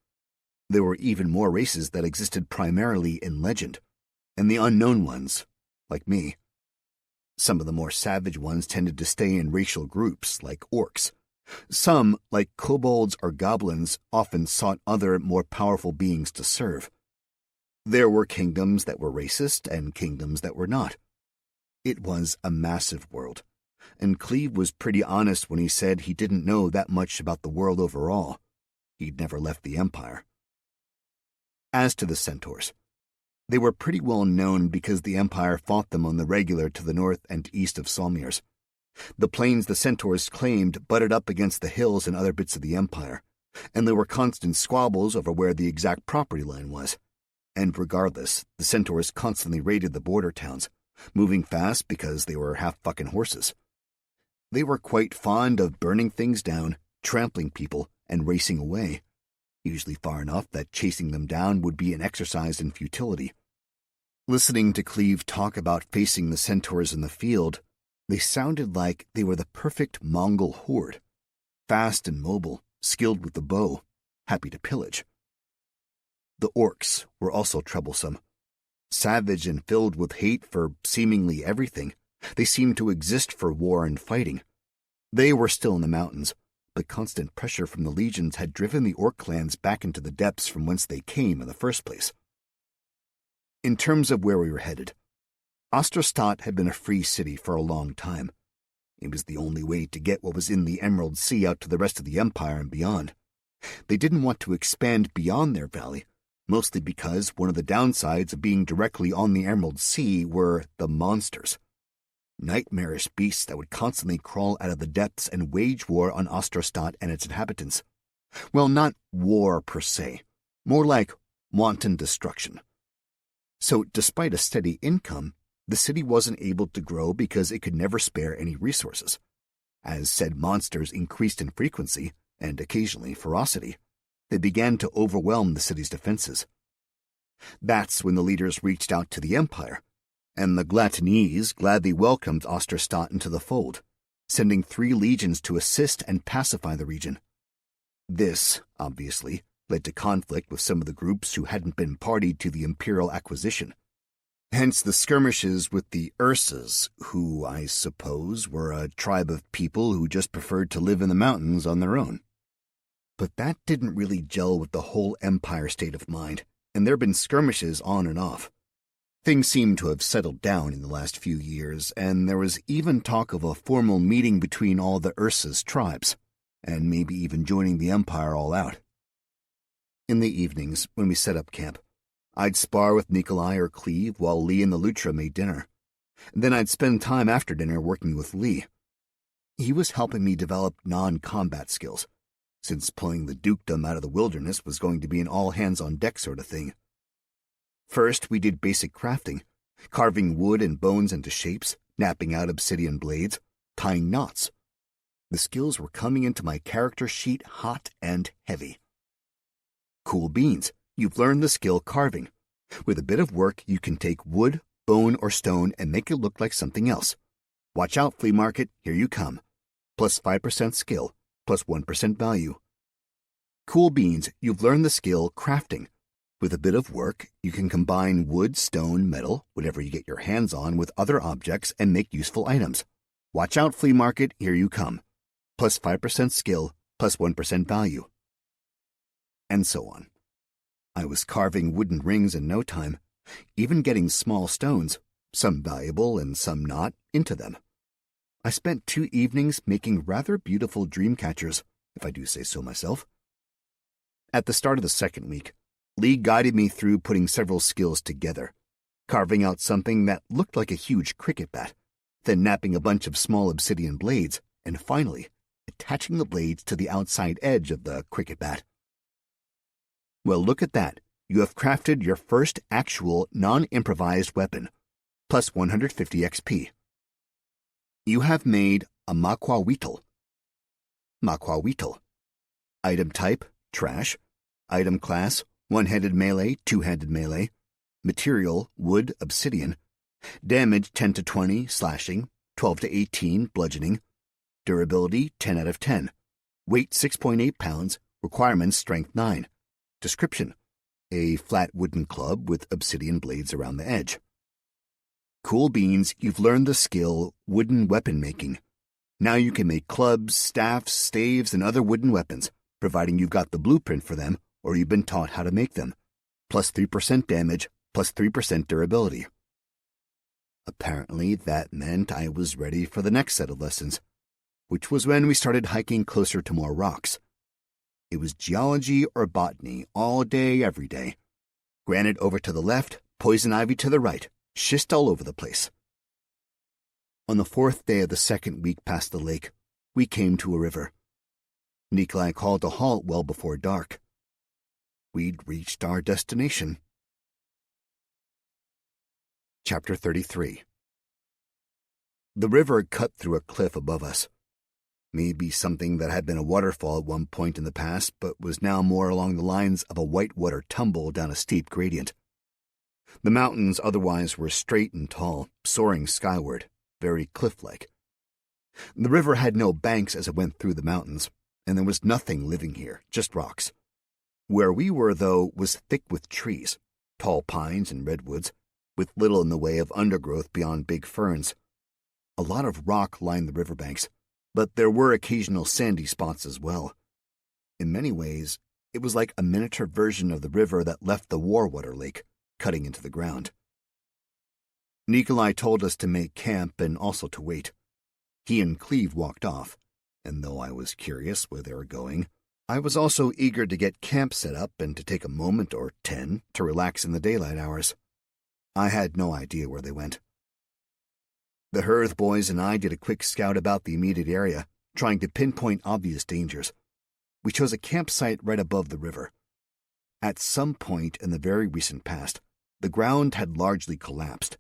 There were even more races that existed primarily in legend, and the unknown ones, like me. Some of the more savage ones tended to stay in racial groups, like orcs. Some, like kobolds or goblins, often sought other, more powerful beings to serve. There were kingdoms that were racist and kingdoms that were not. It was a massive world, and Cleve was pretty honest when he said he didn't know that much about the world overall. He'd never left the Empire. As to the centaurs, they were pretty well known because the Empire fought them on the regular to the north and east of Solmirs. The plains the centaurs claimed butted up against the hills and other bits of the Empire, and there were constant squabbles over where the exact property line was. And regardless, the centaurs constantly raided the border towns, moving fast because they were half-fucking horses. They were quite fond of burning things down, trampling people, and racing away, usually far enough that chasing them down would be an exercise in futility. Listening to Cleve talk about facing the centaurs in the field, they sounded like they were the perfect Mongol horde, fast and mobile, skilled with the bow, happy to pillage. The orcs were also troublesome. Savage and filled with hate for seemingly everything, they seemed to exist for war and fighting. They were still in the mountains, but constant pressure from the legions had driven the orc clans back into the depths from whence they came in the first place. In terms of where we were headed, Osterstadt had been a free city for a long time. It was the only way to get what was in the Emerald Sea out to the rest of the Empire and beyond. They didn't want to expand beyond their valley, mostly because one of the downsides of being directly on the Emerald Sea were the monsters. Nightmarish beasts that would constantly crawl out of the depths and wage war on Osterstadt and its inhabitants. Well, not war per se, more like wanton destruction. So, despite a steady income, the city wasn't able to grow because it could never spare any resources. As said monsters increased in frequency, and occasionally ferocity, they began to overwhelm the city's defenses. That's when the leaders reached out to the Empire, and the Glatanese gladly welcomed Osterstadt into the fold, sending 3 legions to assist and pacify the region. This, obviously, led to conflict with some of the groups who hadn't been party to the imperial acquisition. Hence the skirmishes with the Ursas, who, I suppose, were a tribe of people who just preferred to live in the mountains on their own. But that didn't really gel with the whole Empire state of mind, and there have been skirmishes on and off. Things seem to have settled down in the last few years, and there was even talk of a formal meeting between all the Ursas tribes, and maybe even joining the Empire all out. In the evenings, when we set up camp, I'd spar with Nikolai or Cleve while Lee and the Lutra made dinner. Then I'd spend time after dinner working with Lee. He was helping me develop non-combat skills, since pulling the dukedom out of the wilderness was going to be an all-hands-on-deck sort of thing. First, we did basic crafting, carving wood and bones into shapes, knapping out obsidian blades, tying knots. The skills were coming into my character sheet hot and heavy. Cool beans, you've learned the skill carving. With a bit of work, you can take wood, bone, or stone and make it look like something else. Watch out, flea market, here you come. Plus 5% skill, plus 1% value. Cool beans, you've learned the skill crafting. With a bit of work, you can combine wood, stone, metal, whatever you get your hands on, with other objects and make useful items. Watch out, flea market, here you come. Plus 5% skill, plus 1% value. And so on. I was carving wooden rings in no time, even getting small stones, some valuable and some not, into them. I spent 2 evenings making rather beautiful dream catchers, if I do say so myself. At the start of the second week, Lee guided me through putting several skills together, carving out something that looked like a huge cricket bat, then napping a bunch of small obsidian blades, and finally, attaching the blades to the outside edge of the cricket bat. Well, look at that. You have crafted your first actual non-improvised weapon, plus 150 XP. You have made a Maquahuitl. Maquahuitl. Item type, trash. Item class, one-handed melee, two-handed melee. Material, wood, obsidian. Damage, 10 to 20, slashing. 12 to 18, bludgeoning. Durability, 10 out of 10. Weight, 6.8 pounds. Requirements, strength 9. Description: a flat wooden club with obsidian blades around the edge. Cool beans, you've learned the skill wooden weapon making. Now you can make clubs, staffs, staves, and other wooden weapons, providing you've got the blueprint for them or you've been taught how to make them. Plus 3% damage, plus 3% durability. Apparently that meant I was ready for the next set of lessons, which was when we started hiking closer to more rocks. It was geology or botany all day, every day. Granite over to the left, poison ivy to the right, schist all over the place. On the 4th day of the second week past the lake, we came to a river. Nikolai called a halt well before dark. We'd reached our destination. Chapter 33. The river cut through a cliff above us. Maybe something that had been a waterfall at one point in the past, but was now more along the lines of a whitewater tumble down a steep gradient. The mountains otherwise were straight and tall, soaring skyward, very cliff-like. The river had no banks as it went through the mountains, and there was nothing living here, just rocks. Where we were, though, was thick with trees, tall pines and redwoods, with little in the way of undergrowth beyond big ferns. A lot of rock lined the riverbanks, but there were occasional sandy spots as well. In many ways, it was like a miniature version of the river that left the Warwater Lake, cutting into the ground. Nikolai told us to make camp and also to wait. He and Cleve walked off, and though I was curious where they were going, I was also eager to get camp set up and to take a moment or 10 to relax in the daylight hours. I had no idea where they went. The Hearth boys and I did a quick scout about the immediate area, trying to pinpoint obvious dangers. We chose a campsite right above the river. At some point in the very recent past, the ground had largely collapsed,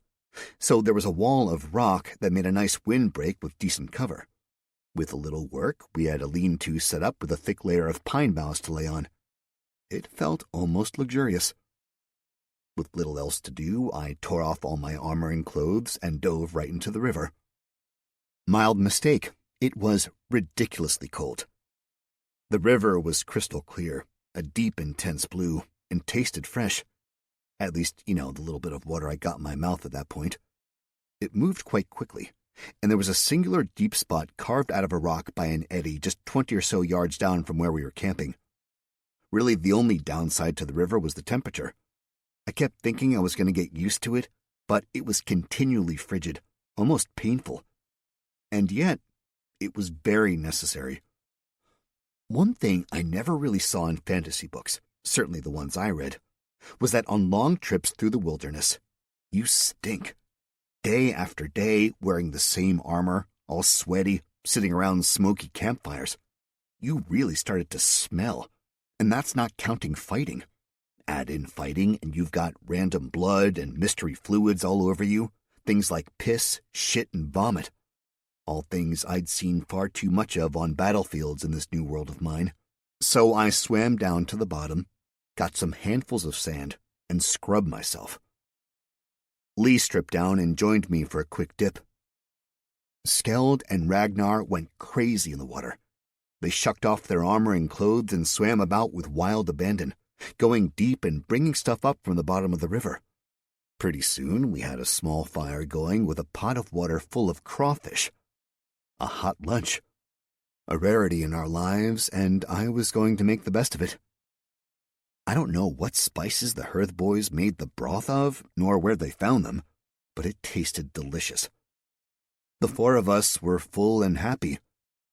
so there was a wall of rock that made a nice windbreak with decent cover. With a little work, we had a lean-to set up with a thick layer of pine boughs to lay on. It felt almost luxurious. With little else to do, I tore off all my armor and clothes and dove right into the river. Mild mistake. It was ridiculously cold. The river was crystal clear, a deep, intense blue, and tasted fresh. At least, the little bit of water I got in my mouth at that point. It moved quite quickly, and there was a singular deep spot carved out of a rock by an eddy just 20 or so yards down from where we were camping. Really, the only downside to the river was the temperature. I kept thinking I was going to get used to it, but it was continually frigid, almost painful. And yet, it was very necessary. One thing I never really saw in fantasy books, certainly the ones I read, was that on long trips through the wilderness, you stink. Day after day, wearing the same armor, all sweaty, sitting around smoky campfires. You really started to smell, and that's not counting fighting. Add in fighting, and you've got random blood and mystery fluids all over you, things like piss, shit, and vomit. All things I'd seen far too much of on battlefields in this new world of mine. So I swam down to the bottom, got some handfuls of sand, and scrubbed myself. Lee stripped down and joined me for a quick dip. Skeld and Ragnar went crazy in the water. They shucked off their armor and clothes and swam about with wild abandon, going deep and bringing stuff up from the bottom of the river. Pretty soon we had a small fire going with a pot of water full of crawfish. A hot lunch. A rarity in our lives, and I was going to make the best of it. I don't know what spices the Hearth boys made the broth of, nor where they found them, but it tasted delicious. The four of us were full and happy,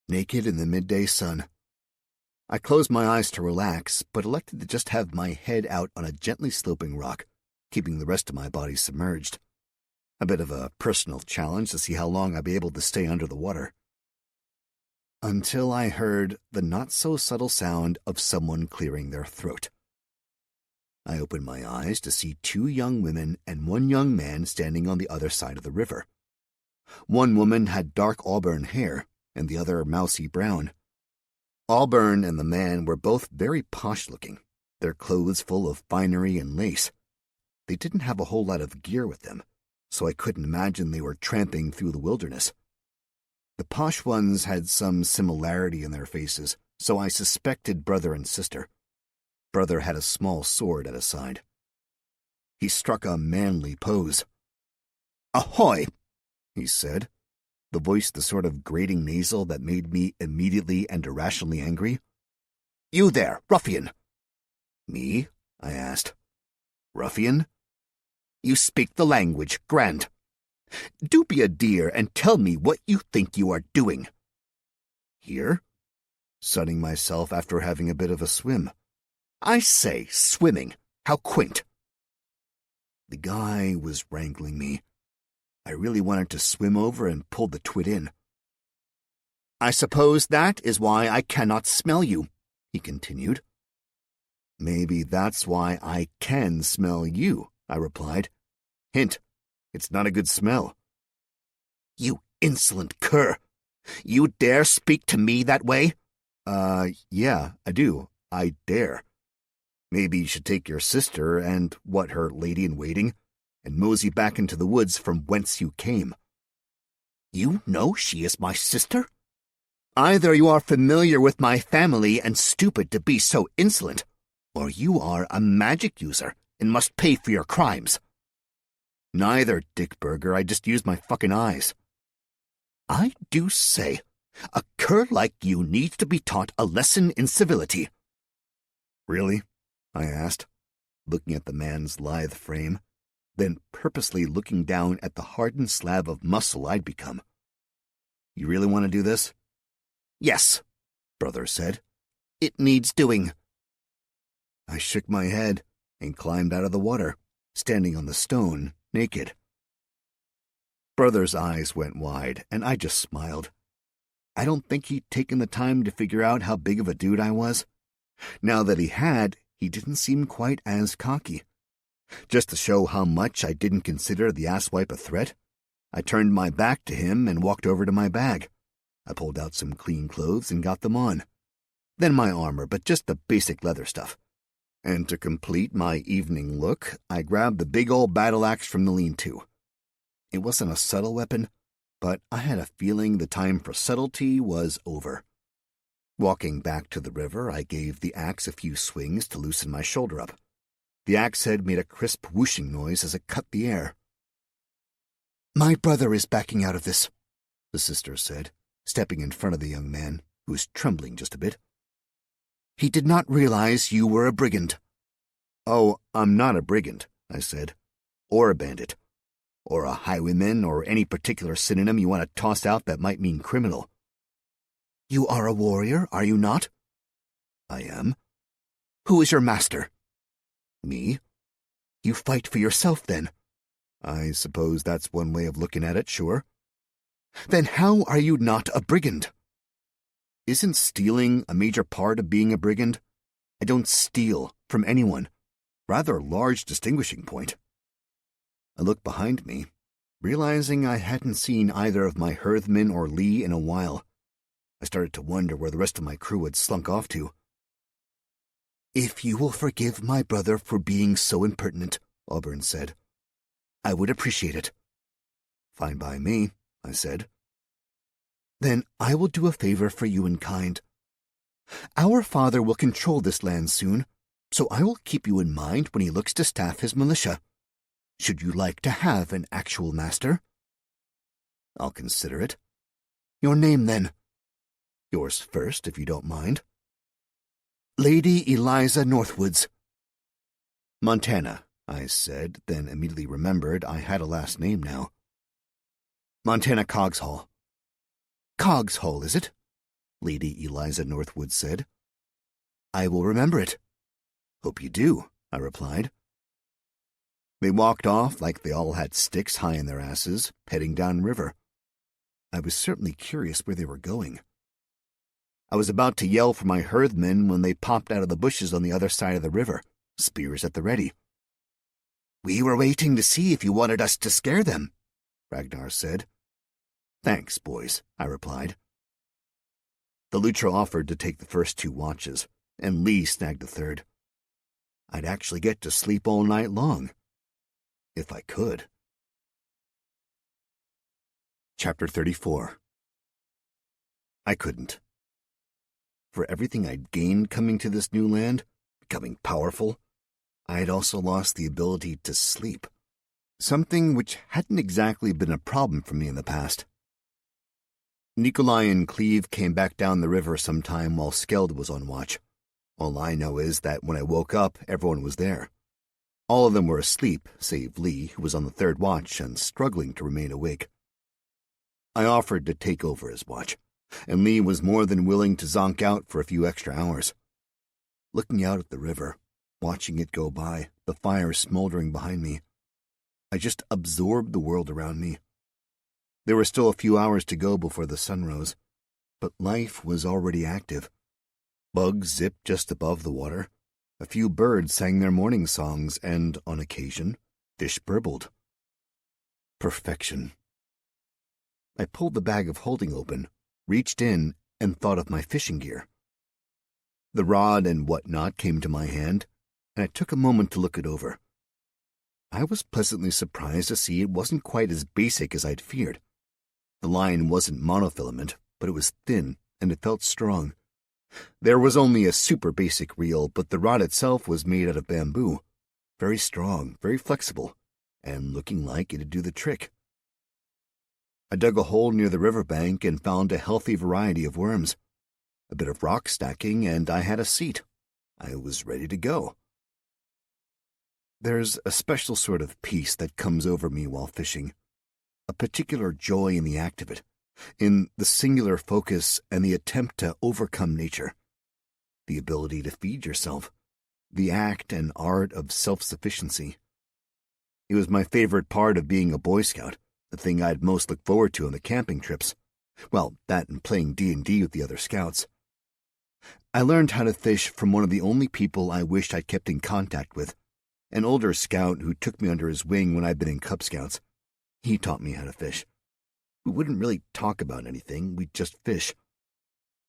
naked in the midday sun. I closed my eyes to relax, but elected to just have my head out on a gently sloping rock, keeping the rest of my body submerged. A bit of a personal challenge to see how long I'd be able to stay under the water. Until I heard the not-so-subtle sound of someone clearing their throat. I opened my eyes to see 2 young women and 1 young man standing on the other side of the river. One woman had dark auburn hair, and the other mousy brown. Auburn and the man were both very posh-looking, their clothes full of finery and lace. They didn't have a whole lot of gear with them, so I couldn't imagine they were tramping through the wilderness. The posh ones had some similarity in their faces, so I suspected brother and sister. Brother had a small sword at his side. He struck a manly pose. "Ahoy!" he said, the voice the sort of grating nasal that made me immediately and irrationally angry. "You there, ruffian!" "Me?" I asked. "Ruffian?" "You speak the language, Grant. Do be a dear and tell me what you think you are doing." "Here?" Sunning myself after having a bit of a swim. "I say, swimming. How quaint." The guy was wrangling me. I really wanted to swim over and pull the twit in. "I suppose that is why I cannot smell you," he continued. "Maybe that's why I can smell you," I replied. "Hint, it's not a good smell." "You insolent cur! You dare speak to me that way?" Yeah, I do. I dare. Maybe you should take your sister and, her lady-in-waiting, and mosey back into the woods from whence you came." "You know she is my sister? Either you are familiar with my family and stupid to be so insolent, or you are a magic user and must pay for your crimes." "Neither, Dick Burger. I just used my fucking eyes." "I do say, a cur like you needs to be taught a lesson in civility." "Really?" I asked, looking at the man's lithe frame, then purposely looking down at the hardened slab of muscle I'd become. "You really want to do this?" "Yes," brother said. "It needs doing." I shook my head and climbed out of the water, standing on the stone, naked. Brother's eyes went wide, and I just smiled. I don't think he'd taken the time to figure out how big of a dude I was. Now that he had, he didn't seem quite as cocky. Just to show how much I didn't consider the asswipe a threat, I turned my back to him and walked over to my bag. I pulled out some clean clothes and got them on. Then my armor, but just the basic leather stuff. And to complete my evening look, I grabbed the big old battle axe from the lean-to. It wasn't a subtle weapon, but I had a feeling the time for subtlety was over. Walking back to the river, I gave the axe a few swings to loosen my shoulder up. The axe head made a crisp whooshing noise as it cut the air. "My brother is backing out of this," the sister said, stepping in front of the young man, who was trembling just a bit. "He did not realize you were a brigand." "Oh, I'm not a brigand," I said, "or a bandit, or a highwayman, or any particular synonym you want to toss out that might mean criminal." "You are a warrior, are you not?" "I am." "Who is your master?" "Me." "You fight for yourself, then?" "I suppose that's one way of looking at it, sure." "Then how are you not a brigand?" "Isn't stealing a major part of being a brigand? I don't steal from anyone. Rather a large distinguishing point." I looked behind me, realizing I hadn't seen either of my Hearthmen or Lee in a while. I started to wonder where the rest of my crew had slunk off to. "If you will forgive my brother for being so impertinent," Auburn said, "I would appreciate it." "Fine by me," I said. Then I will do a favor for you in kind. Our father will control this land soon, so I will keep you in mind when he looks to staff his militia. Should you like to have an actual master? I'll consider it. Your name, then? Yours first, if you don't mind. Lady Eliza Northwoods. Montana, I said, then immediately remembered I had a last name now. Montana Cogshall. Cogshall, is it? Lady Eliza Northwood said. I will remember it. Hope you do, I replied. They walked off like they all had sticks high in their asses, heading downriver. I was certainly curious where they were going. I was about to yell for my herdmen when they popped out of the bushes on the other side of the river, spears at the ready. We were waiting to see if you wanted us to scare them, Ragnar said. Thanks, boys, I replied. The Lutra offered to take the first 2 watches, and Lee snagged the third. I'd actually get to sleep all night long. If I could. Chapter 34. I couldn't. For everything I'd gained coming to this new land, becoming powerful, I had also lost the ability to sleep, something which hadn't exactly been a problem for me in the past. Nikolai and Cleve came back down the river sometime while Skeld was on watch. All I know is that when I woke up, everyone was there. All of them were asleep, save Lee, who was on the 3rd watch and struggling to remain awake. I offered to take over his watch, and Lee was more than willing to zonk out for a few extra hours. Looking out at the river, watching it go by, the fire smoldering behind me, I just absorbed the world around me. There were still a few hours to go before the sun rose, but life was already active. Bugs zipped just above the water. A few birds sang their morning songs, and, on occasion, fish burbled. Perfection. I pulled the bag of holding open, reached in, and thought of my fishing gear. The rod and whatnot came to my hand, and I took a moment to look it over. I was pleasantly surprised to see it wasn't quite as basic as I'd feared. The line wasn't monofilament, but it was thin, and it felt strong. There was only a super basic reel, but the rod itself was made out of bamboo. Very strong, very flexible, and looking like it'd do the trick. I dug a hole near the riverbank and found a healthy variety of worms. A bit of rock stacking, and I had a seat. I was ready to go. There's a special sort of peace that comes over me while fishing, a particular joy in the act of it, in the singular focus and the attempt to overcome nature, the ability to feed yourself, the act and art of self-sufficiency. It was my favorite part of being a Boy Scout, the thing I'd most look forward to on the camping trips. Well, that and playing D&D with the other scouts. I learned how to fish from one of the only people I wished I'd kept in contact with, an older scout who took me under his wing when I'd been in Cub Scouts. He taught me how to fish. We wouldn't really talk about anything, we'd just fish.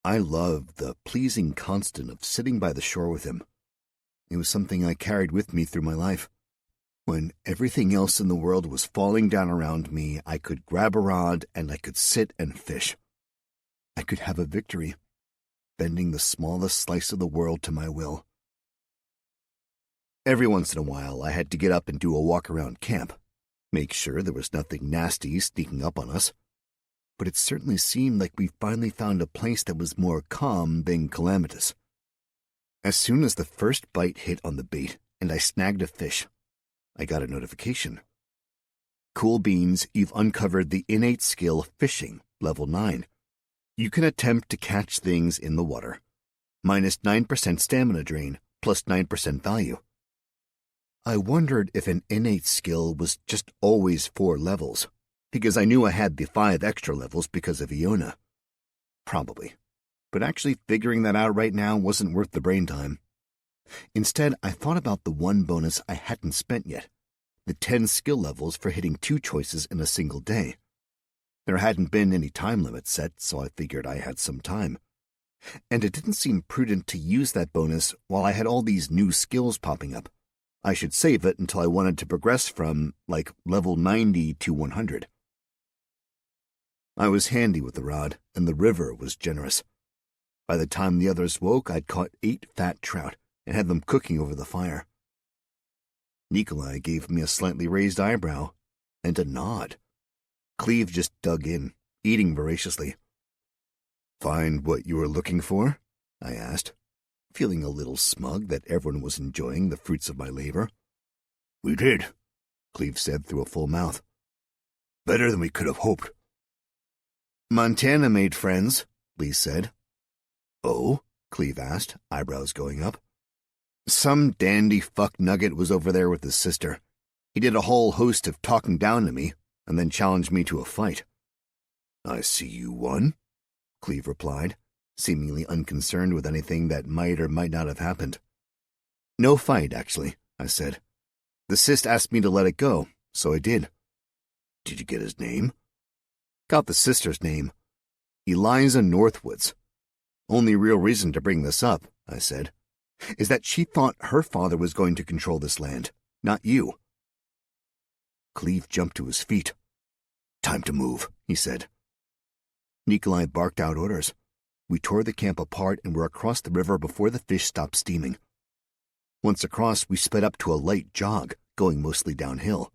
I loved the pleasing constant of sitting by the shore with him. It was something I carried with me through my life. When everything else in the world was falling down around me, I could grab a rod and I could sit and fish. I could have a victory, bending the smallest slice of the world to my will. Every once in a while, I had to get up and do a walk around camp, make sure there was nothing nasty sneaking up on us. But it certainly seemed like we finally found a place that was more calm than calamitous. As soon as the first bite hit on the bait and I snagged a fish, I got a notification. Cool beans, you've uncovered the innate skill fishing, level 9. You can attempt to catch things in the water. Minus 9% stamina drain, plus 9% value. I wondered if an innate skill was just always 4 levels, because I knew I had the 5 extra levels because of Iona. Probably. But actually figuring that out right now wasn't worth the brain time. Instead, I thought about the one bonus I hadn't spent yet, the 10 skill levels for hitting 2 choices in a single day. There hadn't been any time limit set, so I figured I had some time. And it didn't seem prudent to use that bonus while I had all these new skills popping up. I should save it until I wanted to progress from, like, level 90 to 100. I was handy with the rod, and the river was generous. By the time the others woke, I'd caught 8 fat trout and had them cooking over the fire. Nikolai gave me a slightly raised eyebrow and a nod. Cleve just dug in, eating voraciously. "Find what you were looking for?" I asked, feeling a little smug that everyone was enjoying the fruits of my labor. "We did," Cleve said through a full mouth. "Better than we could have hoped." "Montana made friends," Lee said. "Oh?" Cleve asked, eyebrows going up. "Some dandy fuck nugget was over there with his sister. He did a whole host of talking down to me, and then challenged me to a fight." "I see you won," Cleve replied, seemingly unconcerned with anything that might or might not have happened. "No fight, actually," I said. "The sis asked me to let it go, so I did." "Did you get his name?" "Got the sister's name. Eliza Northwoods. Only real reason to bring this up," I said, "is that she thought her father was going to control this land, not you." Cleve jumped to his feet. "Time to move," he said. Nikolai barked out orders. We tore the camp apart and were across the river before the fish stopped steaming. Once across, we sped up to a light jog, going mostly downhill.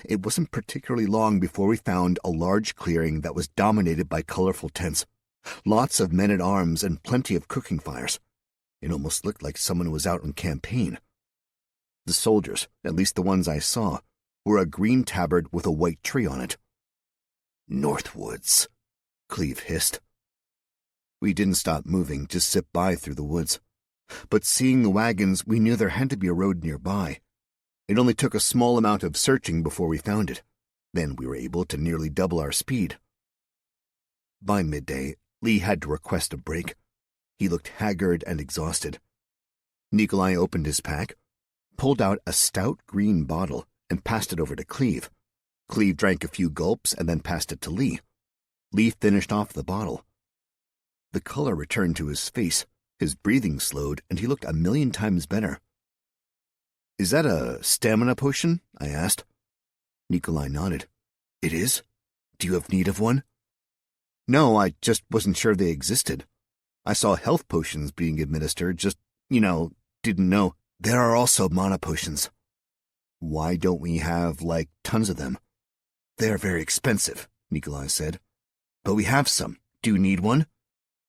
It wasn't particularly long before we found a large clearing that was dominated by colorful tents, lots of men-at-arms and plenty of cooking fires. It almost looked like someone was out on campaign. The soldiers, at least the ones I saw, were a green tabard with a white tree on it. "Northwoods," Cleve hissed. We didn't stop moving, just zipped by through the woods. But seeing the wagons, we knew there had to be a road nearby. It only took a small amount of searching before we found it. Then we were able to nearly double our speed. By midday, Lee had to request a break. He looked haggard and exhausted. Nikolai opened his pack, pulled out a stout green bottle, and passed it over to Cleve. Cleve drank a few gulps and then passed it to Lee. Lee finished off the bottle. The color returned to his face, his breathing slowed, and he looked 1,000,000 times better. "Is that a stamina potion?" I asked. Nikolai nodded. "It is? Do you have need of one?" "No, I just wasn't sure they existed. I saw health potions being administered, just, didn't know. There are also mana potions." "Why don't we have, tons of them?" "They're very expensive," Nikolai said. "But we have some. Do you need one?"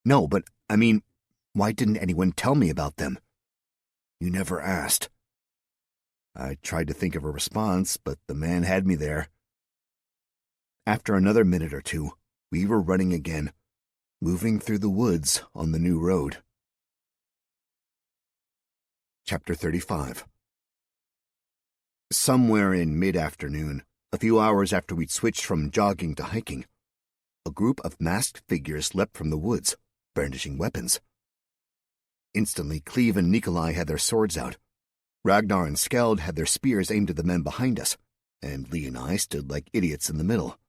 "No, but, why didn't anyone tell me about them?" "You never asked." I tried to think of a response, but the man had me there. After another minute or two, we were running again, moving through the woods on the new road. Chapter 35. Somewhere in mid-afternoon, a few hours after we'd switched from jogging to hiking, a group of masked figures leapt from the woods, brandishing weapons. Instantly, Cleve and Nikolai had their swords out. Ragnar and Skeld had their spears aimed at the men behind us, and Lee and I stood like idiots in the middle.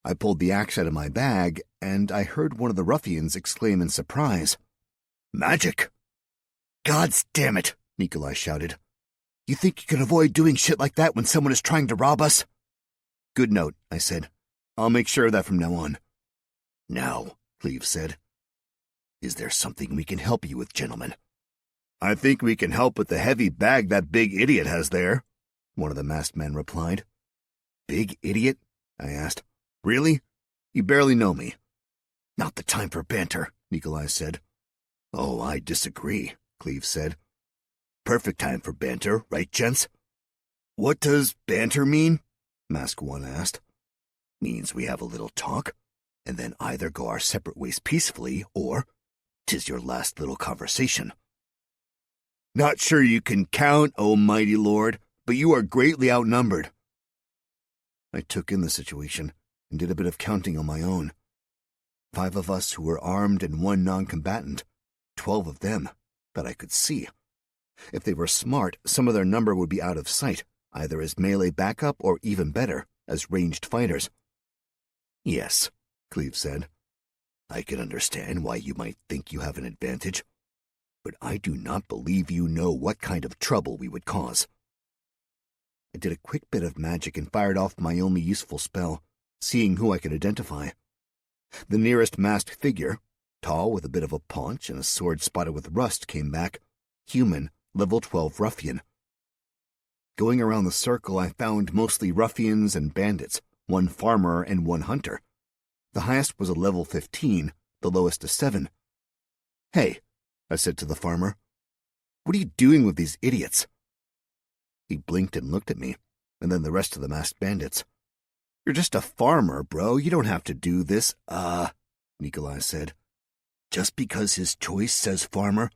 I pulled the axe out of my bag, and I heard one of the ruffians exclaim in surprise, "Magic!" "Gods damn it!" Nikolai shouted. "You think you can avoid doing shit like that when someone is trying to rob us?" "Good note," I said. "I'll make sure of that from now on." "Now," Cleve said, "is there something we can help you with, gentlemen?" "I think we can help with the heavy bag that big idiot has there," one of the masked men replied. "Big idiot?" I asked. "Really? You barely know me." "Not the time for banter," Nikolai said. "Oh, I disagree," Cleve said. "Perfect time for banter, right, gents?" "What does banter mean?" Mask One asked. "Means we have a little talk, and then either go our separate ways peacefully, or 'tis your last little conversation." "Not sure you can count, oh mighty lord, but you are greatly outnumbered." I took in the situation and did a bit of counting on my own. 5 of us who were armed and 1 non-combatant, 12 of them that I could see. If they were smart, some of their number would be out of sight, either as melee backup or, even better, as ranged fighters. "Yes," Cleve said. "I can understand why you might think you have an advantage, but I do not believe you know what kind of trouble we would cause." I did a quick bit of magic and fired off my only useful spell, seeing who I could identify. The nearest masked figure, tall with a bit of a paunch and a sword spotted with rust, came back. Human, level 12 ruffian. Going around the circle, I found mostly ruffians and bandits, one farmer and one hunter. The highest was a level 15, the lowest a 7. "Hey," I said to the farmer, "what are you doing with these idiots?" He blinked and looked at me, and then the rest of the masked bandits. "You're just a farmer, bro. You don't have to do this." Nikolai said. "Just because his choice says farmer?"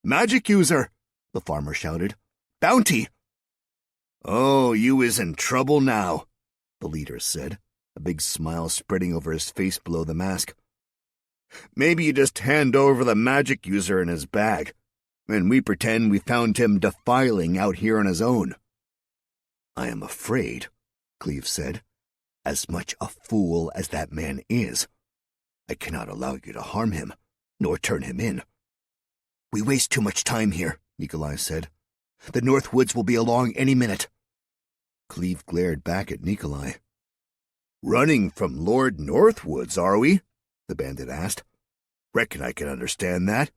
"Magic user!" the farmer shouted. "Bounty!" "Oh, you is in trouble now," the leader said, a big smile spreading over his face below the mask. "Maybe you just hand over the magic user in his bag, and we pretend we found him defiling out here on his own." "I am afraid," Cleve said, "as much a fool as that man is, I cannot allow you to harm him, nor turn him in." "We waste too much time here," Nikolai said. "The North Woods will be along any minute." Cleve glared back at Nikolai. "Running from Lord Northwoods, are we?" the bandit asked. "Reckon I can understand that.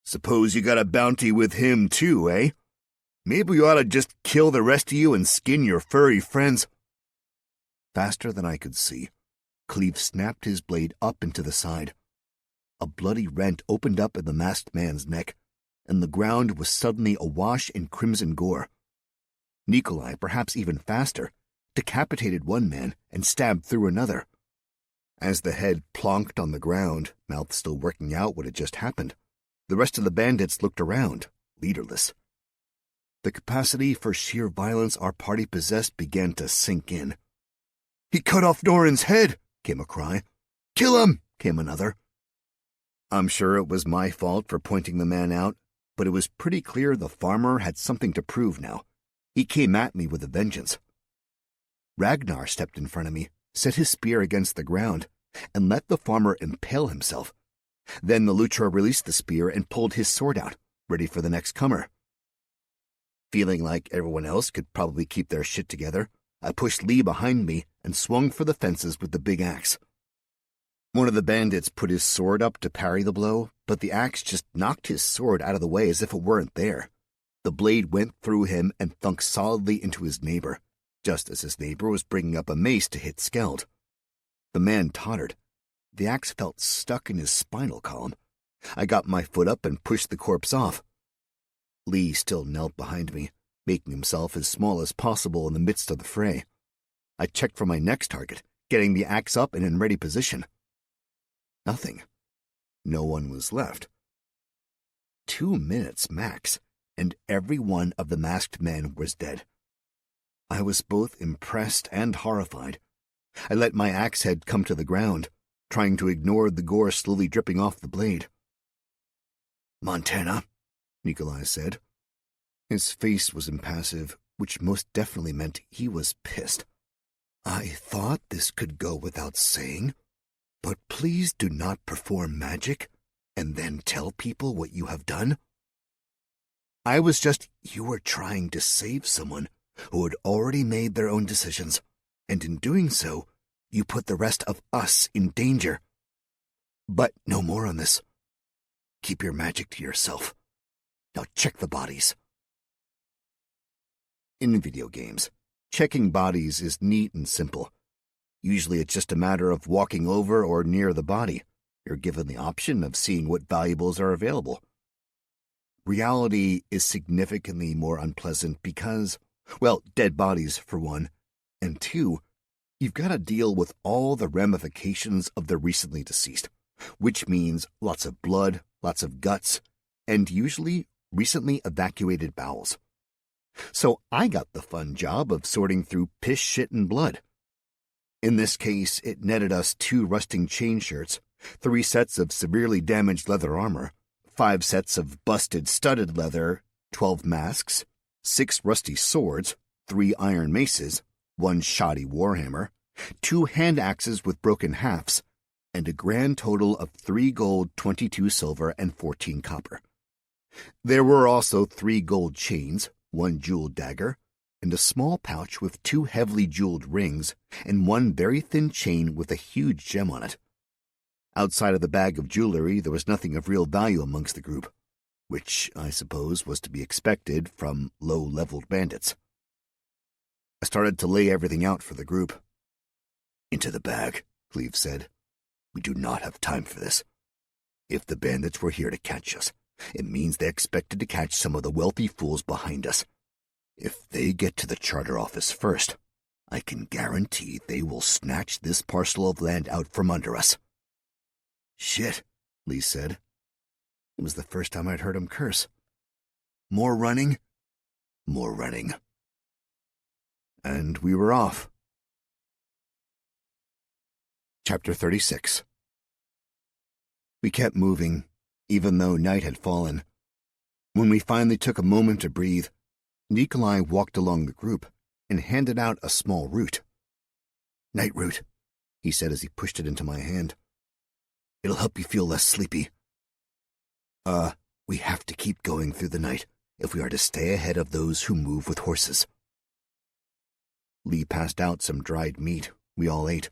Suppose you got a bounty with him too, eh? Maybe we ought to just kill the rest of you and skin your furry friends." Faster than I could see, Cleve snapped his blade up into the side. A bloody rent opened up in the masked man's neck, and the ground was suddenly awash in crimson gore. Nikolai, perhaps even faster, decapitated one man and stabbed through another. As the head plonked on the ground, mouth still working out what had just happened, the rest of the bandits looked around, leaderless. The capacity for sheer violence our party possessed began to sink in. "He cut off Norin's head," came a cry. "Kill him," came another. I'm sure it was my fault for pointing the man out, but it was pretty clear the farmer had something to prove now. He came at me with a vengeance. Ragnar stepped in front of me, set his spear against the ground, and let the farmer impale himself. Then the luchar released the spear and pulled his sword out, ready for the next comer. Feeling like everyone else could probably keep their shit together, I pushed Lee behind me and swung for the fences with the big axe. One of the bandits put his sword up to parry the blow, but the axe just knocked his sword out of the way as if it weren't there. The blade went through him and thunk solidly into his neighbor, just as his neighbor was bringing up a mace to hit Skeld. The man tottered. The axe felt stuck in his spinal column. I got my foot up and pushed the corpse off. Lee still knelt behind me, making himself as small as possible in the midst of the fray. I checked for my next target, getting the axe up and in ready position. Nothing. No one was left. 2 minutes max, and every one of the masked men was dead. I was both impressed and horrified. I let my axe head come to the ground, trying to ignore the gore slowly dripping off the blade. "Montana," Nikolai said. His face was impassive, which most definitely meant he was pissed. "I thought this could go without saying, but please do not perform magic and then tell people what you have done." You were trying to save someone who had already made their own decisions, and in doing so, you put the rest of us in danger. But no more on this. Keep your magic to yourself. Now check the bodies." In video games, checking bodies is neat and simple. Usually it's just a matter of walking over or near the body. You're given the option of seeing what valuables are available. Reality is significantly more unpleasant because, well, dead bodies, for one, and two, you've got to deal with all the ramifications of the recently deceased, which means lots of blood, lots of guts, and usually recently evacuated bowels. So I got the fun job of sorting through piss, shit, and blood. In this case, it netted us 2 rusting chain shirts, 3 sets of severely damaged leather armor, 5 sets of busted studded leather, 12 masks, 6 rusty swords, 3 iron maces, 1 shoddy warhammer, 2 hand axes with broken halves, and a grand total of 3 gold, 22 silver, and 14 copper. There were also 3 gold chains, 1 jeweled dagger, and a small pouch with 2 heavily jeweled rings and 1 very thin chain with a huge gem on it. Outside of the bag of jewelry, there was nothing of real value amongst the group, which I suppose was to be expected from low-leveled bandits. I started to lay everything out for the group. "Into the bag," Cleve said. "We do not have time for this. If the bandits were here to catch us, it means they expected to catch some of the wealthy fools behind us. If they get to the charter office first, I can guarantee they will snatch this parcel of land out from under us." "Shit," Lee said. It was the first time I'd heard him curse. "More running?" "More running." And we were off. Chapter 36. We kept moving, even though night had fallen. When we finally took a moment to breathe, Nikolai walked along the group and handed out a small root. "Night root," he said as he pushed it into my hand. "It'll help you feel less sleepy." We have to keep going through the night if we are to stay ahead of those who move with horses." Lee passed out some dried meat. We all ate.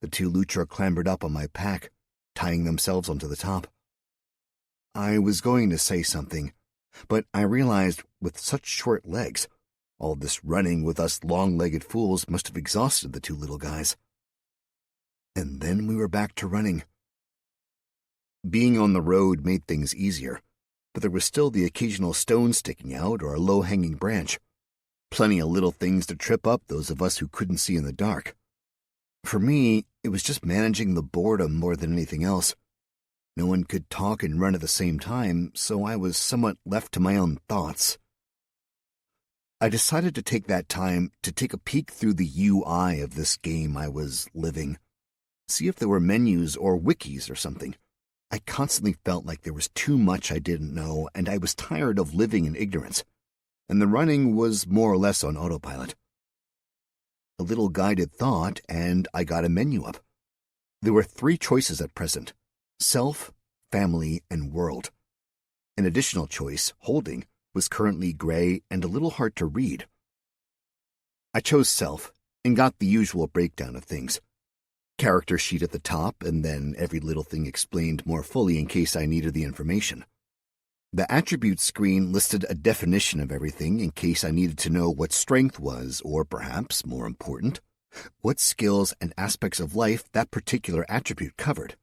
The 2 Lutra clambered up on my pack, tying themselves onto the top. I was going to say something, but I realized with such short legs, all this running with us long-legged fools must have exhausted the 2 little guys. And then we were back to running. Being on the road made things easier, but there was still the occasional stone sticking out or a low-hanging branch. Plenty of little things to trip up those of us who couldn't see in the dark. For me, it was just managing the boredom more than anything else. No one could talk and run at the same time, so I was somewhat left to my own thoughts. I decided to take that time to take a peek through the UI of this game I was living. See if there were menus or wikis or something. I constantly felt like there was too much I didn't know, and I was tired of living in ignorance. And the running was more or less on autopilot. A little guided thought, and I got a menu up. There were 3 choices at present: self, family, and world. An additional choice, holding, was currently gray and a little hard to read. I chose self, and got the usual breakdown of things. Character sheet at the top, and then every little thing explained more fully in case I needed the information. The attributes screen listed a definition of everything in case I needed to know what strength was, or perhaps, more important, what skills and aspects of life that particular attribute covered.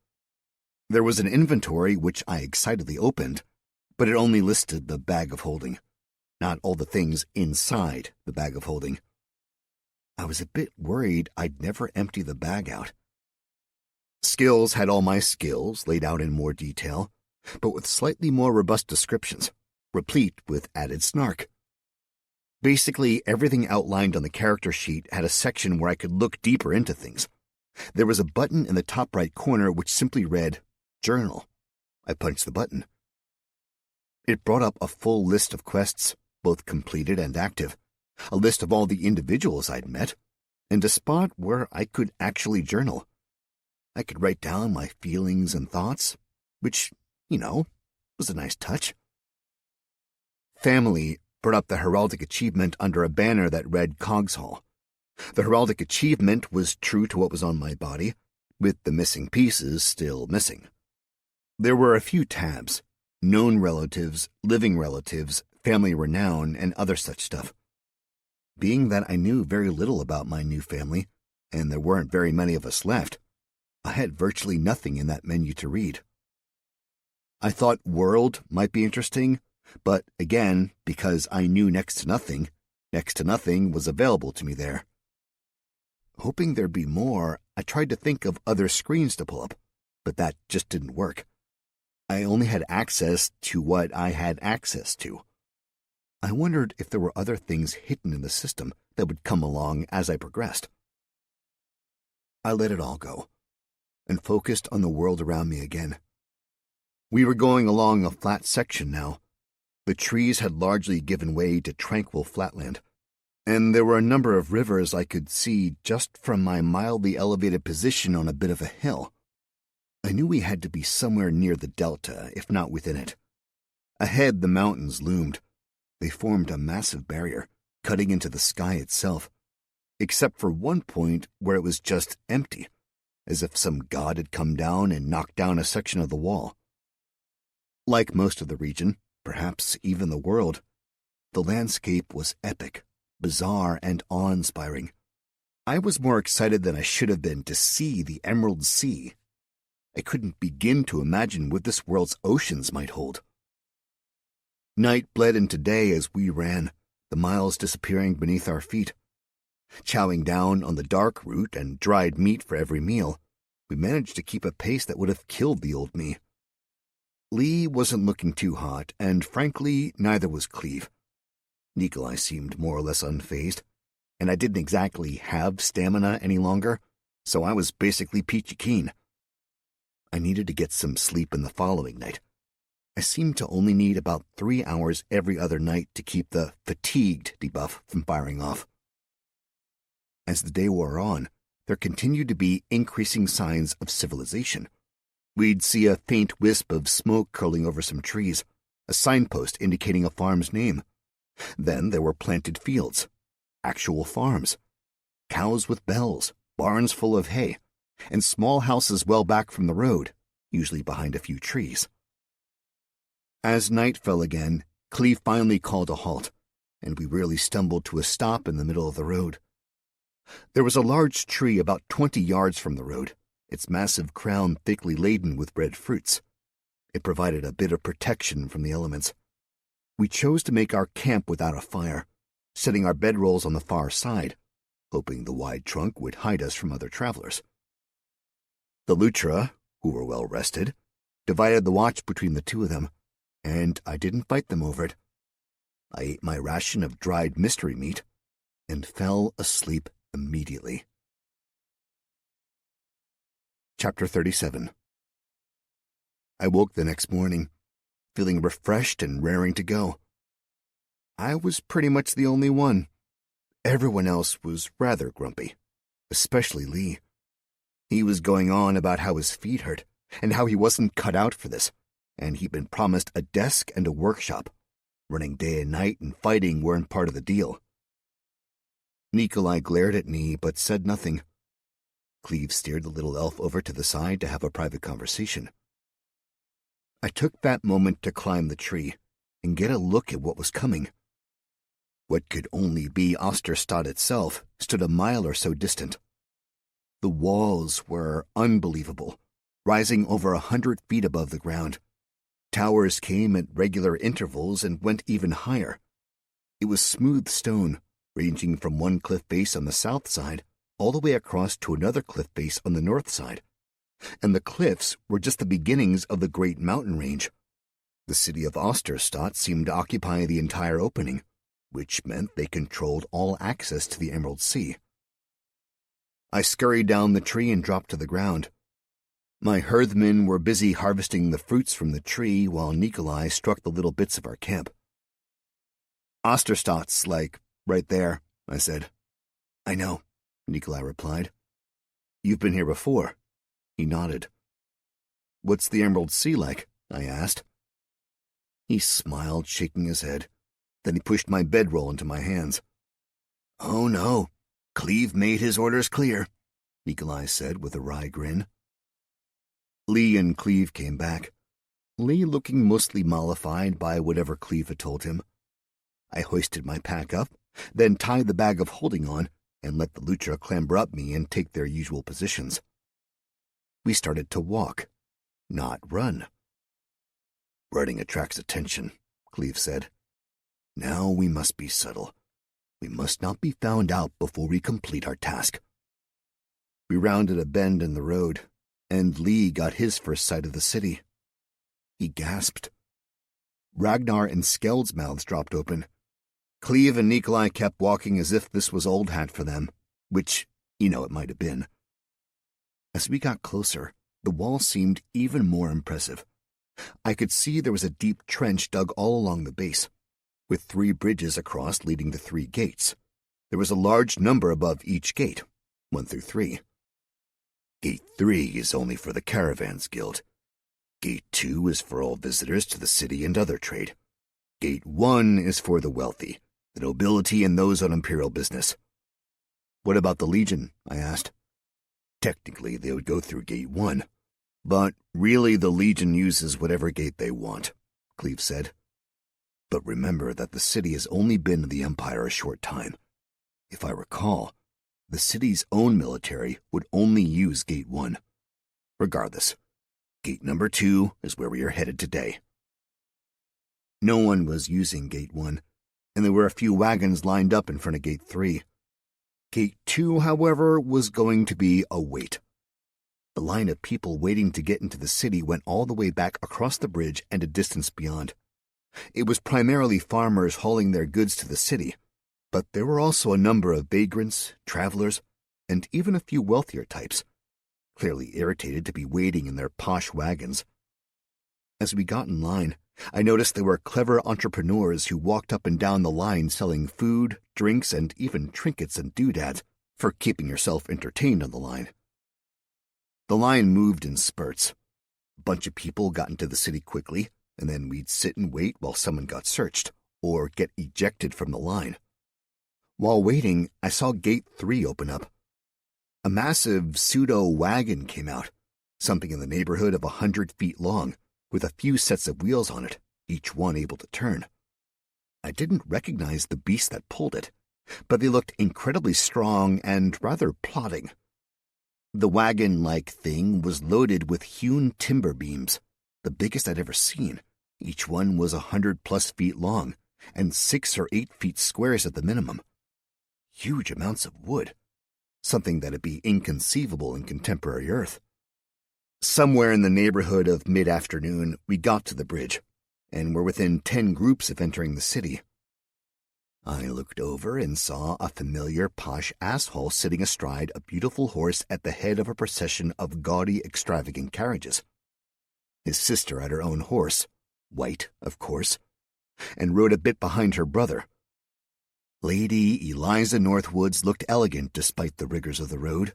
There was an inventory which I excitedly opened, but it only listed the bag of holding, not all the things inside the bag of holding. I was a bit worried I'd never empty the bag out. Skills had all my skills laid out in more detail, but with slightly more robust descriptions, replete with added snark. Basically, everything outlined on the character sheet had a section where I could look deeper into things. There was a button in the top right corner which simply read, Journal. I punched the button. It brought up a full list of quests, both completed and active, a list of all the individuals I'd met, and a spot where I could actually journal. I could write down my feelings and thoughts, which, was a nice touch. Family brought up the heraldic achievement under a banner that read Cogs Hall. The heraldic achievement was true to what was on my body, with the missing pieces still missing. There were a few tabs: known relatives, living relatives, family renown, and other such stuff. Being that I knew very little about my new family, and there weren't very many of us left, I had virtually nothing in that menu to read. I thought world might be interesting, but again, because I knew next to nothing was available to me there. Hoping there'd be more, I tried to think of other screens to pull up, but that just didn't work. I only had access to what I had access to. I wondered if there were other things hidden in the system that would come along as I progressed. I let it all go, and focused on the world around me again. We were going along a flat section now. The trees had largely given way to tranquil flatland, and there were a number of rivers I could see just from my mildly elevated position on a bit of a hill. I knew we had to be somewhere near the delta, if not within it. Ahead, the mountains loomed. They formed a massive barrier, cutting into the sky itself, except for one point where it was just empty, as if some god had come down and knocked down a section of the wall. Like most of the region, perhaps even the world, the landscape was epic, bizarre, and awe-inspiring. I was more excited than I should have been to see the Emerald Sea. I couldn't begin to imagine what this world's oceans might hold. Night bled into day as we ran, the miles disappearing beneath our feet. Chowing down on the dark root and dried meat for every meal, we managed to keep a pace that would have killed the old me. Lee wasn't looking too hot, and frankly, neither was Cleve. Nikolai seemed more or less unfazed, and I didn't exactly have stamina any longer, so I was basically peachy keen. I needed to get some sleep in the following night. I seemed to only need about 3 hours every other night to keep the fatigued debuff from firing off. As the day wore on, there continued to be increasing signs of civilization. We'd see a faint wisp of smoke curling over some trees, a signpost indicating a farm's name. Then there were planted fields, actual farms, cows with bells, barns full of hay, and small houses well back from the road, usually behind a few trees. As night fell again, Cleve finally called a halt, and we rarely stumbled to a stop in the middle of the road. There was a large tree about 20 yards from the road, its massive crown thickly laden with red fruits. It provided a bit of protection from the elements. We chose to make our camp without a fire, setting our bedrolls on the far side, hoping the wide trunk would hide us from other travelers. The Lutra, who were well rested, divided the watch between the two of them, and I didn't fight them over it. I ate my ration of dried mystery meat and fell asleep immediately. Chapter 37. I woke the next morning, feeling refreshed and raring to go. I was pretty much the only one. Everyone else was rather grumpy, especially Lee. He was going on about how his feet hurt, and how he wasn't cut out for this, and he'd been promised a desk and a workshop. Running day and night and fighting weren't part of the deal. Nikolai glared at me but said nothing. Cleve steered the little elf over to the side to have a private conversation. I took that moment to climb the tree and get a look at what was coming. What could only be Osterstad itself stood a mile or so distant. The walls were unbelievable, rising over 100 feet above the ground. Towers came at regular intervals and went even higher. It was smooth stone, ranging from one cliff face on the south side all the way across to another cliff face on the north side. And the cliffs were just the beginnings of the great mountain range. The city of Osterstad seemed to occupy the entire opening, which meant they controlled all access to the Emerald Sea. I scurried down the tree and dropped to the ground. My hearthmen were busy harvesting the fruits from the tree while Nikolai struck the little bits of our camp. Osterstad's like right there, I said. I know, Nikolai replied. You've been here before. He nodded. What's the Emerald Sea like? I asked. He smiled, shaking his head. Then he pushed my bedroll into my hands. Oh no, Cleve made his orders clear, Nikolai said with a wry grin. Lee and Cleve came back, Lee looking mostly mollified by whatever Cleve had told him. I hoisted my pack up, then tied the bag of holding on, and let the Lutra clamber up me and take their usual positions. We started to walk, not run. Running attracts attention, Cleve said. Now we must be subtle. We must not be found out before we complete our task. We rounded a bend in the road, and Lee got his first sight of the city. He gasped. Ragnar and Skeld's mouths dropped open. Cleve and Nikolai kept walking as if this was old hat for them, which, it might have been. As we got closer, the wall seemed even more impressive. I could see there was a deep trench dug all along the base, with 3 bridges across leading to 3 gates. There was a large number above each gate, 1 through 3. Gate 3 is only for the Caravans Guild. Gate 2 is for all visitors to the city and other trade. Gate 1 is for the wealthy, The nobility and those on Imperial business. What about the Legion? I asked. Technically, they would go through Gate 1. But really, the Legion uses whatever gate they want, Cleve said. But remember that the city has only been in the Empire a short time. If I recall, the city's own military would only use Gate 1. Regardless, Gate number 2 is where we are headed today. No one was using Gate 1, and there were a few wagons lined up in front of Gate 3. Gate 2, however, was going to be a wait. The line of people waiting to get into the city went all the way back across the bridge and a distance beyond. It was primarily farmers hauling their goods to the city, but there were also a number of vagrants, travelers, and even a few wealthier types, clearly irritated to be waiting in their posh wagons. As we got in line, I noticed there were clever entrepreneurs who walked up and down the line selling food, drinks, and even trinkets and doodads for keeping yourself entertained on the line. The line moved in spurts. A bunch of people got into the city quickly, and then we'd sit and wait while someone got searched or get ejected from the line. While waiting, I saw Gate 3 open up. A massive pseudo-wagon came out, something in the neighborhood of 100 feet long, with a few sets of wheels on it, each one able to turn. I didn't recognize the beast that pulled it, but they looked incredibly strong and rather plodding. The wagon-like thing was loaded with hewn timber beams, the biggest I'd ever seen. Each one was 100+ feet long, and 6 or 8 feet squares at the minimum. Huge amounts of wood, something that'd be inconceivable in contemporary Earth. Somewhere in the neighborhood of mid-afternoon, we got to the bridge, and were within 10 groups of entering the city. I looked over and saw a familiar posh asshole sitting astride a beautiful horse at the head of a procession of gaudy, extravagant carriages. His sister had her own horse, white, of course, and rode a bit behind her brother. Lady Eliza Northwoods looked elegant despite the rigors of the road.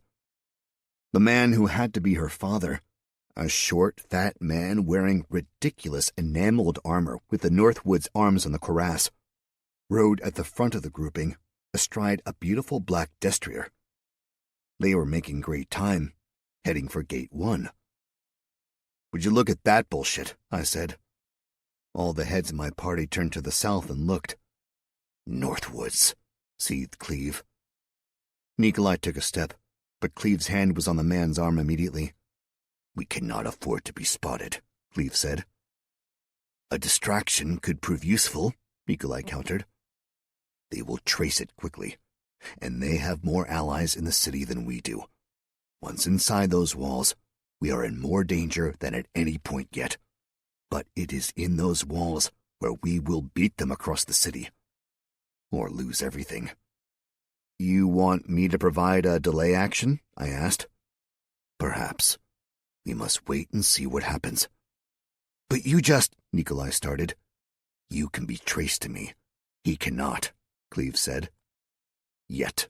The man who had to be her father, a short, fat man wearing ridiculous enameled armor with the Northwoods arms on the cuirass, rode at the front of the grouping, astride a beautiful black destrier. They were making great time, heading for Gate 1. "Would you look at that bullshit?" I said. All the heads of my party turned to the south and looked. "Northwoods," seethed Cleve. Nikolai took a step, but Cleve's hand was on the man's arm immediately. "We cannot afford to be spotted," Cleve said. "A distraction could prove useful," Nikolai countered. "They will trace it quickly, and they have more allies in the city than we do. Once inside those walls, we are in more danger than at any point yet. But it is in those walls where we will beat them across the city. Or lose everything." "You want me to provide a delay action?" I asked. "Perhaps. We must wait and see what happens." "But you just—" Nikolai started. "You can be traced to me. He cannot," Cleve said. "Yet."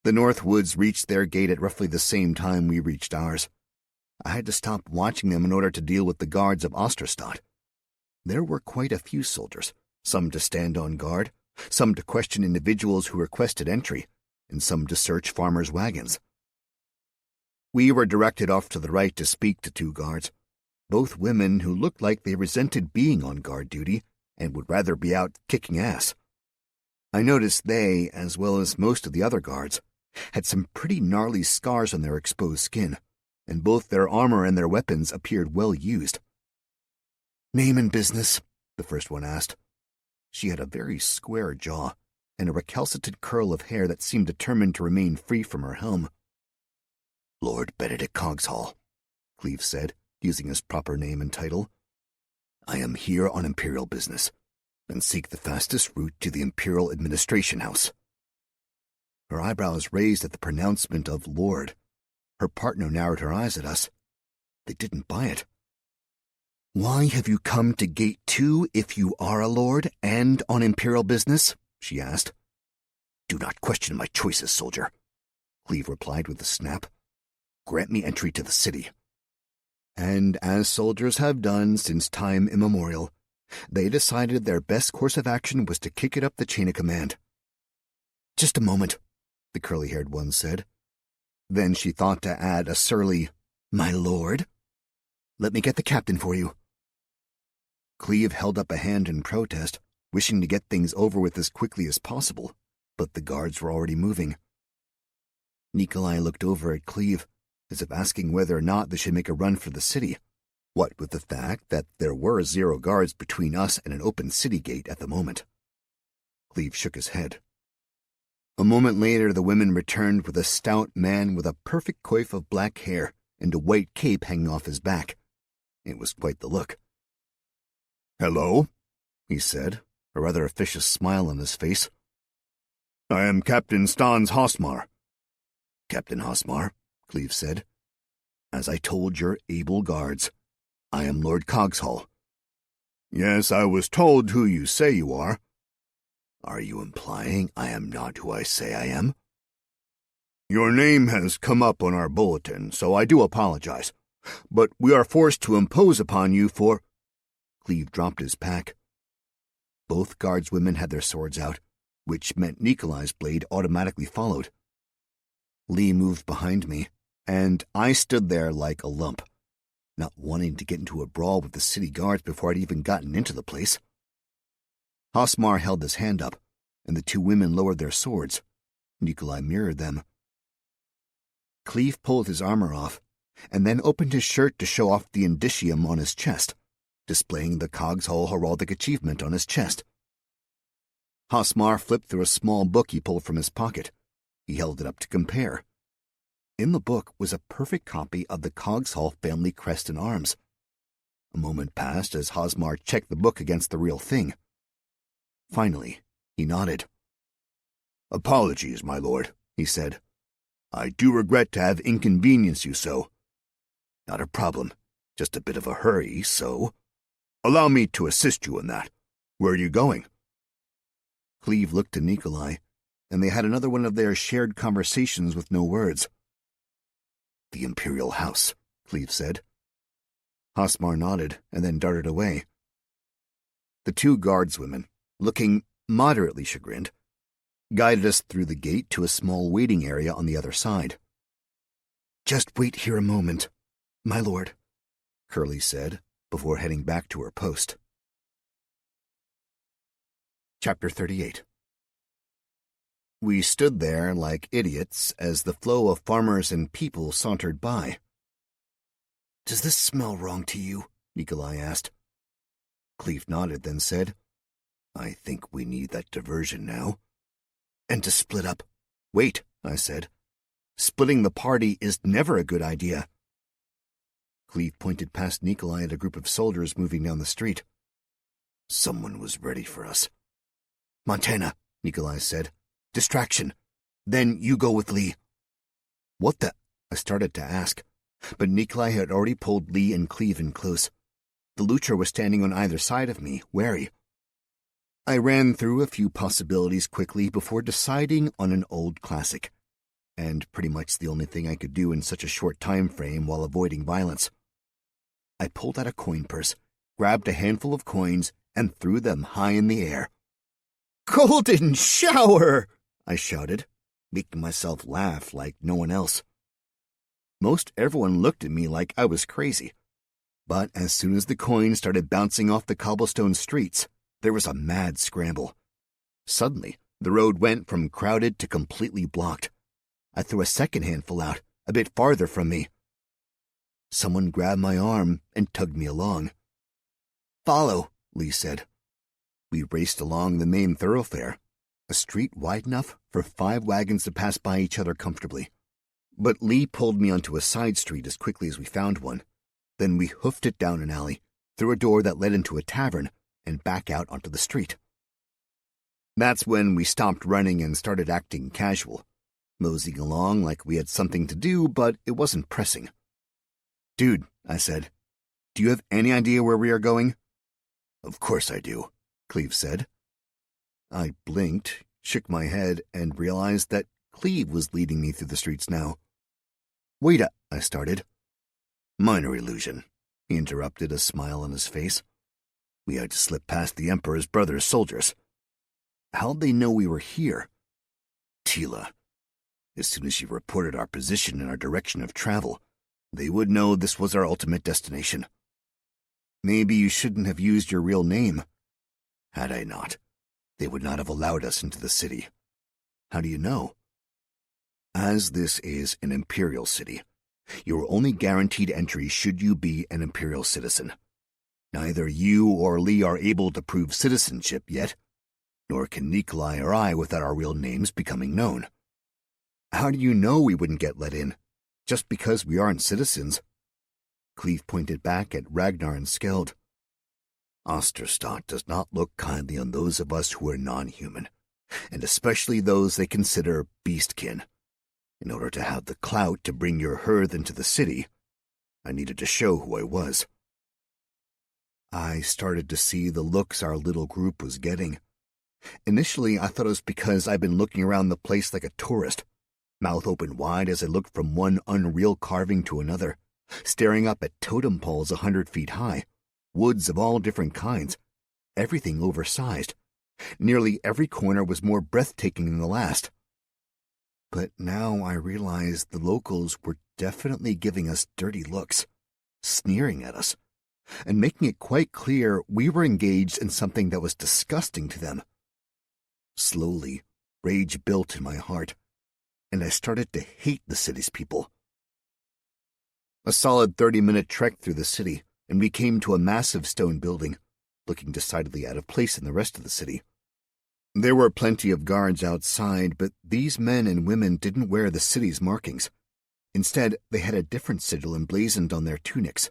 The Northwoods reached their gate at roughly the same time we reached ours. I had to stop watching them in order to deal with the guards of Osterstadt. There were quite a few soldiers, some to stand on guard, some to question individuals who requested entry, and some to search farmers' wagons. We were directed off to the right to speak to 2 guards, both women who looked like they resented being on guard duty and would rather be out kicking ass. I noticed they, as well as most of the other guards, had some pretty gnarly scars on their exposed skin, and both their armor and their weapons appeared well used. "Name and business?" the first one asked. She had a very square jaw and a recalcitrant curl of hair that seemed determined to remain free from her helm. "Lord Benedict Cogshall," Cleve said, using his proper name and title. "I am here on Imperial business, and seek the fastest route to the Imperial Administration House." Her eyebrows raised at the pronouncement of Lord. Her partner narrowed her eyes at us. They didn't buy it. "Why have you come to Gate 2 if you are a lord and on Imperial business?" she asked. "Do not question my choices, soldier," Cleve replied with a snap. "Grant me entry to the city." And as soldiers have done since time immemorial, They decided their best course of action was to kick it up the chain of command. "Just a moment," the curly-haired one said. Then she thought to add a surly, "My lord? Let me get the captain for you." Cleve held up a hand in protest, wishing to get things over with as quickly as possible, but the guards were already moving. Nikolai looked over at Cleve, as if asking whether or not they should make a run for the city, what with the fact that there were 0 guards between us and an open city gate at the moment. Cleve shook his head. A moment later, the women returned with a stout man with a perfect coif of black hair and a white cape hanging off his back. It was quite the look. "Hello," he said, a rather officious smile on his face. "I am Captain Stans Hosmar." "Captain Hosmar," Cleve said, "as I told your able guards, I am Lord Cogshall." "Yes, I was told who you say you are." "Are you implying I am not who I say I am?" "Your name has come up on our bulletin, so I do apologize. But we are forced to impose upon you for—" Cleve dropped his pack. Both guardswomen had their swords out, which meant Nikolai's blade automatically followed. Lee moved behind me, and I stood there like a lump, not wanting to get into a brawl with the city guards before I'd even gotten into the place. Hosmar held his hand up, and the 2 women lowered their swords. Nikolai mirrored them. Cleve pulled his armor off, and then opened his shirt to show off the indicium on his chest, displaying the Cogshall heraldic achievement on his chest. Hosmar flipped through a small book he pulled from his pocket. He held it up to compare. In the book was a perfect copy of the Cogshall family crest and arms. A moment passed as Hosmar checked the book against the real thing. Finally, he nodded. "Apologies, my lord," he said. "I do regret to have inconvenienced you so." "Not a problem. Just a bit of a hurry, so—" "Allow me to assist you in that. Where are you going?" Cleve looked to Nikolai, and they had another one of their shared conversations with no words. "The Imperial House," Cleve said. Hosmar nodded and then darted away. The 2 guardswomen, looking moderately chagrined, guided us through the gate to a small waiting area on the other side. "Just wait here a moment, my lord," Curly said, before heading back to her post. Chapter 38. We stood there like idiots as the flow of farmers and people sauntered by. "Does this smell wrong to you?" Nikolai asked. Cleve nodded, then said, "I think we need that diversion now." "And to split up." "Wait," I said. "Splitting the party is never a good idea." Cleve pointed past Nikolai at a group of soldiers moving down the street. "Someone was ready for us." "Montana," Nikolai said. "Distraction. Then you go with Lee." "What the—" I started to ask, but Nikolai had already pulled Lee and Cleve in close. The Lucher was standing on either side of me, wary. I ran through a few possibilities quickly before deciding on an old classic, and pretty much the only thing I could do in such a short time frame while avoiding violence. I pulled out a coin purse, grabbed a handful of coins, and threw them high in the air. "Golden shower!" I shouted, making myself laugh like no one else. Most everyone looked at me like I was crazy, but as soon as the coins started bouncing off the cobblestone streets, there was a mad scramble. Suddenly, the road went from crowded to completely blocked. I threw a second handful out, a bit farther from me. Someone grabbed my arm and tugged me along. "Follow," Lee said. We raced along the main thoroughfare, a street wide enough for 5 wagons to pass by each other comfortably. But Lee pulled me onto a side street as quickly as we found one. Then we hoofed it down an alley, through a door that led into a tavern, and back out onto the street. That's when we stopped running and started acting casual, moseying along like we had something to do, but it wasn't pressing. "Dude," I said, "do you have any idea where we are going?" "Of course I do," Cleve said. I blinked, shook my head, and realized that Cleve was leading me through the streets now. "Wait a—" I started. "Minor illusion," he interrupted, a smile on his face. We had to slip past the Emperor's brother's soldiers. How'd they know we were here? Tila. As soon as she reported our position and our direction of travel, they would know this was our ultimate destination. Maybe you shouldn't have used your real name. Had I not, they would not have allowed us into the city. How do you know? As this is an Imperial city, you are only guaranteed entry should you be an Imperial citizen. Neither you or Lee are able to prove citizenship yet, nor can Nikolai or I without our real names becoming known. How do you know we wouldn't get let in, just because we aren't citizens? Cleve pointed back at Ragnar and Skeld. Osterstadt does not look kindly on those of us who are non-human, and especially those they consider beastkin. In order to have the clout to bring your hearth into the city, I needed to show who I was. I started to see the looks our little group was getting. Initially, I thought it was because I'd been looking around the place like a tourist, mouth open wide as I looked from one unreal carving to another, staring up at totem poles 100 feet high, woods of all different kinds, everything oversized. Nearly every corner was more breathtaking than the last. But now I realized the locals were definitely giving us dirty looks, sneering at us, and making it quite clear we were engaged in something that was disgusting to them. Slowly, rage built in my heart, and I started to hate the city's people. A solid 30-minute trek through the city, and we came to a massive stone building, looking decidedly out of place in the rest of the city. There were plenty of guards outside, but these men and women didn't wear the city's markings. Instead, they had a different sigil emblazoned on their tunics,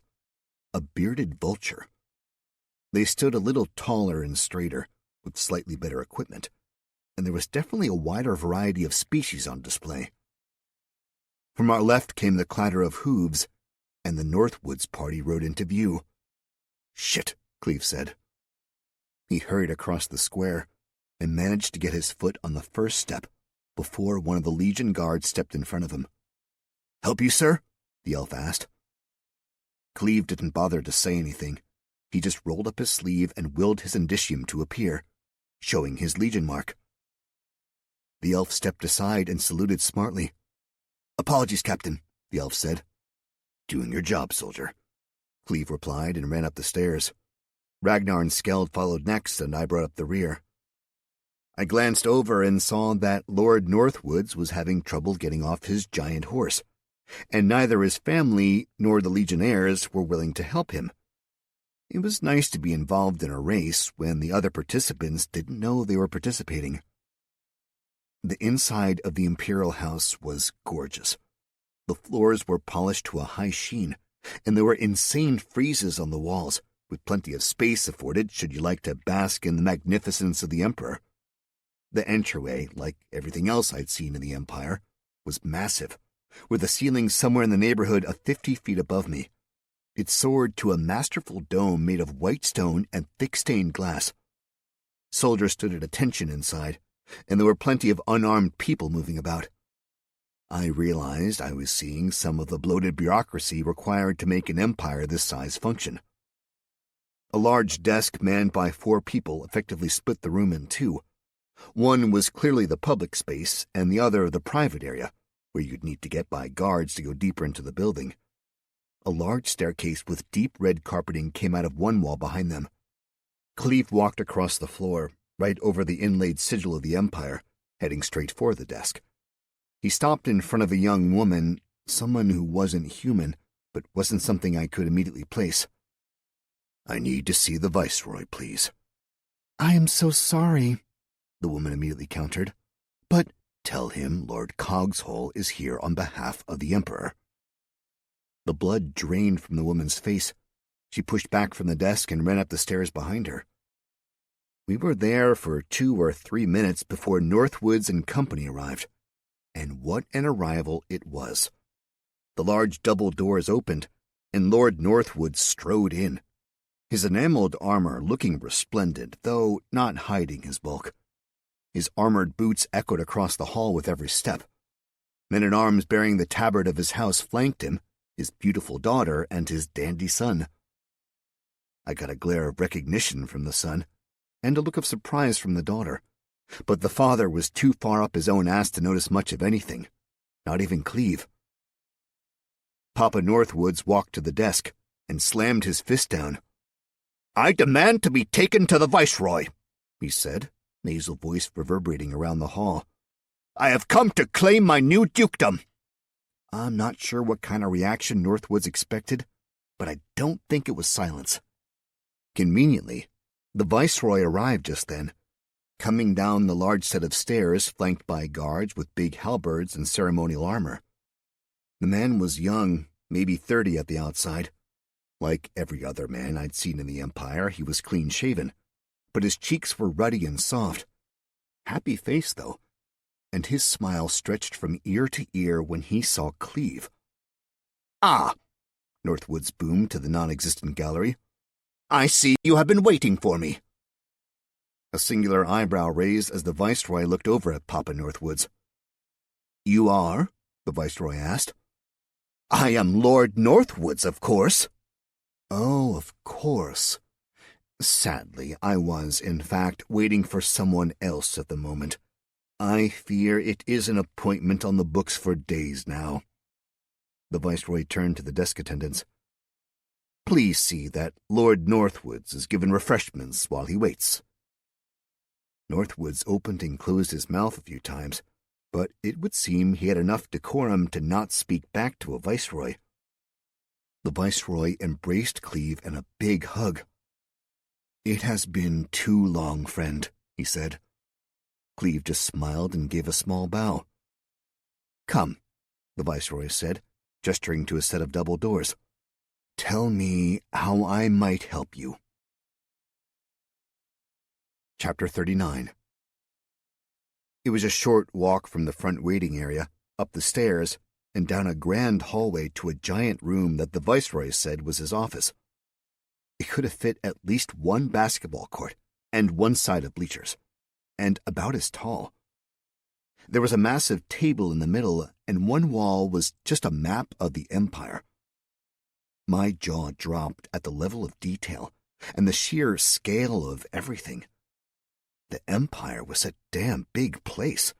a bearded vulture. They stood a little taller and straighter, with slightly better equipment, and there was definitely a wider variety of species on display. From our left came the clatter of hooves, and the Northwoods party rode into view. "Shit," Cleve said. He hurried across the square and managed to get his foot on the first step before one of the Legion guards stepped in front of him. "Help you, sir?" the elf asked. Cleve didn't bother to say anything. He just rolled up his sleeve and willed his indicium to appear, showing his Legion mark. The elf stepped aside and saluted smartly. "Apologies, Captain," the elf said. "Doing your job, soldier," Cleve replied and ran up the stairs. Ragnar and Skeld followed next, and I brought up the rear. I glanced over and saw that Lord Northwoods was having trouble getting off his giant horse, and neither his family nor the Legionnaires were willing to help him. It was nice to be involved in a race when the other participants didn't know they were participating. The inside of the Imperial House was gorgeous. The floors were polished to a high sheen, and there were insane friezes on the walls, with plenty of space afforded should you like to bask in the magnificence of the Emperor. The entryway, like everything else I'd seen in the Empire, was massive, with a ceiling somewhere in the neighborhood of 50 feet above me. It soared to a masterful dome made of white stone and thick stained glass. Soldiers stood at attention inside, and there were plenty of unarmed people moving about. I realized I was seeing some of the bloated bureaucracy required to make an empire this size function. A large desk manned by 4 people effectively split the room in two. One was clearly the public space, and the other the private area, where you'd need to get by guards to go deeper into the building. A large staircase with deep red carpeting came out of one wall behind them. Cleve walked across the floor, right over the inlaid sigil of the Empire, heading straight for the desk. He stopped in front of a young woman, someone who wasn't human, but wasn't something I could immediately place. "I need to see the Viceroy, please." "I am so sorry," the woman immediately countered. "But tell him Lord Cogshole is here on behalf of the Emperor." The blood drained from the woman's face. She pushed back from the desk and ran up the stairs behind her. We were there for 2 or 3 minutes before Northwoods and company arrived. And what an arrival it was. The large double doors opened, and Lord Northwood strode in, his enameled armor looking resplendent, though not hiding his bulk. His armored boots echoed across the hall with every step. Men-at-arms bearing the tabard of his house flanked him, his beautiful daughter and his dandy son. I got a glare of recognition from the son, and a look of surprise from the daughter, but the father was too far up his own ass to notice much of anything, not even Cleve. Papa Northwoods walked to the desk and slammed his fist down. "I demand to be taken to the Viceroy," he said, nasal voice reverberating around the hall. "I have come to claim my new dukedom." I'm not sure what kind of reaction Northwoods expected, but I don't think it was silence. Conveniently, the Viceroy arrived just then, coming down the large set of stairs flanked by guards with big halberds and ceremonial armor. The man was young, maybe 30 at the outside. Like every other man I'd seen in the Empire, he was clean-shaven, but his cheeks were ruddy and soft. Happy face, though, and his smile stretched from ear to ear when he saw Cleve. "Ah," Northwoods boomed to the non-existent gallery. "I see you have been waiting for me." A singular eyebrow raised as the Viceroy looked over at Papa Northwoods. "You are?" the Viceroy asked. "I am Lord Northwoods, of course." "Oh, of course." Sadly, I was, in fact, waiting for someone else at the moment. I fear it is an appointment on the books for days now. The Viceroy turned to the desk attendants. "Please see that Lord Northwoods is given refreshments while he waits." Northwoods opened and closed his mouth a few times, but it would seem he had enough decorum to not speak back to a Viceroy. The Viceroy embraced Cleve in a big hug. "It has been too long, friend," he said. Cleve just smiled and gave a small bow. "Come," the Viceroy said, gesturing to a set of double doors. "Tell me how I might help you." Chapter 39. It was a short walk from the front waiting area, up the stairs, and down a grand hallway to a giant room that the Viceroy said was his office. It could have fit at least one basketball court and one side of bleachers, and about as tall. There was a massive table in the middle, and one wall was just a map of the Empire. My jaw dropped at the level of detail and the sheer scale of everything. The Empire was a damn big place.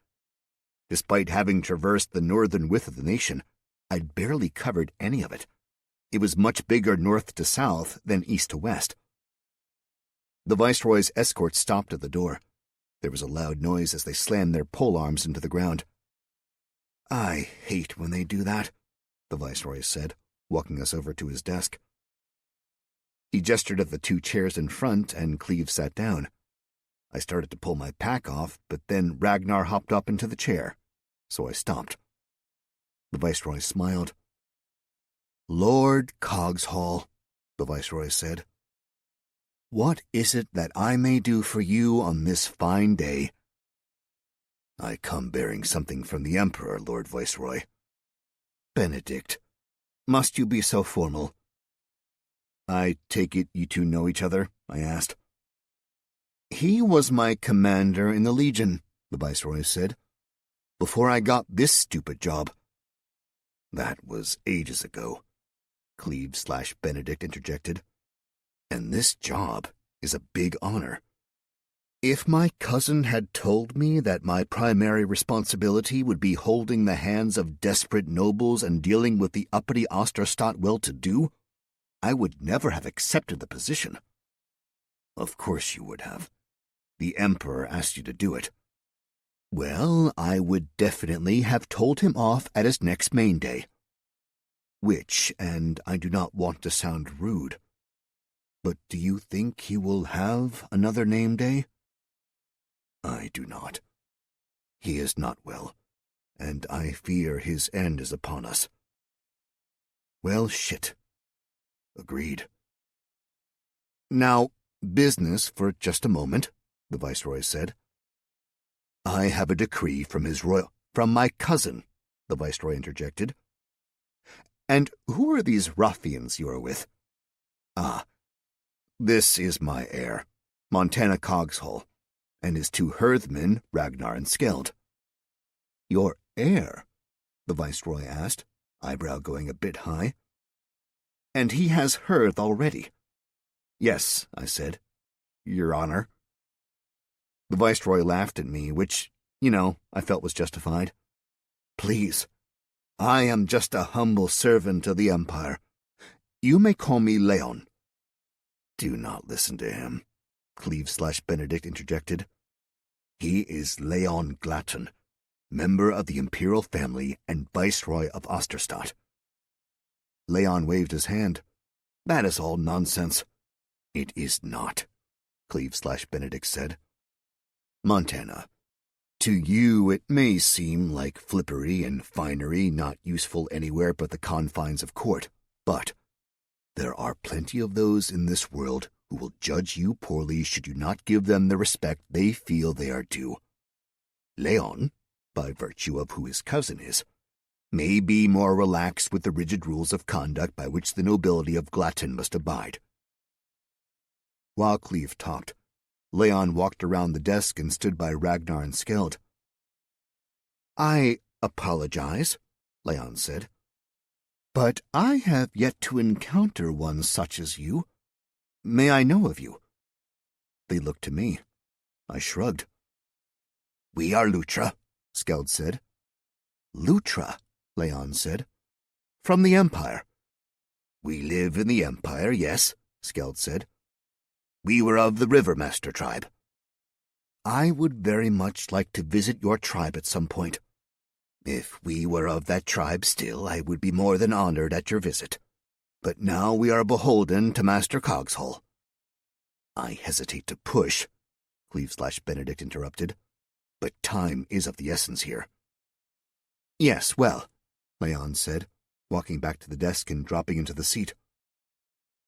Despite having traversed the northern width of the nation, I'd barely covered any of it. It was much bigger north to south than east to west. The Viceroy's escort stopped at the door. There was a loud noise as they slammed their polearms into the ground. "I hate when they do that," the Viceroy said, walking us over to his desk. He gestured at the two chairs in front, and Cleve sat down. I started to pull my pack off, but then Ragnar hopped up into the chair, so I stopped. The Viceroy smiled. "Lord Cogshall," the Viceroy said, "what is it that I may do for you on this fine day?" "I come bearing something from the Emperor, Lord Viceroy." "Benedict, must you be so formal?" "I take it you two know each other?" I asked. "He was my commander in the Legion," the Viceroy said, "before I got this stupid job." "That was ages ago," Cleve/Benedict interjected. "And this job is a big honor. If my cousin had told me that my primary responsibility would be holding the hands of desperate nobles and dealing with the uppity Osterstadt well-to-do, I would never have accepted the position." "Of course you would have. The Emperor asked you to do it." "Well, I would definitely have told him off at his next main day. Which, and I do not want to sound rude, but do you think he will have another name day?" "I do not. He is not well, and I fear his end is upon us." "Well, shit." "Agreed." "Now, business for just a moment," the Viceroy said. "I have a decree from from my cousin," the Viceroy interjected. "And who are these ruffians you are with?" "Ah, this is my heir, Montana Cogshall, and his two hearthmen, Ragnar and Skeld." "Your heir?" the Viceroy asked, eyebrow going a bit high. "And he has hearth already?" Yes, I said. Your Honor. The Viceroy laughed at me, which, I felt was justified. Please, I am just a humble servant of the Empire. You may call me Leon. Do not listen to him, Cleve/Benedict interjected. He is Leon Glatton, member of the Imperial family and Viceroy of Osterstadt. Leon waved his hand. That is all nonsense. It is not, Cleve/Benedict said. Montana, to you it may seem like flippery and finery not useful anywhere but the confines of court, but there are plenty of those in this world who will judge you poorly should you not give them the respect they feel they are due. Leon, by virtue of who his cousin is, may be more relaxed with the rigid rules of conduct by which the nobility of Glatton must abide. While Cleve talked, Leon walked around the desk and stood by Ragnar and Skeld. I apologize, Leon said, but I have yet to encounter one such as you. May I know of you? They looked to me. I shrugged. We are Lutra, Skeld said. Lutra, Leon said. From the Empire. We live in the Empire, yes, Skeld said. We were of the Rivermaster tribe. I would very much like to visit your tribe at some point. If we were of that tribe still, I would be more than honored at your visit. But now we are beholden to Master Cogshull. I hesitate to push, Cleve/Benedict interrupted, but time is of the essence here. Yes, well, Leon said, walking back to the desk and dropping into the seat.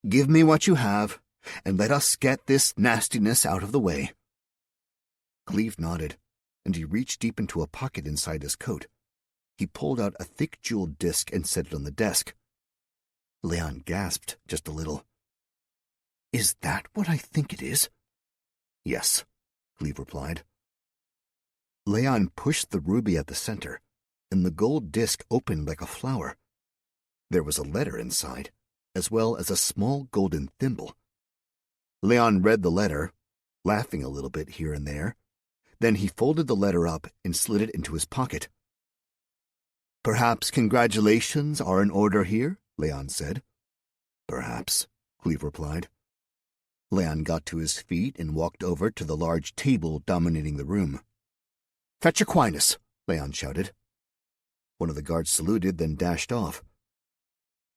Give me what you have, and let us get this nastiness out of the way. Cleve nodded, and he reached deep into a pocket inside his coat. He pulled out a thick jeweled disc and set it on the desk. Leon gasped just a little. Is that what I think it is? Yes, Cleve replied. Leon pushed the ruby at the center, and the gold disc opened like a flower. There was a letter inside, as well as a small golden thimble. Leon read the letter, laughing a little bit here and there. Then he folded the letter up and slid it into his pocket. Perhaps congratulations are in order here, Leon said. Perhaps, Cleve replied. Leon got to his feet and walked over to the large table dominating the room. Fetch Aquinas, Leon shouted. One of the guards saluted, then dashed off.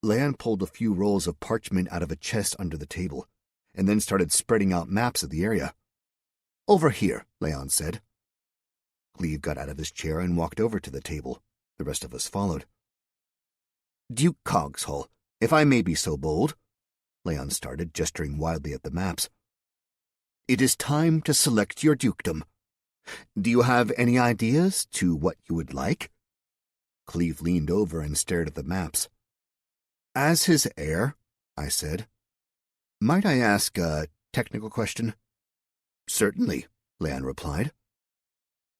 Leon pulled a few rolls of parchment out of a chest under the table, and then started spreading out maps of the area. Over here, Leon said. Cleve got out of his chair and walked over to the table. The rest of us followed. Duke Cogshull, if I may be so bold, Leon started, gesturing wildly at the maps. It is time to select your dukedom. Do you have any ideas to what you would like? Cleve leaned over and stared at the maps. As his heir, I said, might I ask a technical question? Certainly, Leon replied.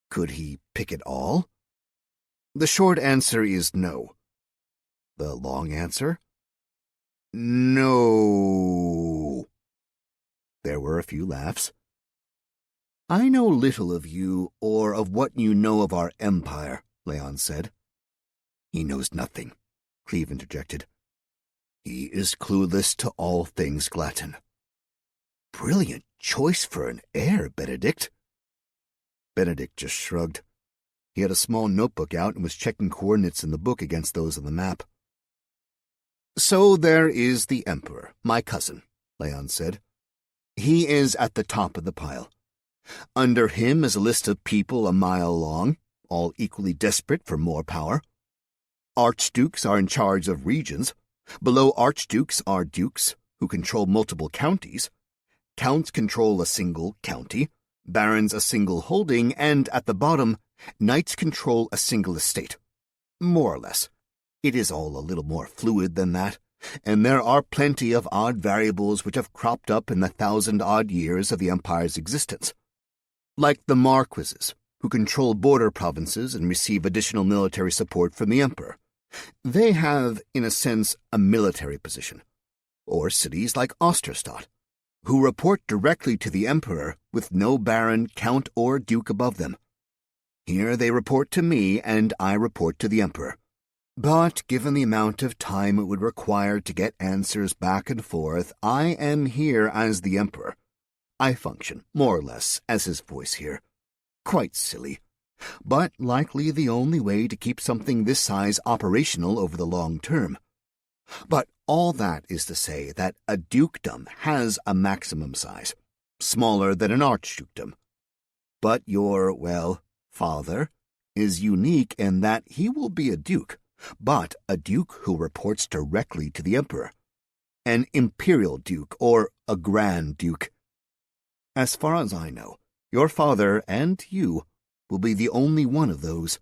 Could he pick it all? The short answer is no. The long answer? No. There were a few laughs. I know little of you or of what you know of our empire, Leon said. He knows nothing, Cleve interjected. He is clueless to all things Glatton. Brilliant choice for an heir, Benedict. Benedict just shrugged. He had a small notebook out and was checking coordinates in the book against those on the map. So there is the Emperor, my cousin, Leon said. He is at the top of the pile. Under him is a list of people a mile long, all equally desperate for more power. Archdukes are in charge of regions. Below archdukes are dukes, who control multiple counties. Counts control a single county, barons a single holding, and at the bottom, knights control a single estate. More or less. It is all a little more fluid than that, and there are plenty of odd variables which have cropped up in the 1,000-odd years of the Empire's existence. Like the marquises, who control border provinces and receive additional military support from the Emperor. They have, in a sense, a military position. Or cities like Osterstadt. who report directly to the Emperor with no baron, count, or duke above them. Here they report to me, and I report to the Emperor. But given the amount of time it would require to get answers back and forth, I am here as the Emperor. I function, more or less, as his voice here. Quite silly, but likely the only way to keep something this size operational over the long term. But all that is to say that a dukedom has a maximum size, smaller than an archdukedom. But your, well, father is unique in that he will be a duke, but a duke who reports directly to the Emperor. An imperial duke or a grand duke. As far as I know, your father and you will be the only one of those.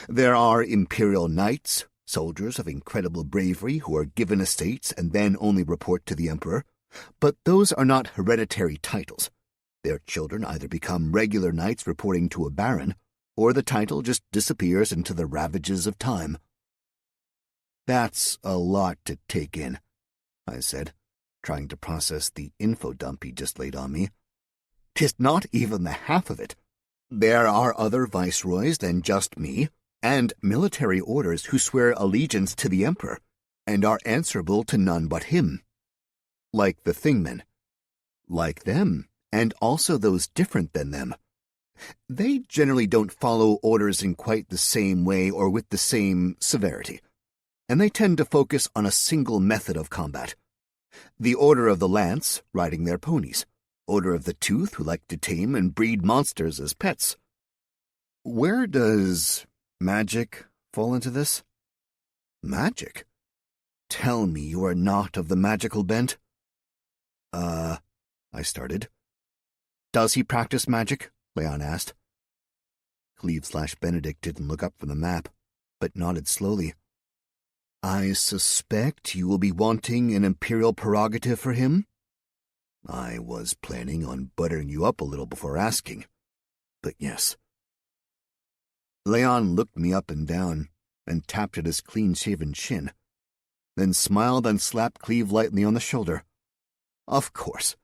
There are imperial knights, soldiers of incredible bravery who are given estates and then only report to the Emperor, but those are not hereditary titles. Their children either become regular knights reporting to a baron, or the title just disappears into the ravages of time. That's a lot to take in, I said, trying to process the info dump he just laid on me. 'Tis not even the half of it. There are other viceroys than just me, and military orders who swear allegiance to the Emperor, and are answerable to none but him. Like the Thingmen. Like them, and also those different than them. They generally don't follow orders in quite the same way or with the same severity, and they tend to focus on a single method of combat. The Order of the Lance, riding their ponies. Order of the Tooth, who like to tame and breed monsters as pets. Where does magic fall into this? Magic? Tell me you are not of the magical bent. I started. Does he practice magic? Leon asked. Cleve/Benedict didn't look up from the map, but nodded slowly. I suspect you will be wanting an imperial prerogative for him? I was planning on buttering you up a little before asking, but yes. Leon looked me up and down and tapped at his clean-shaven chin, then smiled and slapped Cleve lightly on the shoulder. Of course.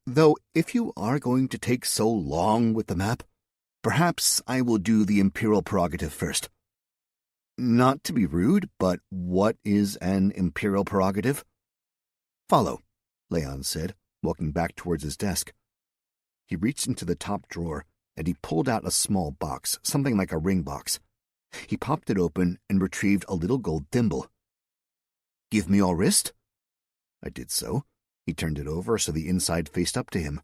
Though if you are going to take so long with the map, perhaps I will do the imperial prerogative first. Not to be rude, but what is an imperial prerogative? Follow, Leon said, walking back towards his desk. He reached into the top drawer, and he pulled out a small box, something like a ring box. He popped it open and retrieved a little gold thimble. Give me your wrist? I did so. He turned it over so the inside faced up to him.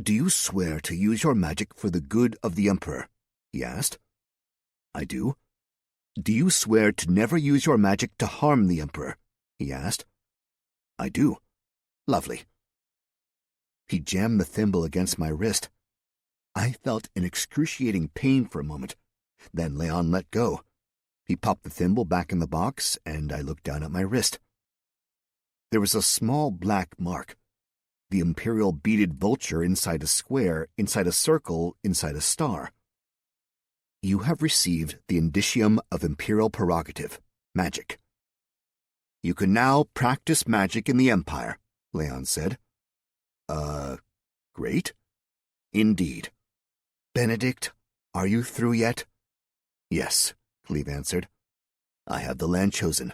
Do you swear to use your magic for the good of the Emperor? He asked. I do. Do you swear to never use your magic to harm the Emperor? He asked. I do. Lovely. He jammed the thimble against my wrist. I felt an excruciating pain for a moment. Then Leon let go. He popped the thimble back in the box, and I looked down at my wrist. There was a small black mark. The imperial beaded vulture inside a square, inside a circle, inside a star. You have received the indicium of imperial prerogative, magic. You can now practice magic in the Empire, Leon said. Great. Indeed. Benedict, are you through yet? Yes, Cleve answered. I have the land chosen.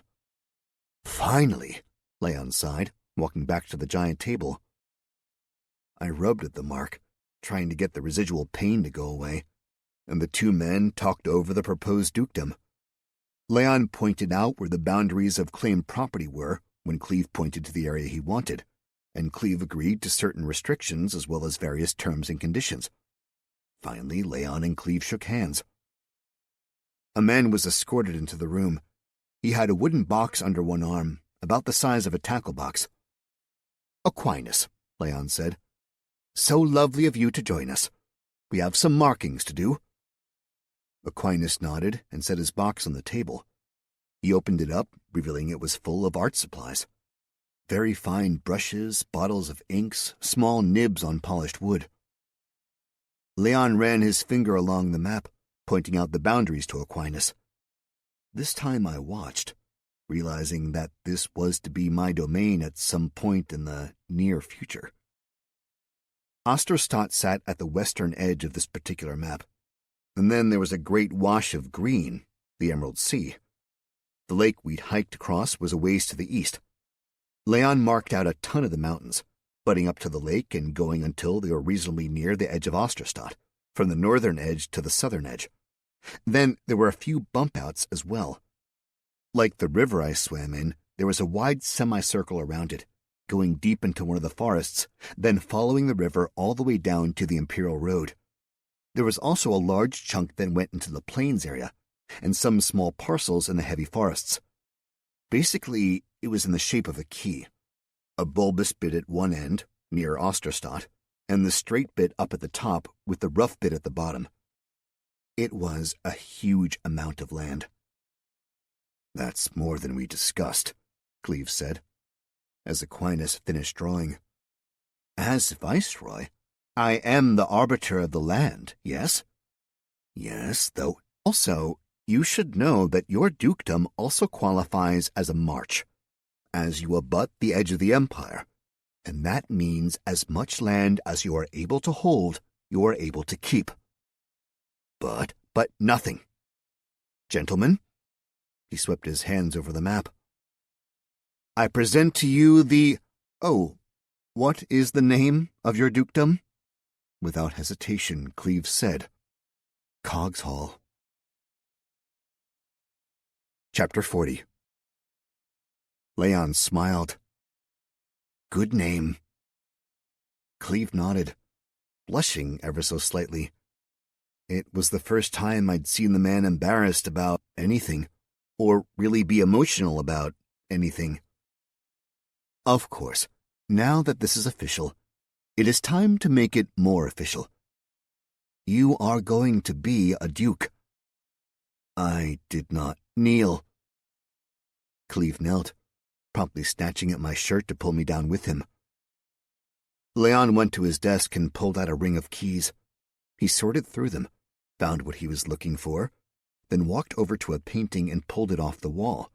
Finally, Leon sighed, walking back to the giant table. I rubbed at the mark, trying to get the residual pain to go away, and the two men talked over the proposed dukedom. Leon pointed out where the boundaries of claimed property were when Cleve pointed to the area he wanted, and Cleve agreed to certain restrictions as well as various terms and conditions. Finally, Leon and Cleve shook hands. A man was escorted into the room. He had a wooden box under one arm, about the size of a tackle box. Aquinas, Leon said. So lovely of you to join us. We have some markings to do. Aquinas nodded and set his box on the table. He opened it up, revealing it was full of art supplies. Very fine brushes, bottles of inks, small nibs on polished wood. Leon ran his finger along the map, pointing out the boundaries to Aquinas. This time I watched, realizing that this was to be my domain at some point in the near future. Osterstadt sat at the western edge of this particular map, and then there was a great wash of green, the Emerald Sea. The lake we'd hiked across was a ways to the east. Leon marked out a ton of the mountains, butting up to the lake and going until they were reasonably near the edge of Osterstadt, from the northern edge to the southern edge. Then there were a few bump-outs as well. Like the river I swam in, there was a wide semicircle around it, going deep into one of the forests, then following the river all the way down to the Imperial Road. There was also a large chunk that went into the plains area, and some small parcels in the heavy forests. Basically, it was in the shape of a key. A bulbous bit at one end, near Osterstadt, and the straight bit up at the top with the rough bit at the bottom. It was a huge amount of land. "That's more than we discussed," Cleve said, as Aquinas finished drawing. "As Viceroy, I am the arbiter of the land, yes?" "Yes, though also you should know that your dukedom also qualifies as a march, as you abut the edge of the empire, and that means as much land as you are able to hold, you are able to keep. But nothing. Gentlemen," he swept his hands over the map, "I present to you the— Oh, what is the name of your dukedom?" Without hesitation, Cleve said, "Cogs Hall." Chapter 40. Leon smiled. "Good name." Cleve nodded, blushing ever so slightly. It was the first time I'd seen the man embarrassed about anything, or really be emotional about anything. "Of course, now that this is official, it is time to make it more official. You are going to be a duke." I did not kneel. Cleve knelt, promptly snatching at my shirt to pull me down with him. Leon went to his desk and pulled out a ring of keys. He sorted through them, found what he was looking for, then walked over to a painting and pulled it off the wall.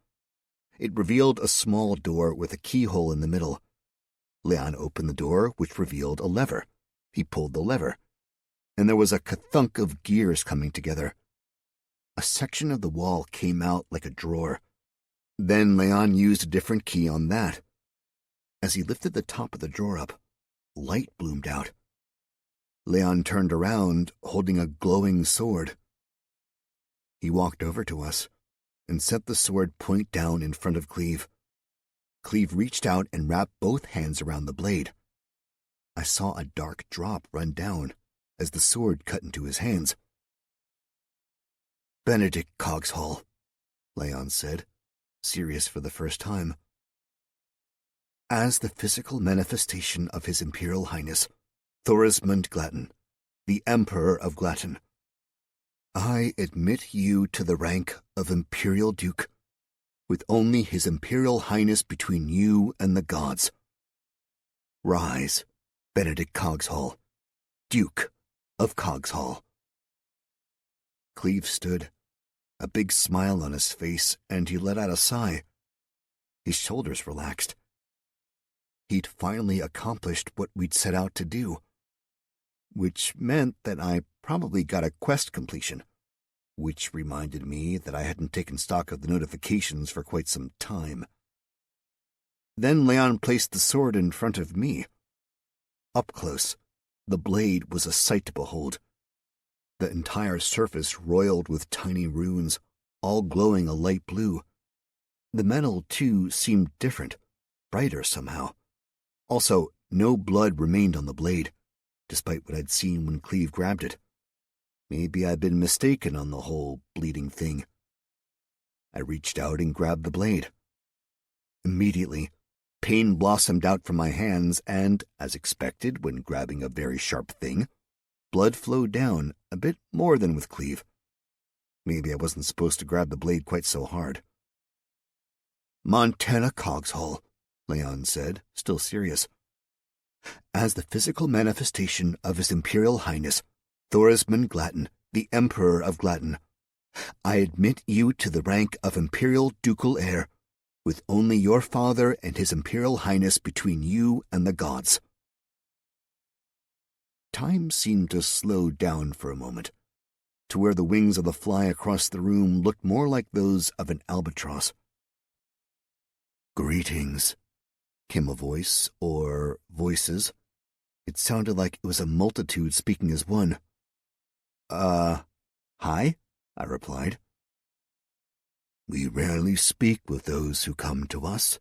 It revealed a small door with a keyhole in the middle. Leon opened the door, which revealed a lever. He pulled the lever, and there was a ka-thunk of gears coming together. A section of the wall came out like a drawer. Then Leon used a different key on that. As he lifted the top of the drawer up, light bloomed out. Leon turned around, holding a glowing sword. He walked over to us and set the sword point down in front of Cleve. Cleve reached out and wrapped both hands around the blade. I saw a dark drop run down as the sword cut into his hands. "Benedict Cogshall," Leon said, serious for the first time. "As the physical manifestation of His Imperial Highness, Thorismund Glatten, the Emperor of Glatten, I admit you to the rank of Imperial Duke, with only His Imperial Highness between you and the gods. Rise, Benedict Cogshall, Duke of Cogshall." Cleve stood, a big smile on his face, and he let out a sigh. His shoulders relaxed. He'd finally accomplished what we'd set out to do, which meant that I probably got a quest completion, which reminded me that I hadn't taken stock of the notifications for quite some time. Then Leon placed the sword in front of me. Up close, the blade was a sight to behold. The entire surface roiled with tiny runes, all glowing a light blue. The metal, too, seemed different, brighter somehow. Also, no blood remained on the blade, despite what I'd seen when Cleve grabbed it. Maybe I'd been mistaken on the whole bleeding thing. I reached out and grabbed the blade. Immediately, pain blossomed out from my hands, and, as expected when grabbing a very sharp thing, blood flowed down, a bit more than with Cleve. Maybe I wasn't supposed to grab the blade quite so hard. "Montana Cogshall," Leon said, still serious. "As the physical manifestation of His Imperial Highness, Thorismund Glatten, the Emperor of Glatten, I admit you to the rank of Imperial Ducal Heir, with only your father and his Imperial Highness between you and the gods." Time seemed to slow down for a moment, to where the wings of the fly across the room looked more like those of an albatross. "Greetings," came a voice, or voices. It sounded like it was a multitude speaking as one. Hi," I replied. "We rarely speak with those who come to us,"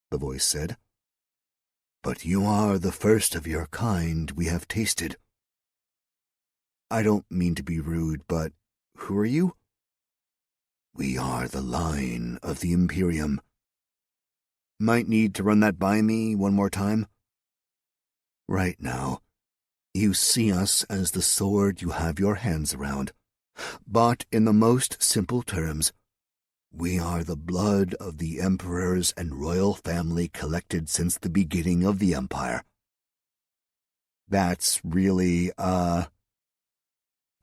the voice said. "But you are the first of your kind we have tasted." "I don't mean to be rude, but who are you?" "We are the line of the Imperium." "Might need to run that by me one more time." "Right now, you see us as the sword you have your hands around, but in the most simple terms, we are the blood of the emperors and royal family collected since the beginning of the Empire." "That's really, I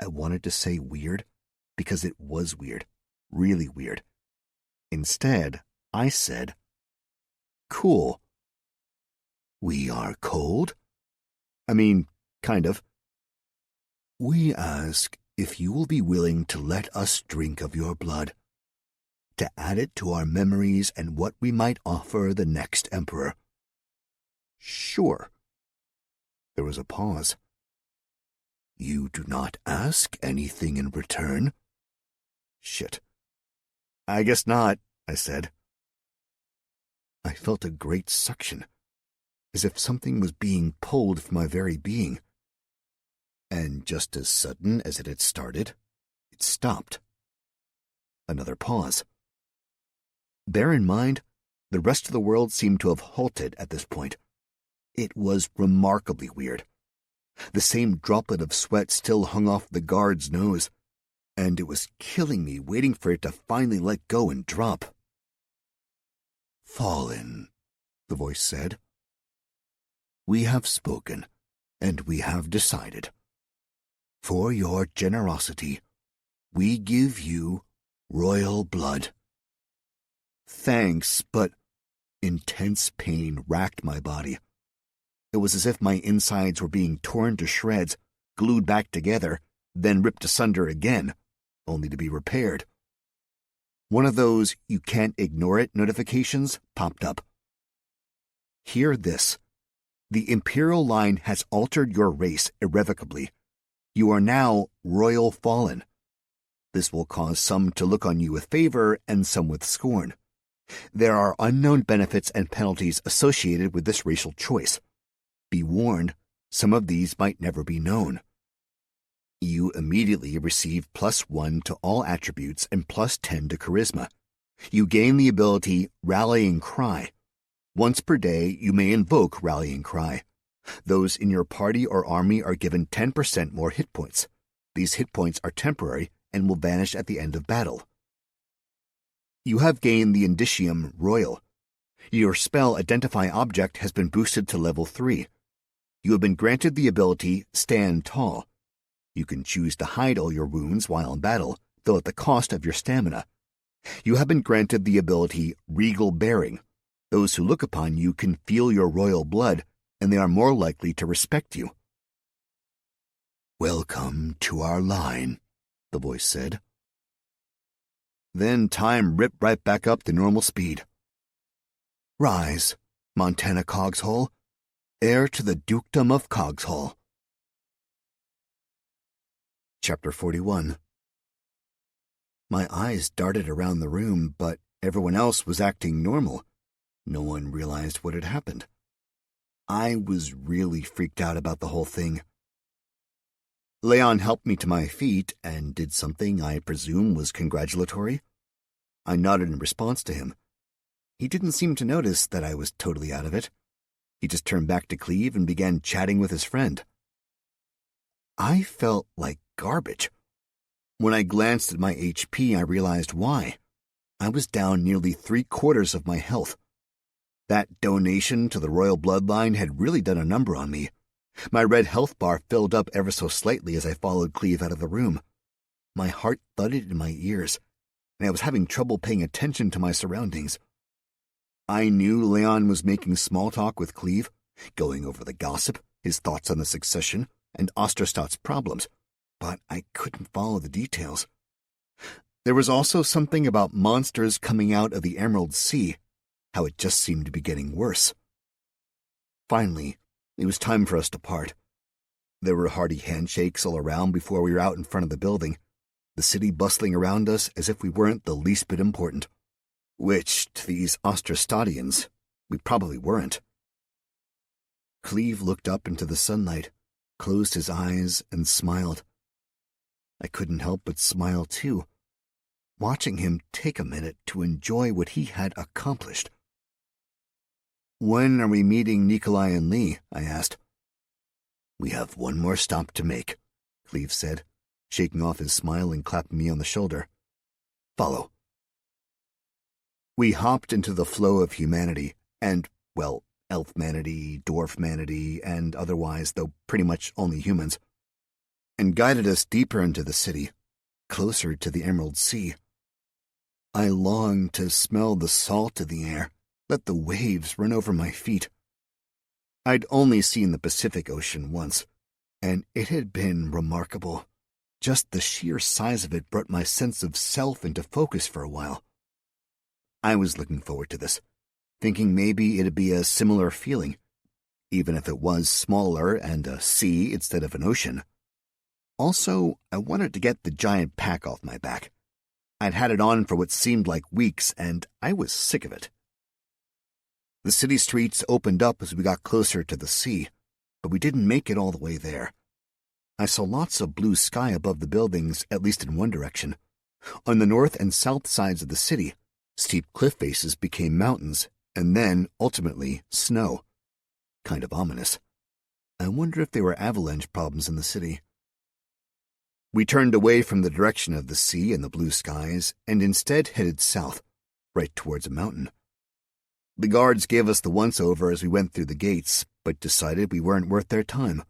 wanted to say weird, because it was weird, really weird. Instead, I said, "Cool." "We are cold?" "I mean, kind of." "We ask if you will be willing to let us drink of your blood, to add it to our memories and what we might offer the next emperor." "Sure." There was a pause. "You do not ask anything in return?" "Shit. I guess not," I said. I felt a great suction, as if something was being pulled from my very being. And just as sudden as it had started, it stopped. Another pause. Bear in mind, the rest of the world seemed to have halted at this point. It was remarkably weird. The same droplet of sweat still hung off the guard's nose, and it was killing me waiting for it to finally let go and drop. "Fallen," the voice said. "We have spoken, and we have decided. For your generosity, we give you royal blood." "Thanks, but—" Intense pain racked my body. It was as if my insides were being torn to shreds, glued back together, then ripped asunder again, only to be repaired. One of those "you can't ignore it" notifications popped up. "Hear this. The Imperial line has altered your race irrevocably. You are now Royal Fallen. This will cause some to look on you with favor and some with scorn. There are unknown benefits and penalties associated with this racial choice. Be warned, some of these might never be known. You immediately receive +1 to all attributes and +10 to charisma. You gain the ability Rallying Cry. Once per day, you may invoke Rallying Cry. Those in your party or army are given 10% more hit points. These hit points are temporary and will vanish at the end of battle. You have gained the Indicium Royal. Your spell Identify Object has been boosted to level 3. You have been granted the ability Stand Tall. You can choose to hide all your wounds while in battle, though at the cost of your stamina. You have been granted the ability Regal Bearing. Those who look upon you can feel your royal blood, and they are more likely to respect you. "Welcome to our line," the voice said. Then time ripped right back up to normal speed. "Rise, Montana Cogshole, heir to the Dukedom of Cogshole." Chapter 41. My eyes darted around the room, but everyone else was acting normal. No one realized what had happened. I was really freaked out about the whole thing. Leon helped me to my feet and did something I presume was congratulatory. I nodded in response to him. He didn't seem to notice that I was totally out of it. He just turned back to Cleve and began chatting with his friend. I felt like garbage. When I glanced at my HP, I realized why. I was down nearly 3/4 of my health. That donation to the royal bloodline had really done a number on me. My red health bar filled up ever so slightly as I followed Cleve out of the room. My heart thudded in my ears, and I was having trouble paying attention to my surroundings. I knew Leon was making small talk with Cleve, going over the gossip, his thoughts on the succession, and Osterstadt's problems, but I couldn't follow the details. There was also something about monsters coming out of the Emerald Sea, how it just seemed to be getting worse. Finally, it was time for us to part. There were hearty handshakes all around before we were out in front of the building, the city bustling around us as if we weren't the least bit important, which, to these Osterstadians, we probably weren't. Cleve looked up into the sunlight, closed his eyes, and smiled. I couldn't help but smile too, watching him take a minute to enjoy what he had accomplished. "When are we meeting Nikolai and Lee?" I asked. "We have one more stop to make," Cleve said, shaking off his smile and clapping me on the shoulder. "Follow." We hopped into the flow of humanity, and, well, elf-manity, dwarf-manity, and otherwise, though pretty much only humans, and guided us deeper into the city, closer to the Emerald Sea. I longed to smell the salt of the air, let the waves run over my feet. I'd only seen the Pacific Ocean once, and it had been remarkable. Just the sheer size of it brought my sense of self into focus for a while. I was looking forward to this, thinking maybe it'd be a similar feeling, even if it was smaller and a sea instead of an ocean. Also, I wanted to get the giant pack off my back. I'd had it on for what seemed like weeks, and I was sick of it. The city streets opened up as we got closer to the sea, but we didn't make it all the way there. I saw lots of blue sky above the buildings, at least in one direction. On the north and south sides of the city, steep cliff faces became mountains, and then, ultimately, snow. Kind of ominous. I wonder if there were avalanche problems in the city. We turned away from the direction of the sea and the blue skies, and instead headed south, right towards a mountain. The guards gave us the once-over as we went through the gates, but decided we weren't worth their time.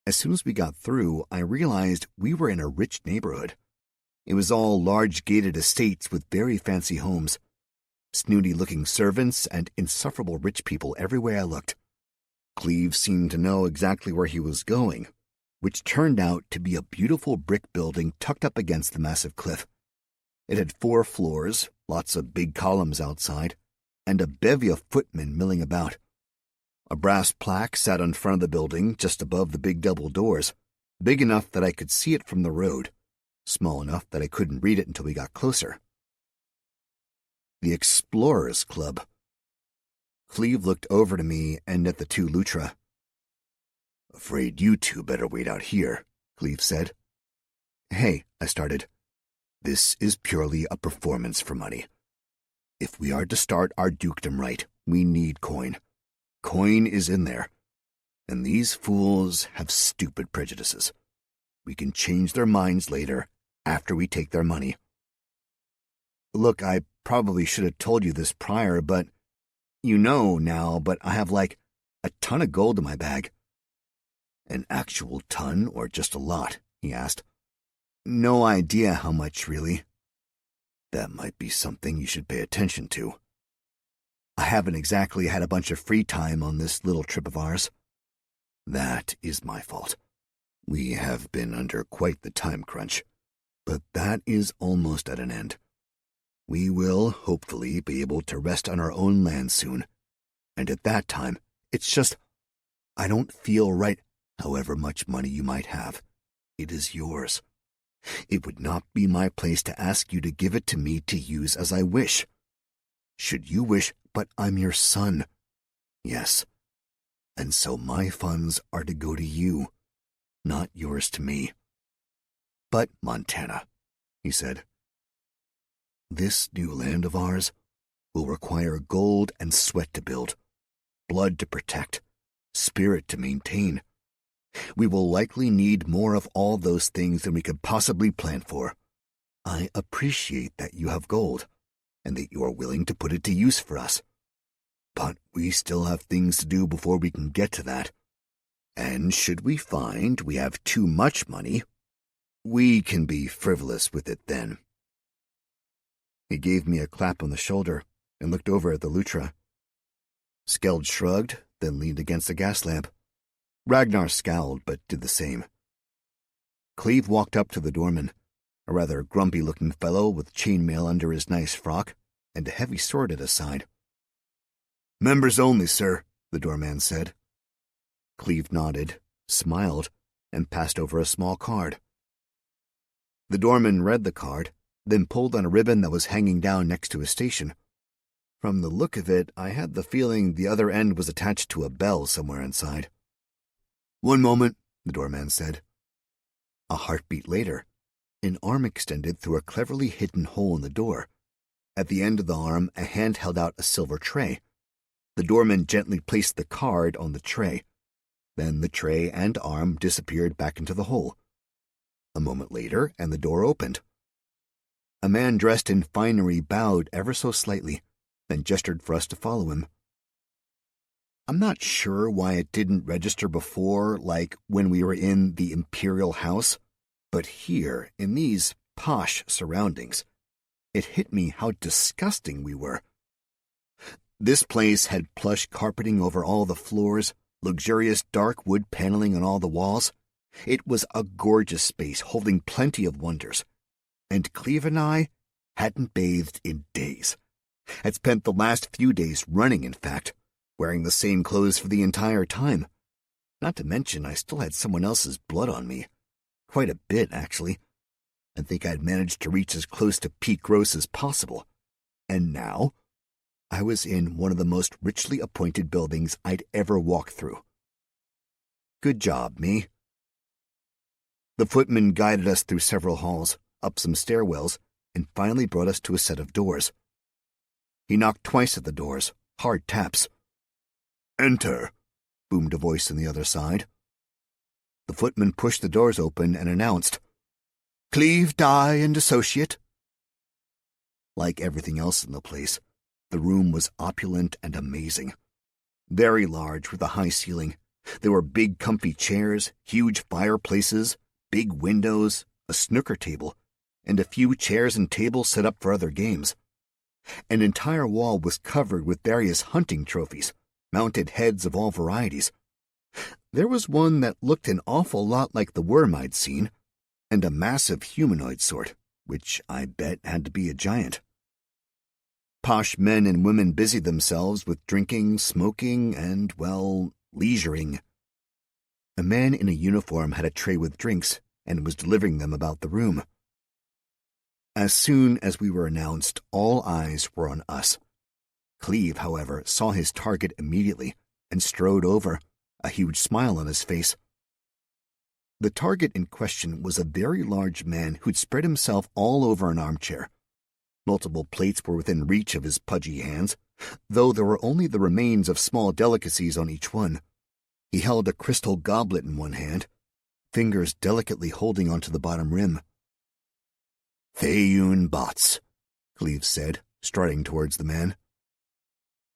As soon as we got through, I realized we were in a rich neighborhood. It was all large gated estates with very fancy homes, snooty-looking servants, and insufferable rich people everywhere I looked. Cleve seemed to know exactly where he was going, which turned out to be a beautiful brick building tucked up against the massive cliff. It had 4 floors, lots of big columns outside, and a bevy of footmen milling about. A brass plaque sat in front of the building just above the big double doors, big enough that I could see it from the road, small enough that I couldn't read it until we got closer. The Explorers Club. Cleve looked over to me and at the 2 Lutra. "Afraid you 2 better wait out here," Cleve said. "Hey," I started. "This is purely a performance for money. If we are to start our dukedom right, we need coin. Coin is in there. And these fools have stupid prejudices. We can change their minds later, after we take their money." Look, I probably should have told you this prior, but you know now, but I have like a ton of gold in my bag. "An actual ton or just a lot?" he asked. "No idea how much, really." "That might be something you should pay attention to. I haven't exactly had a bunch of free time on this little trip of ours." "That is my fault. We have been under quite the time crunch, but that is almost at an end. We will, hopefully, be able to rest on our own land soon, and at that time, it's just, I don't feel right. However much money you might have, it is yours. It would not be my place to ask you to give it to me to use as I wish. Should you wish, but I'm your son. Yes. And so my funds are to go to you, not yours to me." "But, Montana," he said, "this new land of ours will require gold and sweat to build, blood to protect, spirit to maintain. We will likely need more of all those things than we could possibly plan for. I appreciate that you have gold, and that you are willing to put it to use for us. But we still have things to do before we can get to that. And should we find we have too much money, we can be frivolous with it then." He gave me a clap on the shoulder, and looked over at the Lutra. Skeld shrugged, then leaned against a gas lamp. Ragnar scowled, but did the same. Cleve walked up to the doorman, a rather grumpy-looking fellow with chainmail under his nice frock and a heavy sword at his side. "Members only, sir," the doorman said. Cleve nodded, smiled, and passed over a small card. The doorman read the card, then pulled on a ribbon that was hanging down next to his station. From the look of it, I had the feeling the other end was attached to a bell somewhere inside. "One moment," the doorman said. A heartbeat later, an arm extended through a cleverly hidden hole in the door. At the end of the arm, a hand held out a silver tray. The doorman gently placed the card on the tray. Then the tray and arm disappeared back into the hole. A moment later, and the door opened. A man dressed in finery bowed ever so slightly, then gestured for us to follow him. I'm not sure why it didn't register before, like when we were in the Imperial House, but here, in these posh surroundings, it hit me how disgusting we were. This place had plush carpeting over all the floors, luxurious dark wood paneling on all the walls. It was a gorgeous space holding plenty of wonders, and Cleve and I hadn't bathed in days. Had spent the last few days running, in fact, wearing the same clothes for the entire time. Not to mention I still had someone else's blood on me. Quite a bit, actually. I think I'd managed to reach as close to peak gross as possible. And now, I was in one of the most richly appointed buildings I'd ever walked through. Good job, me. The footman guided us through several halls, up some stairwells, and finally brought us to a set of doors. He knocked twice at the doors, hard taps. "Enter," boomed a voice on the other side. The footman pushed the doors open and announced, "Cleve, Dye and Associate." Like everything else in the place, the room was opulent and amazing. Very large with a high ceiling. There were big comfy chairs, huge fireplaces, big windows, a snooker table, and a few chairs and tables set up for other games. An entire wall was covered with various hunting trophies, mounted heads of all varieties. There was one that looked an awful lot like the worm I'd seen, and a massive humanoid sort, which I bet had to be a giant. Posh men and women busied themselves with drinking, smoking, and, well, leisuring. A man in a uniform had a tray with drinks and was delivering them about the room. As soon as we were announced, all eyes were on us. Cleve, however, saw his target immediately and strode over, a huge smile on his face. The target in question was a very large man who'd spread himself all over an armchair. Multiple plates were within reach of his pudgy hands, though there were only the remains of small delicacies on each one. He held a crystal goblet in one hand, fingers delicately holding onto the bottom rim. "Thayun Bots," Cleve said, striding towards the man.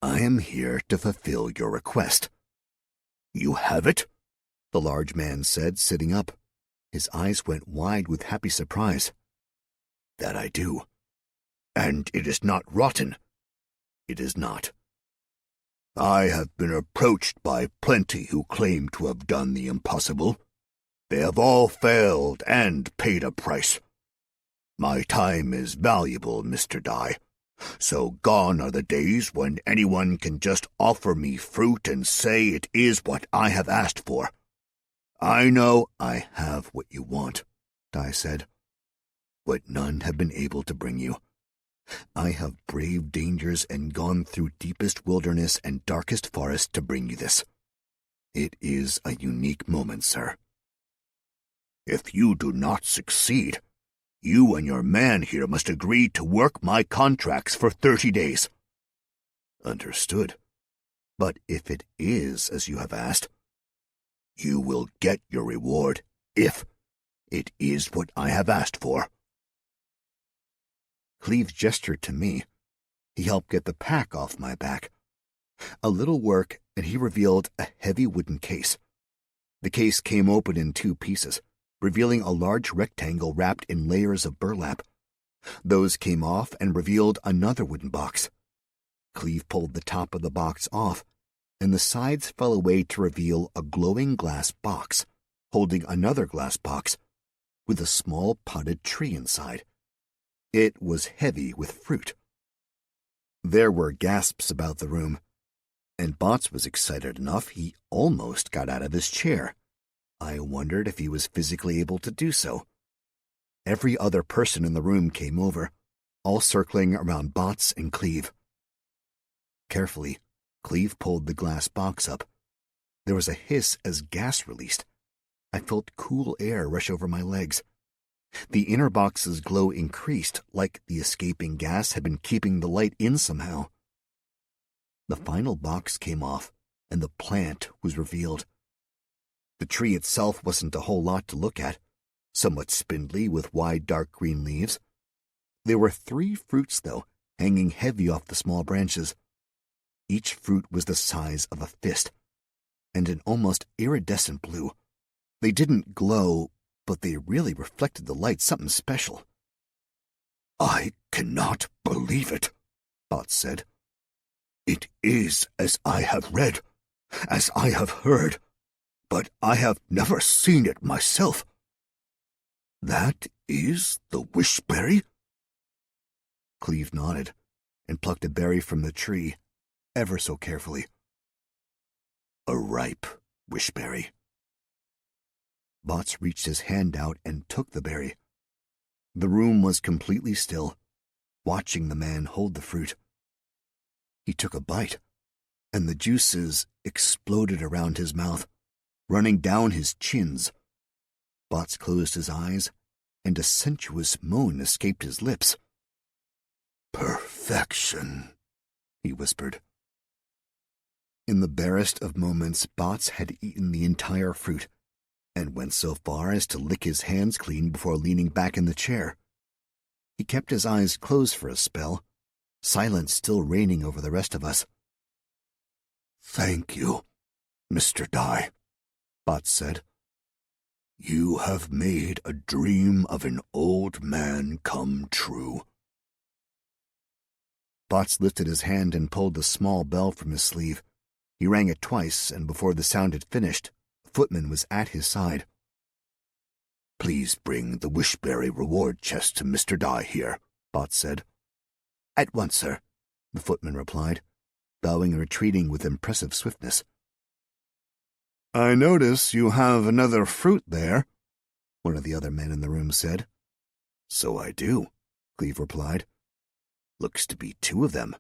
"I am here to fulfill your request." "You have it?" the large man said, sitting up. His eyes went wide with happy surprise. "That I do. And it is not rotten." "It is not." "I have been approached by plenty who claim to have done the impossible. They have all failed and paid a price. My time is valuable, Mr. Dye, so gone are the days when anyone can just offer me fruit and say it is what I have asked for. I know I have what you want," Dye said, "what none have been able to bring you. I have braved dangers and gone through deepest wilderness and darkest forest to bring you this. It is a unique moment, sir. If you do not succeed, you and your man here must agree to work my contracts for 30 days. "Understood. But if it is as you have asked, you will get your reward if it is what I have asked for." Cleve gestured to me. He helped get the pack off my back. A little work, and he revealed a heavy wooden case. The case came open in 2 pieces, revealing a large rectangle wrapped in layers of burlap. Those came off and revealed another wooden box. Cleve pulled the top of the box off, and the sides fell away to reveal a glowing glass box, holding another glass box, with a small potted tree inside. It was heavy with fruit. There were gasps about the room, and Bots was excited enough he almost got out of his chair. I wondered if he was physically able to do so. Every other person in the room came over, all circling around Bots and Cleve. Carefully, Cleve pulled the glass box up. There was a hiss as gas released. I felt cool air rush over my legs. The inner box's glow increased, like the escaping gas had been keeping the light in somehow. The final box came off, and the plant was revealed. The tree itself wasn't a whole lot to look at, somewhat spindly with wide dark green leaves. There were 3 fruits, though, hanging heavy off the small branches. Each fruit was the size of a fist, and an almost iridescent blue. They didn't glow, but they really reflected the light something special. "I cannot believe it," Bot said. "It is as I have read, as I have heard, but I have never seen it myself. That is the wishberry?" Cleve nodded and plucked a berry from the tree, ever so carefully. "A ripe wishberry." Bots reached his hand out and took the berry. The room was completely still, watching the man hold the fruit. He took a bite, and the juices exploded around his mouth, running down his chins. Bots closed his eyes, and a sensuous moan escaped his lips. "Perfection," he whispered. In the barest of moments, Bots had eaten the entire fruit, and went so far as to lick his hands clean before leaning back in the chair. He kept his eyes closed for a spell, silence still reigning over the rest of us. "Thank you, Mr. Dye," Bots said. "You have made a dream of an old man come true." Bots lifted his hand and pulled the small bell from his sleeve. He rang it twice, and before the sound had finished, a footman was at his side. "Please bring the wishberry reward chest to Mr. Dye here," Bots said. "At once, sir," the footman replied, bowing and retreating with impressive swiftness. "I notice you have another fruit there," one of the other men in the room said. "So I do," Cleve replied. "Looks to be 2 of them."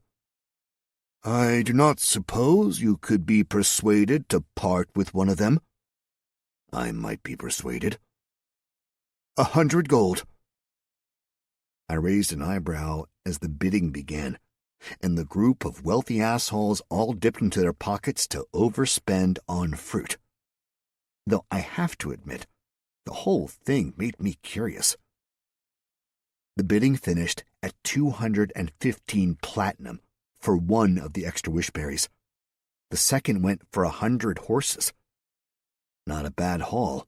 "I do not suppose you could be persuaded to part with one of them?" "I might be persuaded." 100 gold. I raised an eyebrow as the bidding began, and the group of wealthy assholes all dipped into their pockets to overspend on fruit. Though I have to admit, the whole thing made me curious. The bidding finished at 215 platinum for one of the extra wishberries. The second went for 100 horses. Not a bad haul.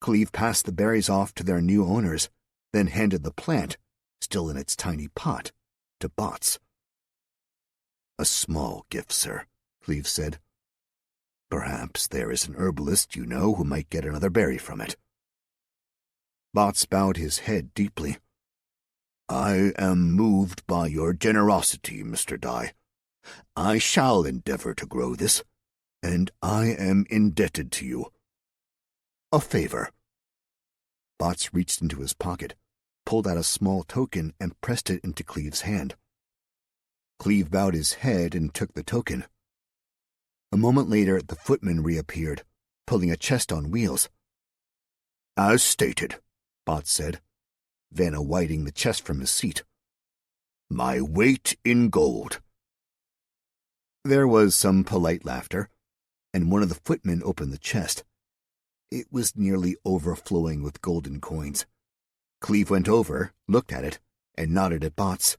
Cleve passed the berries off to their new owners, then handed the plant, still in its tiny pot, to Bots. "A small gift, sir," Cleve said. "Perhaps there is an herbalist you know who might get another berry from it." Bots bowed his head deeply. "I am moved by your generosity, Mr. Dye. I shall endeavor to grow this, and I am indebted to you. A favor." Bots reached into his pocket, pulled out a small token, and pressed it into Cleve's hand. Cleve bowed his head and took the token. A moment later, the footman reappeared, pulling a chest on wheels. "As stated," Bots said, Vanna widening the chest from his seat. "My weight in gold." There was some polite laughter, and one of the footmen opened the chest. It was nearly overflowing with golden coins. Cleve went over, looked at it, and nodded at Bots.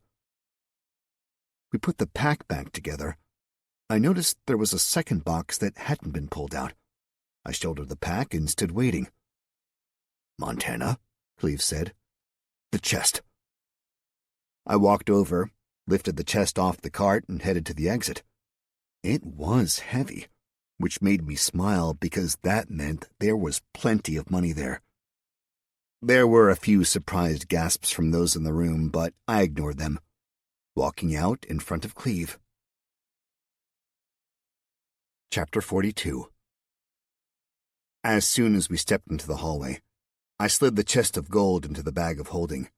We put the pack back together. I noticed there was a second box that hadn't been pulled out. I shouldered the pack and stood waiting. "Montana," Cleve said. "the chest." I walked over, lifted the chest off the cart, and headed to the exit. It was heavy, which made me smile because that meant there was plenty of money there. There were a few surprised gasps from those in the room, but I ignored them, walking out in front of Cleve. Chapter 42. As soon as we stepped into the hallway, I slid the chest of gold into the bag of holding.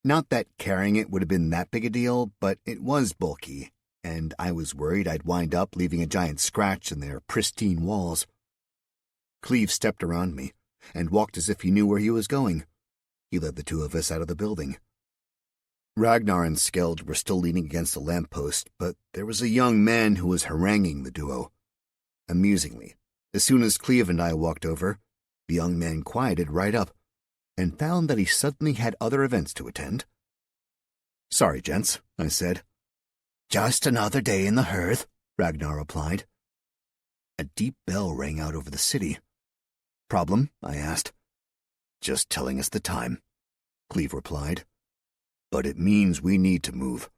Not that carrying it would have been that big a deal, but it was bulky, and I was worried I'd wind up leaving a giant scratch in their pristine walls. Cleve stepped around me and walked as if he knew where he was going. He led the two of us out of the building. Ragnar and Skeld were still leaning against a lamppost, but there was a young man who was haranguing the duo. Amusingly, as soon as Cleve and I walked over, the young man quieted right up and found that he suddenly had other events to attend. "Sorry, gents," I said. "Just another day in the hearth," Ragnar replied. A deep bell rang out over the city. "Problem?" I asked. "Just telling us the time," Cleve replied. "But it means we need to move.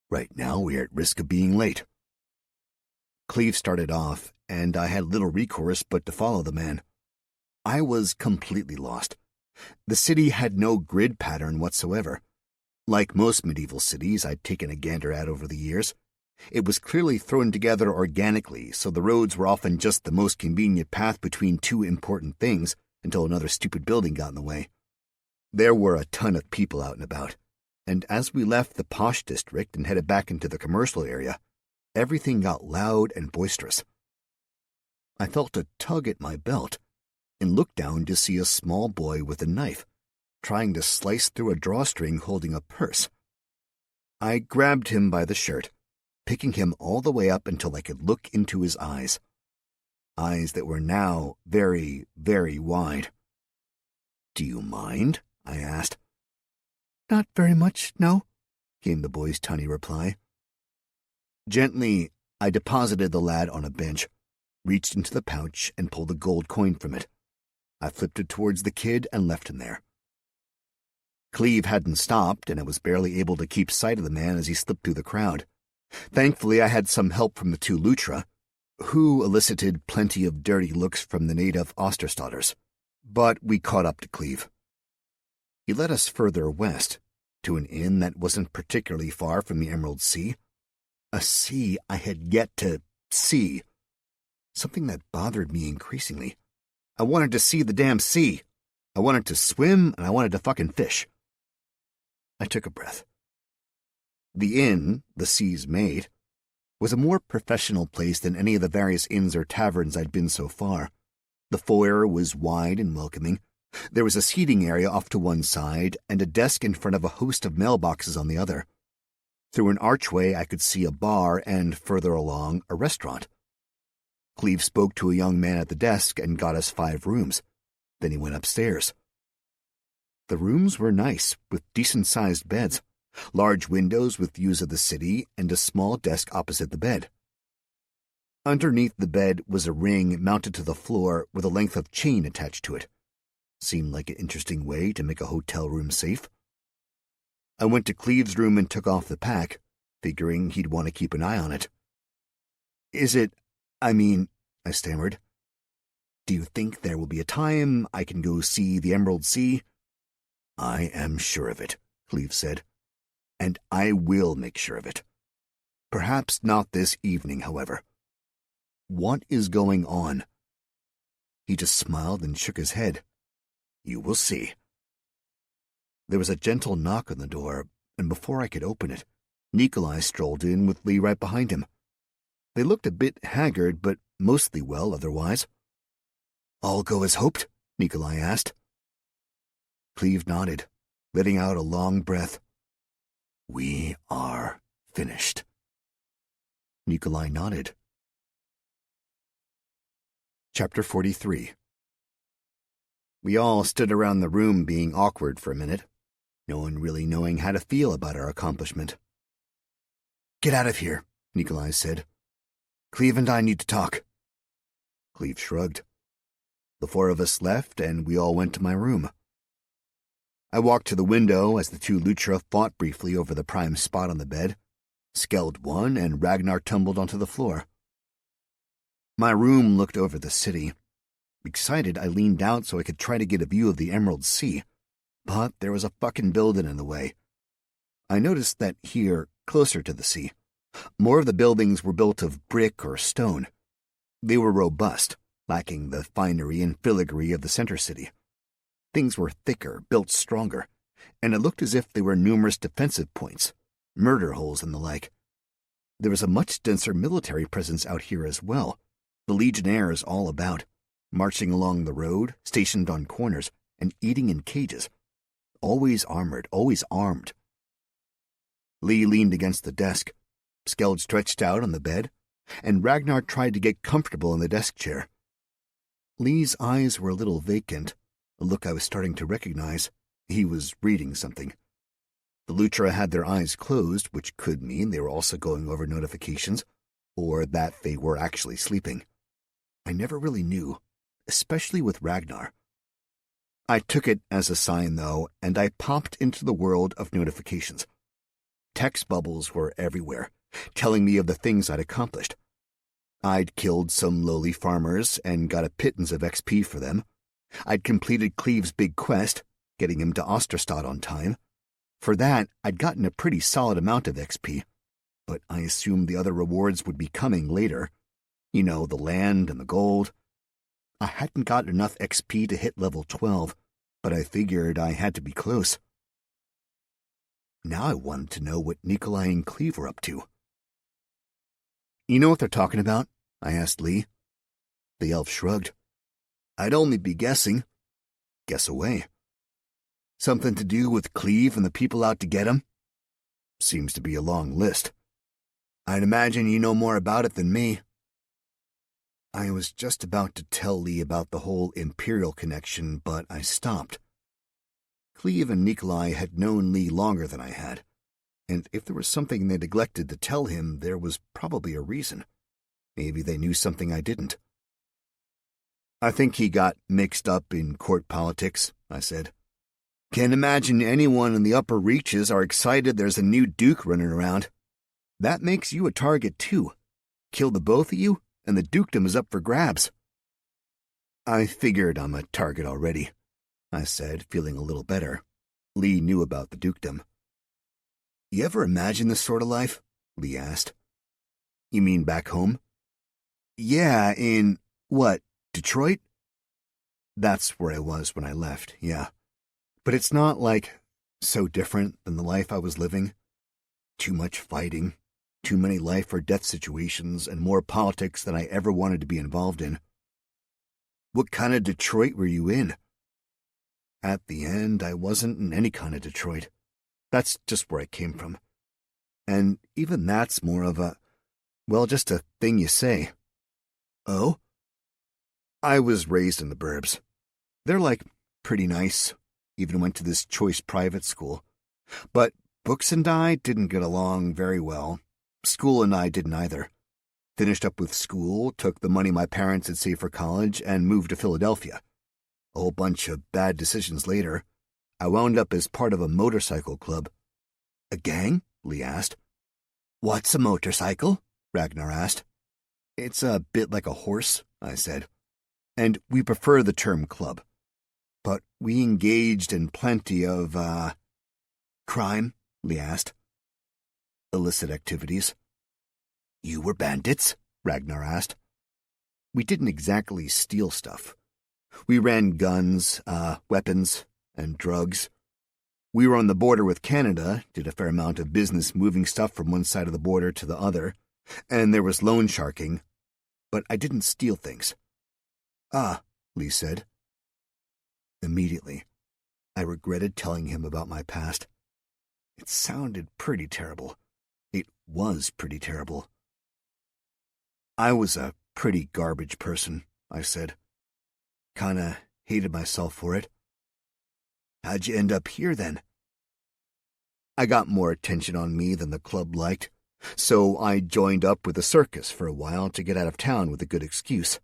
Right now we're at risk of being late." Cleve started off, and I had little recourse but to follow the man. I was completely lost. The city had no grid pattern whatsoever. Like most medieval cities I'd taken a gander at over the years, it was clearly thrown together organically, so the roads were often just the most convenient path between two important things until another stupid building got in the way. There were a ton of people out and about, and as we left the posh district and headed back into the commercial area, everything got loud and boisterous. I felt a tug at my belt and looked down to see a small boy with a knife, trying to slice through a drawstring holding a purse. I grabbed him by the shirt, picking him all the way up until I could look into his eyes. Eyes that were now very, very wide. "Do you mind?" I asked. "Not very much, no," came the boy's tiny reply. Gently, I deposited the lad on a bench, reached into the pouch, and pulled a gold coin from it. I flipped it towards the kid and left him there. Cleve hadn't stopped, and I was barely able to keep sight of the man as he slipped through the crowd. Thankfully, I had some help from the two Lutra, who elicited plenty of dirty looks from the native Osterstodders, but we caught up to Cleve. He led us further west, to an inn that wasn't particularly far from the Emerald Sea. A sea I had yet to see. Something that bothered me increasingly. I wanted to see the damn sea. I wanted to swim, and I wanted to fucking fish. I took a breath. The inn, the Sea's Maid, was a more professional place than any of the various inns or taverns I'd been so far. The foyer was wide and welcoming. There was a seating area off to one side and a desk in front of a host of mailboxes on the other. Through an archway I could see a bar and, further along, a restaurant. Cleve spoke to a young man at the desk and got us 5 rooms. Then he went upstairs. The rooms were nice, with decent-sized beds, large windows with views of the city, and a small desk opposite the bed. Underneath the bed was a ring mounted to the floor with a length of chain attached to it. Seemed like an interesting way to make a hotel room safe. I went to Cleve's room and took off the pack, figuring he'd want to keep an eye on it. I stammered. "Do you think there will be a time I can go see the Emerald Sea?" "I am sure of it," Cleve said. "And I will make sure of it. Perhaps not this evening, however. What is going on?" He just smiled and shook his head. "You will see." There was a gentle knock on the door, and before I could open it, Nikolai strolled in with Lee right behind him. They looked a bit haggard, but mostly well otherwise. "All go as hoped?" Nikolai asked. Cleve nodded, letting out a long breath. "We are finished." Nikolai nodded. Chapter 43. We all stood around the room being awkward for a minute, no one really knowing how to feel about our accomplishment. "Get out of here," Nikolai said. "Cleve and I need to talk." Cleve shrugged. The 4 of us left, and we all went to my room. I walked to the window as the two Lutra fought briefly over the prime spot on the bed. Skeld won, and Ragnar tumbled onto the floor. My room looked over the city. Excited, I leaned out so I could try to get a view of the Emerald Sea, but there was a fucking building in the way. I noticed that here, closer to the sea, more of the buildings were built of brick or stone. They were robust, lacking the finery and filigree of the center city. Things were thicker, built stronger, and it looked as if there were numerous defensive points, murder holes and the like. There was a much denser military presence out here as well, the Legionnaires all about, marching along the road, stationed on corners, and eating in cages. Always armored, always armed. Lee leaned against the desk. Skeld stretched out on the bed, and Ragnar tried to get comfortable in the desk chair. Lee's eyes were a little vacant, a look I was starting to recognize. He was reading something. The Lutra had their eyes closed, which could mean they were also going over notifications, or that they were actually sleeping. I never really knew, especially with Ragnar. I took it as a sign, though, and I popped into the world of notifications. Text bubbles were everywhere, telling me of the things I'd accomplished. I'd killed some lowly farmers and got a pittance of XP for them. I'd completed Cleve's big quest, getting him to Osterstad on time. For that, I'd gotten a pretty solid amount of XP, but I assumed the other rewards would be coming later. You know, the land and the gold. I hadn't got enough XP to hit level 12, but I figured I had to be close. Now I wanted to know what Nikolai and Cleve were up to. You know what they're talking about? I asked Lee. The elf shrugged. I'd only be guessing. Guess away. Something to do with Cleve and the people out to get him? Seems to be a long list. I'd imagine you know more about it than me. I was just about to tell Lee about the whole Imperial connection, but I stopped. Cleve and Nikolai had known Lee longer than I had, and if there was something they neglected to tell him, there was probably a reason. Maybe they knew something I didn't. I think he got mixed up in court politics, I said. Can't imagine anyone in the upper reaches are excited there's a new duke running around. That makes you a target, too. Kill the both of you, and the dukedom is up for grabs. I figured I'm a target already, I said, feeling a little better. Lee knew about the dukedom. You ever imagine this sort of life? Lee asked. You mean back home? Yeah, in, what, Detroit? That's where I was when I left, yeah. But it's not, like, so different than the life I was living. Too much fighting, too many life or death situations, and more politics than I ever wanted to be involved in. What kind of Detroit were you in? At the end, I wasn't in any kind of Detroit. That's just where I came from. And even that's more of a, well, just a thing you say. Oh? I was raised in the burbs. They're, like, pretty nice. Even went to this choice private school. But books and I didn't get along very well. School and I didn't either. Finished up with school, took the money my parents had saved for college, and moved to Philadelphia. A whole bunch of bad decisions later, I wound up as part of a motorcycle club. A gang? Lee asked. What's a motorcycle? Ragnar asked. It's a bit like a horse, I said. And we prefer the term club. But we engaged in plenty of, crime? Lee asked. Illicit activities. You were bandits? Ragnar asked. We didn't exactly steal stuff. We ran guns, weapons, and drugs. We were on the border with Canada, did a fair amount of business moving stuff from one side of the border to the other, and there was loan sharking, but I didn't steal things. Ah, Lee said. Immediately, I regretted telling him about my past. It sounded pretty terrible. It was pretty terrible. I was a pretty garbage person, I said. Kinda hated myself for it. How'd you end up here, then? I got more attention on me than the club liked, so I joined up with the circus for a while to get out of town with a good excuse.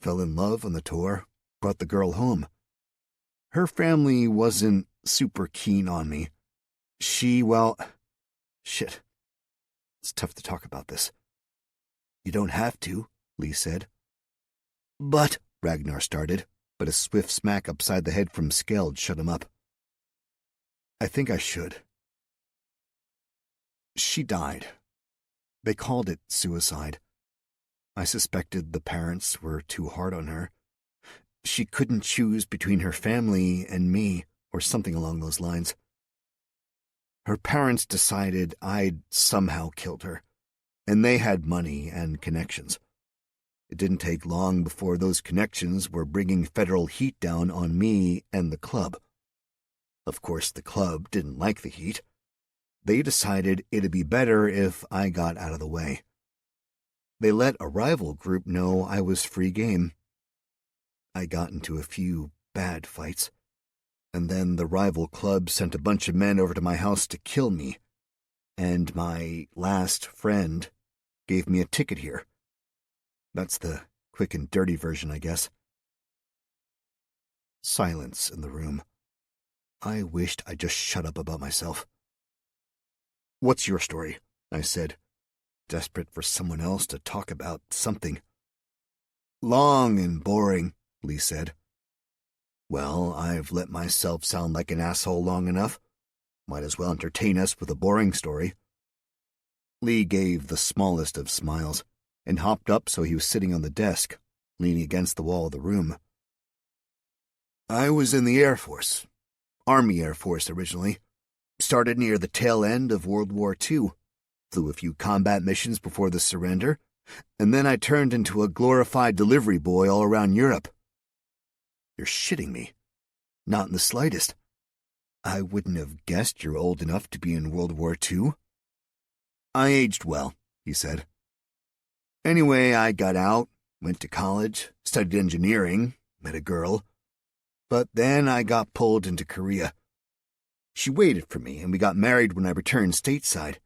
Fell in love on the tour, brought the girl home. Her family wasn't super keen on me. Shit. It's tough to talk about this. You don't have to, Lee said. But, Ragnar started, but a swift smack upside the head from Skeld shut him up. I think I should. She died. They called it suicide. I suspected the parents were too hard on her. She couldn't choose between her family and me, or something along those lines. Her parents decided I'd somehow killed her, and they had money and connections. It didn't take long before those connections were bringing federal heat down on me and the club. Of course, the club didn't like the heat. They decided it'd be better if I got out of the way. They let a rival group know I was free game. I got into a few bad fights, and then the rival club sent a bunch of men over to my house to kill me, and my last friend gave me a ticket here. That's the quick and dirty version, I guess. Silence in the room. I wished I'd just shut up about myself. What's your story? I said, desperate for someone else to talk about something. Long and boring, Lee said. Well, I've let myself sound like an asshole long enough. Might as well entertain us with a boring story. Lee gave the smallest of smiles and hopped up so he was sitting on the desk, leaning against the wall of the room. I was in the Air Force. Army Air Force originally. Started near the tail end of World War II. Flew a few combat missions before the surrender, and then I turned into a glorified delivery boy all around Europe. You're shitting me. Not in the slightest. I wouldn't have guessed you're old enough to be in World War II. I aged well, he said. Anyway, I got out, went to college, studied engineering, met a girl. But then I got pulled into Korea. She waited for me, and we got married when I returned stateside.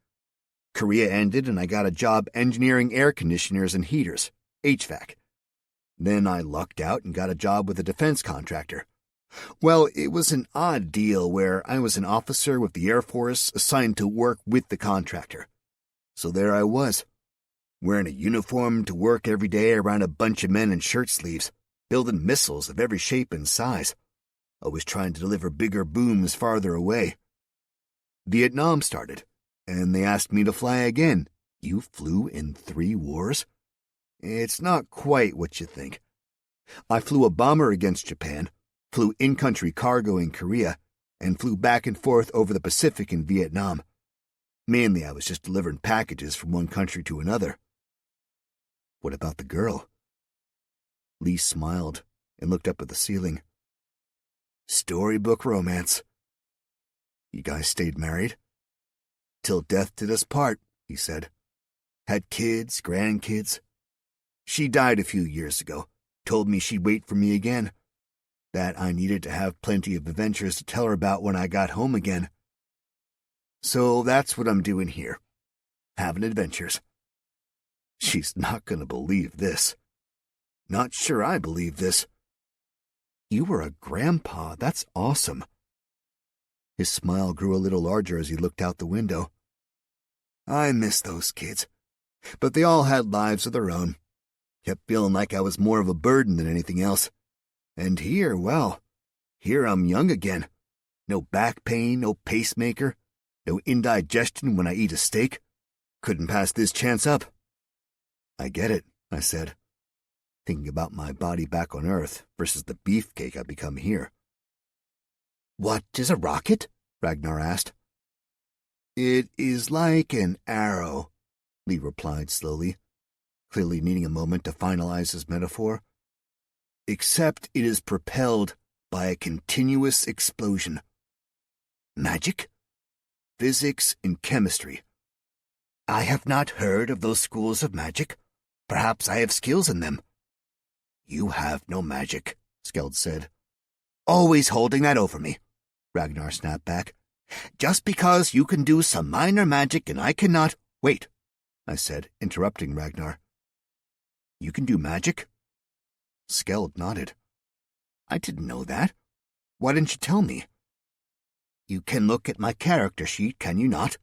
Korea ended, and I got a job engineering air conditioners and heaters, HVAC. Then I lucked out and got a job with a defense contractor. Well, it was an odd deal where I was an officer with the Air Force assigned to work with the contractor. So there I was, wearing a uniform to work every day around a bunch of men in shirt sleeves, building missiles of every shape and size, always trying to deliver bigger booms farther away. Vietnam started, and they asked me to fly again. You flew in 3 wars? It's not quite what you think. I flew a bomber against Japan, flew in-country cargo in Korea, and flew back and forth over the Pacific in Vietnam. Mainly I was just delivering packages from one country to another. What about the girl? Lee smiled and looked up at the ceiling. Storybook romance. You guys stayed married? Till death did us part, he said. Had kids, grandkids. She died a few years ago, told me she'd wait for me again. That I needed to have plenty of adventures to tell her about when I got home again. So that's what I'm doing here. Having adventures. She's not going to believe this. Not sure I believe this. You were a grandpa. That's awesome. His smile grew a little larger as he looked out the window. I miss those kids. But they all had lives of their own. Kept feeling like I was more of a burden than anything else. And here, well, here I'm young again. No back pain, no pacemaker, no indigestion when I eat a steak. Couldn't pass this chance up. I get it, I said, thinking about my body back on Earth versus the beefcake I've become here. What is a rocket? Ragnar asked. It is like an arrow, Lee replied slowly, clearly needing a moment to finalize his metaphor. Except it is propelled by a continuous explosion. Magic? Physics and chemistry. I have not heard of those schools of magic. Perhaps I have skills in them. You have no magic, Skeld said. Always holding that over me, Ragnar snapped back. Just because you can do some minor magic and I cannot— Wait, I said, interrupting Ragnar. You can do magic? Skeld nodded. I didn't know that. Why didn't you tell me? You can look at my character sheet, can you not?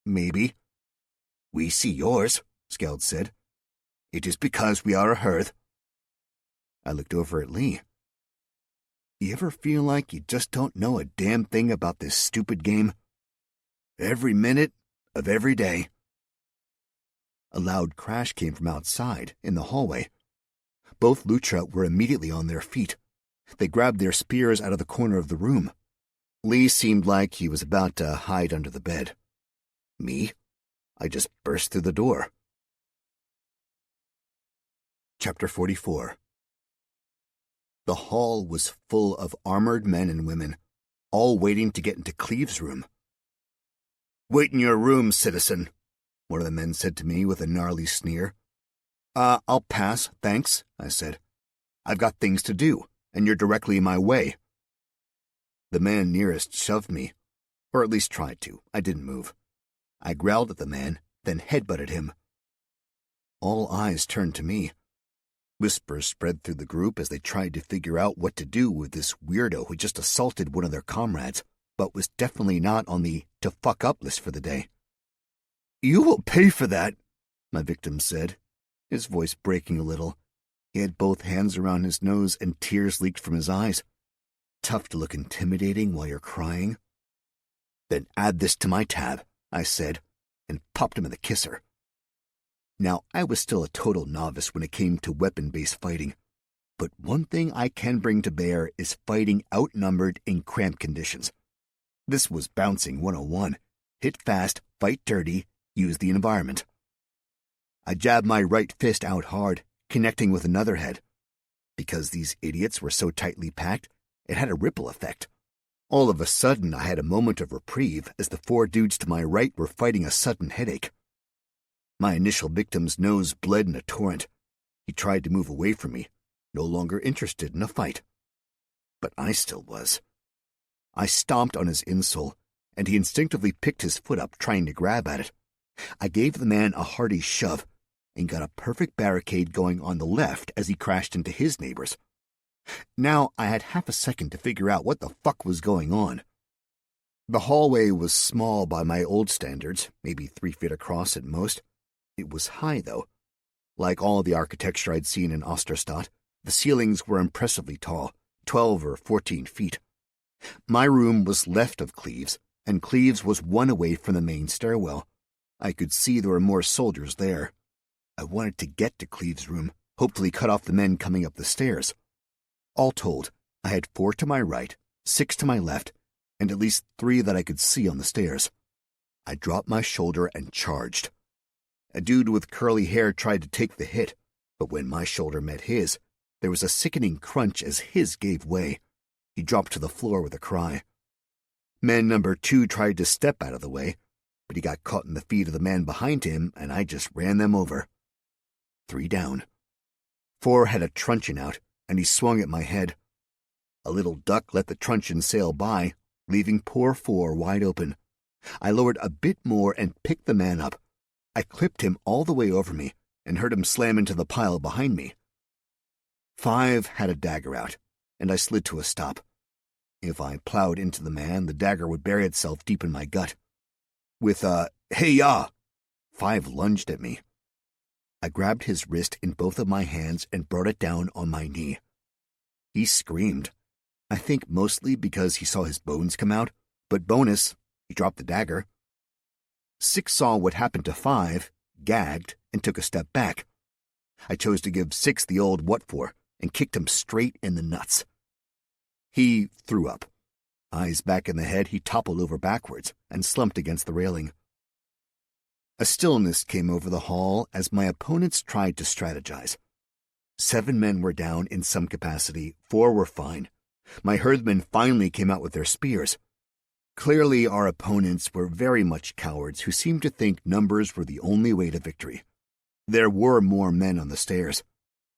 Maybe. We see yours, Skeld said. It is because we are a hearth. I looked over at Lee. You ever feel like you just don't know a damn thing about this stupid game? Every minute of every day. A loud crash came from outside, in the hallway. Both Lutra were immediately on their feet. They grabbed their spears out of the corner of the room. Lee seemed like he was about to hide under the bed. Me? I just burst through the door. Chapter 44. The hall was full of armored men and women, all waiting to get into Cleve's room. "Wait in your room, citizen," one of the men said to me with a gnarly sneer. I'll pass, thanks," I said. "I've got things to do, and you're directly in my way." The man nearest shoved me, or at least tried to. I didn't move. I growled at the man, then headbutted him. All eyes turned to me. Whispers spread through the group as they tried to figure out what to do with this weirdo who just assaulted one of their comrades, but was definitely not on the to fuck up list for the day. "You will pay for that," my victim said, his voice breaking a little. He had both hands around his nose and tears leaked from his eyes. Tough to look intimidating while you're crying. "Then add this to my tab," I said, and popped him in the kisser. Now, I was still a total novice when it came to weapon-based fighting, but one thing I can bring to bear is fighting outnumbered in cramped conditions. This was bouncing 101. Hit fast, fight dirty, use the environment. I jabbed my right fist out hard, connecting with another head. Because these idiots were so tightly packed, it had a ripple effect. All of a sudden, I had a moment of reprieve as the four dudes to my right were fighting a sudden headache. My initial victim's nose bled in a torrent. He tried to move away from me, no longer interested in a fight. But I still was. I stomped on his insole, and he instinctively picked his foot up, trying to grab at it. I gave the man a hearty shove, and got a perfect barricade going on the left as he crashed into his neighbors. Now I had half a second to figure out what the fuck was going on. The hallway was small by my old standards, maybe 3 feet across at most. It was high, though. Like all the architecture I'd seen in Osterstadt, the ceilings were impressively tall, 12 or 14 feet. My room was left of Cleve's, and Cleve's was one away from the main stairwell. I could see there were more soldiers there. I wanted to get to Cleve's room, hopefully cut off the men coming up the stairs. All told, I had 4 to my right, 6 to my left, and at least 3 that I could see on the stairs. I dropped my shoulder and charged. A dude with curly hair tried to take the hit, but when my shoulder met his, there was a sickening crunch as his gave way. He dropped to the floor with a cry. Man number 2 tried to step out of the way, but he got caught in the feet of the man behind him, and I just ran them over. 3 down. 4 had a truncheon out, and he swung at my head. A little duck let the truncheon sail by, leaving poor 4 wide open. I lowered a bit more and picked the man up. I clipped him all the way over me and heard him slam into the pile behind me. 5 had a dagger out, and I slid to a stop. If I plowed into the man, the dagger would bury itself deep in my gut. With a "Hey-ya!" 5 lunged at me. I grabbed his wrist in both of my hands and brought it down on my knee. He screamed. I think mostly because he saw his bones come out, but bonus, he dropped the dagger. 6 saw what happened to 5, gagged, and took a step back. I chose to give 6 the old what for and kicked him straight in the nuts. He threw up. Eyes back in the head, he toppled over backwards and slumped against the railing. A stillness came over the hall as my opponents tried to strategize. 7 men were down in some capacity, 4 were fine. My herdsmen finally came out with their spears. Clearly, our opponents were very much cowards who seemed to think numbers were the only way to victory. There were more men on the stairs,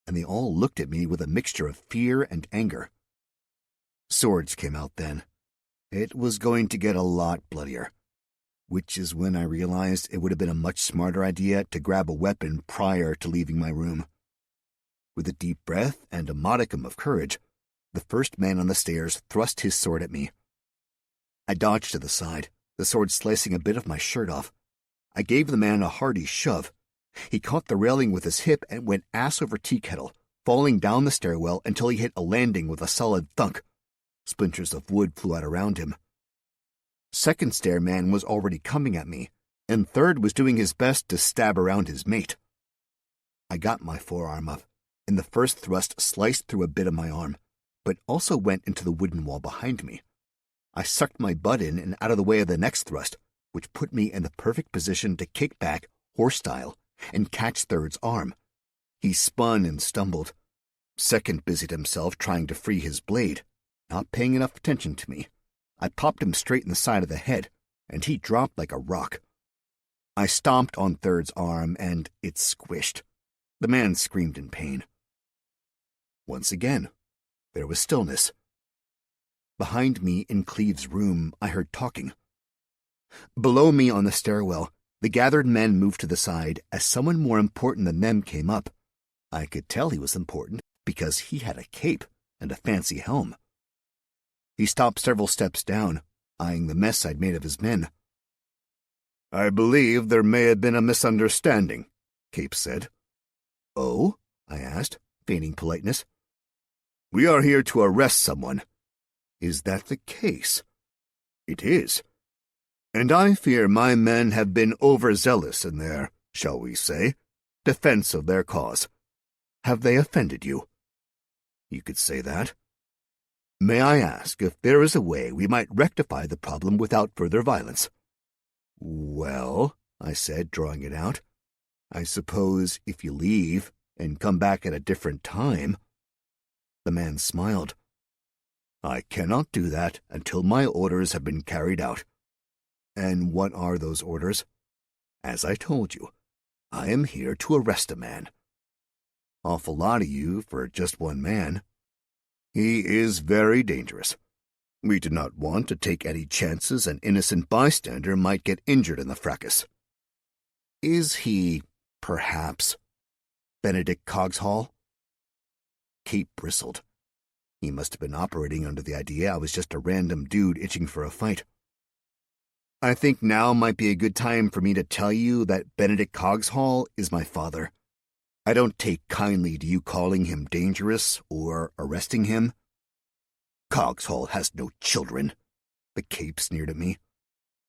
and they all looked at me with a mixture of fear and anger. Swords came out then. It was going to get a lot bloodier, which is when I realized it would have been a much smarter idea to grab a weapon prior to leaving my room. With a deep breath and a modicum of courage, The first man on the stairs thrust his sword at me. I dodged to the side, the sword slicing a bit of my shirt off. I gave the man a hearty shove. He caught the railing with his hip and went ass over tea kettle, falling down the stairwell until he hit a landing with a solid thunk. Splinters of wood flew out around him. Second stairman was already coming at me, and third was doing his best to stab around his mate. I got my forearm up, and the first thrust sliced through a bit of my arm, but also went into the wooden wall behind me. I sucked my butt in and out of the way of the next thrust, which put me in the perfect position to kick back, horse-style, and catch third's arm. He spun and stumbled. Second busied himself trying to free his blade, not paying enough attention to me. I popped him straight in the side of the head, and he dropped like a rock. I stomped on third's arm, and it squished. The man screamed in pain. Once again, there was stillness. Behind me in Cleve's room, I heard talking. Below me on the stairwell, the gathered men moved to the side as someone more important than them came up. I could tell he was important because he had a cape and a fancy helm. He stopped several steps down, eyeing the mess I'd made of his men. "I believe there may have been a misunderstanding," Cape said. "Oh?" I asked, feigning politeness. "We are here to arrest someone." "Is that the case?" "It is. And I fear my men have been overzealous in their, shall we say, defense of their cause. Have they offended you?" "You could say that." "May I ask if there is a way we might rectify the problem without further violence?" "Well," I said, drawing it out, "I suppose if you leave and come back at a different time." The man smiled. "I cannot do that until my orders have been carried out." "And what are those orders?" "As I told you, I am here to arrest a man." "Awful lot of you for just one man." "He is very dangerous. We did not want to take any chances an innocent bystander might get injured in the fracas." "Is he, perhaps, Benedict Cogshall?" Kate bristled. He must have been operating under the idea I was just a random dude itching for a fight. "I think now might be a good time for me to tell you that Benedict Cogshall is my father. I don't take kindly to you calling him dangerous or arresting him." "Cogshall has no children," the Cape sneered at me.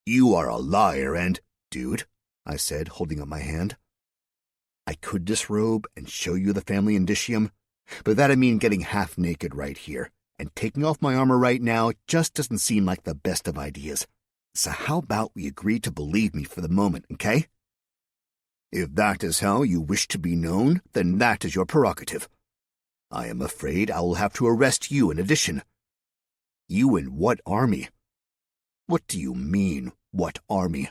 "You are a liar and—" "Dude," I said, holding up my hand. "I could disrobe and show you the family indicium, but that'd mean getting half naked right here, and taking off my armor right now just doesn't seem like the best of ideas. So how about we agree to believe me for the moment, okay? If that is how you wish to be known, then that is your prerogative. I am afraid I will have to arrest you in addition." "You in what army?" "What do you mean, what army?"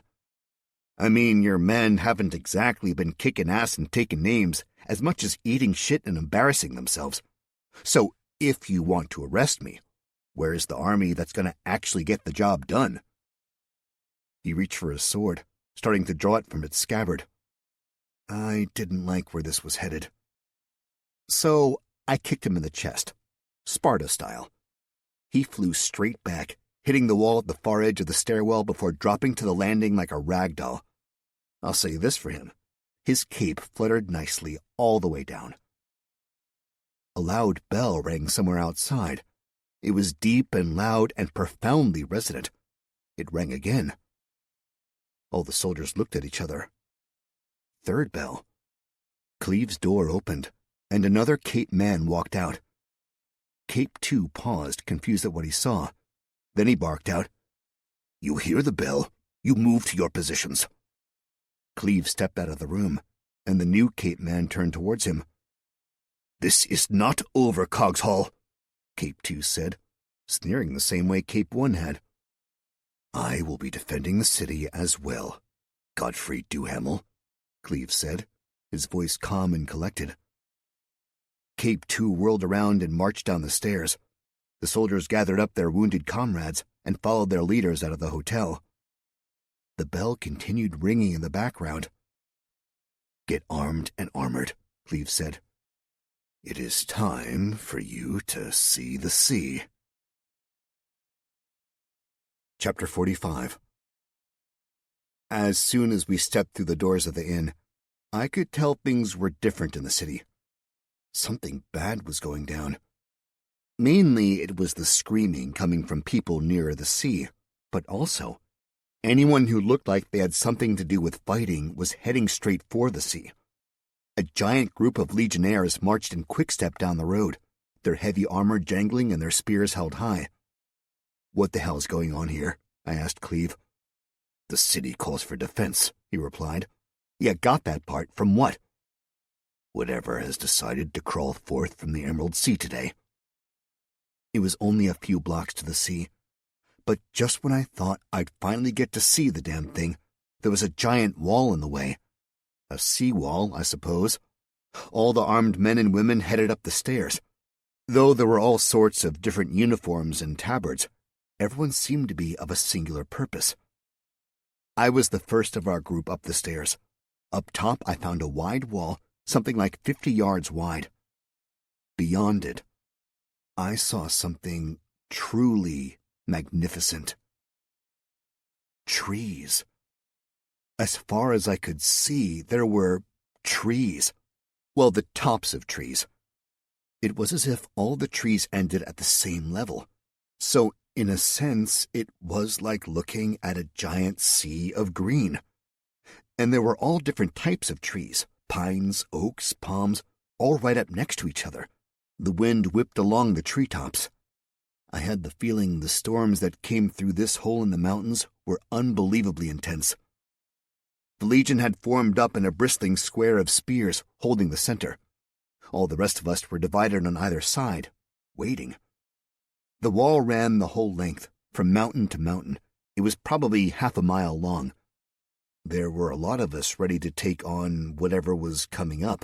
"I mean, your men haven't exactly been kicking ass and taking names as much as eating shit and embarrassing themselves. So if you want to arrest me, where's the army that's going to actually get the job done?" He reached for his sword, starting to draw it from its scabbard. I didn't like where this was headed. So I kicked him in the chest, Sparta style. He flew straight back, hitting the wall at the far edge of the stairwell before dropping to the landing like a rag doll. I'll say this for him. His cape fluttered nicely all the way down. A loud bell rang somewhere outside. It was deep and loud and profoundly resonant. It rang again. All the soldiers looked at each other. Third bell. Cleve's door opened, and another Cape man walked out. Cape 2 paused, confused at what he saw. Then he barked out, "You hear the bell? You move to your positions." Cleve stepped out of the room, and the new Cape man turned towards him. "This is not over, Cogshall," Cape 2 said, sneering the same way Cape 1 had. "I will be defending the city as well, Godfrey Duhamel," Cleve said, his voice calm and collected. Cape 2 whirled around and marched down the stairs. The soldiers gathered up their wounded comrades and followed their leaders out of the hotel. The bell continued ringing in the background. "Get armed and armored," Cleve said. It is time for you to see the sea. Chapter 45. As soon as we stepped through the doors of the inn, I could tell things were different in the city. Something bad was going down. Mainly it was the screaming coming from people nearer the sea, but also anyone who looked like they had something to do with fighting was heading straight for the sea. A giant group of legionnaires marched in quickstep down the road, their heavy armor jangling and their spears held high. "What the hell's going on here?" I asked Cleve. "The city calls for defense," he replied. "Yeah, got that part. From what?" "Whatever has decided to crawl forth from the Emerald Sea today." It was only a few blocks to the sea, but just when I thought I'd finally get to see the damn thing, there was a giant wall in the way. A seawall, I suppose. All the armed men and women headed up the stairs. Though there were all sorts of different uniforms and tabards, everyone seemed to be of a singular purpose. I was the first of our group up the stairs. Up top, I found a wide wall, something like 50 yards wide. Beyond it, I saw something truly magnificent. Trees. As far as I could see, there were trees. Well, the tops of trees. It was as if all the trees ended at the same level. So, in a sense, it was like looking at a giant sea of green. And there were all different types of trees, pines, oaks, palms, all right up next to each other. The wind whipped along the treetops. I had the feeling the storms that came through this hole in the mountains were unbelievably intense. The Legion had formed up in a bristling square of spears, holding the center. All the rest of us were divided on either side, waiting. The wall ran the whole length, from mountain to mountain. It was probably half a mile long. There were a lot of us ready to take on whatever was coming up.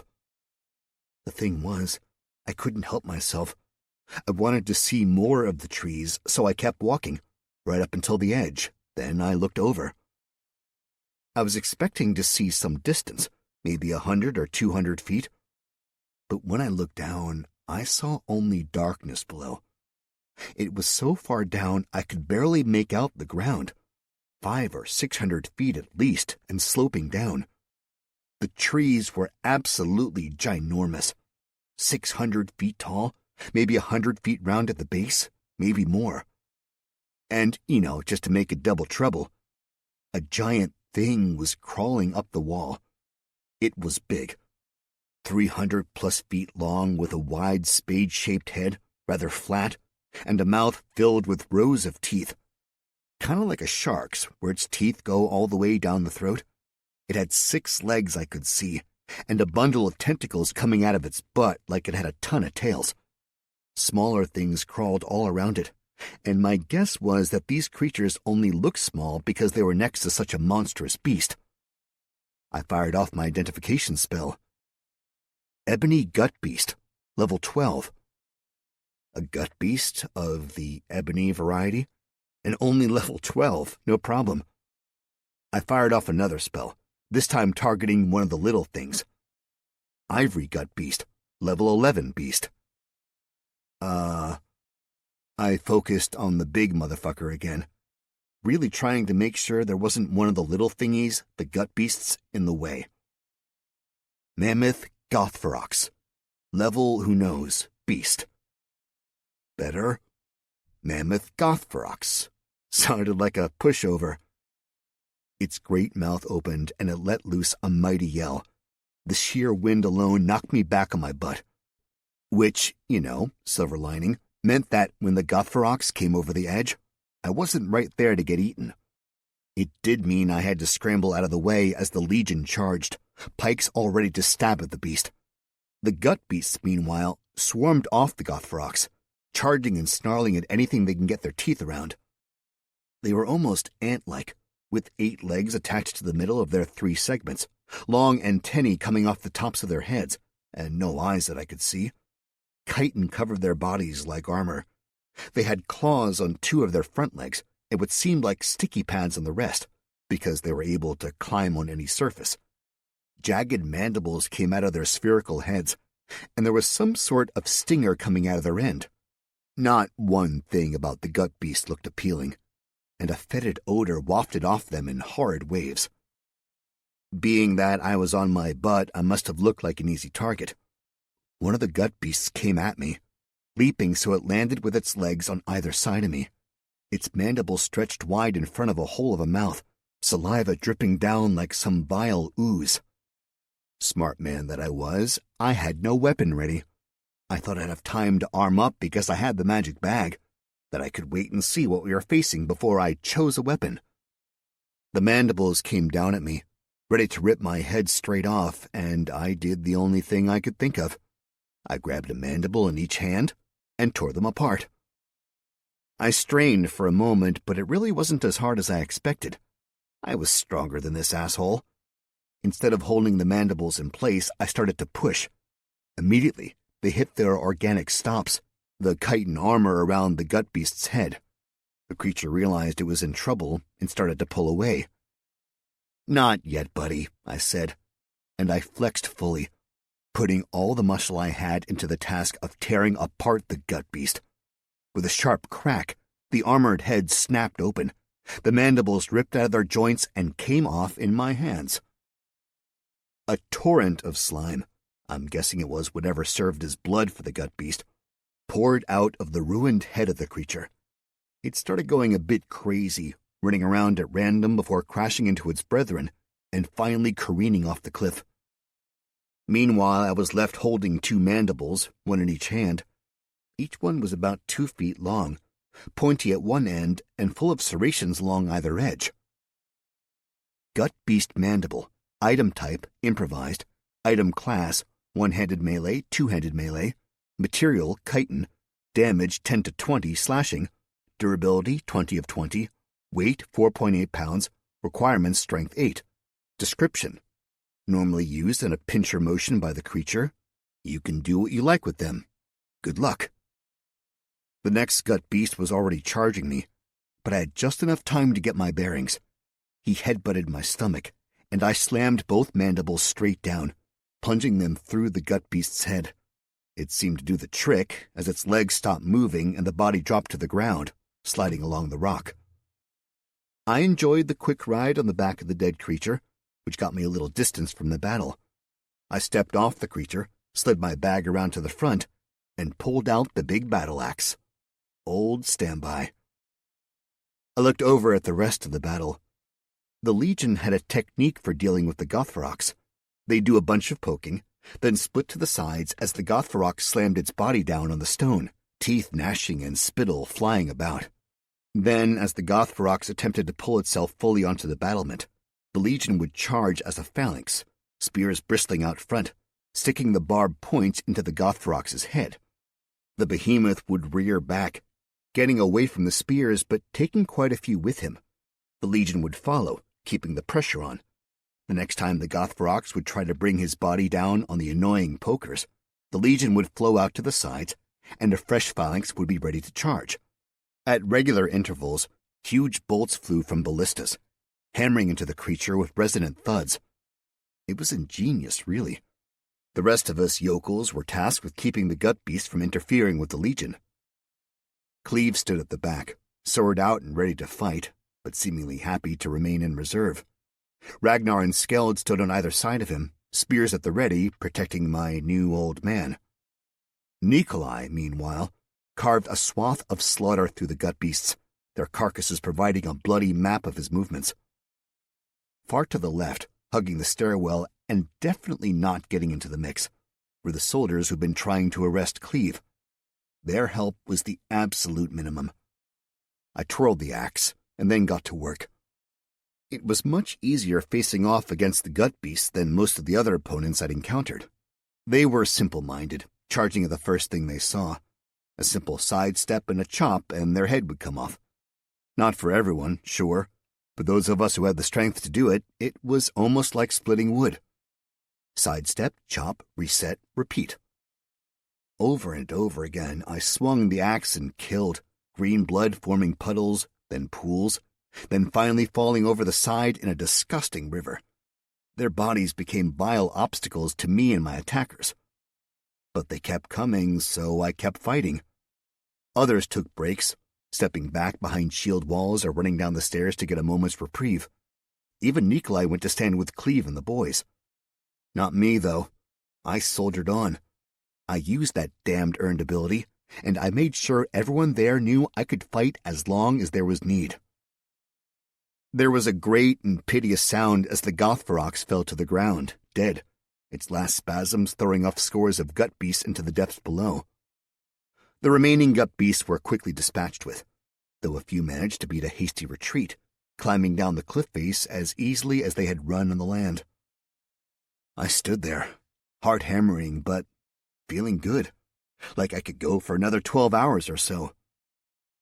The thing was, I couldn't help myself. I wanted to see more of the trees, so I kept walking, right up until the edge. Then I looked over. I was expecting to see some distance, maybe 100 or 200 feet. But when I looked down, I saw only darkness below. It was so far down I could barely make out the ground, 500 or 600 feet at least, and sloping down. The trees were absolutely ginormous, 600 feet tall, maybe 100 feet round at the base, maybe more. And, just to make it double trouble, a giant thing was crawling up the wall. It was big, 300+ feet long, with a wide spade-shaped head, rather flat, and a mouth filled with rows of teeth. Kind of like a shark's, where its teeth go all the way down the throat. It had 6 legs I could see, and a bundle of tentacles coming out of its butt like it had a ton of tails. Smaller things crawled all around it, and my guess was that these creatures only looked small because they were next to such a monstrous beast. I fired off my identification spell. Ebony Gut Beast, level 12. A gut beast of the ebony variety, and only level 12, no problem. I fired off another spell, this time targeting one of the little things. Ivory Gut Beast, level 11 beast. I focused on the big motherfucker again, really trying to make sure there wasn't one of the little thingies, the gut beasts, in the way. Mammoth Gothferox, level who knows, beast. Better? Mammoth Gothferox. Sounded like a pushover. Its great mouth opened and it let loose a mighty yell. The sheer wind alone knocked me back on my butt. Which, silver lining, meant that when the Gothferox came over the edge, I wasn't right there to get eaten. It did mean I had to scramble out of the way as the Legion charged, pikes all ready to stab at the beast. The gut beasts, meanwhile, swarmed off the Gothferox, charging and snarling at anything they can get their teeth around. They were almost ant-like, with 8 legs attached to the middle of their 3 segments, long antennae coming off the tops of their heads, and no eyes that I could see. Chitin covered their bodies like armor. They had claws on 2 of their front legs, and what seemed like sticky pads on the rest, because they were able to climb on any surface. Jagged mandibles came out of their spherical heads, and there was some sort of stinger coming out of their end. Not one thing about the gut beast looked appealing, and a fetid odor wafted off them in horrid waves. Being that I was on my butt, I must have looked like an easy target. One of the gut beasts came at me, leaping so it landed with its legs on either side of me, its mandibles stretched wide in front of a hole of a mouth, saliva dripping down like some vile ooze. Smart man that I was, I had no weapon ready. I thought I'd have time to arm up because I had the magic bag, that I could wait and see what we were facing before I chose a weapon. The mandibles came down at me, ready to rip my head straight off, and I did the only thing I could think of. I grabbed a mandible in each hand and tore them apart. I strained for a moment, but it really wasn't as hard as I expected. I was stronger than this asshole. Instead of holding the mandibles in place, I started to push. Immediately, they hit their organic stops, the chitin armor around the gut beast's head. The creature realized it was in trouble and started to pull away. "Not yet, buddy," I said, and I flexed fully, putting all the muscle I had into the task of tearing apart the gut beast. With a sharp crack, the armored head snapped open. The mandibles ripped out of their joints and came off in my hands. A torrent of slime, I'm guessing it was whatever served as blood for the gut beast, poured out of the ruined head of the creature. It started going a bit crazy, running around at random before crashing into its brethren and finally careening off the cliff. Meanwhile, I was left holding two mandibles, one in each hand. Each one was about 2 feet long, pointy at one end and full of serrations along either edge. Gut beast mandible, item type, improvised, item class, one-handed melee, two-handed melee, material, chitin, damage 10 to 20 slashing, durability 20 of 20, weight 4.8 pounds, requirements strength 8. Description: normally used in a pincher motion by the creature. You can do what you like with them. Good luck. The next gut beast was already charging me, but I had just enough time to get my bearings. He headbutted my stomach, and I slammed both mandibles straight down, plunging them through the gut beast's head. It seemed to do the trick, as its legs stopped moving and the body dropped to the ground, sliding along the rock. I enjoyed the quick ride on the back of the dead creature, which got me a little distance from the battle. I stepped off the creature, slid my bag around to the front, and pulled out the big battle axe. Old standby. I looked over at the rest of the battle. The Legion had a technique for dealing with the Gothrox. They do a bunch of poking, then split to the sides as the Gothrox slammed its body down on the stone, teeth gnashing and spittle flying about. Then, as the Gothrox attempted to pull itself fully onto the battlement, the Legion would charge as a phalanx, spears bristling out front, sticking the barbed points into the Gothrox's head. The behemoth would rear back, getting away from the spears but taking quite a few with him. The Legion would follow, keeping the pressure on. The next time the Gothrox would try to bring his body down on the annoying pokers, the Legion would flow out to the sides, and a fresh phalanx would be ready to charge. At regular intervals, huge bolts flew from ballistas, hammering into the creature with resonant thuds. It was ingenious, really. The rest of us yokels were tasked with keeping the gut beast from interfering with the Legion. Cleve stood at the back, sword out and ready to fight, but seemingly happy to remain in reserve. Ragnar and Skeld stood on either side of him, spears at the ready, protecting my new old man. Nikolai, meanwhile, carved a swath of slaughter through the gut beasts, their carcasses providing a bloody map of his movements. Far to the left, hugging the stairwell and definitely not getting into the mix, were the soldiers who'd been trying to arrest Cleve. Their help was the absolute minimum. I twirled the axe and then got to work. It was much easier facing off against the gut beasts than most of the other opponents I'd encountered. They were simple-minded, charging at the first thing they saw. A simple sidestep and a chop and their head would come off. Not for everyone, sure, but those of us who had the strength to do it, it was almost like splitting wood. Sidestep, chop, reset, repeat. Over and over again, I swung the axe and killed, green blood forming puddles, then pools, then finally falling over the side in a disgusting river. Their bodies became vile obstacles to me and my attackers. But they kept coming, so I kept fighting. Others took breaks, stepping back behind shield walls or running down the stairs to get a moment's reprieve. Even Nikolai went to stand with Cleve and the boys. Not me, though. I soldiered on. I used that damned earned ability, and I made sure everyone there knew I could fight as long as there was need. There was a great and piteous sound as the Gothferox fell to the ground, dead, its last spasms throwing off scores of gut beasts into the depths below. The remaining gut beasts were quickly dispatched with, though a few managed to beat a hasty retreat, climbing down the cliff face as easily as they had run on the land. I stood there, heart hammering, but feeling good, like I could go for another 12 hours or so.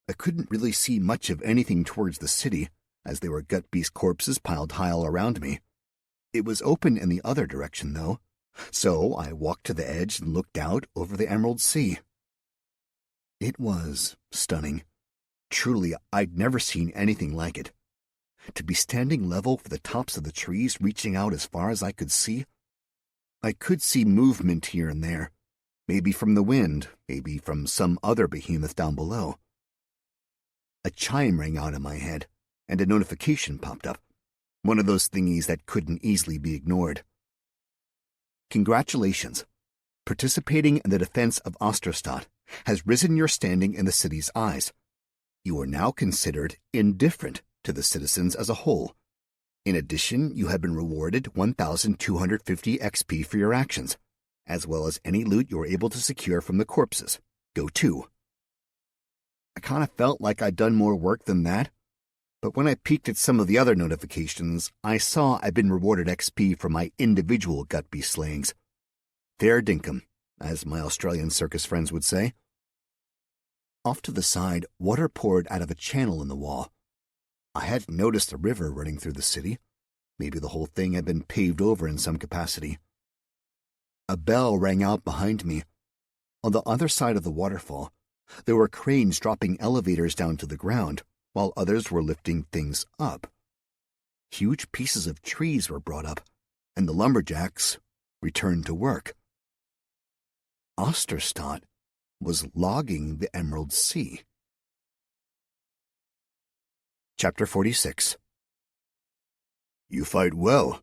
I couldn't really see much of anything towards the city, as there were gut beast corpses piled high all around me. It was open in the other direction, though, so I walked to the edge and looked out over the Emerald Sea. It was stunning. Truly, I'd never seen anything like it. To be standing level with the tops of the trees reaching out as far as I could see. I could see movement here and there, maybe from the wind, maybe from some other behemoth down below. A chime rang out in my head, and a notification popped up, one of those thingies that couldn't easily be ignored. Congratulations. Participating in the defense of Osterstadt has risen your standing in the city's eyes. You are now considered indifferent to the citizens as a whole. In addition, you have been rewarded 1,250 XP for your actions, as well as any loot you are able to secure from the corpses. Go to. I kind of felt like I'd done more work than that, but when I peeked at some of the other notifications, I saw I'd been rewarded XP for my individual gut beast slayings. Fair dinkum, as my Australian circus friends would say. Off to the side, water poured out of a channel in the wall. I hadn't noticed a river running through the city. Maybe the whole thing had been paved over in some capacity. A bell rang out behind me. On the other side of the waterfall, there were cranes dropping elevators down to the ground, while others were lifting things up. Huge pieces of trees were brought up, and the lumberjacks returned to work. Osterstadt was logging the Emerald Sea. Chapter 46. You fight well,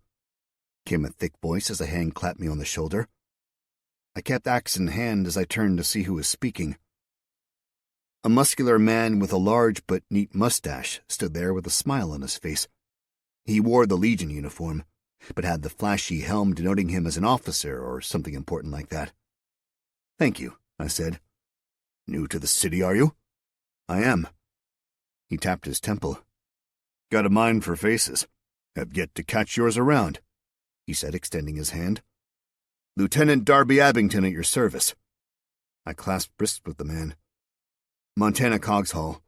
came a thick voice as a hand clapped me on the shoulder. I kept axe in hand as I turned to see who was speaking. A muscular man with a large but neat mustache stood there with a smile on his face. He wore the Legion uniform, but had the flashy helm denoting him as an officer or something important like that. Thank you, I said. New to the city, are you? I am. He tapped his temple. Got a mind for faces. Have yet to catch yours around, he said, extending his hand. Lieutenant Darby Abington at your service. I clasped wrists with the man. Montana Cogshall.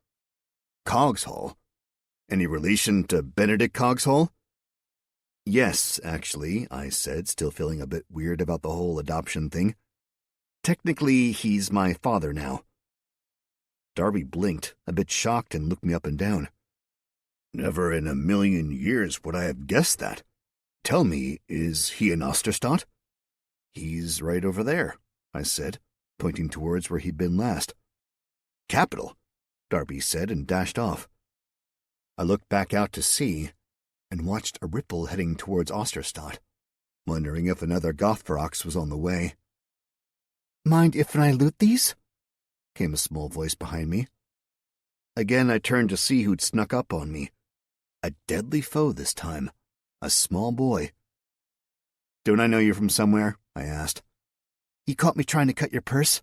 Cogshall? Any relation to Benedict Cogshall? Yes, actually, I said, still feeling a bit weird about the whole adoption thing. Technically, he's my father now. Darby blinked, a bit shocked, and looked me up and down. Never in a million years would I have guessed that. Tell me, is he in Osterstadt? He's right over there, I said, pointing towards where he'd been last. Capital, Darby said and dashed off. I looked back out to sea and watched a ripple heading towards Osterstadt, wondering if another Gothferox was on the way. Mind if I loot these? Came a small voice behind me. Again I turned to see who'd snuck up on me. A deadly foe this time. A small boy. Don't I know you from somewhere? I asked. You caught me trying to cut your purse?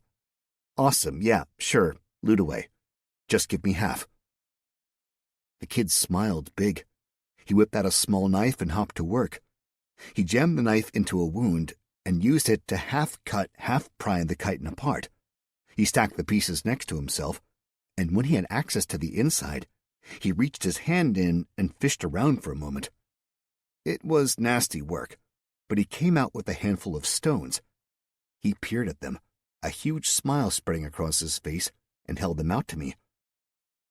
Awesome, yeah, sure, loot away. Just give me half. The kid smiled big. He whipped out a small knife and hopped to work. He jammed the knife into a wound and used it to half-cut, half-pry the chitin apart. He stacked the pieces next to himself, and when he had access to the inside, he reached his hand in and fished around for a moment. It was nasty work, but he came out with a handful of stones. He peered at them, a huge smile spreading across his face, and held them out to me.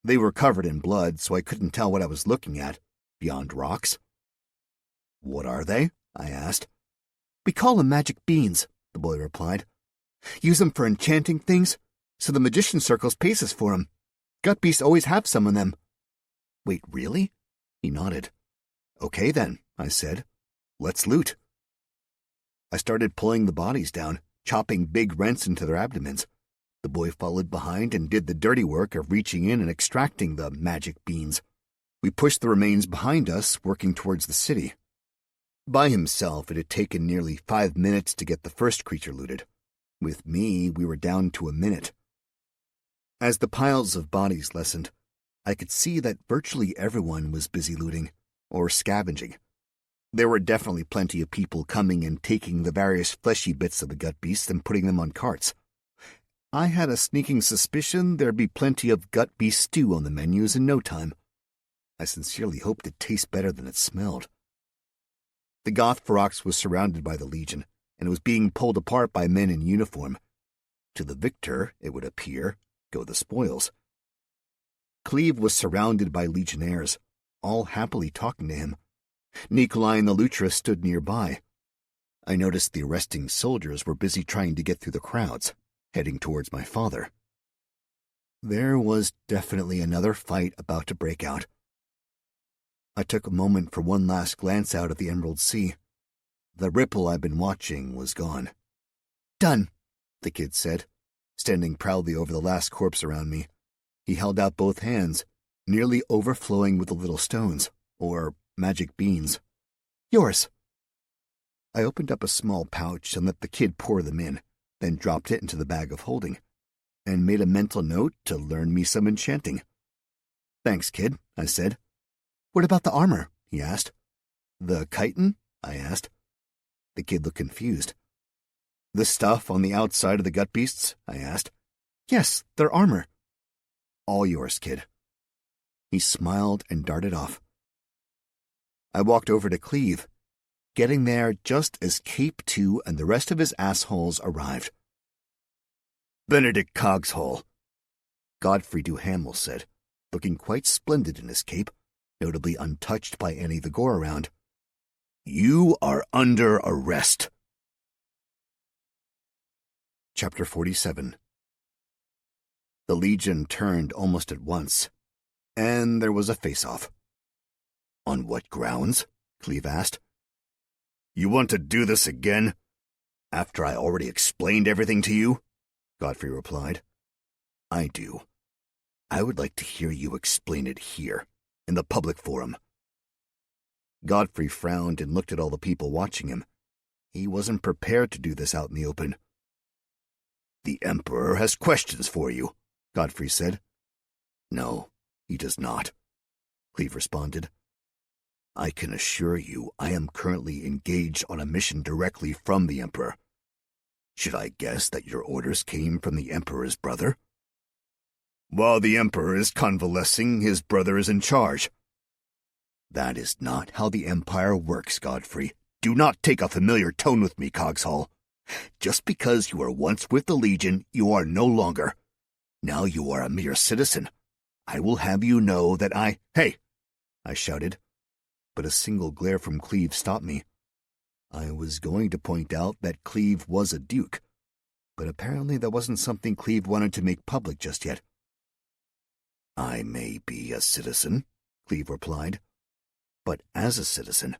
They were covered in blood, so I couldn't tell what I was looking at, beyond rocks. What are they? I asked. We call them magic beans, the boy replied. Use them for enchanting things, so the magician circles paces for him. Gut beasts always have some of them. Wait, really? He nodded. Okay then, I said. Let's loot. I started pulling the bodies down, chopping big rents into their abdomens. The boy followed behind and did the dirty work of reaching in and extracting the magic beans. We pushed the remains behind us, working towards the city. By himself, it had taken nearly 5 minutes to get the first creature looted. With me, we were down to a minute. As the piles of bodies lessened, I could see that virtually everyone was busy looting, or scavenging. There were definitely plenty of people coming and taking the various fleshy bits of the gut beasts and putting them on carts. I had a sneaking suspicion there'd be plenty of gut beast stew on the menus in no time. I sincerely hoped it tasted better than it smelled. The Goth Ferox was surrounded by the Legion, and it was being pulled apart by men in uniform. To the victor, it would appear, go the spoils. Cleve was surrounded by legionnaires, all happily talking to him. Nikolai and the Lutra stood nearby. I noticed the arresting soldiers were busy trying to get through the crowds, heading towards my father. There was definitely another fight about to break out. I took a moment for one last glance out at the Emerald Sea. The ripple I'd been watching was gone. "Done," the kid said, standing proudly over the last corpse around me. He held out both hands, nearly overflowing with the little stones, or magic beans. "Yours." I opened up a small pouch and let the kid pour them in, then dropped it into the bag of holding, and made a mental note to learn me some enchanting. "Thanks, kid," I said. "What about the armor?" he asked. "The chitin?" I asked. The kid looked confused. "The stuff on the outside of the gut beasts?" I asked. "Yes, their armor." "All yours, kid." He smiled and darted off. I walked over to Cleve, getting there just as Cape 2 and the rest of his assholes arrived. "Benedict Cogshole," Godfrey Duhamel said, looking quite splendid in his cape, notably untouched by any of the gore around. "You are under arrest." Chapter 47. The Legion turned almost at once, and there was a face-off. "On what grounds?" Cleve asked. "You want to do this again? After I already explained everything to you?" Godfrey replied. "I do. I would like to hear you explain it here, in the public forum." Godfrey frowned and looked at all the people watching him. He wasn't prepared to do this out in the open. "The Emperor has questions for you," Godfrey said. "No, he does not," Cleve responded. "I can assure you I am currently engaged on a mission directly from the Emperor. Should I guess that your orders came from the Emperor's brother?" "While the Emperor is convalescing, his brother is in charge." "That is not how the Empire works, Godfrey. Do not take a familiar tone with me, Cogshole. Just because you were once with the Legion, you are no longer. Now you are a mere citizen. I will have you know that Hey!" I shouted, but a single glare from Cleve stopped me. I was going to point out that Cleve was a duke, but apparently that wasn't something Cleve wanted to make public just yet. "I may be a citizen," Cleve replied, "but as a citizen,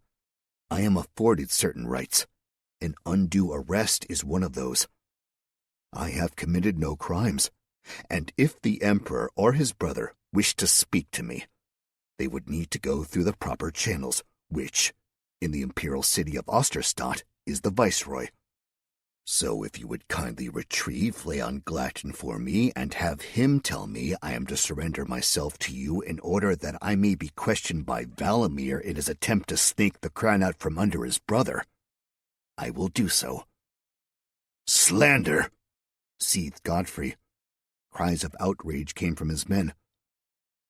I am afforded certain rights. An undue arrest is one of those. I have committed no crimes, and if the Emperor or his brother wished to speak to me, they would need to go through the proper channels, which, in the imperial city of Osterstadt, is the Viceroy. So if you would kindly retrieve Leon Glatton for me and have him tell me I am to surrender myself to you in order that I may be questioned by Valamir in his attempt to snake the crown out from under his brother, I will do so." "Slander!" seethed Godfrey. Cries of outrage came from his men.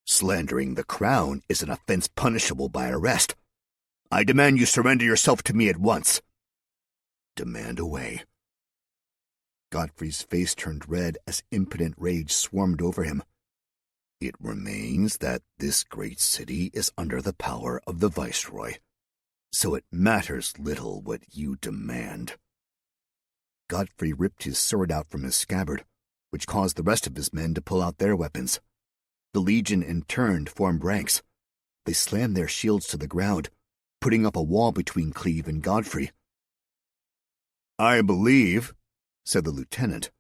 "Slandering the crown is an offense punishable by arrest. I demand you surrender yourself to me at once." "Demand away." Godfrey's face turned red as impotent rage swarmed over him. "It remains that this great city is under the power of the Viceroy, so it matters little what you demand." Godfrey ripped his sword out from his scabbard, which caused the rest of his men to pull out their weapons. The Legion in turn formed ranks. They slammed their shields to the ground, putting up a wall between Cleve and Godfrey. "I believe," said the lieutenant,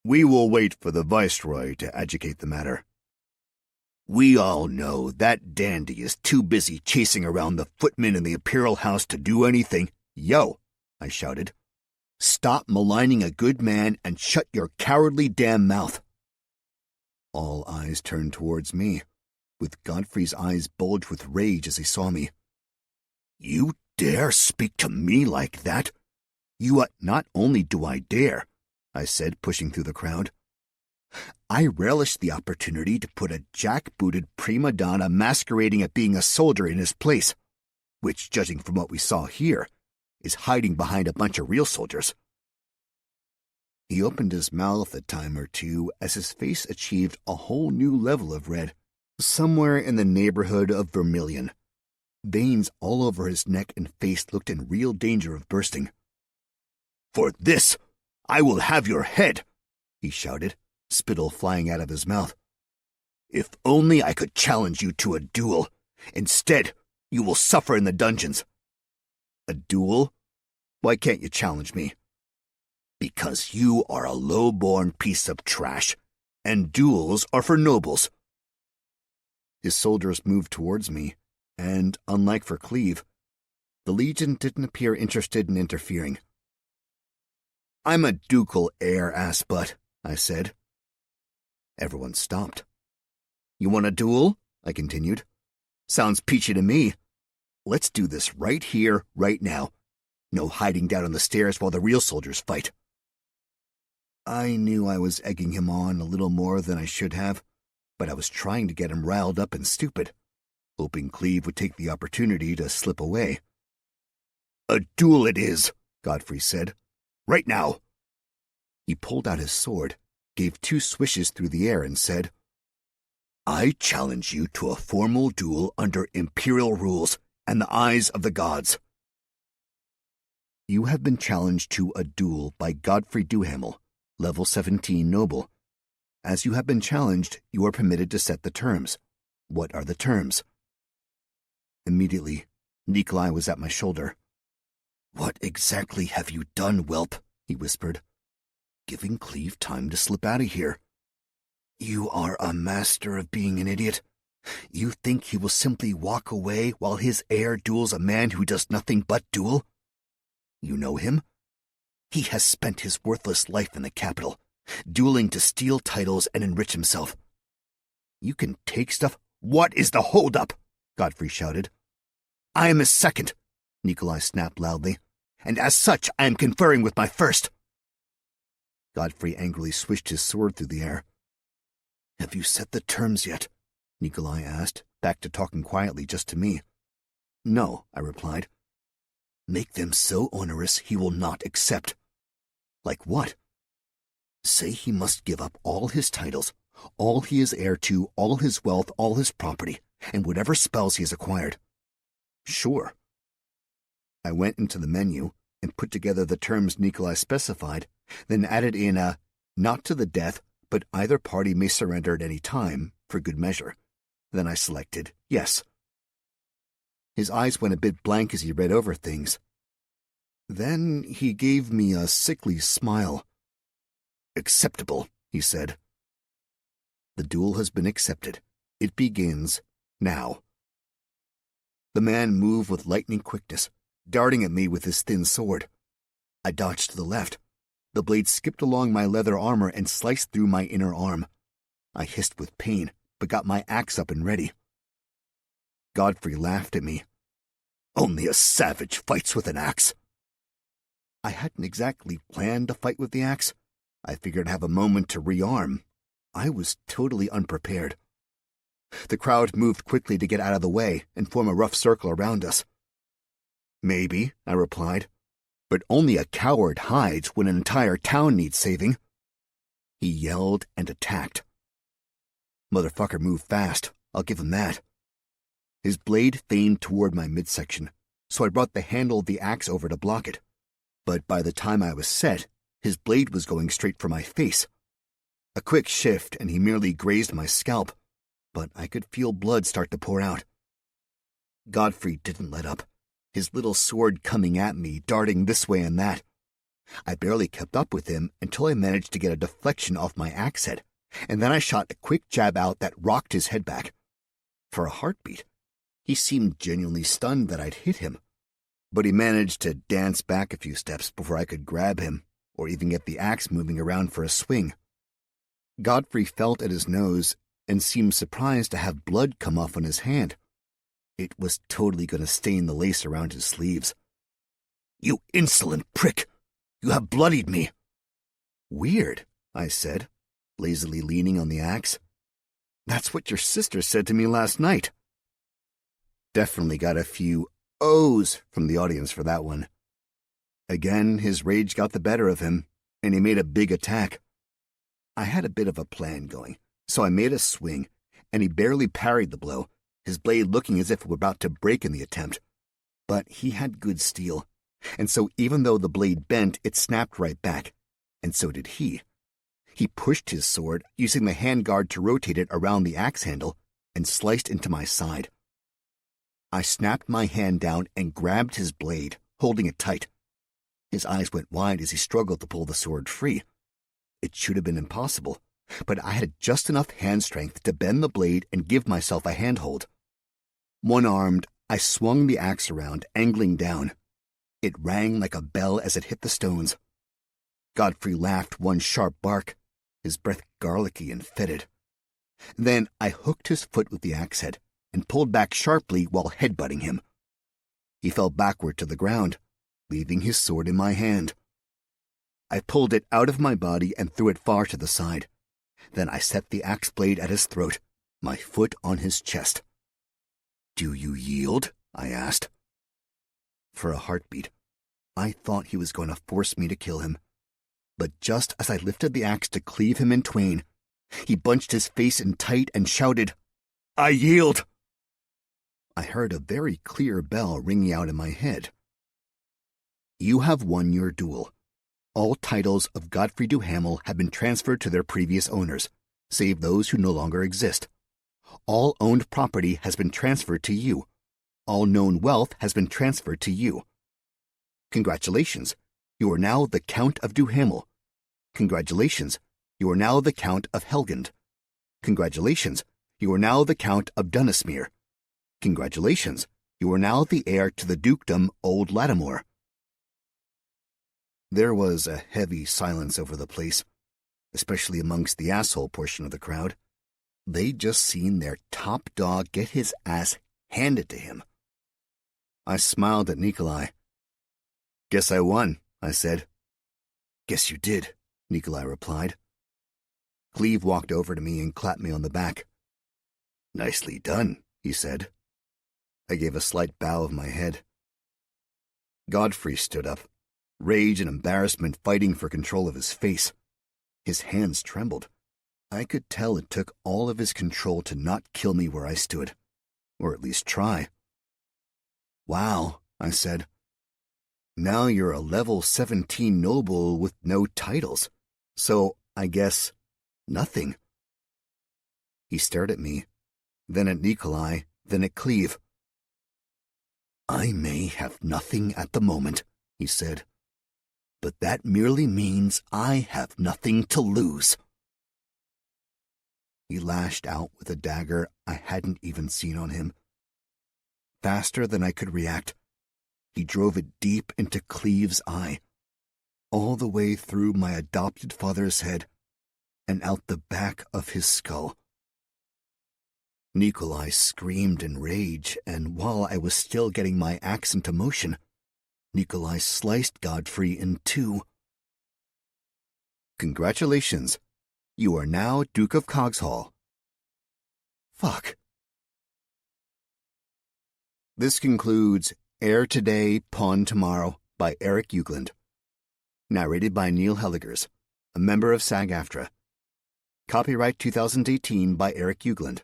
"we will wait for the Viceroy to adjudicate the matter." "We all know that dandy is too busy chasing around the footmen in the Imperial House to do anything." "Yo!" I shouted. "Stop maligning a good man and shut your cowardly damn mouth." All eyes turned towards me, with Godfrey's eyes bulged with rage as he saw me. "You dare speak to me like that? Not only do I dare," I said, pushing through the crowd. "I relish the opportunity to put a jackbooted prima donna masquerading at being a soldier in his place, which, judging from what we saw here, is hiding behind a bunch of real soldiers." He opened his mouth a time or two as his face achieved a whole new level of red, somewhere in the neighborhood of vermilion. Veins all over his neck and face looked in real danger of bursting. "For this, I will have your head," he shouted, spittle flying out of his mouth. "If only I could challenge you to a duel. Instead, you will suffer in the dungeons." "A duel? Why can't you challenge me?" "Because you are a low-born piece of trash, and duels are for nobles." His soldiers moved towards me, and, unlike for Cleve, the Legion didn't appear interested in interfering. "I'm a ducal heir, assbutt," I said. Everyone stopped. "You want a duel?" I continued. "Sounds peachy to me. Let's do this right here, right now. No hiding down on the stairs while the real soldiers fight." I knew I was egging him on a little more than I should have, but I was trying to get him riled up and stupid, hoping Cleve would take the opportunity to slip away. "A duel it is," Godfrey said. "Right now." He pulled out his sword, gave 2 swishes through the air, and said, "I challenge you to a formal duel under Imperial rules and the eyes of the gods." You have been challenged to a duel by Godfrey Duhamel, level 17 noble. As you have been challenged, you are permitted to set the terms. What are the terms? Immediately, Nikolai was at my shoulder. "What exactly have you done, whelp?" he whispered. "Giving Cleve time to slip out of here. You are a master of being an idiot. You think he will simply walk away while his heir duels a man who does nothing but duel? You know him? He has spent his worthless life in the capital, dueling to steal titles and enrich himself. You can take stuff—" "What is the hold-up?" Godfrey shouted. "I am his second," Nikolai snapped loudly, "and as such I am conferring with my first." Godfrey angrily swished his sword through the air. "Have you set the terms yet?" Nikolai asked, back to talking quietly just to me. "No," I replied. "Make them so onerous he will not accept." "Like what?" "Say he must give up all his titles, all he is heir to, all his wealth, all his property, and whatever spells he has acquired." "Sure." I went into the menu and put together the terms Nikolai specified, then added in a "not to the death, but either party may surrender at any time," for good measure. Then I selected yes. His eyes went a bit blank as he read over things. Then he gave me a sickly smile. "Acceptable," he said. "The duel has been accepted. It begins now." The man moved with lightning quickness, darting at me with his thin sword. I dodged to the left. The blade skipped along my leather armor and sliced through my inner arm. I hissed with pain, but got my axe up and ready. Godfrey laughed at me. "Only a savage fights with an axe." I hadn't exactly planned to fight with the axe. I figured I'd have a moment to rearm. I was totally unprepared. The crowd moved quickly to get out of the way and form a rough circle around us. "Maybe," I replied, "but only a coward hides when an entire town needs saving." He yelled and attacked. Motherfucker moved fast, I'll give him that. His blade feigned toward my midsection, so I brought the handle of the axe over to block it. But by the time I was set, His blade was going straight for my face. A quick shift, and he merely grazed my scalp, but I could feel blood start to pour out. Godfrey didn't let up, his little sword coming at me, darting this way and that. I barely kept up with him until I managed to get a deflection off my axe head, and then I shot a quick jab out that rocked his head back. For a heartbeat, he seemed genuinely stunned that I'd hit him, but he managed to dance back a few steps before I could grab him or even get the axe moving around for a swing. Godfrey felt at his nose and seemed surprised to have blood come off on his hand. It was totally going to stain the lace around his sleeves. "You insolent prick! You have bloodied me!" "Weird," I said, lazily leaning on the axe. "That's what your sister said to me last night." Definitely got a few O's from the audience for that one. Again, his rage got the better of him, and he made a big attack. I had a bit of a plan going, so I made a swing, and he barely parried the blow, his blade looking as if it were about to break in the attempt. But he had good steel, and so even though the blade bent, it snapped right back, and so did he. He pushed his sword, using the handguard to rotate it around the axe handle, and sliced into my side. I snapped my hand down and grabbed his blade, holding it tight. His eyes went wide as he struggled to pull the sword free. It should have been impossible, but I had just enough hand strength to bend the blade and give myself a handhold. One-armed, I swung the axe around, angling down. It rang like a bell as it hit the stones. Godfrey laughed one sharp bark, his breath garlicky and fetid. Then I hooked his foot with the axe head and pulled back sharply while headbutting him. He fell backward to the ground, leaving his sword in my hand. I pulled it out of my body and threw it far to the side. Then I set the axe blade at his throat, my foot on his chest. "Do you yield?" I asked. For a heartbeat, I thought he was going to force me to kill him. But just as I lifted the axe to cleave him in twain, he bunched his face in tight and shouted, "I yield!" I heard a very clear bell ringing out in my head. "You have won your duel. All titles of Godfrey Duhamel have been transferred to their previous owners, save those who no longer exist. All owned property has been transferred to you. All known wealth has been transferred to you. Congratulations, you are now the Count of Duhamel. Congratulations, you are now the Count of Helgund. Congratulations, you are now the Count of Dunesmere. Congratulations, you are now the heir to the dukedom Old Lattimore." There was a heavy silence over the place, especially amongst the asshole portion of the crowd. They'd just seen their top dog get his ass handed to him. I smiled at Nikolai. "Guess I won," I said. "Guess you did," Nikolai replied. Cleve walked over to me and clapped me on the back. "Nicely done," he said. I gave a slight bow of my head. Godfrey stood up, rage and embarrassment fighting for control of his face. His hands trembled. I could tell it took all of his control to not kill me where I stood, or at least try. "Wow," I said. "Now you're a level 17 noble with no titles, so I guess nothing." He stared at me, then at Nikolai, then at Cleve. "I may have nothing at the moment," he said, "but that merely means I have nothing to lose." He lashed out with a dagger I hadn't even seen on him. Faster than I could react, he drove it deep into Cleve's eye, all the way through my adopted father's head and out the back of his skull. Nikolai screamed in rage, and while I was still getting my axe into motion, Nikolai sliced Godfrey in two. "Congratulations. You are now Duke of Cogshall." Fuck. This concludes Heir Today, Pawn Tomorrow by Eric Uegland. Narrated by Neil Helligers, a member of SAG-AFTRA. Copyright 2018 by Eric Uegland.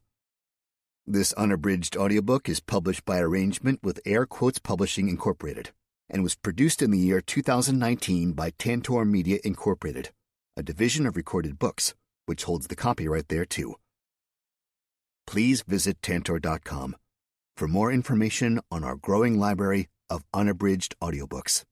This unabridged audiobook is published by arrangement with Air Quotes Publishing Incorporated. and was produced in the year 2019 by Tantor Media Incorporated, a division of Recorded Books, which holds the copyright thereto. Please visit Tantor.com for more information on our growing library of unabridged audiobooks.